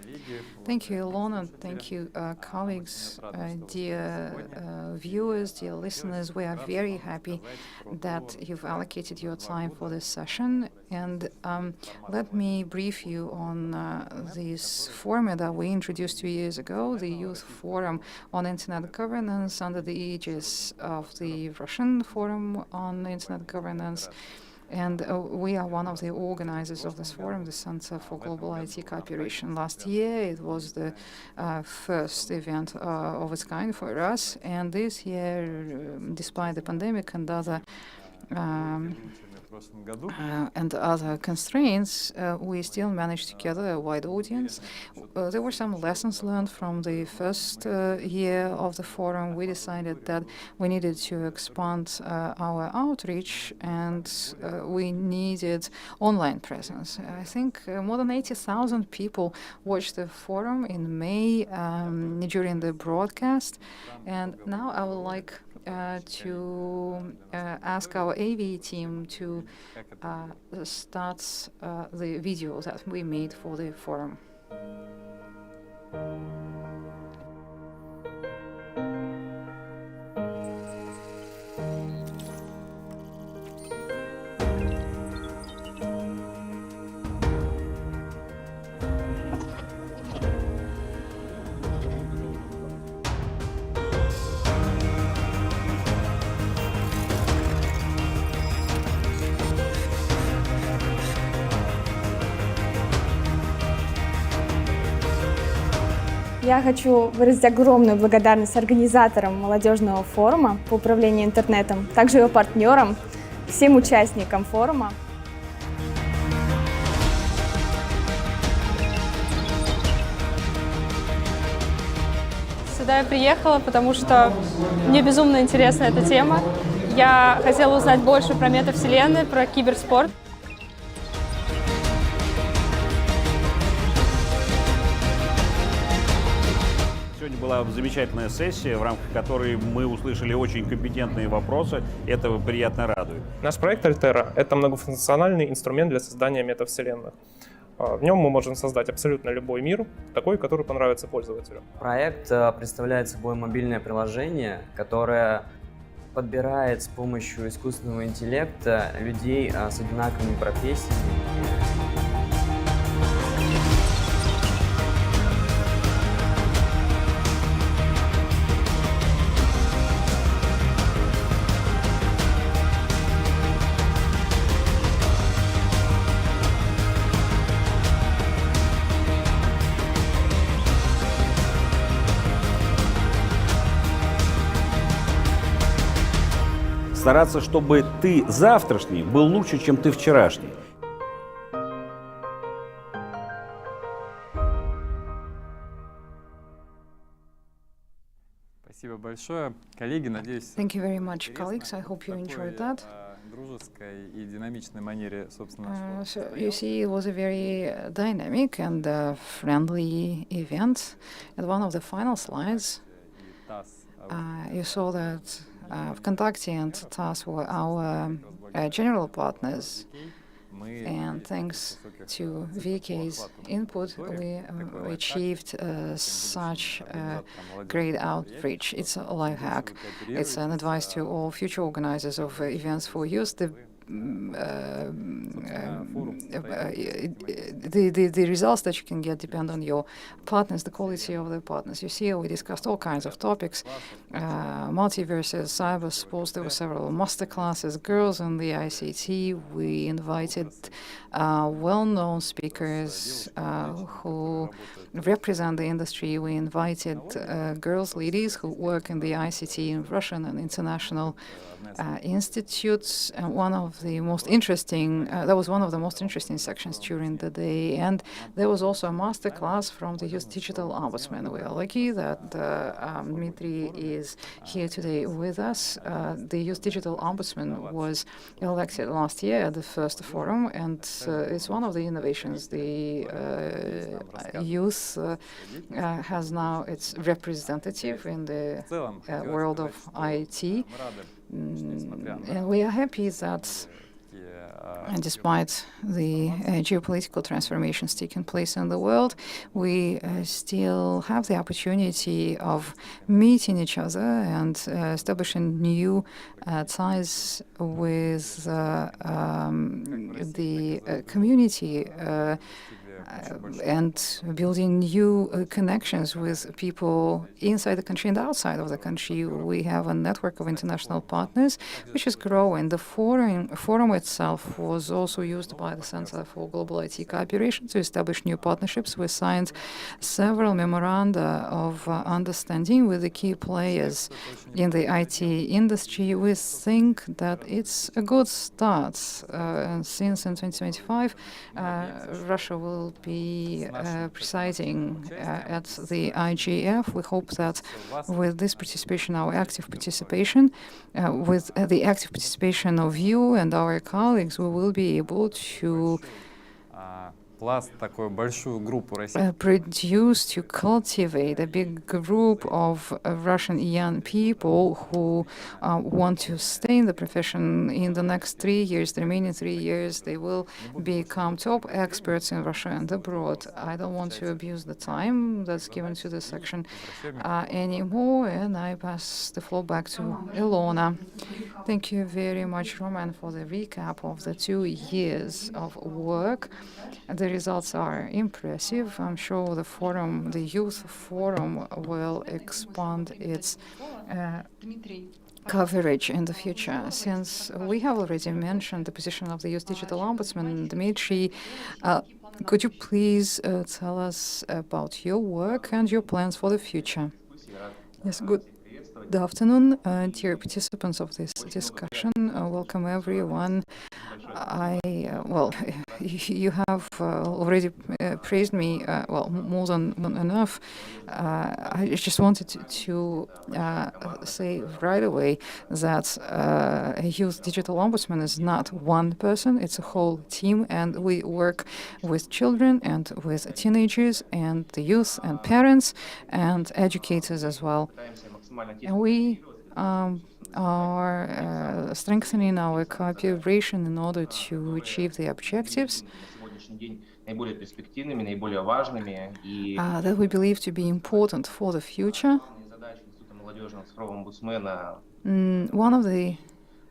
Thank you, Ilona. Thank you, colleagues, dear viewers, dear listeners. We are very happy that you've allocated your time for this session. And let me brief you on this format that we introduced 2 years ago, the Youth Forum on Internet Governance, under the aegis of the Russian Forum on Internet Governance. And we are one of the organizers of this forum, the Center for Global IT Cooperation. Last year, it was the first event of its kind for us. And this year, despite the pandemic and other constraints, we still managed to gather a wide audience. There were some lessons learned from the first year of the forum. We decided that we needed to expand our outreach, and we needed online presence. I think more than 80,000 people watched the forum in May during the broadcast. And now I would like to ask our AV team to start the video that we made for the forum. Я хочу выразить огромную благодарность организаторам молодежного форума по управлению интернетом, также его партнерам, всем участникам форума. Сюда я приехала, потому что мне безумно интересна эта тема. Я хотела узнать больше про метавселенную, про киберспорт. Сегодня была замечательная сессия, в рамках которой мы услышали очень компетентные вопросы. Это приятно радует. Наш проект Альтера — это многофункциональный инструмент для создания метавселенных. В нем мы можем создать абсолютно любой мир, такой, который понравится пользователю. Проект представляет собой мобильное приложение, которое подбирает с помощью искусственного интеллекта людей с одинаковыми профессиями. Стараться, чтобы ты завтрашний был лучше, чем ты вчерашний. Спасибо большое, коллеги. Надеюсь, Thank you very much, colleagues. I hope you enjoyed that. дружеской и динамичной манере, собственно, So you see, it was a very dynamic and friendly event. At one of the final slides, you saw that VKontakte and TAS were our general partners. And thanks to VK's input, we achieved such great outreach. It's a life hack. It's an advice to all future organizers of events for youth. The results that you can get depend on your partners, the quality of the partners. You see, we discussed all kinds of topics, multiverses, cybersports. There were several master classes, girls in the ICT. We invited well-known speakers who represent the industry. We invited girls leaders who work in the ICT in Russian and international institutes. One of the most interesting, that was one of the most interesting sections during the day. And there was also a master class from the Youth Digital Ombudsman. We are lucky that Dmitry is here today with us. The Youth Digital Ombudsman was elected last year at the first forum, and it's one of the innovations. The youth has now its representative in the world of IT. And we are happy that despite the geopolitical transformations taking place in the world, we still have the opportunity of meeting each other and establishing new ties with the community and building new connections with people inside the country and outside of the country. We have a network of international partners which is growing. The forum itself was also used by the Center for Global IT Cooperation to establish new partnerships. We signed several memoranda of understanding with the key players in the IT industry. We think that it's a good start. And since in 2025, Russia will be presiding at the RIGF. We hope that with this participation, our active participation, with the active participation of you and our colleagues, we will be able to produce, to cultivate a big group of Russian young people who want to stay in the profession in the next 3 years. The remaining 3 years, they will become top experts in Russia and abroad. I don't want to abuse the time that's given to this section anymore, and I pass the floor back to Ilona. Thank you very much, Roman, for the recap of the 2 years of work. The results are impressive. I'm sure the forum, the youth forum, will expand its coverage in the future. Since we have already mentioned the position of the Youth Digital Ombudsman, Dmitry, could you please tell us about your work and your plans for the future? Yes, good. Good afternoon, dear participants of this discussion. Welcome everyone. Well, you have already praised me, well, more than enough. I just wanted to say right away that a youth digital ombudsman is not one person, it's a whole team, and we work with children and with teenagers and the youth and parents and educators as well. And we are strengthening our cooperation in order to achieve the objectives that we believe to be important for the future. One of the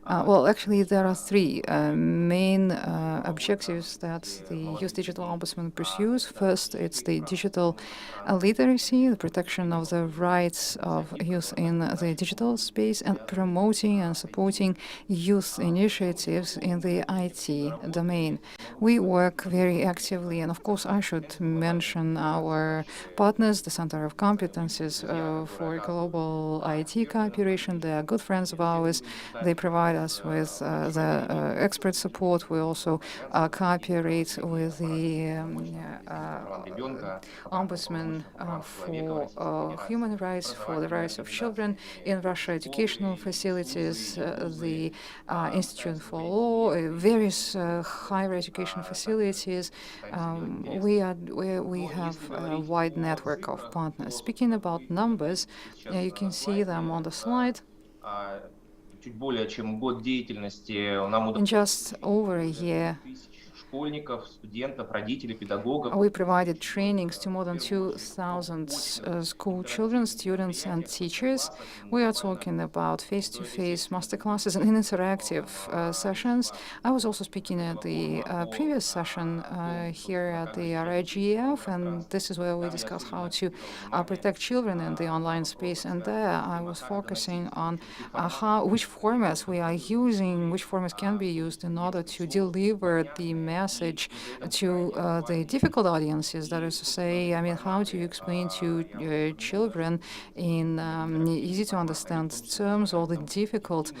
well, actually, there are three main objectives that the Youth Digital Ombudsman pursues. First, it's the digital literacy, the protection of the rights of youth in the digital space, and promoting and supporting youth initiatives in the IT domain. We work very actively, and of course, I should mention our partners, the Center of Competencies for Global IT Cooperation. They are good friends of ours. They provide us with the expert support. We also cooperate with the Ombudsman for human rights, for the rights of children in Russia, educational facilities, the Institute for Law, various higher education facilities. We have a wide network of partners. Speaking about numbers, you can see them on the slide. In just over a year, we provided trainings to more than 2,000 school children, students, and teachers. We are talking about face-to-face masterclasses and interactive sessions. I was also speaking at the previous session here at the RIGF, and this is where we discussed how to protect children in the online space. And there I was focusing on which formats we are using, which formats can be used in order to deliver the message to the difficult audiences. That is to say, I mean, how do you explain to children in easy to understand terms all the difficult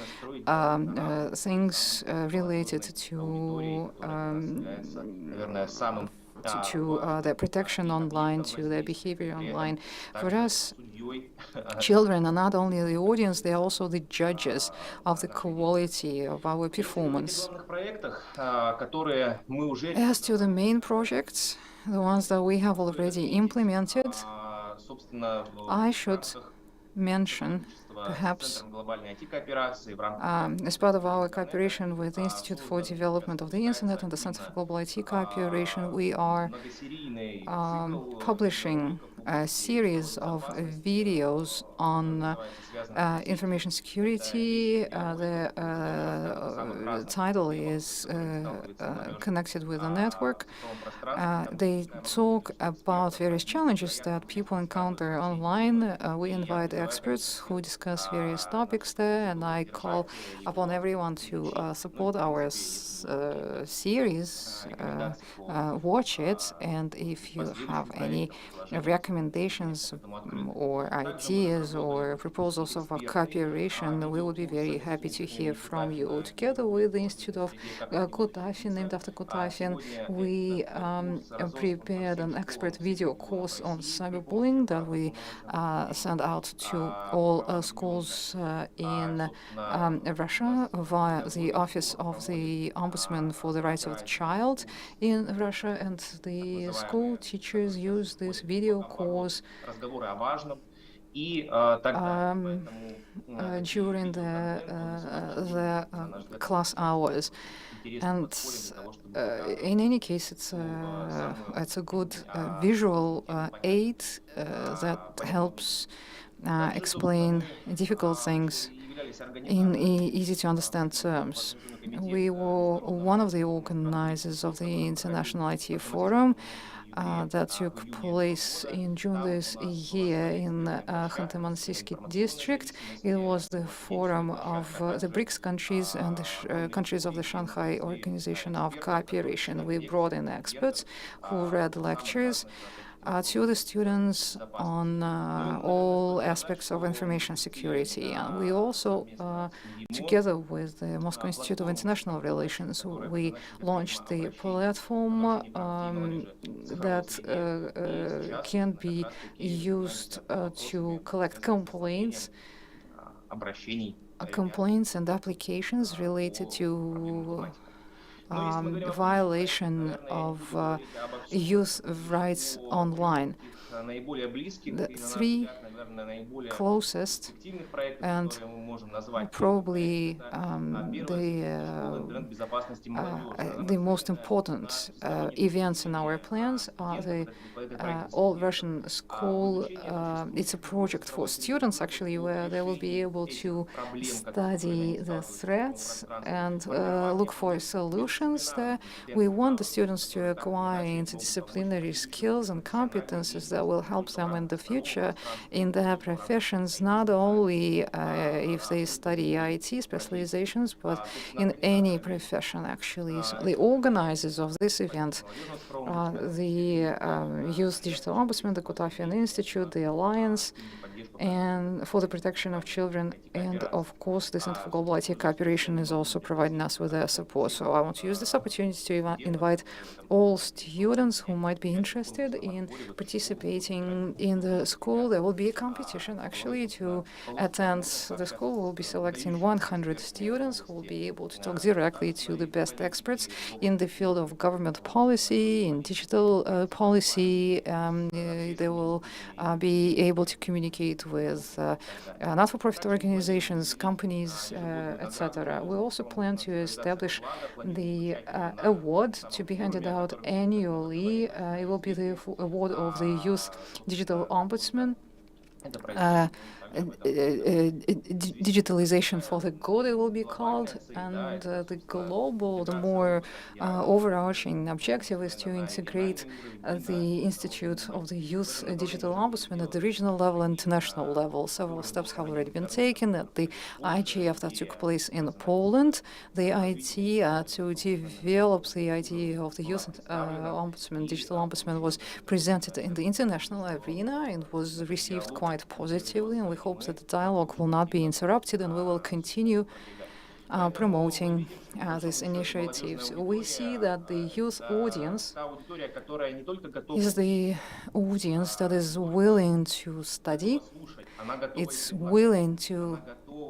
things related to their protection online, to their behavior online. For us, children are not only the audience, they are also the judges of the quality of our performance. As to the main projects, the ones that we have already implemented, I should mention perhaps as part of our cooperation with the Institute for Development of the Internet and the Center for Global IT Cooperation, we are publishing a series of videos on information security. The title is Connected with the Network. They talk about various challenges that people encounter online. We invite experts who discuss various topics there, and I call upon everyone to support our series, watch it, and if you have any recommendations or ideas or proposals of cooperation, we would be very happy to hear from you. Together with the Institute of Kutafin, named after Kutafin, we prepared an expert video course on cyberbullying that we send out to all schools in Russia via the Office of the Ombudsman for the Rights of the Child in Russia, and the school teachers use this video course during the class hours. And in any case, it's a good visual aid that helps explain difficult things in easy to understand terms. We were one of the organizers of the International IT Forum. that took place in June this year in Khanty-Mansiyski district. It was the forum of the BRICS countries and the countries of the Shanghai Organization of Cooperation. We brought in experts who read lectures to the students on all aspects of information security. And we also, together with the Moscow Institute of International Relations, we launched the platform that can be used to collect complaints and applications related to violation of youth rights online. The three closest and probably the most important events in our plans are the All Russian School. It's a project for students, actually, where they will be able to study the threats and look for solutions there. We want the students to acquire interdisciplinary skills and competences that will help them in the future in their professions, not only if they study IT specializations, but in any profession, actually. So the organizers of this event, the Youth Digital Ombudsman, the Kutafian Institute, the Alliance, and for the Protection of Children, and of course the Center for Global IT Cooperation is also providing us with their support. So I want to use this opportunity to invite all students who might be interested in participating in the school. There will be a competition actually to attend the school. We'll be selecting 100 students who will be able to talk directly to the best experts in the field of government policy, in digital policy. They will be able to communicate with not-for-profit organizations, companies, etc. We also plan to establish the award to be handed out annually. It will be the award of the Youth Digital Ombudsman. Digitalization for the good, it will be called, and the global, the more overarching objective is to integrate the Institute of the Youth Digital Ombudsman at the regional level and international level. Several steps have already been taken at the IGF that took place in Poland. The idea to develop the idea of the Youth Ombudsman, Digital Ombudsman, was presented in the international arena and was received quite positively, and we hope that the dialogue will not be interrupted and we will continue promoting these initiatives. We see that the youth audience is the audience that is willing to study, it's willing to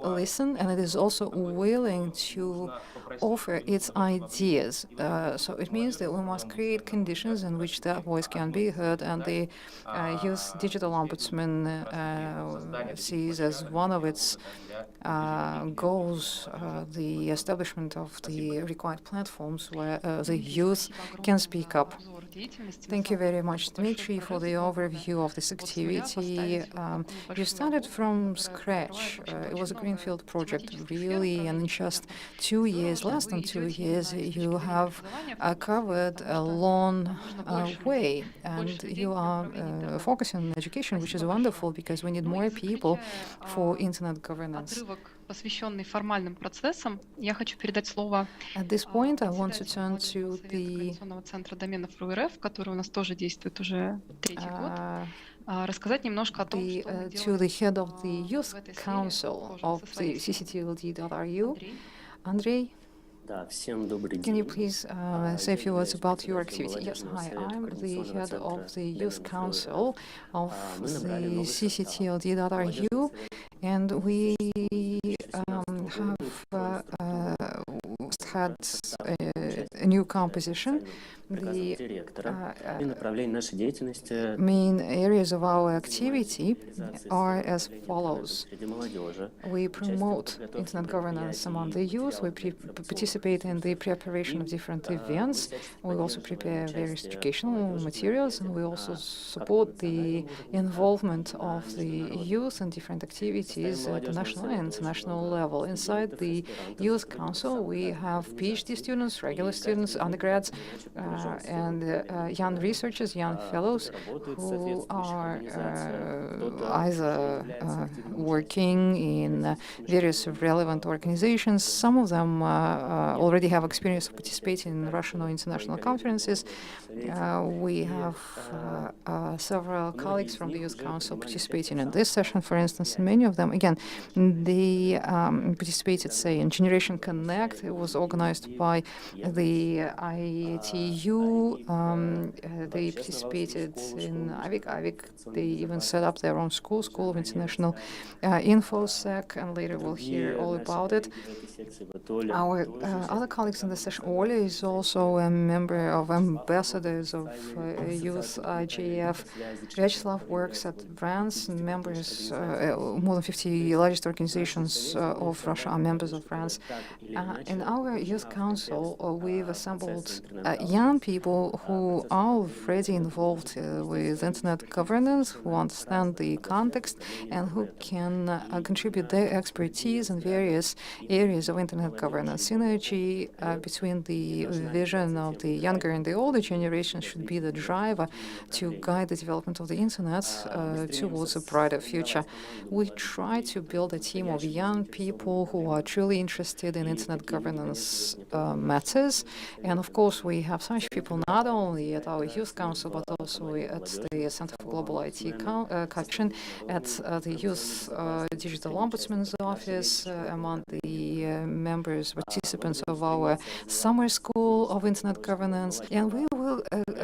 listen, and it is also willing to offer its ideas. So it means that we must create conditions in which that voice can be heard, and the Youth Digital Ombudsman sees as one of its goals the establishment of the required platforms where the youth can speak up. Thank you very much, Dmitry, for the overview of this activity. You started from scratch. It was a greenfield project, really, and in just 2 years, less than 2 years, you have covered a long way, and you are focusing on education, which is wonderful, because we need more people for internet governance. Посвященный формальным процессам, я хочу передать слово At this point, I want to turn to the центра доменов РУРФ, который у нас тоже действует уже 3-й год. Рассказать немножко о том, что мы to the head of the Youth Council of the CCTLD.ru, Andrei. Can you please say a few words about your activity? Yes, hi, I'm the head of the Youth Council of the CCTLD.ru, and we have had a new composition. The main areas of our activity are as follows. We promote internet governance among the youth. We participate in the preparation of different events. We also prepare various educational materials, and we also support the involvement of the youth in different activities at the national and international level. Inside the Youth Council, we have PhD students, regular students, undergrads, and young researchers, young fellows who are either working in various relevant organizations. Some of them already have experience of participating in Russian or international conferences. We have several colleagues from the Youth Council participating in this session, for instance, and many of them, again, they participated, say, in Generation Connect. It was organized by the IATU. They participated in AVIC. They even set up their own school of International InfoSec, and later we'll hear all about it. Our other colleagues in the session, Oля is also a member of Ambassadors of Youth IGF. Vyacheslav works at RANS, members, more than 50 largest organizations of Russia are members of RANS. In our Youth Council, we've assembled young people who are already involved with internet governance, who understand the context, and who can contribute their expertise in various areas of internet governance. Synergy between the vision of the younger and the older generation should be the driver to guide the development of the internet towards a brighter future. We try to build a team of young people who are truly interested in internet governance matters. And of course, we have such people not only at our Youth Council, but also at the Center for Global IT Cooperation, at the Youth Digital Ombudsman's Office, among the members, participants of our Summer School of Internet Governance. And we will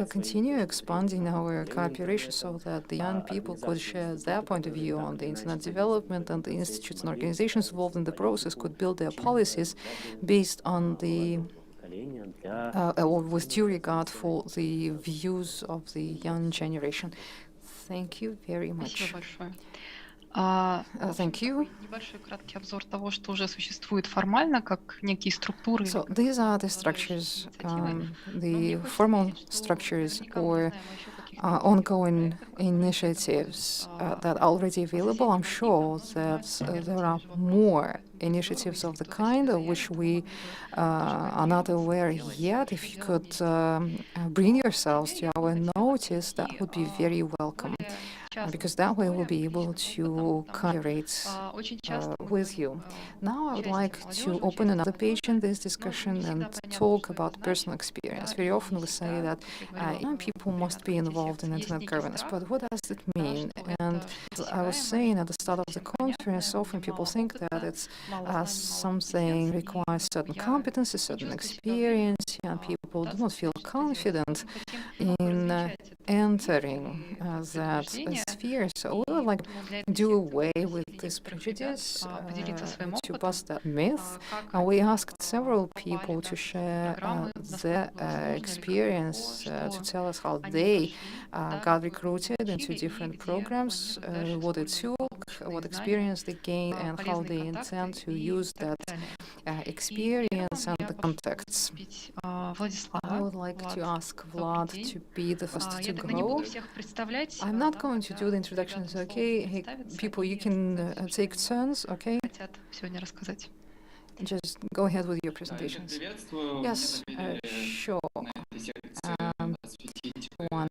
continue expanding our cooperation so that the young people could share their point of view on the internet development, and the institutes and organizations involved in the process could build their policies based on the or with due regard for the views of the young generation. Thank you very much. Thank you. Небольшой краткий обзор того, что уже существует формально, как некие структуры. So these are the structures, the formal structures or ongoing initiatives that are already available. I'm sure that there are more initiatives of the kind of which we are not aware yet. If you could bring yourselves to our notice, that would be very welcome. Because that way we'll be able to collaborate with you. Now I would like to open another page in this discussion and talk about personal experience. Very often we say that young people must be involved in internet governance, but what does it mean? And I was saying at the start of the conference, often people think that it's something requires certain competences, certain experience. Young people do not feel confident in entering that sphere. So we would like to do away with this prejudice, to bust that myth. We asked several people to share their experience, to tell us how they got recruited into different programs, what it took, what experience they gained, and how they intend to use that experience and the contacts. I would like to ask Vlad to be the first to go. I'm not going to do the introductions, okay? Hey, people, you can take turns, okay? Just go ahead with your presentations. Yes, sure. One.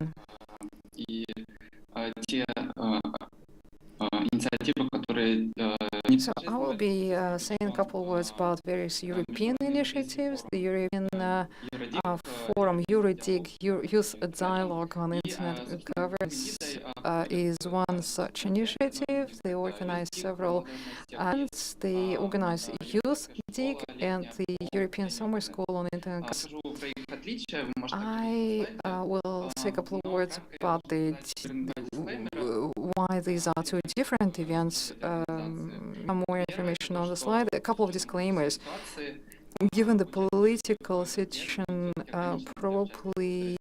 So I will be saying a couple of words about various European initiatives. The European Forum, EuroDig, Youth Dialogue on Internet Governance is one such initiative. They organize several events. They organize Youth Dig and the European Summer School on Internet. I will say a couple of words about why these are two different events. More information on the slide. A couple of disclaimers. Given the political situation, probably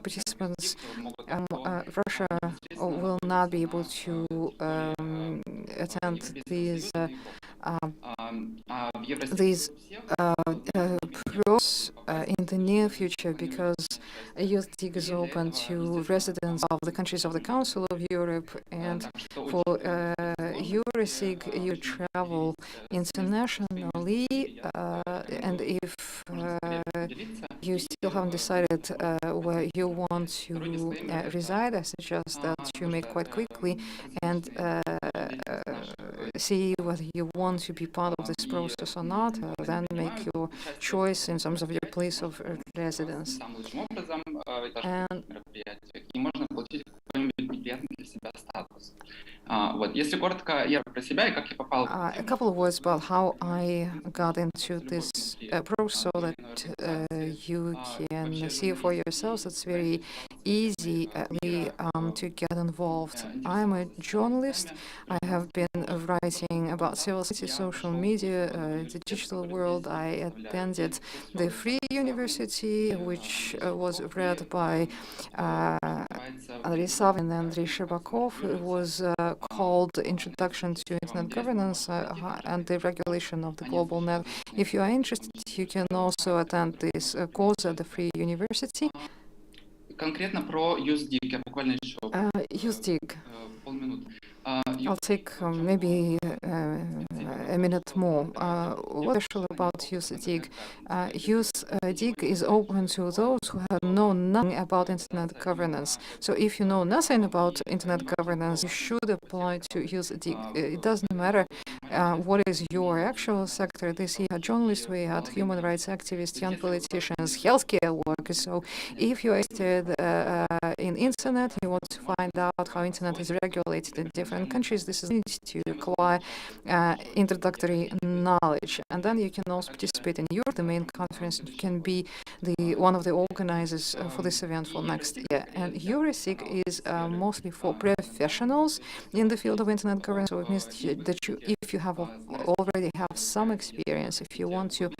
participants, Russia will not be able to attend these programs in the near future, because Youth Dig is open to residents of the countries of the Council of Europe, and for EuroSig you travel internationally, and if you still haven't decided where you want to reside, I suggest that you make quite quickly and see whether you want to be part of this process or not, then make your choice in terms of your place of residence. And a couple of words about how I got into this approach so that you can see for yourselves. It's very easy to get involved. I'm a journalist. I have been writing about civil society, social media, the digital world. I attended the Free University, which was read by Andrei Savin and Andrei Sherbakov. It was called Introduction to Internet Governance and the Regulation of the Global Net. If you are interested, you can also attend this course at the Free University. Конкретно про USDIG, я буквально еще USDIG. полминуты. I'll take maybe a minute more. What's special about USDIG? USDIG is open to those who have known nothing about internet governance. So if you know nothing about internet governance, you should apply to USDIG. It doesn't matter what is your actual sector. This year, journalists, we had human rights activists, young politicians, healthcare workers. So if you're interested in internet, you want to find out how internet is regulated in different countries, this is needed to acquire introductory knowledge. And then you can also participate in the main conference. You can be one of the organizers for this event for next year. And EuroSIG is mostly for professionals in the field of internet governance. So it means that if you already have some experience, if you want to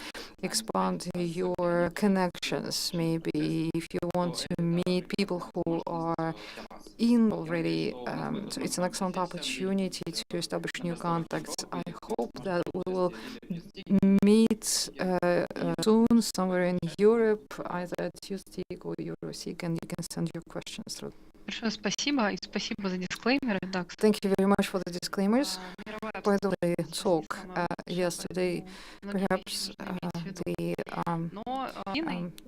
expand your connections, maybe if you want to meet people who are in already, so it's an excellent opportunity to establish new contacts. I hope that we will meet soon somewhere in Europe, either at USDIG or EuroSIG, and you can send your questions through. Большое спасибо и спасибо за дисклеймеры. Thank you very much for the disclaimers. By the way, talk yesterday, perhaps the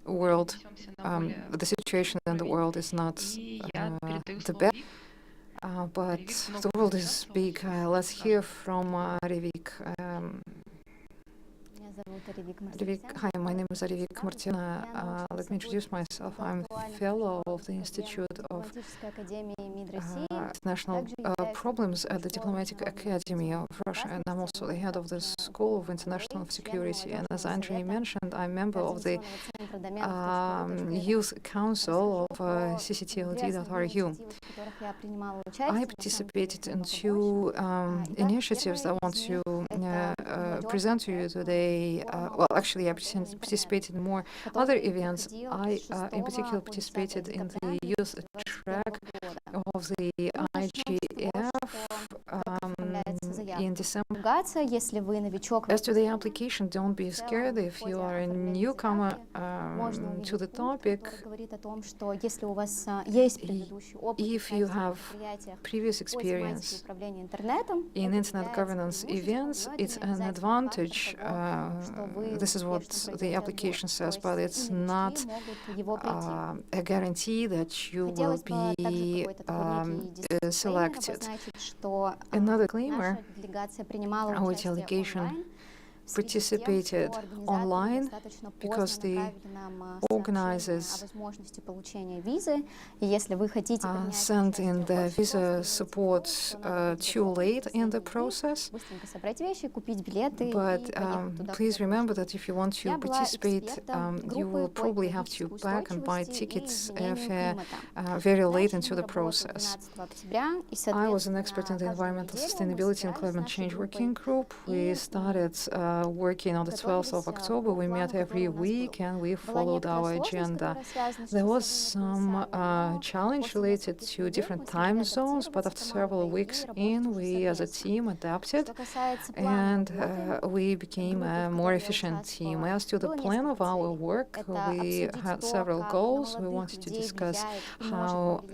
world, the situation in the world is not the best, but the world is big. Let's hear from Rivik. Hi, my name is Rivik Martina. Let me introduce myself. I'm fellow of the Institute of International Problems at the Diplomatic Academy of Russia, and I'm also the head of the School of International Security. And as Andrei mentioned, I'm a member of the Youth Council of CCTLD.ru. I participated in two initiatives that I want to present to you today. Well, actually, I participated in more other events. I, in particular, participated in the youth track of the IGF in December. As to the application, don't be scared if you are a newcomer to the topic. If you have previous experience in internet governance events, it's an advantage. This is what the application says, but it's not a guarantee that you will be selected. Another disclaimer, our delegation participated online because the organizers sent in the visa support too late in the process. But please remember that if you want to participate, you will probably have to pack and buy tickets very late into the process. I was an expert in the environmental sustainability and climate change working group. We started working on the 12th of October. We met every week and we followed our agenda. There was some challenge related to different time zones, but after several weeks in, we as a team adapted and we became a more efficient team. As to the plan of our work, we had several goals. We wanted to discuss how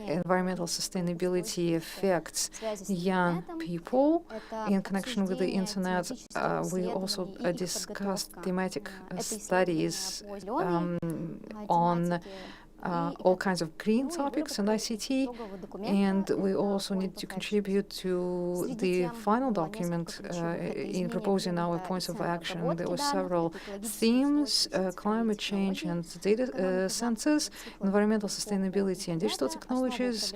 environmental sustainability affects young people in connection with the internet. we also discussed thematic studies on all kinds of green topics and ICT, and we also need to contribute to the final document in proposing our points of action. There were several themes: climate change and data centers, environmental sustainability and digital technologies,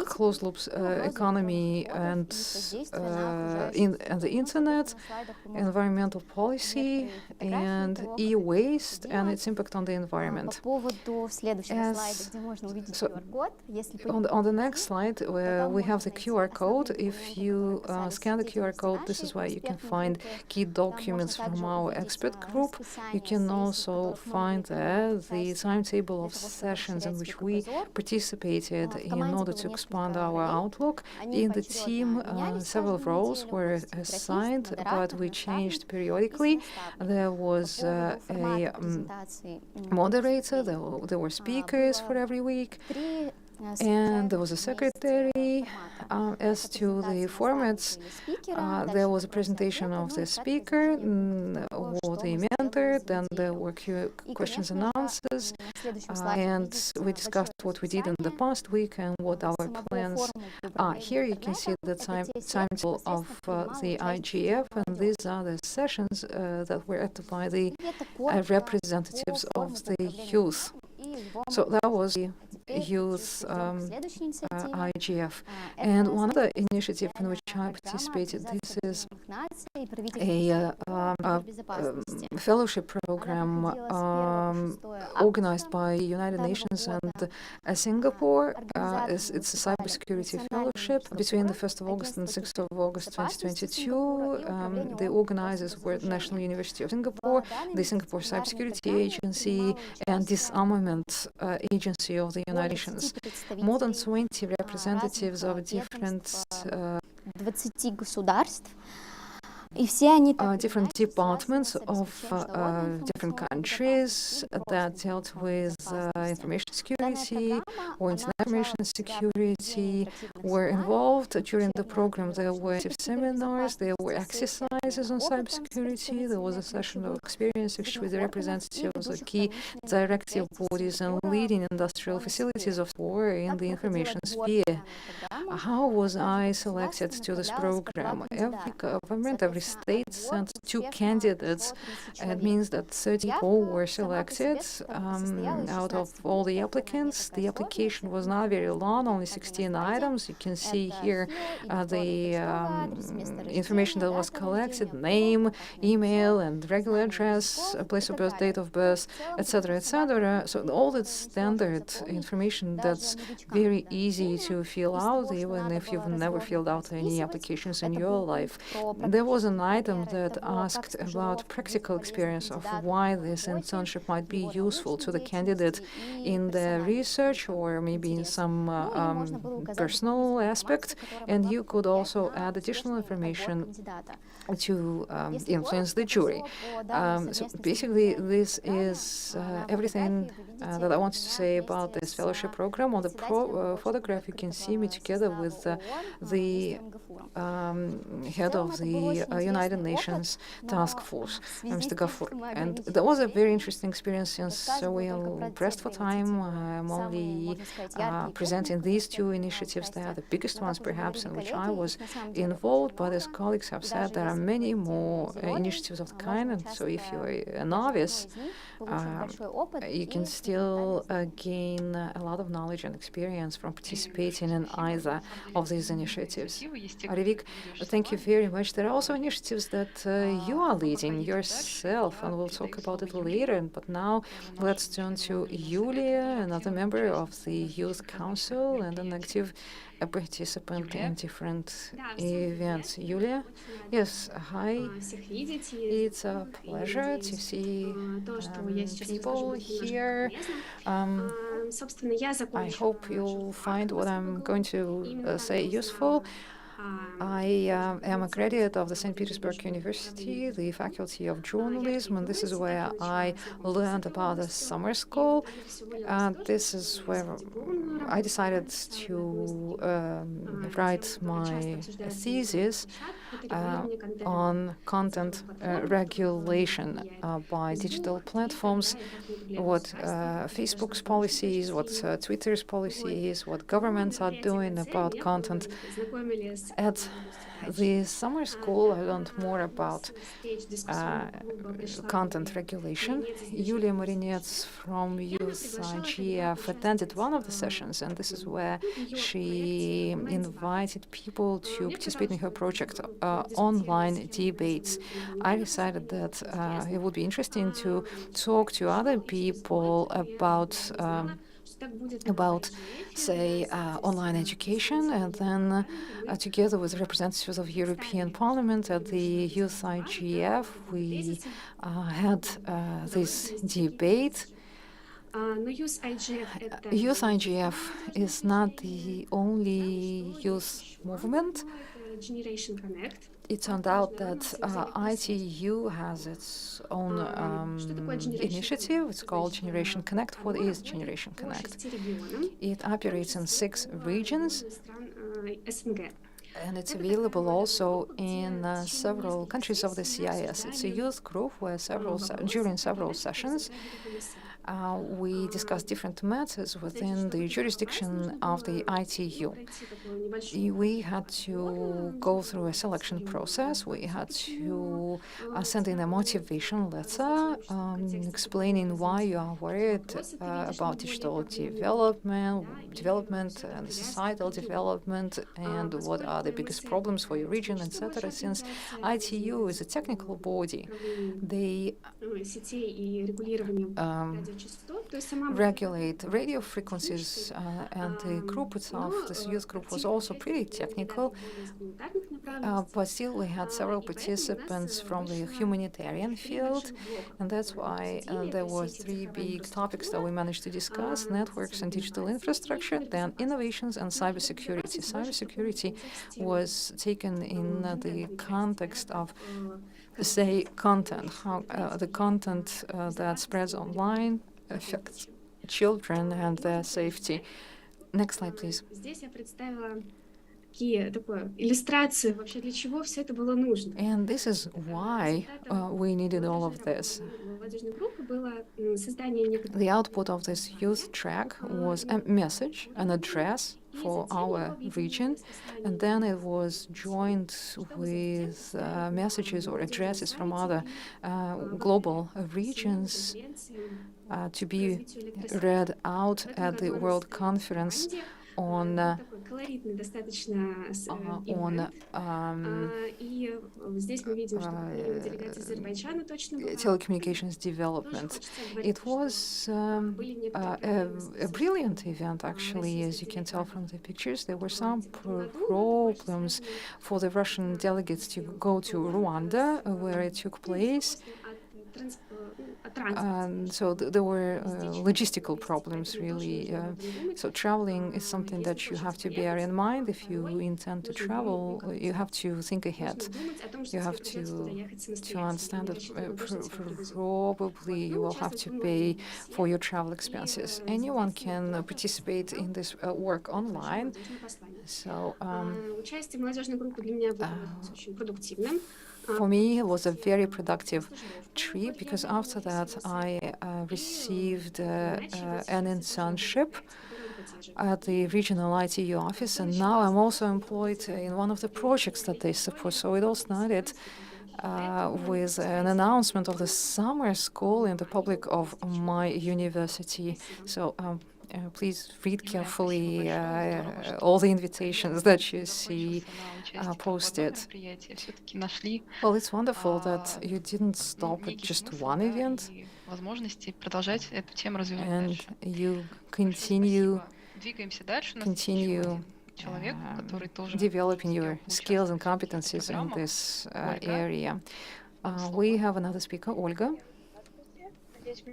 closed loop economy and the internet, environmental policy, and e-waste and its impact on the environment. So on the next slide, we have the QR code. If you scan the QR code, this is where you can find key documents from our expert group. You can also find there the timetable of sessions in which we participated in order to expand our outlook. In the team, several roles were assigned, but we changed periodically. There was a moderator, there were speakers for every week, and there was a secretary. As to the formats, there was a presentation of the speaker or the mentor, then there were questions and answers, and we discussed what we did in the past week and what our plans are. Here you can see the timetable of the RIGF, and these are the sessions that were attended by the representatives of the youth. So that was the youth RIGF. And one other initiative in which I participated, this is a fellowship program organized by United Nations and Singapore. It's a cybersecurity fellowship between the 1st of August and 6th of August 2022. The organizers were the National University of Singapore, the Singapore Cybersecurity Agency, and Disarmament Agency of the United Nations. More than 20 representatives of different different departments of different countries that dealt with information security or information security were involved. During the program, there were seminars, there were exercises on cybersecurity, there was a session of experience with the representatives of key directive bodies and leading industrial facilities of war in the information sphere. How was I selected to this program? Every government, every state sent 2 candidates. It means that 34 were selected out of all the applicants. The application was not very long, only 16 items. You can see here the information that was collected: name, email, and regular address, place of birth, date of birth, etc., etc. So all that standard information that's very easy to fill out, even if you've never filled out any applications in your life. There was an item that asked about practical experience of why this internship might be useful to the candidate in their research or maybe in some personal aspect, and you could also add additional information to influence the jury. So basically, this is everything that I wanted to say about this fellowship program. On the photograph, you can see me together with the head of the United Nations Task Force, Mr. Gafur. And that was a very interesting experience. Since we are pressed for time, I'm only presenting these 2 initiatives. They are the biggest ones, perhaps, in which I was involved, but as colleagues have said, there are many more initiatives of the kind, and so if you're a novice, you can still gain a lot of knowledge and experience from participating in either of these initiatives. Arivik, thank you very much. There are also initiatives that you are leading yourself, and we'll talk about it later. But now let's turn to Yulia, another member of the Youth Council and an active participant in different events. Yulia? Yes, hi. It's a pleasure to see people here. I hope you'll find what I'm going to say useful. I am a graduate of the St. Petersburg University, the Faculty of Journalism, and this is where I learned about the summer school. This is where I decided to write my thesis on content regulation by digital platforms, what Facebook's policies, what Twitter's policies, what governments are doing about content. At the summer school, I learned more about content regulation. Yulia Marinets from Youth IGF attended one of the sessions, and this is where she invited people to participate in her project, online debates. I decided that it would be interesting to talk to other people about, say, online education, and then together with representatives of European Parliament at the Youth IGF, we had this debate. Youth IGF is not the only youth movement. It turned out that ITU has its own initiative. It's called Generation Connect. What is Generation Connect? It operates in 6 regions, and it's available also in several countries of the CIS. It's a youth group where during several sessions we discussed different matters within the jurisdiction of the ITU. We had to go through a selection process. We had to send in a motivation letter explaining why you are worried about digital development and societal development, and what are the biggest problems for your region, etc. Since ITU is a technical body, they regulate radio frequencies, and the group itself, this youth group, was also pretty technical, but still we had several participants from the humanitarian field, and that's why there were 3 big topics that we managed to discuss: networks and digital infrastructure, then innovations, and cybersecurity. Cybersecurity was taken in the context of, say, content, how the content that spreads online affects children and their safety. Next slide, please. And this is why we needed all of this. The output of this youth track was a message, an address for our region, and then it was joined with messages or addresses from other global regions to be read out at the World Conference on telecommunications development. It was a brilliant event, actually, as you can tell from the pictures. There were some problems for the Russian delegates to go to Rwanda, where it took place. So there were logistical problems, really. So traveling is something that you have to bear in mind. If you intend to travel, you have to think ahead. You have to understand that probably you will have to pay for your travel expenses. Anyone can participate in this work online. So for me, it was a very productive trip, because after that I received an internship at the regional ITU office, and now I'm also employed in one of the projects that they support. So it all started with an announcement of the summer school in the public of my university. So please read carefully all the invitations that you see posted. Well, it's wonderful that you didn't stop at just one event, and you continue developing your skills and competencies in this area. We have another speaker, Olga.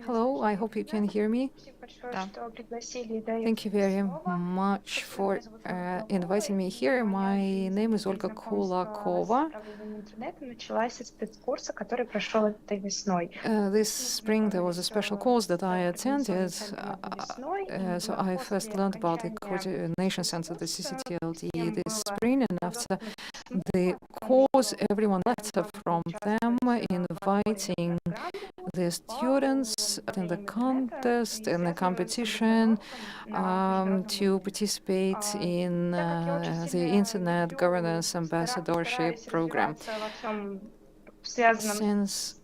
Hello, I hope you can hear me. Thank you very much for inviting me here. My name is Olga Kulakova. This spring there was a special course that I attended. So I first learned about the Coordination Center, the CCTLD, this spring, and after the course, everyone letter from them inviting the students in the contest, in the competition, to participate in the Internet Governance Ambassadorship Program. Since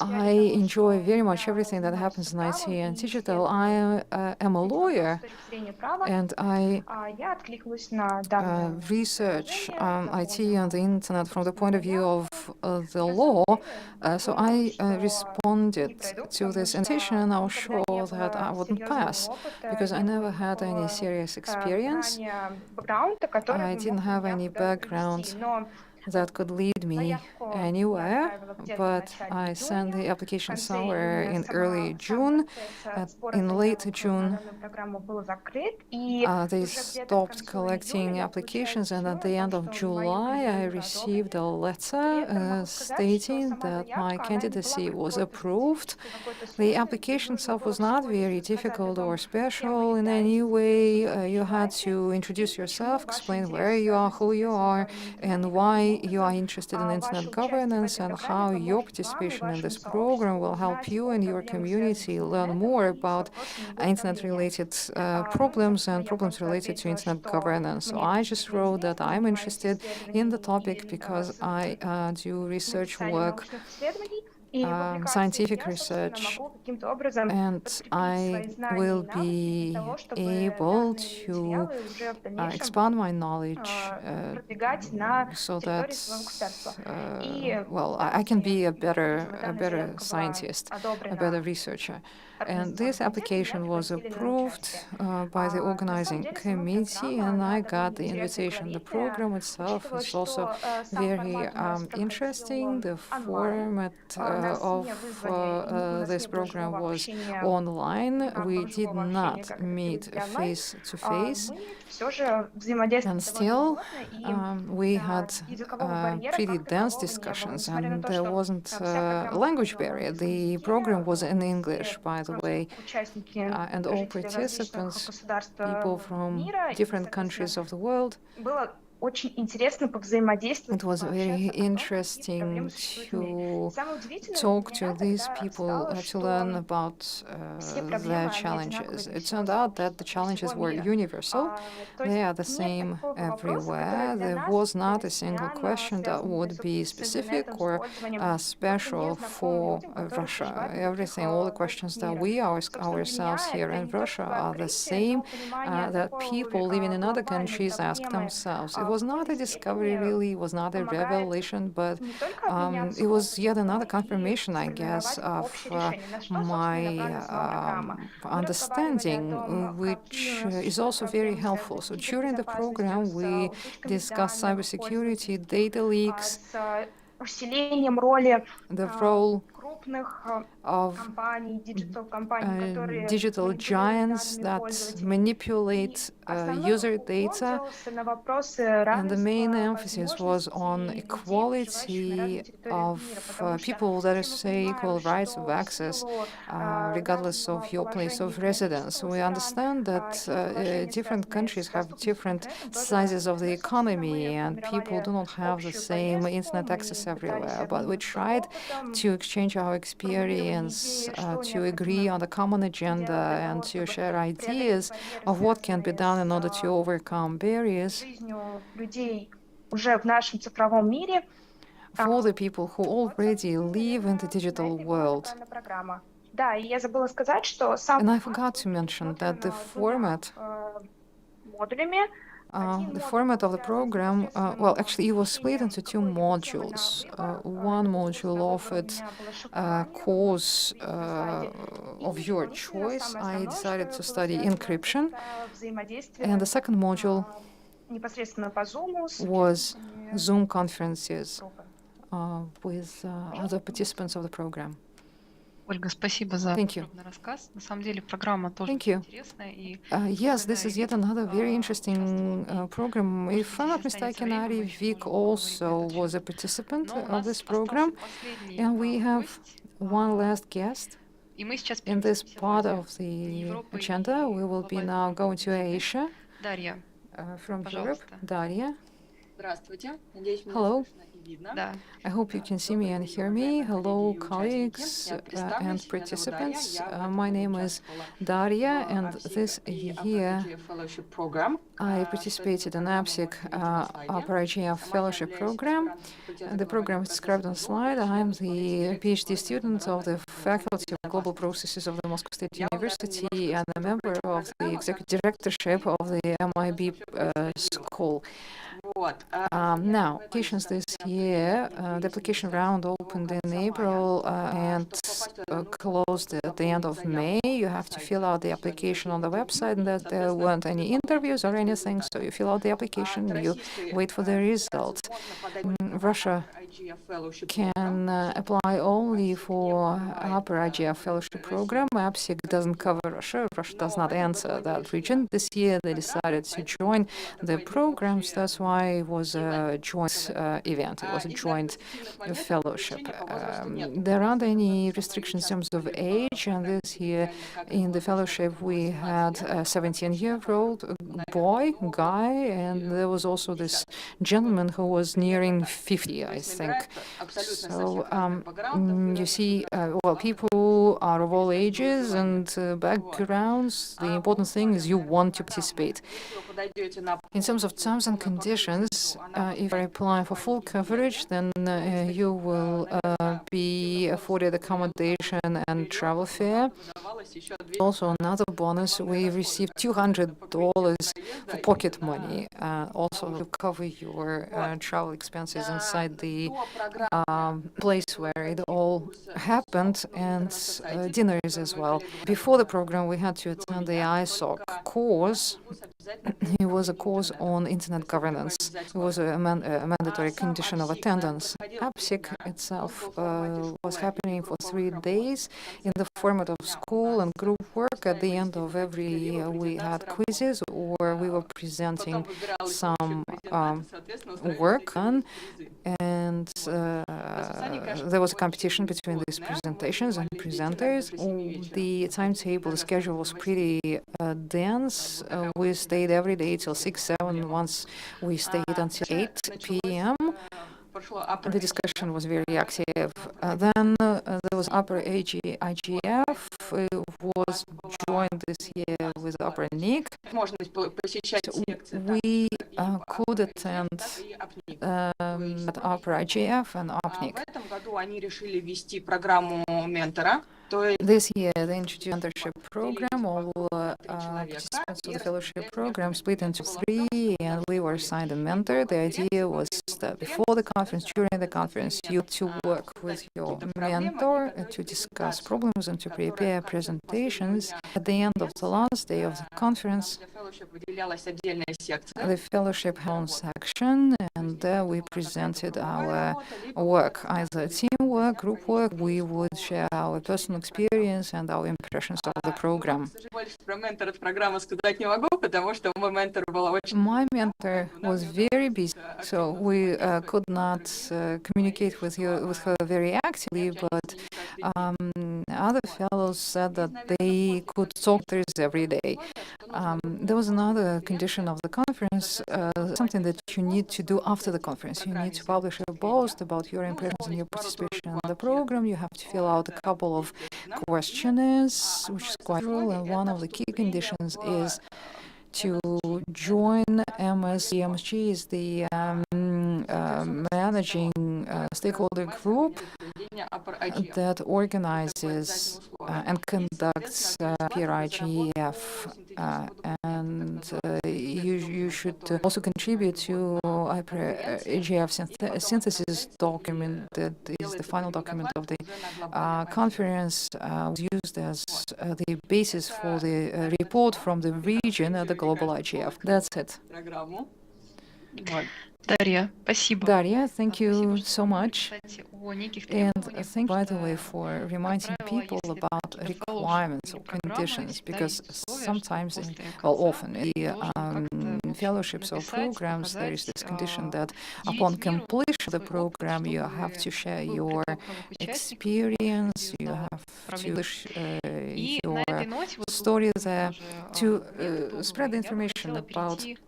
I enjoy very much everything that happens in IT and digital, I am a lawyer, and I research IT and the internet from the point of view of the law. So I responded to this invitation, and I was sure that I wouldn't pass because I never had any serious experience. I didn't have any background that could lead me anywhere, but I sent the application somewhere in early June. In late June, they stopped collecting applications, and at the end of July, I received a letter stating that my candidacy was approved. The application itself was not very difficult or special in any way. You had to introduce yourself, explain where you are, who you are, and why you are interested in internet governance, and how your participation in this program will help you and your community learn more about internet-related problems and problems related to internet governance. So I just wrote that I'm interested in the topic because I do research work, scientific research, and I will be able to expand my knowledge so that well, I can be a better scientist, a better researcher. And this application was approved by the organizing committee, and I got the invitation. The program itself is also very interesting. The format of this program was online. We did not meet face to face, and still we had pretty dense discussions, and there wasn't a language barrier. The program was in English, by the way, and all participants, people from different countries of the world. It was very interesting to talk to these people, to learn about their challenges. It turned out that the challenges were universal. They are the same everywhere. There was not a single question that would be specific or special for Russia. Everything, all the questions that we ask ourselves here in Russia are the same that people living in other countries ask themselves. It was not a discovery, really. It was not a revelation, but it was yet another confirmation, I guess, of my understanding, which is also very helpful. So during the program, we discussed cybersecurity, data leaks, the role of digital giants that manipulate user data, and the main emphasis was on equality of people, that is, say, equal rights of access, regardless of your place of residence. We understand that different countries have different sizes of the economy, and people do not have the same internet access everywhere, but we tried to exchange our experience, to agree on the common agenda, and to share ideas of what can be done in order to overcome barriers for the people who already live in the digital world. And I forgot to mention that the format of the program, well, actually, it was split into two modules. One module offered a course of your choice. I decided to study encryption. And the second module was Zoom conferences with other participants of the program. Ольга, спасибо за Thank you. подробный рассказ. На самом деле программа тоже Thank you. интересная. И Yes, this is yet another very interesting program. If I'm not mistaken, RIGF also was a participant of this program. And we have one last guest. И мы сейчас In this part of the agenda, we will be now going to Asia Дарья, from Europe. пожалуйста. Daria. Здравствуйте. Надеюсь, меня Hello. слышно и видно. Да. I hope you can see me and hear me. Hello, colleagues and participants. My name is Daria, and this year I participated in APSIC Upper IGF Fellowship Program. The program is described on the slide. I'm the PhD student of the Faculty of Global Processes of the Moscow State University and a member of the executive directorship of the MIB school. Now, applications this year, the application round opened in April and closed at the end of May. You have to fill out the application on the website, and that there weren't any interviews or anything, so you fill out the application, you wait for the results. Russia can apply only for Upper IGF Fellowship Program. APSIC doesn't cover Russia. Russia does not answer that region. This year they decided to join the programs. That's why it was a joint event. It was a joint fellowship. There aren't any restrictions in terms of age, and this year in the fellowship we had a 17-year-old guy, and there was also this gentleman who was nearing 50, I think. So you see, well, people are of all ages and backgrounds. The important thing is you want to participate. In terms of terms and conditions, if you apply for full coverage, then you will be afforded accommodation and travel fare. Also, another bonus, we received $200 for pocket money, also to cover your travel expenses inside the place where it all happened, and dinners as well. Before the program, we had to attend the ISOC course. It was a course on internet governance. It was a mandatory condition of attendance. APSIC itself was happening for 3 days in the format of school and group work. At the end of every year, we had quizzes, or we were presenting some work done, and there was a competition between these presentations and presenters. The timetable, the schedule was pretty dense. We stayed every day till 6, 7. Once we stayed until 8 p.m. The discussion was very active. Then there was Upper IGF. It was joined this year with Upper NIC. So we could attend at Upper IGF and UPNIC. This year, they introduced a mentorship program. All participants of the fellowship program split into 3, and we were assigned a mentor. The idea was that before the conference, during the conference, you to work with your mentor to discuss problems and to prepare presentations. At the end of the last day of the conference, the fellowship had a section, and there we presented our work, either teamwork, group work. We would share our personal experience and our impressions of the program. My mentor was very busy, so we could not communicate with her very actively, but other fellows said that they could talk to us every day. There was another condition of the conference, something that you need to do after the conference. You need to publish a post about your impressions and your participation in the program. You have to fill out a couple of questionnaires, which is quite cool, and one of the key conditions is to join MSG. MSG is the managing stakeholder group that organizes and conducts PRIGF, and you should also contribute to IGF synthesis document that is the final document of the conference, was used as the basis for the report from the region at the global IGF. That's it. Дарья, спасибо. Daria, thank you so much. Кстати, о неких And требованиях, thank you, by the way, потому for что, reminding как правило, people если about это fellowship requirements или or программа, conditions, всегда because есть условия, sometimes, что well, после конца often in ты должен как-то, в общем, fellowships or написать, programs, there is показать, this condition that предъявить upon миру completion of the свой опыт, program, you have to чтобы share был your приток новых участников, experience, you знал have to управление. И на your этой ноте вот story there, тоже to методу, spread the я бы information хотела about перейти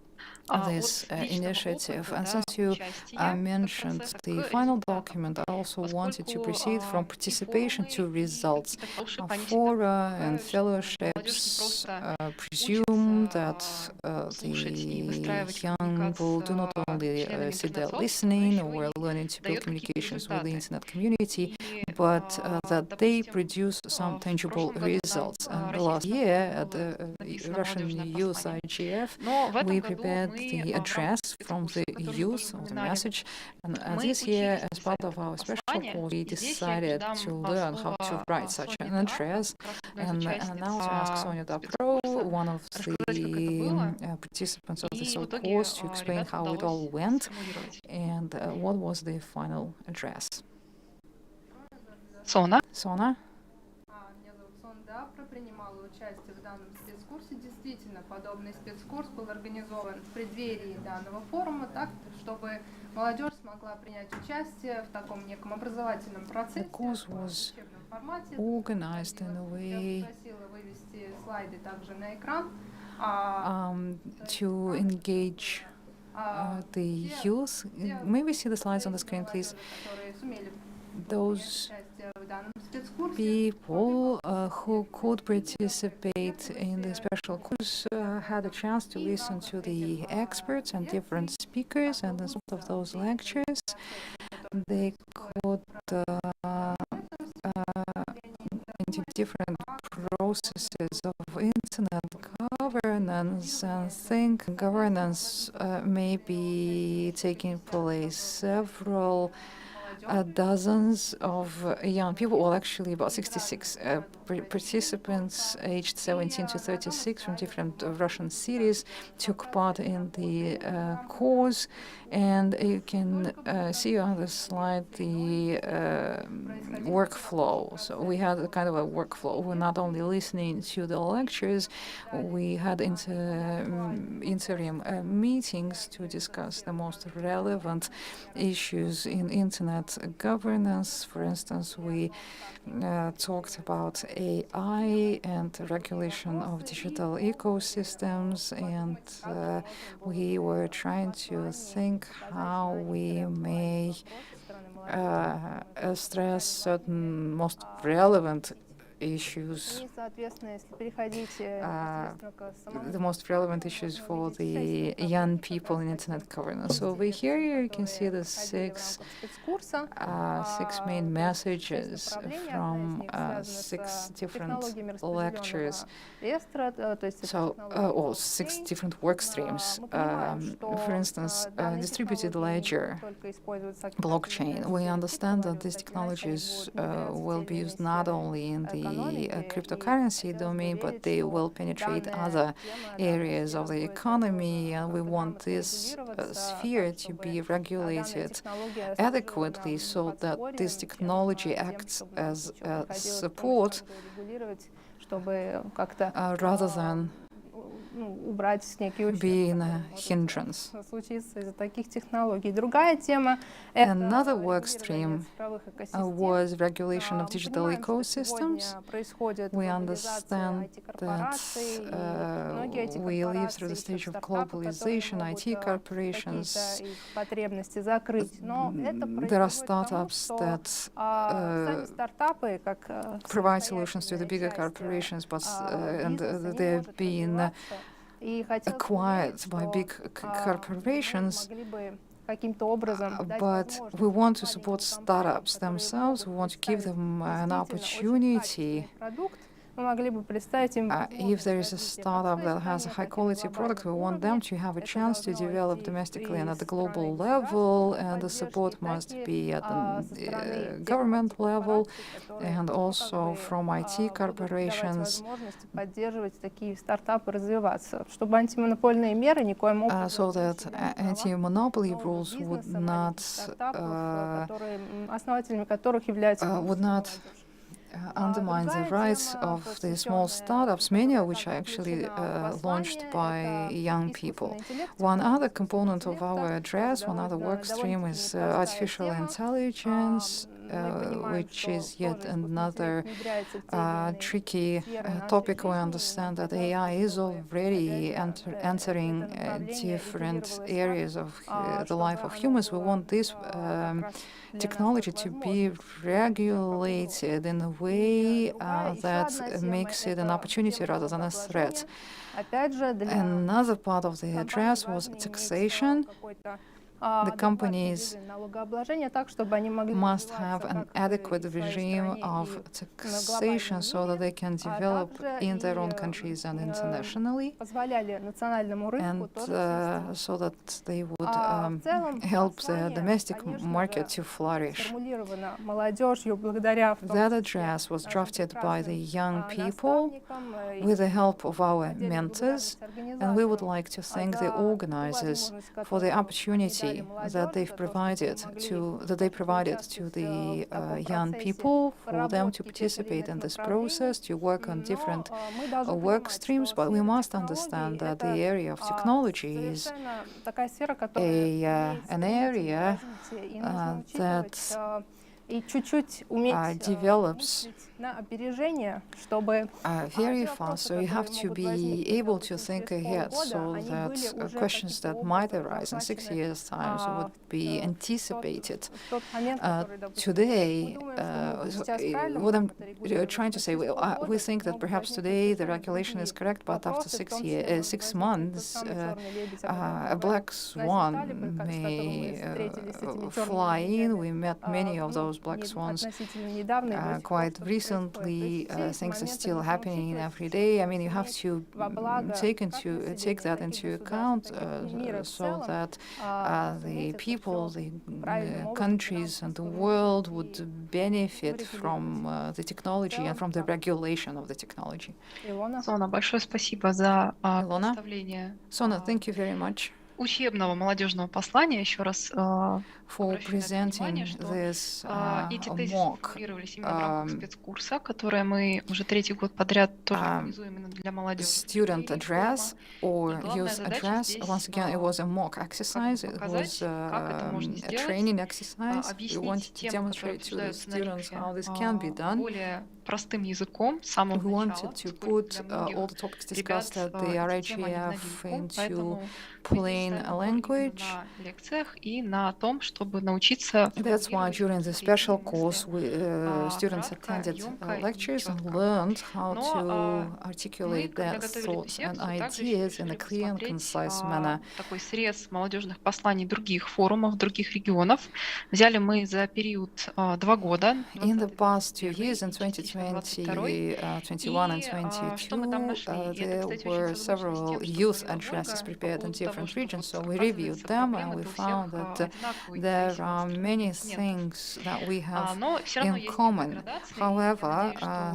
this от личного initiative. опыта, And да, since you участия в mentioned процессах the к final результатам. document, I also wanted to Поскольку proceed from и participation форумы, to и results. какие-то фellowship, они всегда Fora and предполагают, что молодежь не fellowships просто presume that слушать и the выстраивать young коммуникацию will do not с only членами sit there интернет-сообщества, но listening еще or и learning to build дает какие-то communications with the результаты. internet community, И, but that they допустим, produce some в tangible прошлом году results. нам And last российским year at было the написано Russian молодежное youth послание. RIGF, Но в этом we году prepared мы the в рамках address from спецкурса, the который мы youth, тоже or the упоминали, message. And мы this year, учились as писать part of our special послание. course, we И здесь я decided передам to learn how to слово write such Соне an Дапро, address. как раз одной из And участниц now to ask Sonia Dapro, спецкурса, one of рассказать, как это the было. participants of this И в итоге course, to explain ребятам how it all удалось went сформулировать. and what was the final address. Сона. Sona? Меня зовут Сон Дапро, принимала участие в данном спецкурсе. Действительно, подобный спецкурс был организован в преддверии данного форума, так, чтобы молодежь смогла принять участие в таком неком образовательном процессе. The course was organized in a way Я попросила вывести слайды также на экран. to engage the youth. May we see the slides on the screen, please? Those people who could participate in the special course had a chance to listen to the experts and different speakers, and as part of those lectures, they could into different processes of internet governance, and think governance may be taking place several dozens of young people, well, actually about 66 participants aged 17 to 36 from different Russian cities took part in the course. And you can see on the slide the workflow. So we had a kind of a workflow. We're not only listening to the lectures, we had interim meetings to discuss the most relevant issues in internet governance. For instance, we talked about AI and regulation of digital ecosystems, and we were trying to think how we may stress certain most relevant issues, the most relevant issues for the young people in internet governance. So over here you can see the six main messages from 6 different lectures. So, or 6 different work streams. For instance, distributed ledger, blockchain. We understand that these technologies will be used not only in the cryptocurrency domain, but they will penetrate other areas of the economy, and we want this sphere to be regulated adequately so that this technology acts as a support rather than being a hindrance. Another work stream was regulation of digital ecosystems. We understand that we live through the stage of globalization, IT corporations. There are startups that provide solutions to the bigger corporations, but and they're being acquired by big corporations, but we want to support startups themselves. We want to give them an opportunity мы могли бы представить им if there is a startup that has a high-quality product, we want them to have a chance to develop domestically and at the global level, and the support must be at the government level and also from IT corporations, поддерживать такие стартапы развиваться, чтобы антимонопольные меры никоим образом so that anti-monopoly rules would not основателями которых являются undermine the rights of the small startups, many of which are actually launched by young people. One other component of our address, one other work stream is artificial intelligence, which is yet another tricky topic. We understand that AI is already entering different areas of the life of humans. We want this technology to be regulated in a way that makes it an opportunity rather than a threat. Another part of the address was taxation. The companies must have an adequate regime of taxation so that they can develop in their own countries and internationally, and so that they would help the domestic market to flourish. That address was drafted by the young people with the help of our mentors, and we would like to thank the organizers for the opportunity that they provided to the young people, for them to participate in this process, to work on different work streams. But we must understand that the area of technology is an area that develops very fast, so you have to be able to think ahead so that questions that might arise in 6 years' time would be anticipated. Today, what I'm trying to say, we think that perhaps today the regulation is correct, but after 6 months, a black swan may fly in. We met many of those black swans quite recently. Things are still happening every day. I mean, you have to take that into account so that the people, the countries, and the world would benefit from the technology and from the regulation of the technology. Сона, большое спасибо за представление. Sona, thank you very much Учебного молодежного послания, еще раз for presenting this mock спецкурса, который мы уже 3-й год подряд тоже организуем именно для молодежи. Student address or youth address. Once again, it was a mock exercise. It was a training exercise. We wanted to demonstrate to the students how this can be done. Простым языком с самого We wanted to put all the topics discussed at the RIGF into plain language. и на том, чтобы научиться. That's why during the special course, students attended lectures and learned how to articulate their thoughts and ideas in a clear and concise manner. Такой срез молодежных посланий других форумов, других регионов. Взяли мы за период 2 года. In the past 2 years, in 2021 and 2022, there were several youth addresses prepared in different regions, so we reviewed them and we found that there are many things that we have in common. However,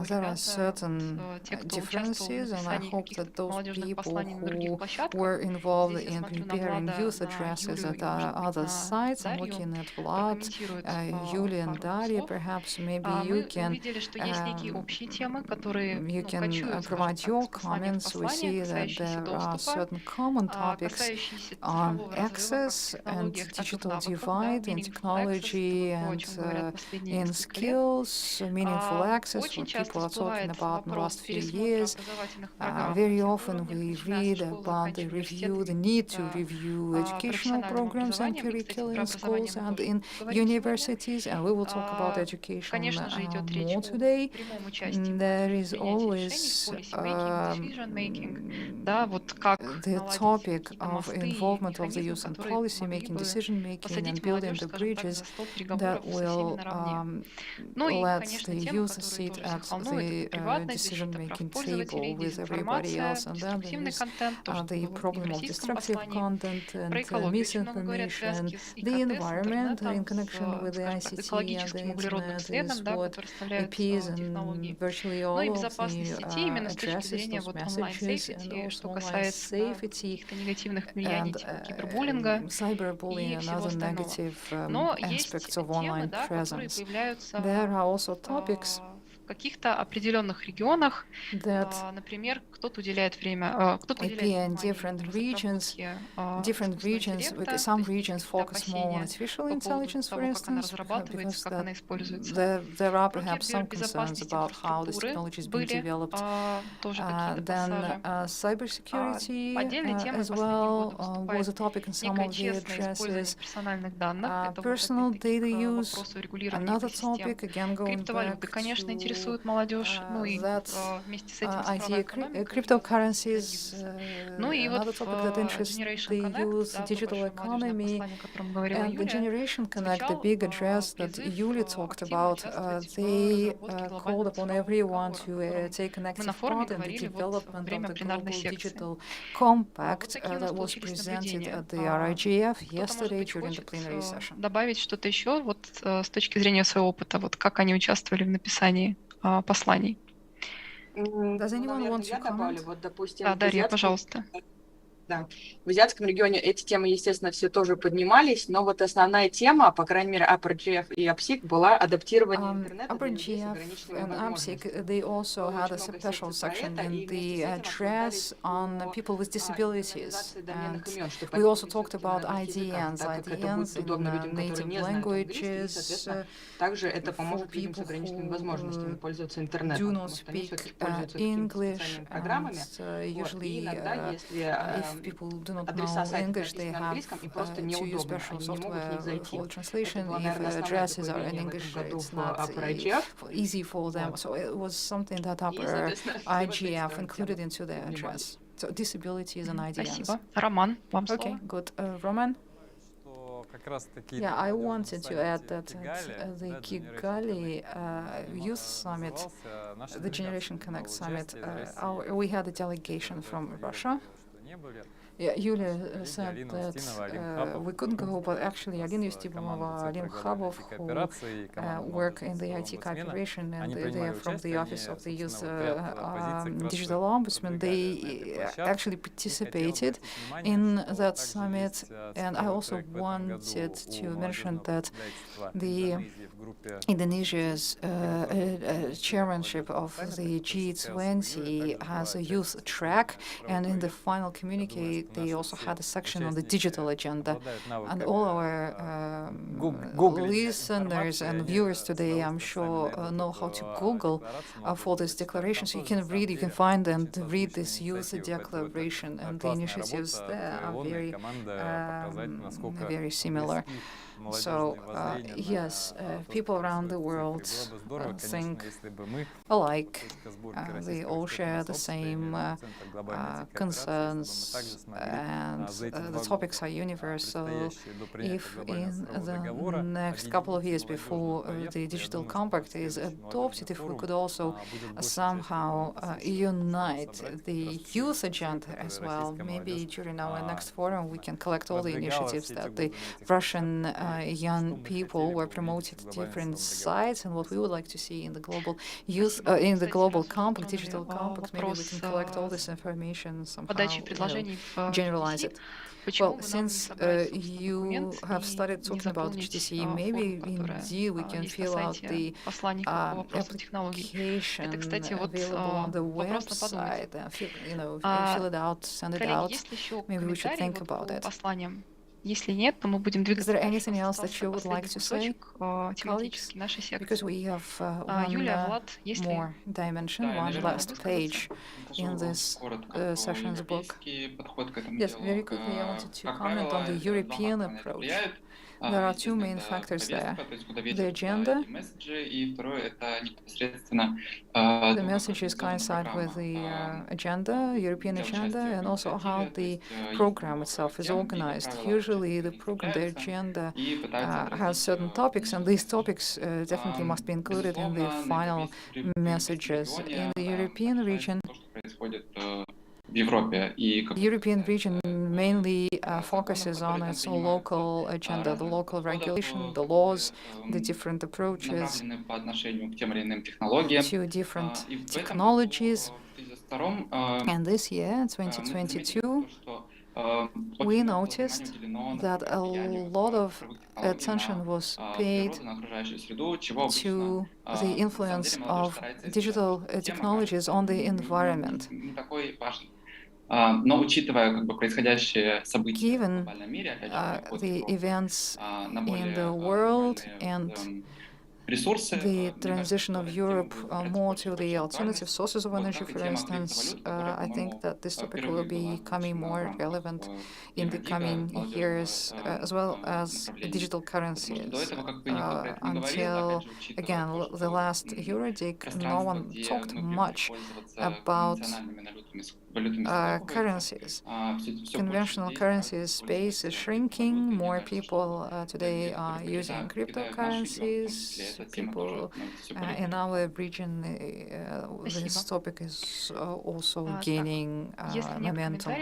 there are certain differences, and I hope that those people who were involved in preparing youth addresses at other sites, I'm looking at Vlad, Yulia and Daria, perhaps maybe you can provide your comments. We see that there are certain common topics on access and digital divide in technology and in skills, meaningful access, what people are talking about in the last few years. Very often we read about the need to review educational programs and curricula in schools and in universities, and we will talk about education more today. there is always the topic of involvement of the youth in policy making, decision making, and building the bridges that will let the youth sit at the decision making table with everybody else. And then there is the problem of destructive content and misinformation. The environment in connection with the ICT and the internet is what appears in virtually all of the addresses, those messages, and also online safety and cyberbullying and other negative aspects of online presence. There are also topics that appear in different regions, because some regions focus more on artificial intelligence, for instance, because there are perhaps some concerns about how this technology is being developed. Then cybersecurity as well was a topic in some of the addresses. Personal data use, another topic, again going back to idea, cryptocurrencies, another topic that interests the youth, digital economy, and the Generation Connect, the big address that Yulia talked about. They called upon everyone to take an active part in the development of the Global Digital Compact that was presented at the RIGF yesterday during the plenary session. Добавить что-то еще вот с точки зрения своего опыта, вот как они участвовали в написании посланий. Does anyone want to comment? Вот, допустим, Да, Дарья, пожалуйста. Да. В азиатском регионе эти темы, естественно, все тоже поднимались, но вот основная тема, по крайней мере, RIGF и APSIC, была адаптирование интернета для людей с ограниченными возможностями. They also had a special section in the address on people with disabilities. And we also talked about IDNs in native languages for people who do not speak English. And usually, if people do not know English, they have to use special software for translation. If addresses are in English, it's not easy for them. So it was something that IGF included into their address. So disabilities and IDNs. Спасибо. Роман, вам слово. Okay, good. Roman? Yeah, I wanted to add that at the Kigali Youth Summit, the Generation Connect Summit, we had a delegation from Russia. Yeah, Yulia said that we couldn't go, but actually Alina Yustibumova, Alim Khabov, who work in the IT cooperation, and they are from the Office of the Youth Digital Ombudsman, they actually participated in that summit. And I also wanted to mention that the Indonesia's chairmanship of the G20 has a youth track, and in the final communique they also had a section on the digital agenda. And all our listeners and viewers today, I'm sure, know how to Google for this declaration. So you can read, you can find and read this youth declaration, and the initiatives there are very similar. So, yes, people around the world think alike. They all share the same concerns, and the topics are universal. If in the next couple of years before the digital compact is adopted, if we could also somehow unite the youth agenda as well, maybe during our next forum we can collect all the initiatives that the Russian young people were promoted at different sites, and what we would like to see in the global youth, in the global compact, digital compact. Maybe we can collect all this information somehow, generalize it. Well, since you have started talking about GTC, maybe indeed we can fill out the application available on the website, fill it out, send it out. Maybe we should think about it. Если нет, то мы будем двигаться. Is there anything else that you would like to say, colleagues? Because we have one more dimension, one last page in this session's book. Yes, very quickly I wanted to comment on the European approach. There are two main factors there. The agenda, the messages coincide with the agenda, European agenda, and also how the program itself is organized. Usually the program, the agenda has certain topics, and these topics definitely must be included in the final messages. In the European region, the European region mainly focuses on its local agenda, the local regulation, the laws, the different approaches to different technologies. And this year, 2022, we noticed that a lot of attention was paid to the influence of digital technologies on the environment. Given the events in the world and the transition of Europe more to the alternative sources of energy, for instance, I think that this topic will be becoming more relevant in the coming years, as well as digital currencies. Until, again, the last Eurodic, no one talked much about currencies. Conventional currencies space is shrinking. More people today are using cryptocurrencies. People in our region, this topic is also gaining momentum.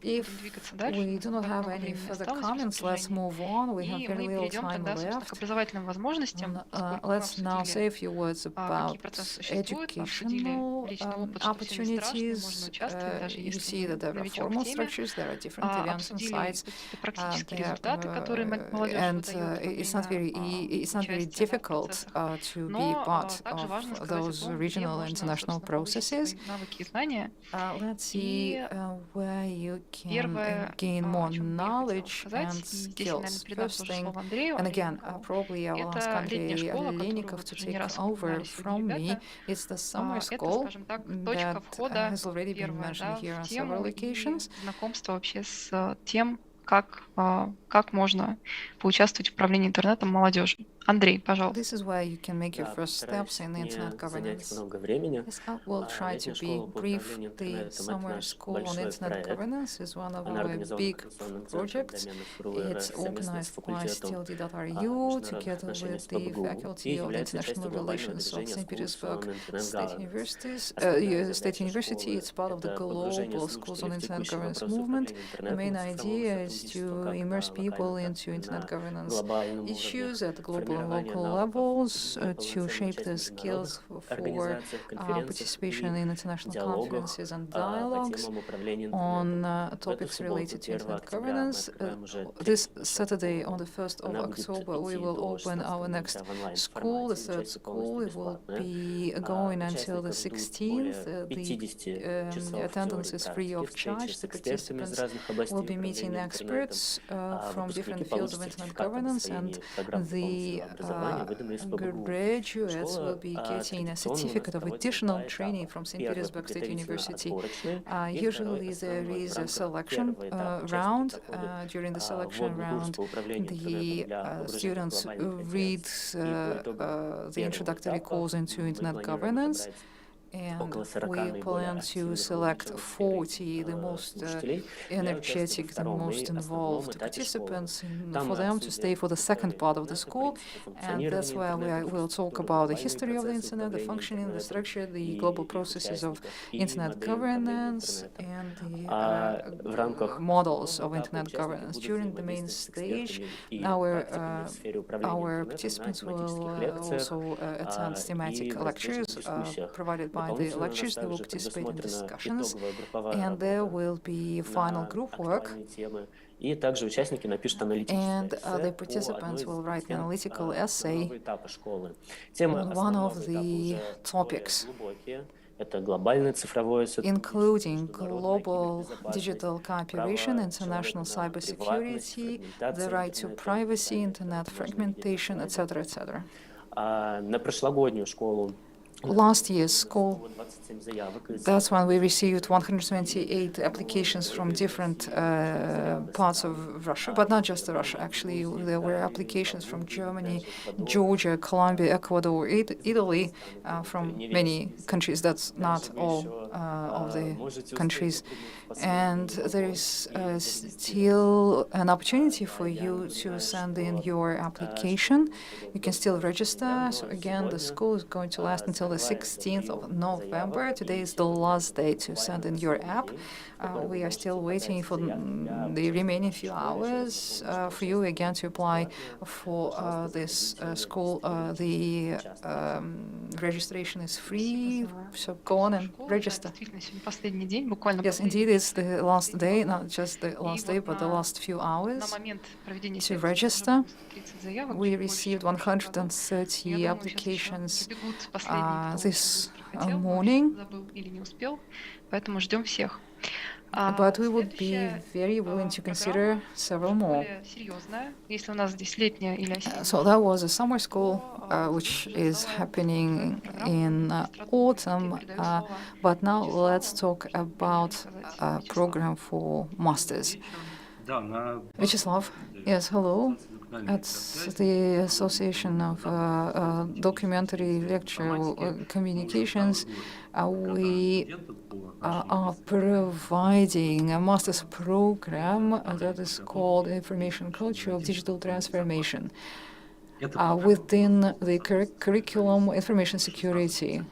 If we do not have any further comments, let's move on. We have very little time left. Let's now say a few words about educational opportunities. You see that there are formal structures, there are different events and sites, and it's not very difficult to be part of those regional and international processes. Let's see where you can gain more knowledge and skills. First thing, and again, probably I will ask Andrei Lenikov to take over from me. It's the summer school that has already been mentioned here on several occasions. Как можно поучаствовать в управлении интернетом молодежи. Андрей, пожалуйста. This is where you can make your first steps in internet governance. Yes, I will try to be brief. The summer school on internet governance is one of our big projects. It's organized by STLD.ru together with the faculty of international relations of St. Petersburg State University. It's part of the global schools on internet governance movement. The main idea is to immerse people into internet governance issues at global and local levels, to shape their skills for participation in international conferences and dialogues on topics related to internet governance. This Saturday, on the 1st of October, we will open our next school, the third school. It will be going until the 16th. The attendance is free of charge. The participants will be meeting experts from different fields of internet governance, and the graduates will be getting a certificate of additional training from St. Petersburg State University. Usually there is a selection round. During the selection round, the students read the introductory course into internet governance, and we plan to select 40, the most energetic, the most involved participants, for them to stay for the second part of the school. And that's where we will talk about the history of the internet, the functioning, the structure, the global processes of internet governance, and the models of internet governance. During the main stage, our participants will also attend thematic lectures provided by the lectures. They will participate in discussions, and there will be final group work. And the participants will write an analytical essay on one of the topics, including global digital cooperation, international cybersecurity, the right to privacy, internet fragmentation, etc., etc. last year's school, that's when we received 128 applications from different parts of Russia, but not just Russia, actually. There were applications from Germany, Georgia, Colombia, Ecuador, Italy, from many countries. That's not all of the countries. And there is still an opportunity for you to send in your application. You can still register. So again, the school is going to last until the 16th of November. Today is the last day to send in your app. We are still waiting for the remaining few hours for you again to apply for this school. The registration is free, so go on and register. Yes, indeed, it's the last day, not just the last day, but the last few hours to register. We received 130 applications this morning. But we would be very willing to consider several more. So that was a summer school, which is happening in autumn. But now let's talk about a program for masters. Vyacheslav, yes, hello. At the Association of Documentary Lecture Communications, we are providing a master's program that is called Information Culture of Digital Transformation. Within the curriculum Information Security,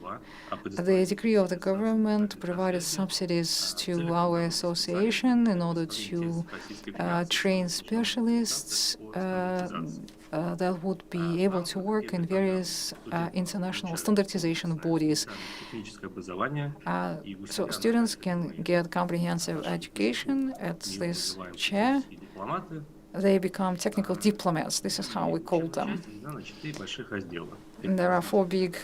the decree of the government provided subsidies to our association in order to train specialists that would be able to work in various international standardization bodies. So students can get comprehensive education at this chair. They become technical diplomats. This is how we call them. And there are 4 big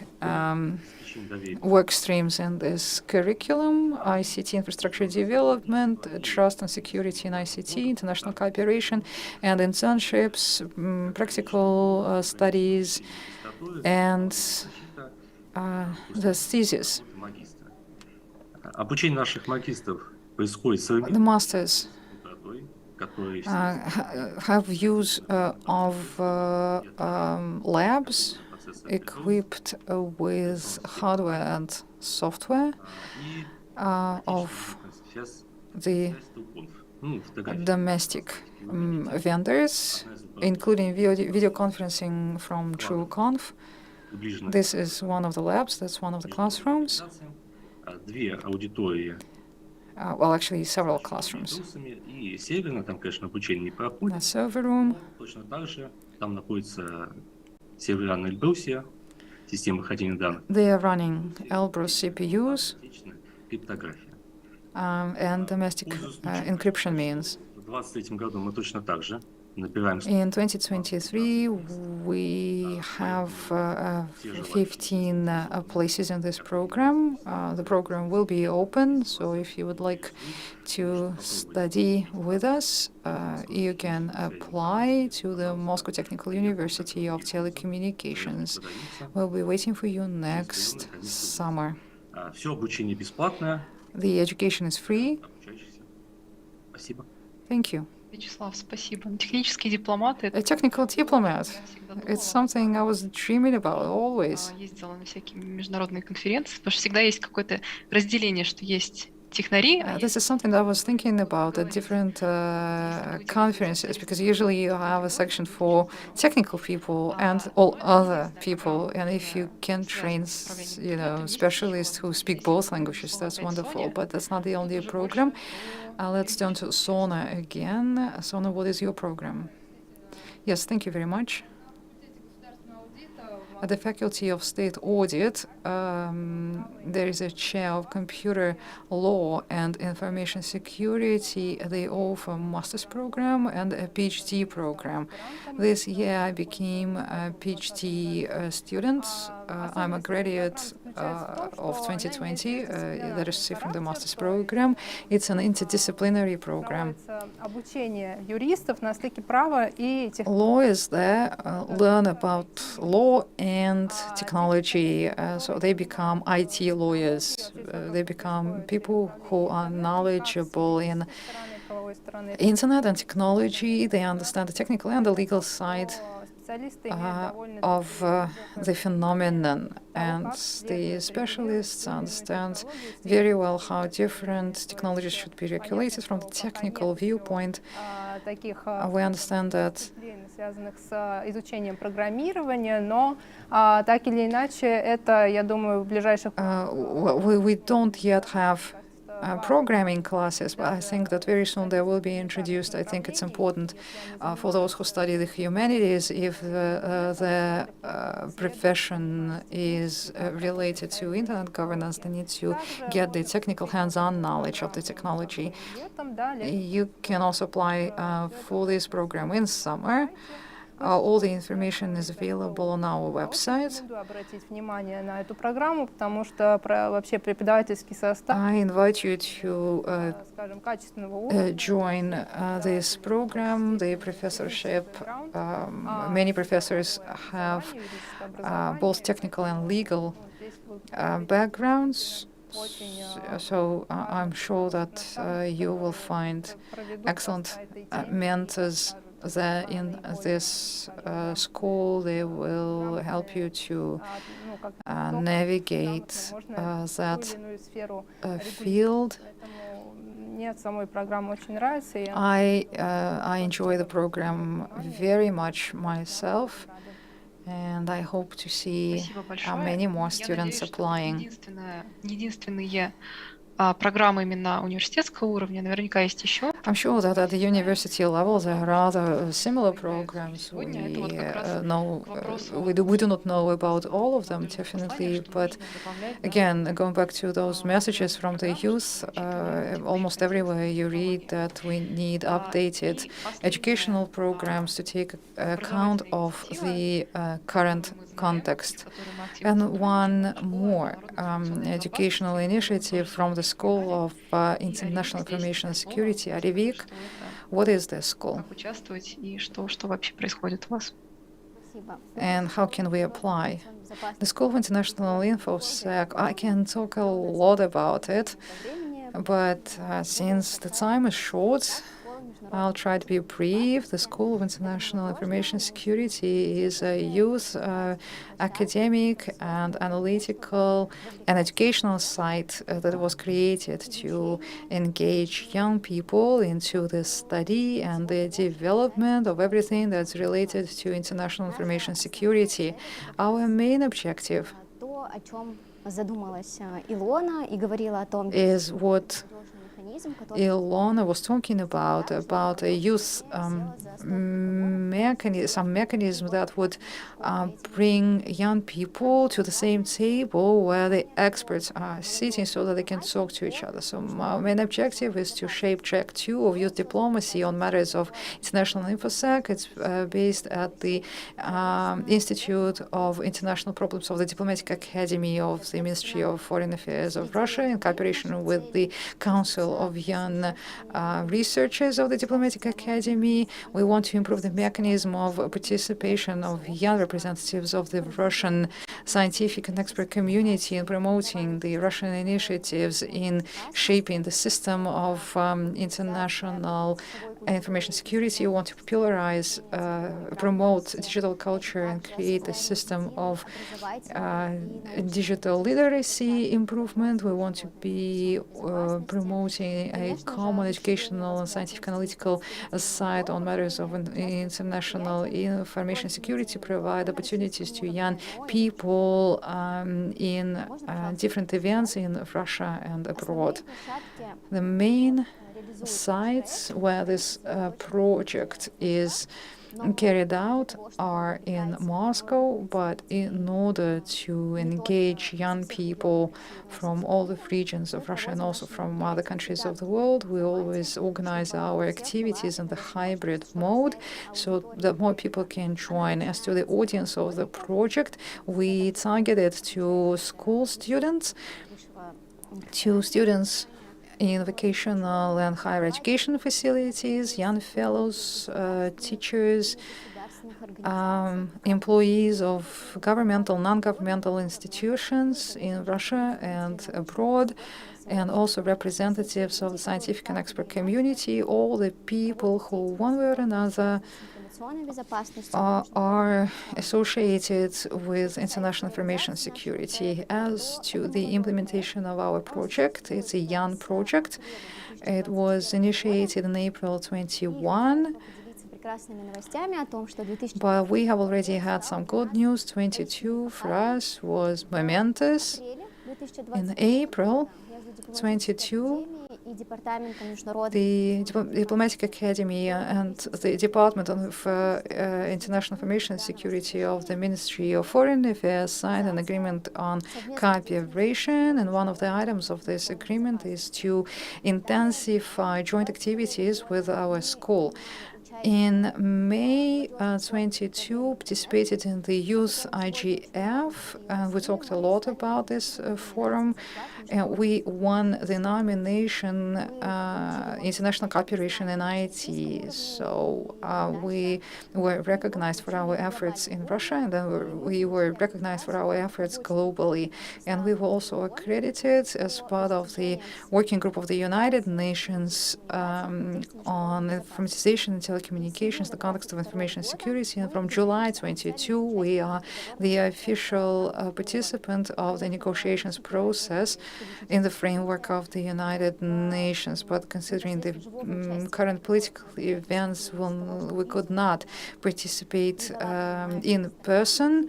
work streams in this curriculum: ICT infrastructure development, trust and security in ICT, international cooperation, and internships, practical studies, and the thesis. The masters have use of labs equipped with hardware and software of the domestic vendors, including video conferencing from TrueConf. This is one of the labs, that's one of the classrooms. Well, actually, several classrooms. A server room. They are running Elbrus CPUs and domestic encryption means. In 2023, we have 15 places in this program. The program will be open, so if you would like to study with us, you can apply to the Moscow Technical University of Telecommunications. We'll be waiting for you next summer. The education is free. Thank you. Вячеслав, спасибо. Технический дипломат. A technical diplomat. It's something I was dreaming about always. Ездила на всякие международные конференции, потому что всегда есть какое-то разделение, что есть технари. This is something that I was thinking about at different conferences, because usually you have a section for technical people and all other people, and if you can train, specialists who speak both languages, that's wonderful. But that's not the only program. Let's turn to Sona again. Sona, what is your program? Yes, thank you very much. At the Faculty of State Audit, there is a chair of computer law and information security. They offer a master's program and a PhD program. This year I became a PhD student. I'm a graduate of 2020, that is to say from the master's program. It's an interdisciplinary program. Lawyers there learn about law and technology, so they become IT lawyers. They become people who are knowledgeable in internet and technology. They understand the technical and the legal side of the phenomenon, and the specialists understand very well how different technologies should be regulated from the technical viewpoint. We understand that we don't yet have programming classes, but I think that very soon they will be introduced. I think it's important for those who study the humanities, if the profession is related to internet governance, they need to get the technical hands-on knowledge of the technology. You can also apply for this program in summer. All the information is available on our website. I invite you to join this program, the professorship. Many professors have both technical and legal backgrounds. So I'm sure that you will find excellent mentors there in this school. They will help you to navigate that field. I enjoy the program very much myself, and I hope to see many more students applying. Программы именно университетского уровня, наверняка есть еще. I'm sure that at the university level there are other similar programs. We do not know about all of them, definitely, but again, going back to those messages from the youth, almost everywhere you read that we need updated educational programs to take account of the current context. And one more educational initiative from the School of International Information Security, RIGF. What is this school? And how can we apply? The School of International InfoSec, I can talk a lot about it, but since the time is short, I'll try to be brief. The School of International Information Security is a youth academic and analytical and educational site that was created to engage young people into the study and the development of everything that's related to international information security. Our main objective is what Ilona was talking about a youth mechanism that would bring young people to the same table where the experts are sitting so that they can talk to each other. So our main objective is to shape track 2 of youth diplomacy on matters of international InfoSec. It's based at the Institute of International Problems of the Diplomatic Academy of the Ministry of Foreign Affairs of Russia in cooperation with the Council of Young Researchers of the Diplomatic Academy. We want to improve the mechanism of participation of young representatives of the Russian scientific and expert community in promoting the Russian initiatives in shaping the system of international information security. We want to popularize, promote digital culture and create a system of digital literacy improvement. We want to be promoting a common educational and scientific analytical site on matters of international information security, provide opportunities to young people in different events in Russia and abroad. The main sites where this project is carried out are in Moscow, but in order to engage young people from all the regions of Russia and also from other countries of the world, we always organize our activities in the hybrid mode so that more people can join. As to the audience of the project, we target it to school students, to students in vocational and higher education facilities, young fellows, teachers, employees of governmental, non-governmental institutions in Russia and abroad, and also representatives of the scientific and expert community, all the people who, one way or another, are associated with international information security. As to the implementation of our project, it's a young project. It was initiated in April 21, but we have already had some good news. 22 for us was momentous. In April 22, the Diplomatic Academy and the Department of International Information Security of the Ministry of Foreign Affairs signed an agreement on cooperation, and one of the items of this agreement is to intensify joint activities with our school. In May 22, participated in the Youth IGF, and we talked a lot about this forum. We won the nomination International Cooperation in IT. So we were recognized for our efforts in Russia, and then we were recognized for our efforts globally. And we were also accredited as part of the working group of the United Nations on informatization and telecommunications, the context of information security. And from July 22, we are the official participant of the negotiations process in the framework of the United Nations. But considering the current political events, we could not participate in person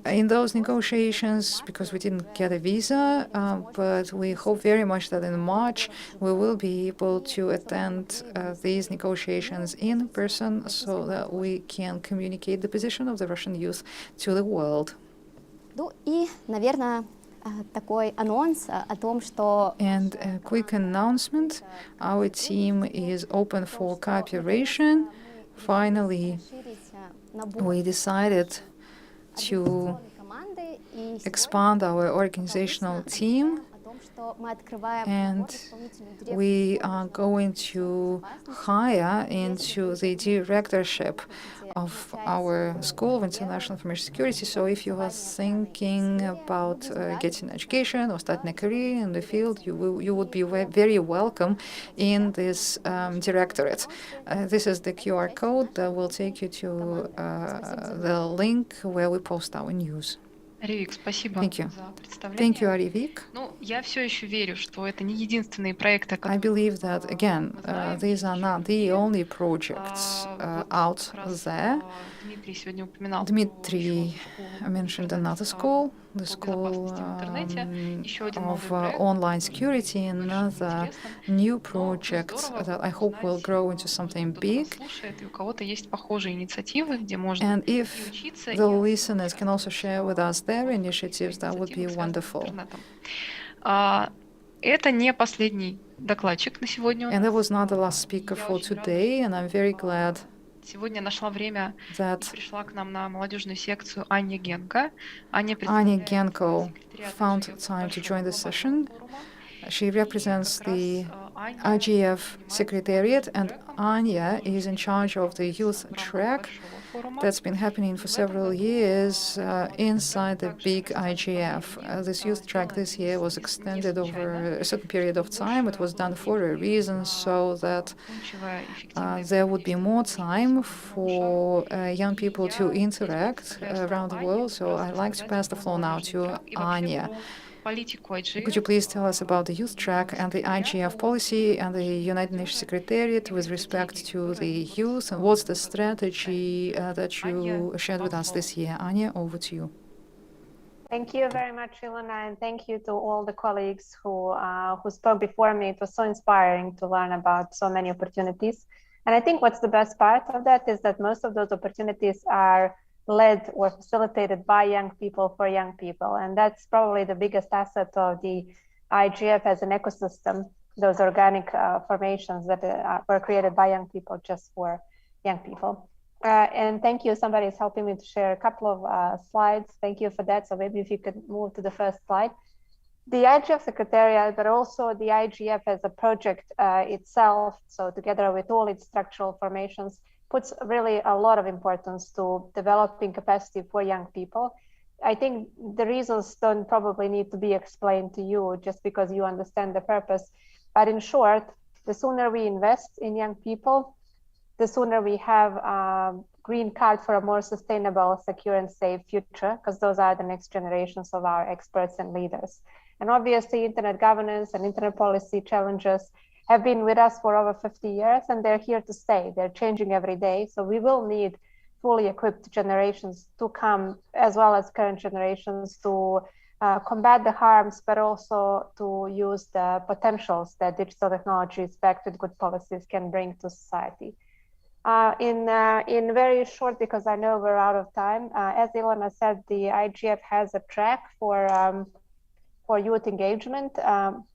in those negotiations because we didn't get a visa, but we hope very much that in March we will be able to attend these negotiations in person so that we can communicate the position of the Russian youth to the world. And a quick announcement, our team is open for cooperation. Finally, we decided to expand our organizational team, and we are going to hire into the directorship of our School of International Information Security. So if you are thinking about getting education or starting a career in the field, you would be very welcome in this directorate. This is the QR code that will take you to the link where we post our news. Аривик, спасибо за представление. Thank you, Arivik. Ну, я все еще верю, что это не единственные проекты, I believe that, again, these are not the only projects out there. Дмитрий сегодня упоминал Dmitry mentioned another school, the school of online security, another new project that I hope will grow into something big. And if the listeners can also share with us their initiatives, that would be wonderful. Это не последний докладчик на сегодня. And that was not the last speaker for today, and I'm very glad Сегодня нашла время и пришла к нам на молодежную секцию Аня Генко. Anya Genko found time to join the session. She represents the RIGF Secretariat, and Anya is in charge of the youth track that's been happening for several years inside the big IGF. This youth track this year was extended over a certain period of time. It was done for a reason, so that there would be more time for young people to interact around the world. So I'd like to pass the floor now to Anya. Could you please tell us about the youth track and the IGF policy and the United Nations Secretariat with respect to the youth, and what's the strategy that you shared with us this year? Anya, over to you. Thank you very much, Ilona, and thank you to all the colleagues who spoke before me. It was so inspiring to learn about so many opportunities And I think what's the best part of that is that most of those opportunities are led or facilitated by young people for young people. And that's probably the biggest asset of the IGF as an ecosystem, those organic formations that were created by young people just for young people. And thank you, somebody is helping me to share a couple of slides. Thank you for that. So maybe if you could move to the first slide. The IGF Secretariat, but also the IGF as a project itself, so together with all its structural formations, puts really a lot of importance to developing capacity for young people. I think the reasons don't probably need to be explained to you just because you understand the purpose. But in short, the sooner we invest in young people, the sooner we have a green card for a more sustainable, secure, and safe future, because those are the next generations of our experts and leaders. And obviously, internet governance and internet policy challenges have been with us for over 50 years, and they're here to stay. They're changing every day. So we will need fully equipped generations to come, as well as current generations, to combat the harms, but also to use the potentials that digital technologies backed with good policies can bring to society. In very short, because I know we're out of time, as Ilona said, the IGF has a track for youth engagement,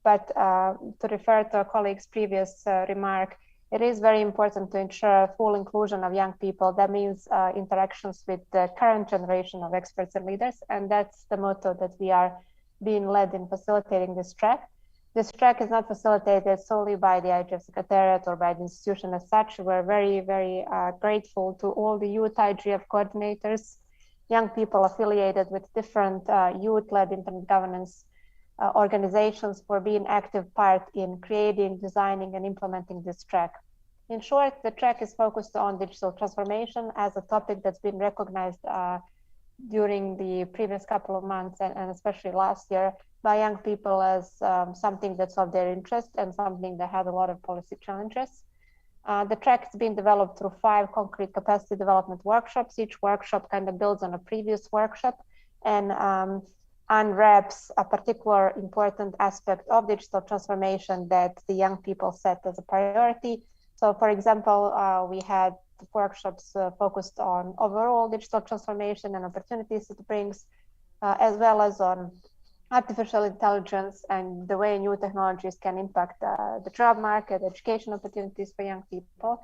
but to refer to a colleague's previous remark, it is very important to ensure full inclusion of young people. That means interactions with the current generation of experts and leaders, and that's the motto that we are being led in facilitating this track. This track is not facilitated solely by the IGF Secretariat or by the institution as such. We're very, very grateful to all the youth IGF coordinators, young people affiliated with different youth-led internet governance organizations for being active part in creating, designing, and implementing this track. In short, the track is focused on digital transformation as a topic that's been recognized during the previous couple of months and especially last year by young people as something that's of their interest and something that had a lot of policy challenges. The track has been developed through 5 concrete capacity development workshops. Each workshop kind of builds on a previous workshop and unwraps a particular important aspect of digital transformation that the young people set as a priority. So for example, we had workshops focused on overall digital transformation and opportunities it brings, as well as on artificial intelligence and the way new technologies can impact the job market, education opportunities for young people.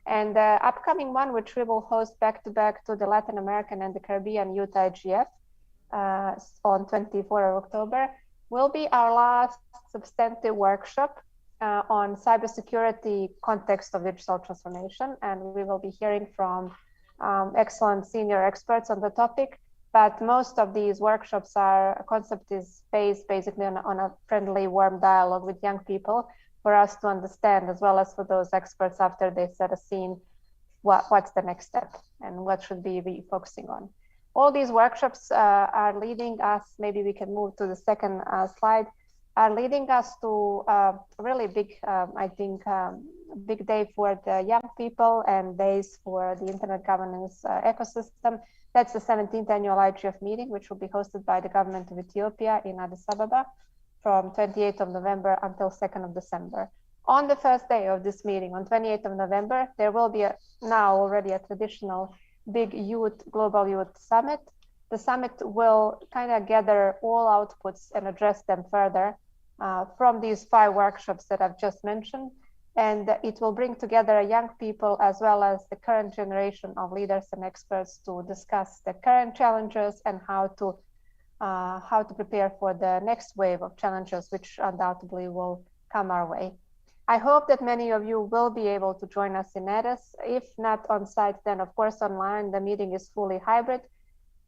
And the upcoming one, which we will host back-to-back to the Latin American and the Caribbean Youth IGF, on 24th of October, will be our last substantive workshop on cybersecurity context of digital transformation. And we will be hearing from excellent senior experts on the topic. But most of these workshops concept is based basically on a friendly, warm dialogue with young people for us to understand, as well as for those experts after they set a scene, what's the next step and what should we be focusing on. All these workshops are leading us, maybe we can move to the second slide, are leading us to a really big, I think, big day for the young people and days for the internet governance ecosystem. That's the 17th annual IGF meeting, which will be hosted by the government of Ethiopia in Addis Ababa from 28th of November until 2nd of December. On the first day of this meeting, on 28th of November, there will be now already a traditional big global youth summit. The summit will kind of gather all outputs and address them further from these 5 workshops that I've just mentioned. And it will bring together young people as well as the current generation of leaders and experts to discuss the current challenges and how to prepare for the next wave of challenges, which undoubtedly will come our way. I hope that many of you will be able to join us in Addis. If not on site, then of course online. The meeting is fully hybrid.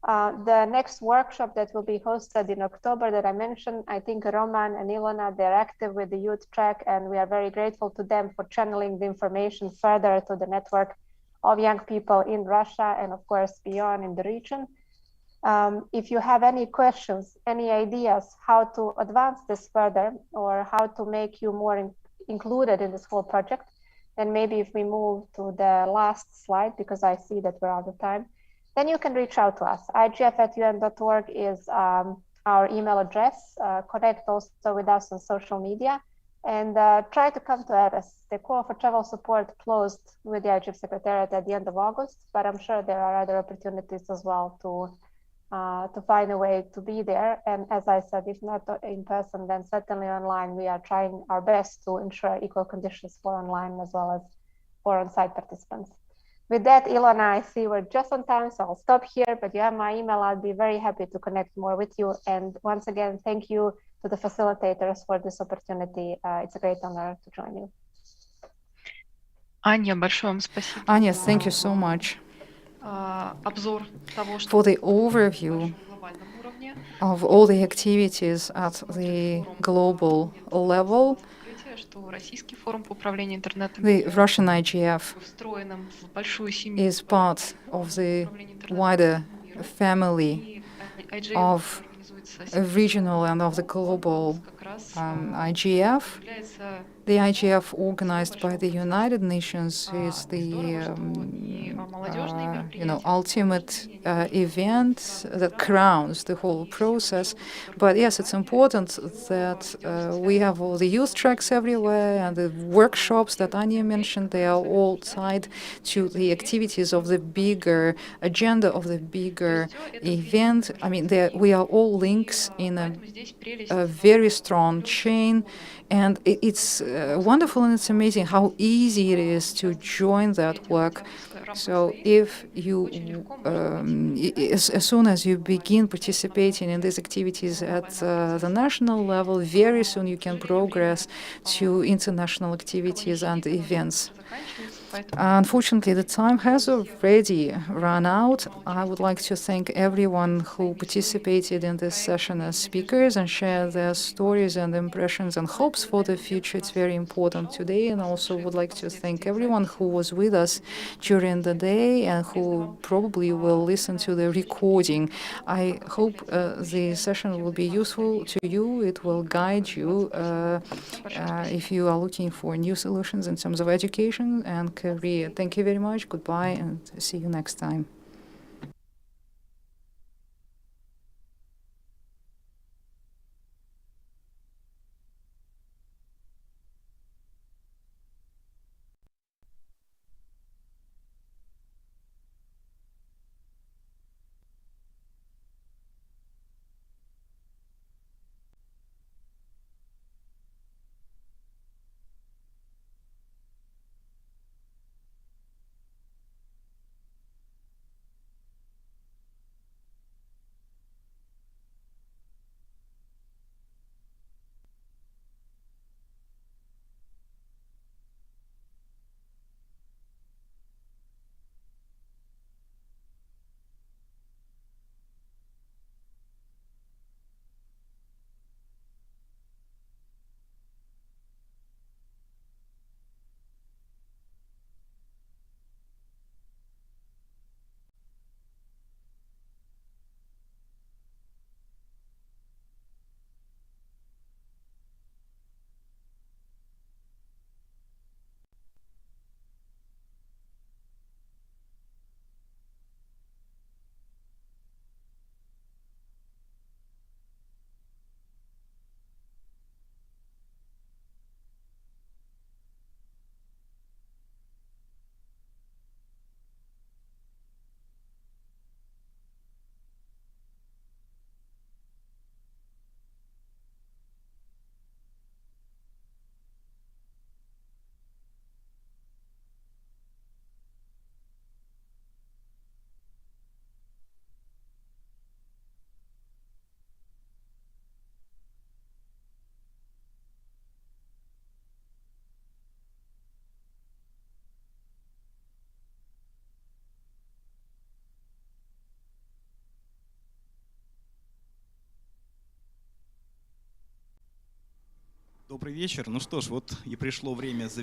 The next workshop that will be hosted in October that I mentioned, I think Roman and Ilona, they're active with the youth track, and we are very grateful to them for channeling the information further to the network of young people in Russia and of course beyond in the region. If you have any questions, any ideas how to advance this further or how to make you more included in this whole project, then maybe if we move to the last slide, because I see that we're out of time, then you can reach out to us. igf@un.org is our email address. Connect also with us on social media. and try to come to Eres. The call for travel support closed with the IGF Secretariat at the end of August, but I'm sure there are other opportunities as well to find a way to be there. And as I said, if not in person, then certainly online. We are trying our best to ensure equal conditions for online as well as for on-site participants. With that, Ilona, I see we're just on time, so I'll stop here, but you have my email. I'll be very happy to connect more with you. And once again, thank you to the facilitators for this opportunity. It's a great honor to join you. Anya, большое вам спасибо. Anya, thank you so much Обзор того, что for the overview of all the activities at the global level. The Russian IGF is part of the wider family of a regional and of the global IGF. The IGF, organized by the United Nations, is the ultimate event that crowns the whole process. But yes, it's important that we have all the youth tracks everywhere, and the workshops that Anya mentioned, they are all tied to the activities of the bigger agenda of the bigger event. I mean, we are all links in a very strong chain, and it's wonderful and it's amazing how easy it is to join that work. So if you, as soon as you begin participating in these activities at the national level, very soon you can progress to international activities and events. Unfortunately, the time has already run out. I would like to thank everyone who participated in this session as speakers and shared their stories and impressions and hopes for the future. It's very important today. And also would like to thank everyone who was with us during the day and who probably will listen to the recording. I hope the session will be useful to you. It will guide you if you are looking for new solutions in terms of education and career. Thank you very much. Goodbye, and see you next time.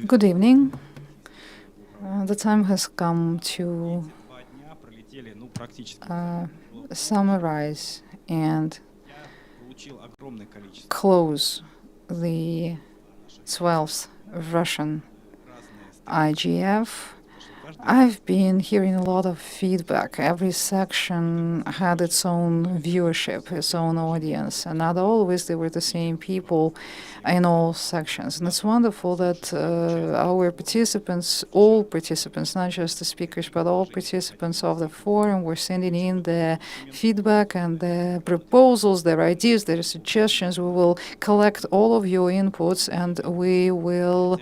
Good evening. The time has come to summarize and close the 12th Russian IGF. I've been hearing a lot of feedback. Every section had its own viewership, its own audience, and not always they were the same people in all sections. And it's wonderful that our participants, all participants, not just the speakers, but all participants of the forum were sending in their feedback and their proposals, their ideas, their suggestions. We will collect all of your inputs and we will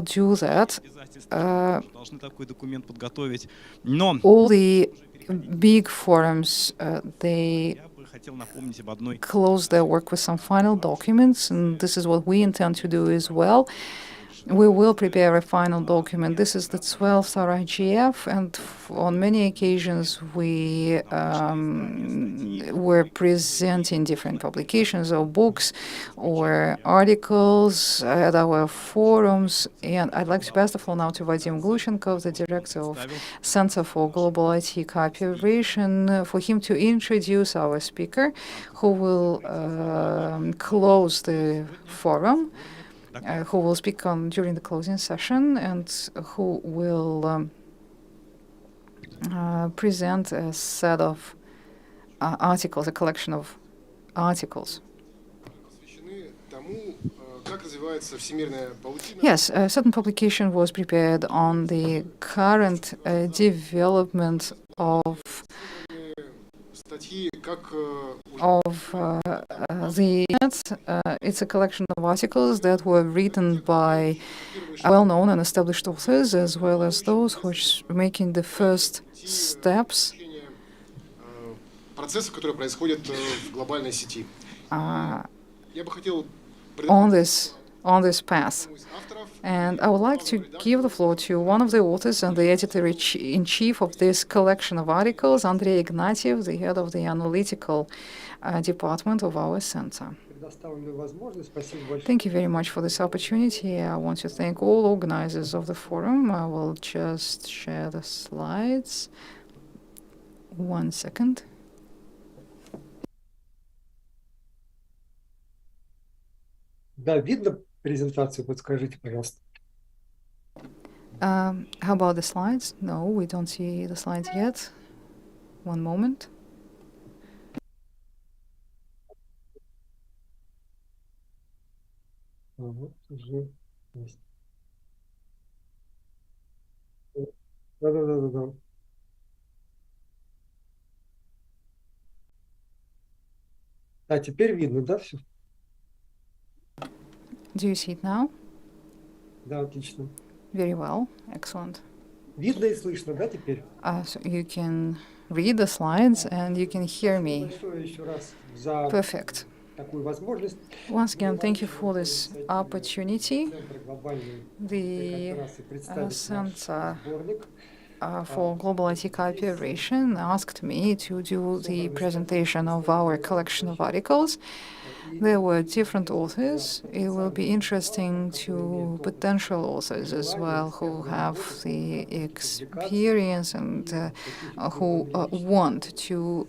do that. All the big forums, they close their work with some final documents, and this is what we intend to do as well. We will prepare a final document. This is the 12th RIGF, and on many occasions we were presenting different publications or books or articles at our forums. And I'd like to pass the floor now to Vadim Glushenkov, the director of Center for Global IT Cooperation, for him to introduce our speaker, who will close the forum. Who will speak during the closing session and who will present a set of articles, a collection of articles. Yes, a certain publication was prepared on the current development of the internet. It's a collection of articles that were written by well-known and established authors, as well as those who are making the first steps on this path. And I would like to give the floor to one of the authors and the editor-in-chief of this collection of articles, Andrei Ignatiev, the head of the analytical department of our center. Thank you very much for this opportunity. I want to thank all organizers of the forum. I will just share the slides. 1 second. Да, видно презентацию, подскажите, пожалуйста. How about the slides? No, we don't see the slides yet. 1 moment. Вот уже есть. Да. А теперь видно, да, все? Do you see it now? Да, отлично. Very well. Excellent. Видно и слышно, да, теперь? So you can read the slides and you can hear me. Perfect. Once again, thank you for this opportunity. The Center for Global IT Cooperation asked me to do the presentation of our collection of articles. There were different authors. It will be interesting to potential authors as well who have the experience and who want to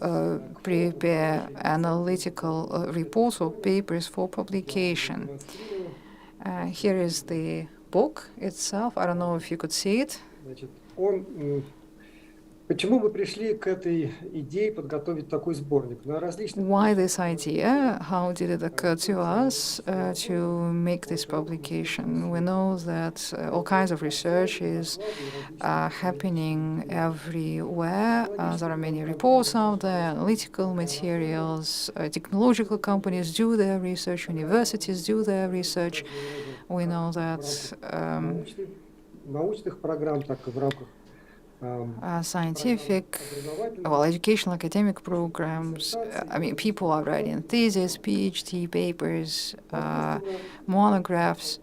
prepare analytical reports or papers for publication. Here is the book itself. I don't know if you could see it. Почему мы пришли к этой идее подготовить такой сборник? Why this idea? How did it occur to us to make this publication? We know that all kinds of research is happening everywhere. There are many reports out there, analytical materials, technological companies do their research, universities do their research. We know that научных программ, так и в рамках scientific, educational, academic programs. I mean, people are writing theses, PhD papers, monographs.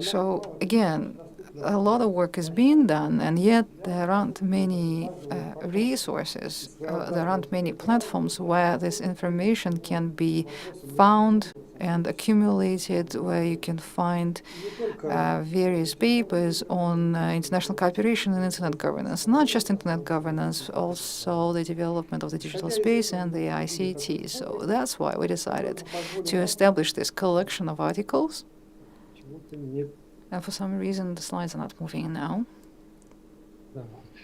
So again, a lot of work is being done, and yet there aren't many resources, there aren't many platforms where this information can be found and accumulated, where you can find various papers on international cooperation and internet governance. Not just internet governance, also the development of the digital space and the ICT. So that's why we decided to establish this collection of articles. For some reason, the slides are not moving now.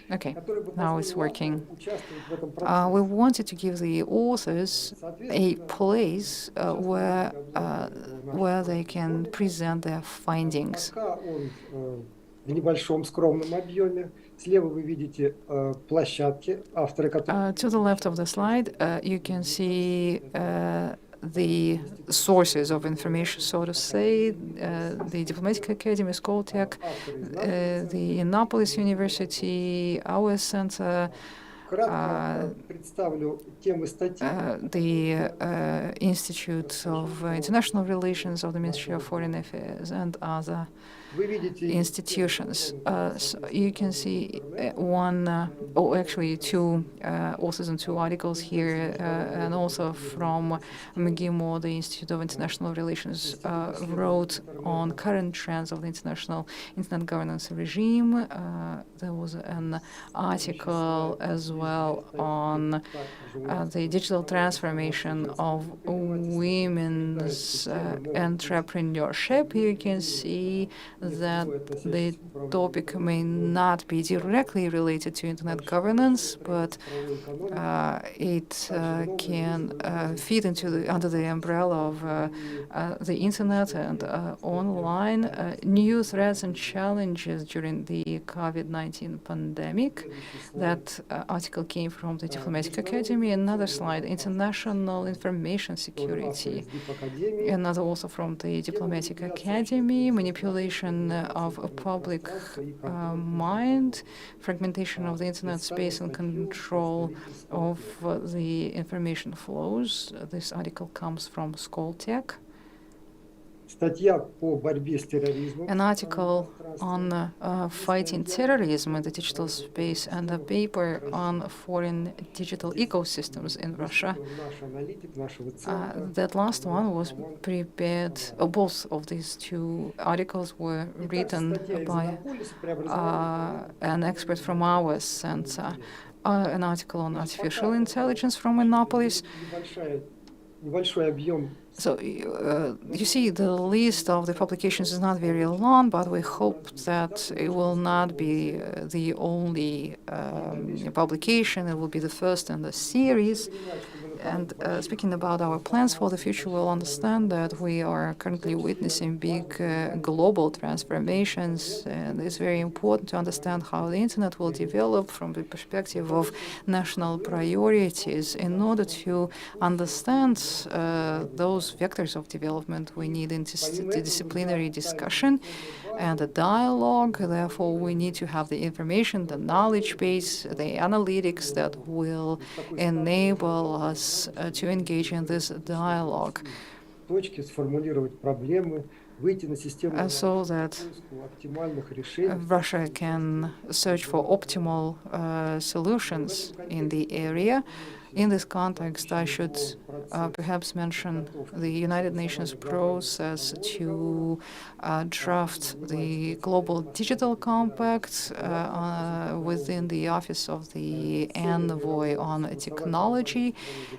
Okay, now it's working. We wanted to give the authors a place where they can present their findings. В небольшом скромном объеме. Слева вы видите площадки, авторы которых... To the left of the slide, you can see the sources of information, so to say, the Diplomatic Academy, Skoltech, the Annapolis University, our center, the Institute of International Relations of the Ministry of Foreign Affairs, and other institutions. So you can see two authors and two articles here, and also from McGill, the Institute of International Relations, wrote on current trends of the international internet governance regime. There was an article as well on the digital transformation of women's entrepreneurship. You can see that the topic may not be directly related to internet governance, but it can fit under the umbrella of the internet and online new threats and challenges during the COVID-19 pandemic. That article came from the Diplomatic Academy. Another slide, international information security. Another also from the Diplomatic Academy, manipulation of a public mind, fragmentation of the internet space and control of the information flows. This article comes from Skoltech. An article on fighting terrorism in the digital space, and a paper on foreign digital ecosystems in Russia. That last one was prepared, both of these two articles were written by an expert from our center. An article on artificial intelligence from Annapolis. So you see, the list of the publications is not very long, but we hope that it will not be the only publication. It will be the first in the series. And speaking about our plans for the future, we'll understand that we are currently witnessing big global transformations, and it's very important to understand how the internet will develop from the perspective of national priorities. In order to understand those vectors of development, we need interdisciplinary discussion and a dialogue. Therefore, we need to have the information, the knowledge base, the analytics that will enable us to engage in this dialogue. So that Russia can search for optimal solutions in the area. In this context, I should perhaps mention the United Nations process to draft the Global Digital Compact within the Office of the Envoy on Technology.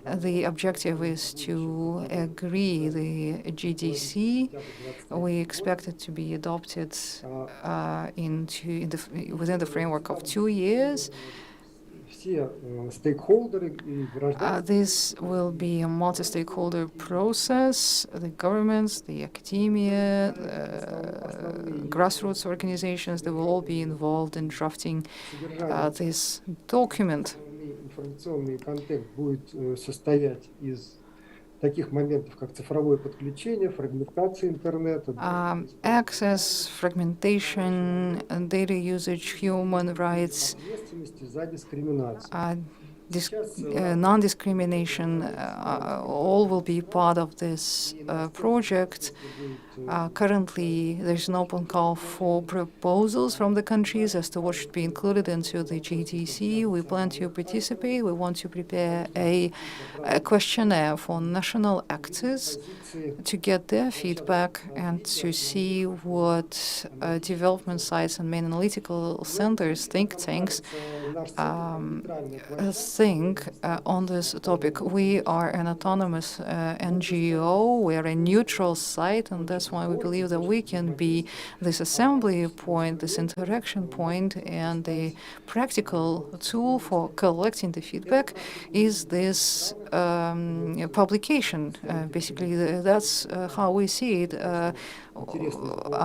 The objective is to agree the GDC. We expect it to be adopted within the framework of 2 years. This will be a multi-stakeholder process. The governments, the academia, grassroots organizations, they will all be involved in drafting this document. Таких моментов, как цифровое подключение, фрагментация интернета. Access, fragmentation, data usage, human rights, non-discrimination, all will be part of this project. Currently, there's an open call for proposals from the countries as to what should be included into the GDC. We plan to participate. We want to prepare a questionnaire for national actors to get their feedback and to see what development sites and main analytical centers, think tanks, think on this topic. We are an autonomous NGO. We are a neutral site, and that's why we believe that we can be this assembly point, this interaction point, and the practical tool for collecting the feedback is this publication. Basically, that's how we see it.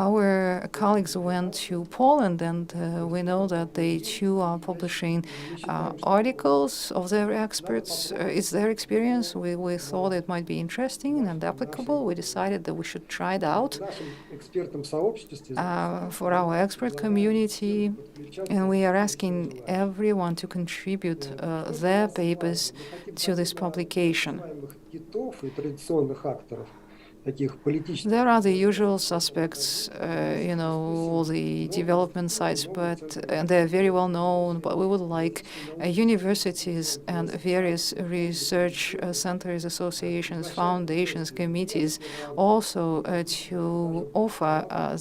Our colleagues went to Poland, and we know that they too are publishing articles of their experts. It's their experience. We thought it might be interesting and applicable. We decided that we should try it out for our expert community, and we are asking everyone to contribute their papers to this publication. There are the usual suspects, all the development sites, but they're very well known. But we would like universities and various research centers, associations, foundations, committees also to offer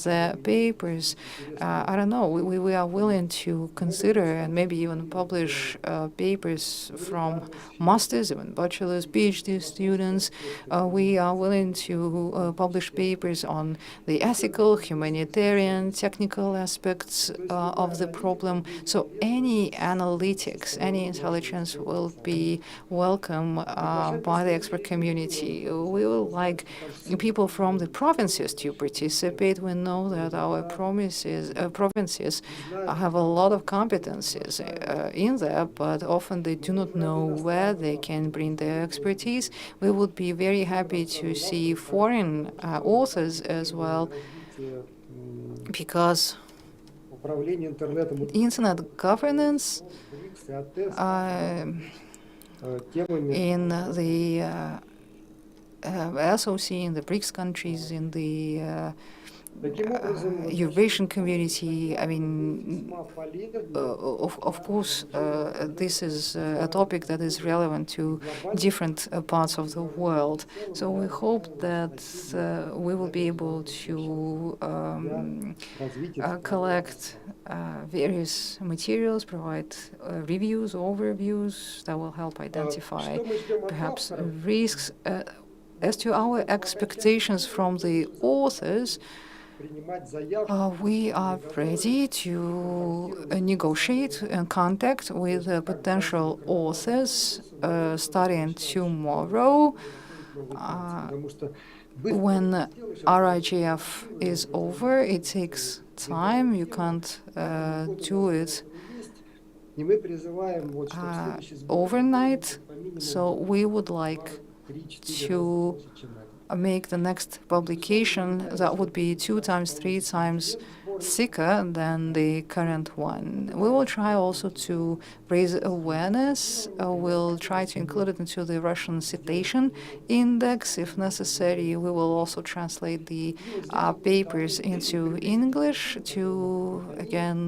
their papers. I don't know, we are willing to consider and maybe even publish papers from masters, even bachelor's, PhD students. We are willing to publish papers on the ethical, humanitarian, technical aspects of the problem. So any analytics, any intelligence will be welcome by the expert community. We would like people from the provinces to participate. We know that our provinces have a lot of competencies in there, but often they do not know where they can bring their expertise. We would be very happy to see foreign authors as well, because internet governance in the SOC, in the BRICS countries, in the Eurasian community. I mean, of course, this is a topic that is relevant to different parts of the world. So we hope that we will be able to collect various materials, provide reviews, overviews that will help identify perhaps risks. As to our expectations from the authors, we are ready to negotiate and contact with potential authors starting tomorrow. When RIGF is over, it takes time. You can't do it overnight. So we would like to make the next publication that would be 2 times, 3 times thicker than the current one. We will try also to raise awareness. We'll try to include it into the Russian citation index if necessary. We will also translate the papers into English to, again,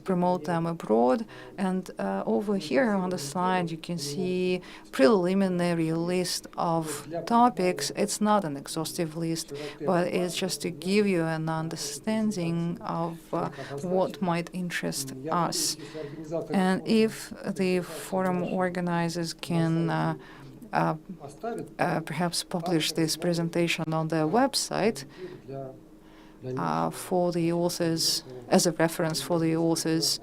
promote them abroad. And over here on the slide, you can see preliminary list of topics. It's not an exhaustive list, but it's just to give you an understanding of what might interest us. And if the forum organizers can perhaps publish this presentation on their website for the authors, as a reference for the authors,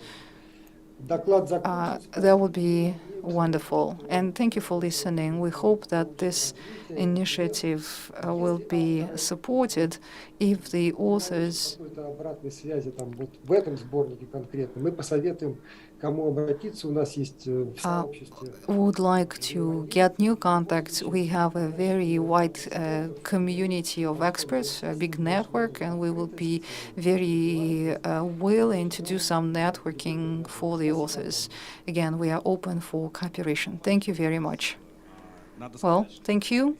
that would be wonderful. And thank you for listening. We hope that this initiative will be supported if the authors would like to get new contacts. We have a very wide community of experts, a big network, and we will be very willing to do some networking for the authors. Again, we are open for cooperation. Thank you very much. Well, thank you.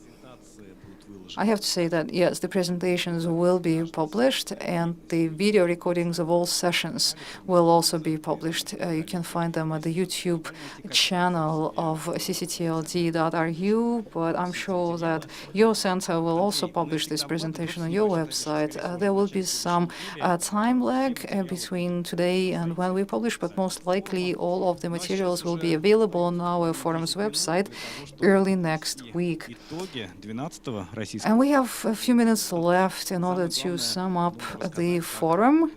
I have to say that, yes, the presentations will be published, and the video recordings of all sessions will also be published. You can find them at the YouTube channel of cctld.ru, but I'm sure that your center will also publish this presentation on your website. There will be some time lag between today and when we publish, but most likely all of the materials will be available on our forum's website early next week. And we have a few minutes left in order to sum up the forum.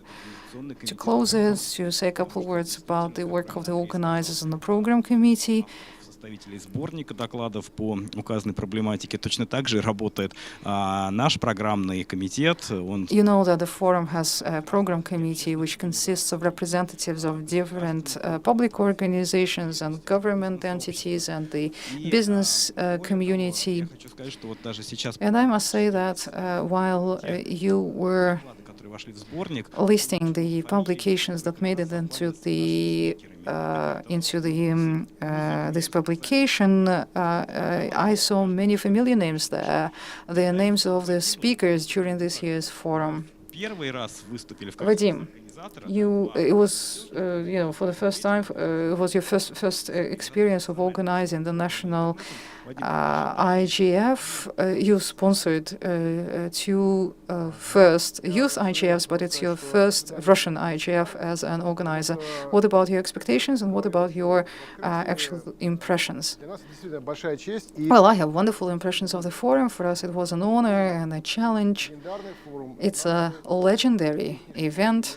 To close it, to say a couple of words about the work of the organizers and the program committee. Представителей сборника докладов по указанной проблематике. Точно так же работает наш программный комитет. You know that the forum has a program committee which consists of representatives of different public organizations and government entities and the business community. And I must say that while you were listing the publications that made it into this publication, I saw many familiar names there. The names of the speakers during this year's forum. Vadim, it was, for the first time, it was your first experience of organizing the national IGF. You sponsored two first youth IGFs, but it's your first Russian IGF as an organizer. What about your expectations and what about your actual impressions? Well, I have wonderful impressions of the forum. For us, it was an honor and a challenge. It's a legendary event.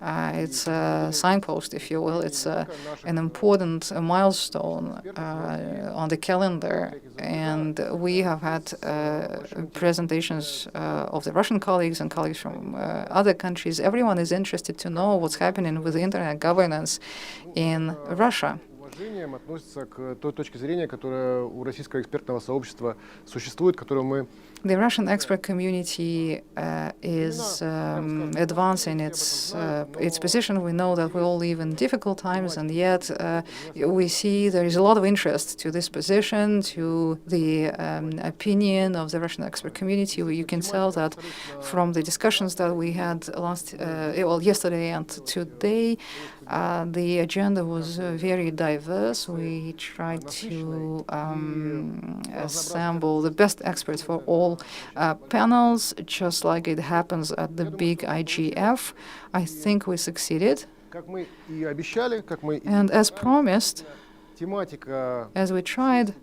It's a signpost, if you will. It's an important milestone on the calendar. And we have had presentations of the Russian colleagues and colleagues from other countries. Everyone is interested to know what's happening with internet governance in Russia. Относится к той точке зрения, которая у российского экспертного сообщества существует, которую мы The Russian expert community is advancing its position. We know that we all live in difficult times, and yet we see there is a lot of interest to this position, to the opinion of the Russian expert community. You can tell that from the discussions that we had yesterday and today. The agenda was very diverse. We tried to assemble the best experts for all panels, just like it happens at the big IGF. I think we succeeded. And as promised, as we tried,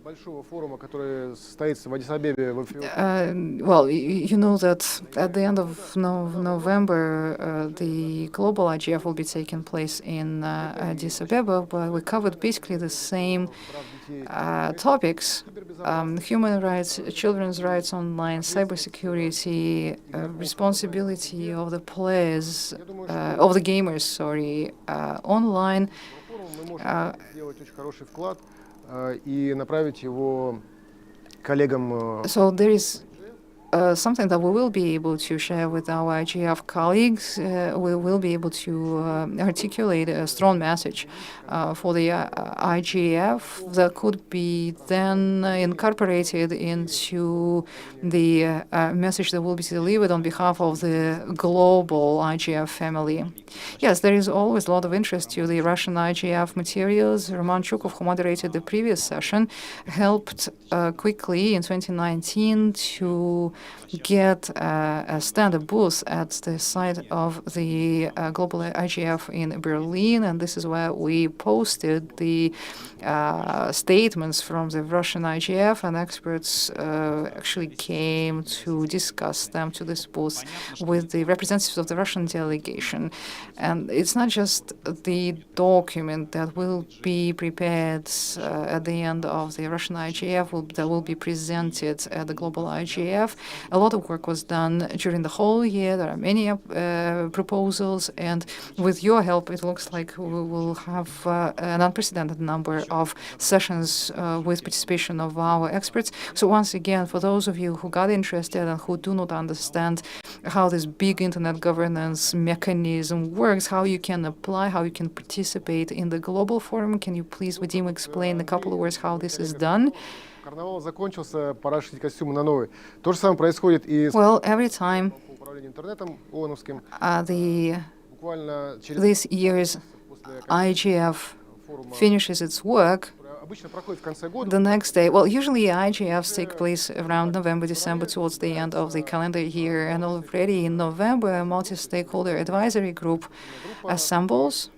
well, you know that at the end of November, the global IGF will be taking place in Addis Ababa, but we covered basically the same topics: human rights, children's rights online, cybersecurity, responsibility of the players, of the gamers, online. So there is something that we will be able to share with our IGF colleagues. We will be able to articulate a strong message for the IGF that could be then incorporated into the message that will be delivered on behalf of the global IGF family. Yes, there is always a lot of interest to the Russian IGF materials. Roman Chukov, who moderated the previous session, helped quickly in 2019 to get a stand-up booth at the site of the global IGF in Berlin, and this is where we posted the statements from the Russian IGF, and experts actually came to discuss them to this booth with the representatives of the Russian delegation. And it's not just the document that will be prepared at the end of the Russian IGF that will be presented at the global IGF. A lot of work was done during the whole year. There are many proposals, and with your help, it looks like we will have an unprecedented number of sessions with participation of our experts. So once again, for those of you who got interested and who do not understand how this big internet governance mechanism works, how you can apply, how you can participate in the global forum, can you please, Vadim, explain in a couple of words how this is done? Карнавал закончился, пора шить костюмы на новый. То же самое происходит и с every time управлением интернетом ООНовским. this year's IGF finishes its work, the next day, well, usually IGFs take place around November, December, towards the end of the calendar year, and already in November, a multi-stakeholder advisory group assembles.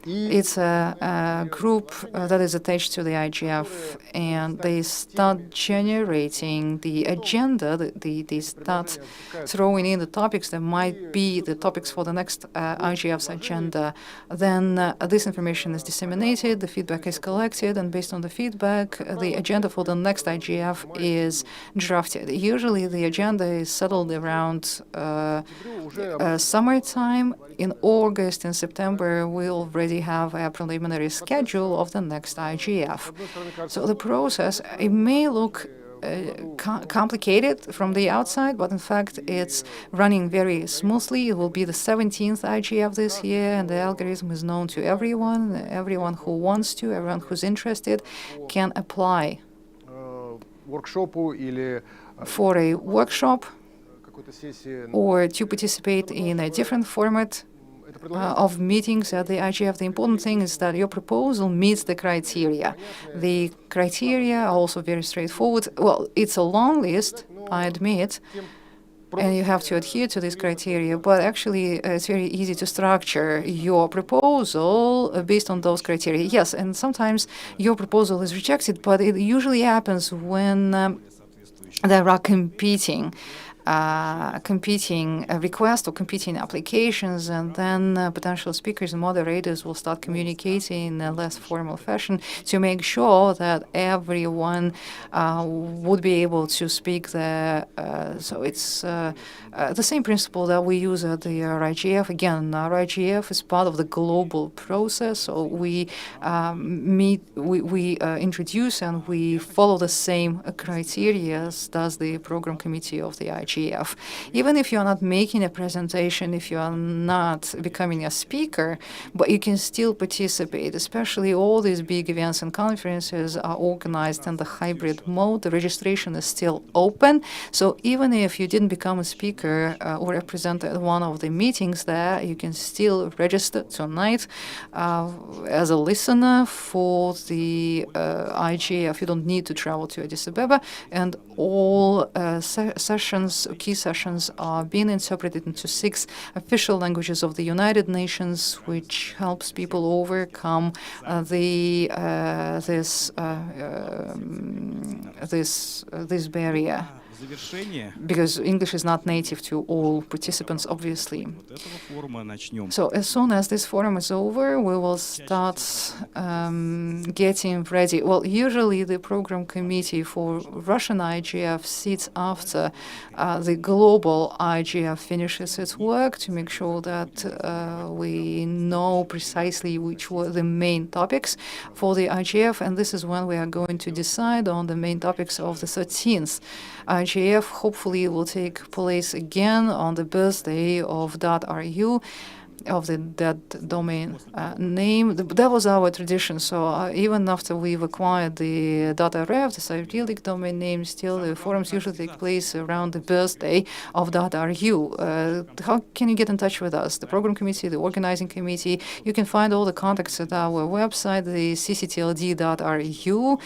It's a group that is attached to the IGF, and they start generating the agenda. They start throwing in the topics that might be the topics for the next IGF's agenda. Then this information is disseminated, the feedback is collected, and based on the feedback, the agenda for the next IGF is drafted. Usually the agenda is settled around summertime. In August and September, we already have a preliminary schedule of the next IGF. So the process, it may look complicated from the outside, but in fact it's running very smoothly. It will be the 17th IGF this year, and the algorithm is known to everyone. Everyone who wants to, everyone who's interested can apply for a workshop or to participate in a different format of meetings at the IGF. The important thing is that your proposal meets the criteria. The criteria are also very straightforward. Well, it's a long list, I admit, and you have to adhere to this criteria, but actually it's very easy to structure your proposal based on those criteria. Yes, and sometimes your proposal is rejected, but it usually happens when there are competing requests or competing applications, and then potential speakers and moderators will start communicating in a less formal fashion to make sure that everyone would be able to speak there. So it's the same principle that we use at the RIGF. Again, RIGF is part of the global process, so we introduce and we follow the same criteria as does the program committee of the IGF. Even if you're not making a presentation, if you are not becoming a speaker, but you can still participate. Especially all these big events and conferences are organized in the hybrid mode. The registration is still open. So even if you didn't become a speaker or represent at one of the meetings there, you can still register tonight as a listener for the IGF. You don't need to travel to Addis Ababa, and all key sessions are being interpreted into 6 official languages of the United Nations, which helps people overcome this barrier. Because English is not native to all participants, obviously. So as soon as this forum is over, we will start getting ready. Well, usually the program committee for Russian IGF sits after the global IGF finishes its work to make sure that we know precisely which were the main topics for the IGF, and this is when we are going to decide on the main topics of the 13th IGF. Hopefully will take place again on the birthday of .ru, of that domain name. That was our tradition. So even after we've acquired the .rf, the Cyrillic domain name, still the forums usually take place around the birthday of .ru. How can you get in touch with us? The program committee, the organizing committee. You can find all the contacts at our website, the cctld.ru.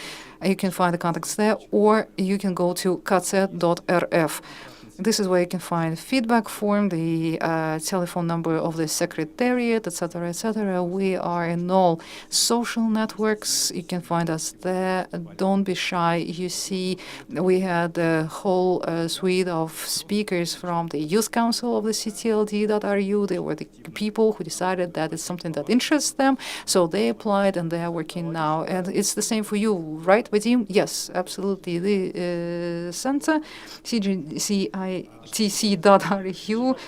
You can find the contacts there, or you can go to kz.rf. This is where you can find feedback form, the telephone number of the secretariat, etc., etc. We are in all social networks. You can find us there. Don't be shy. You see, we had a whole suite of speakers from the Youth Council of the CTLD.ru. They were the people who decided that it's something that interests them, so they applied and they are working now. And it's the same for you, right, Vadim? Yes, absolutely. The center, CITC.ru.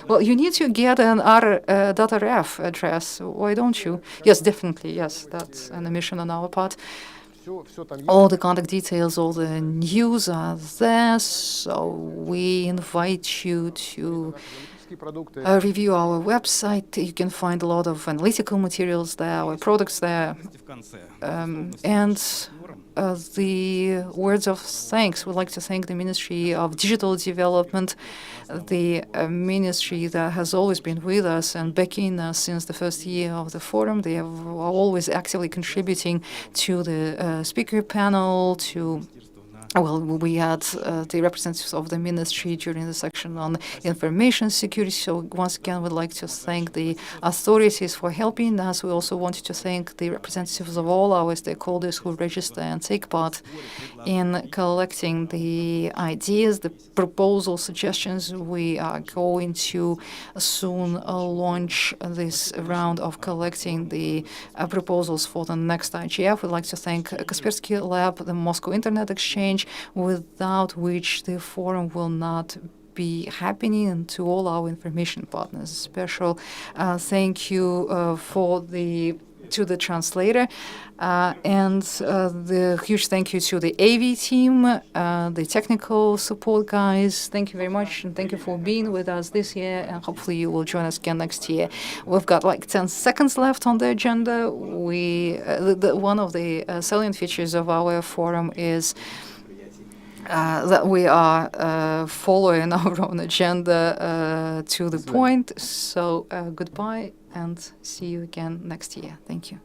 Well, you need to get an .rf address. Why don't you? Yes, definitely. Yes, that's an omission on our part. All the contact details, all the news are there, so we invite you to review our website. You can find a lot of analytical materials there, our products there. And the words of thanks. We'd like to thank the Ministry of Digital Development, the ministry that has always been with us and backing us since the first year of the forum. They are always actively contributing to the speaker panel, well, we had the representatives of the ministry during the section on information security. So once again, we'd like to thank the authorities for helping us. We also wanted to thank the representatives of all our stakeholders who register and take part in collecting the ideas, the proposal suggestions. We are going to soon launch this round of collecting the proposals for the next IGF. We'd like to thank Kaspersky Lab, the Moscow Internet Exchange, without which the forum will not be happening, and to all our information partners. Special thank you to the translator, and the huge thank you to the AV team, the technical support guys. Thank you very much, and thank you for being with us this year, and hopefully you will join us again next year. We've got like 10 seconds left on the agenda. One of the salient features of our forum is that we are following our own agenda to the point. So goodbye and see you again next year. Thank you.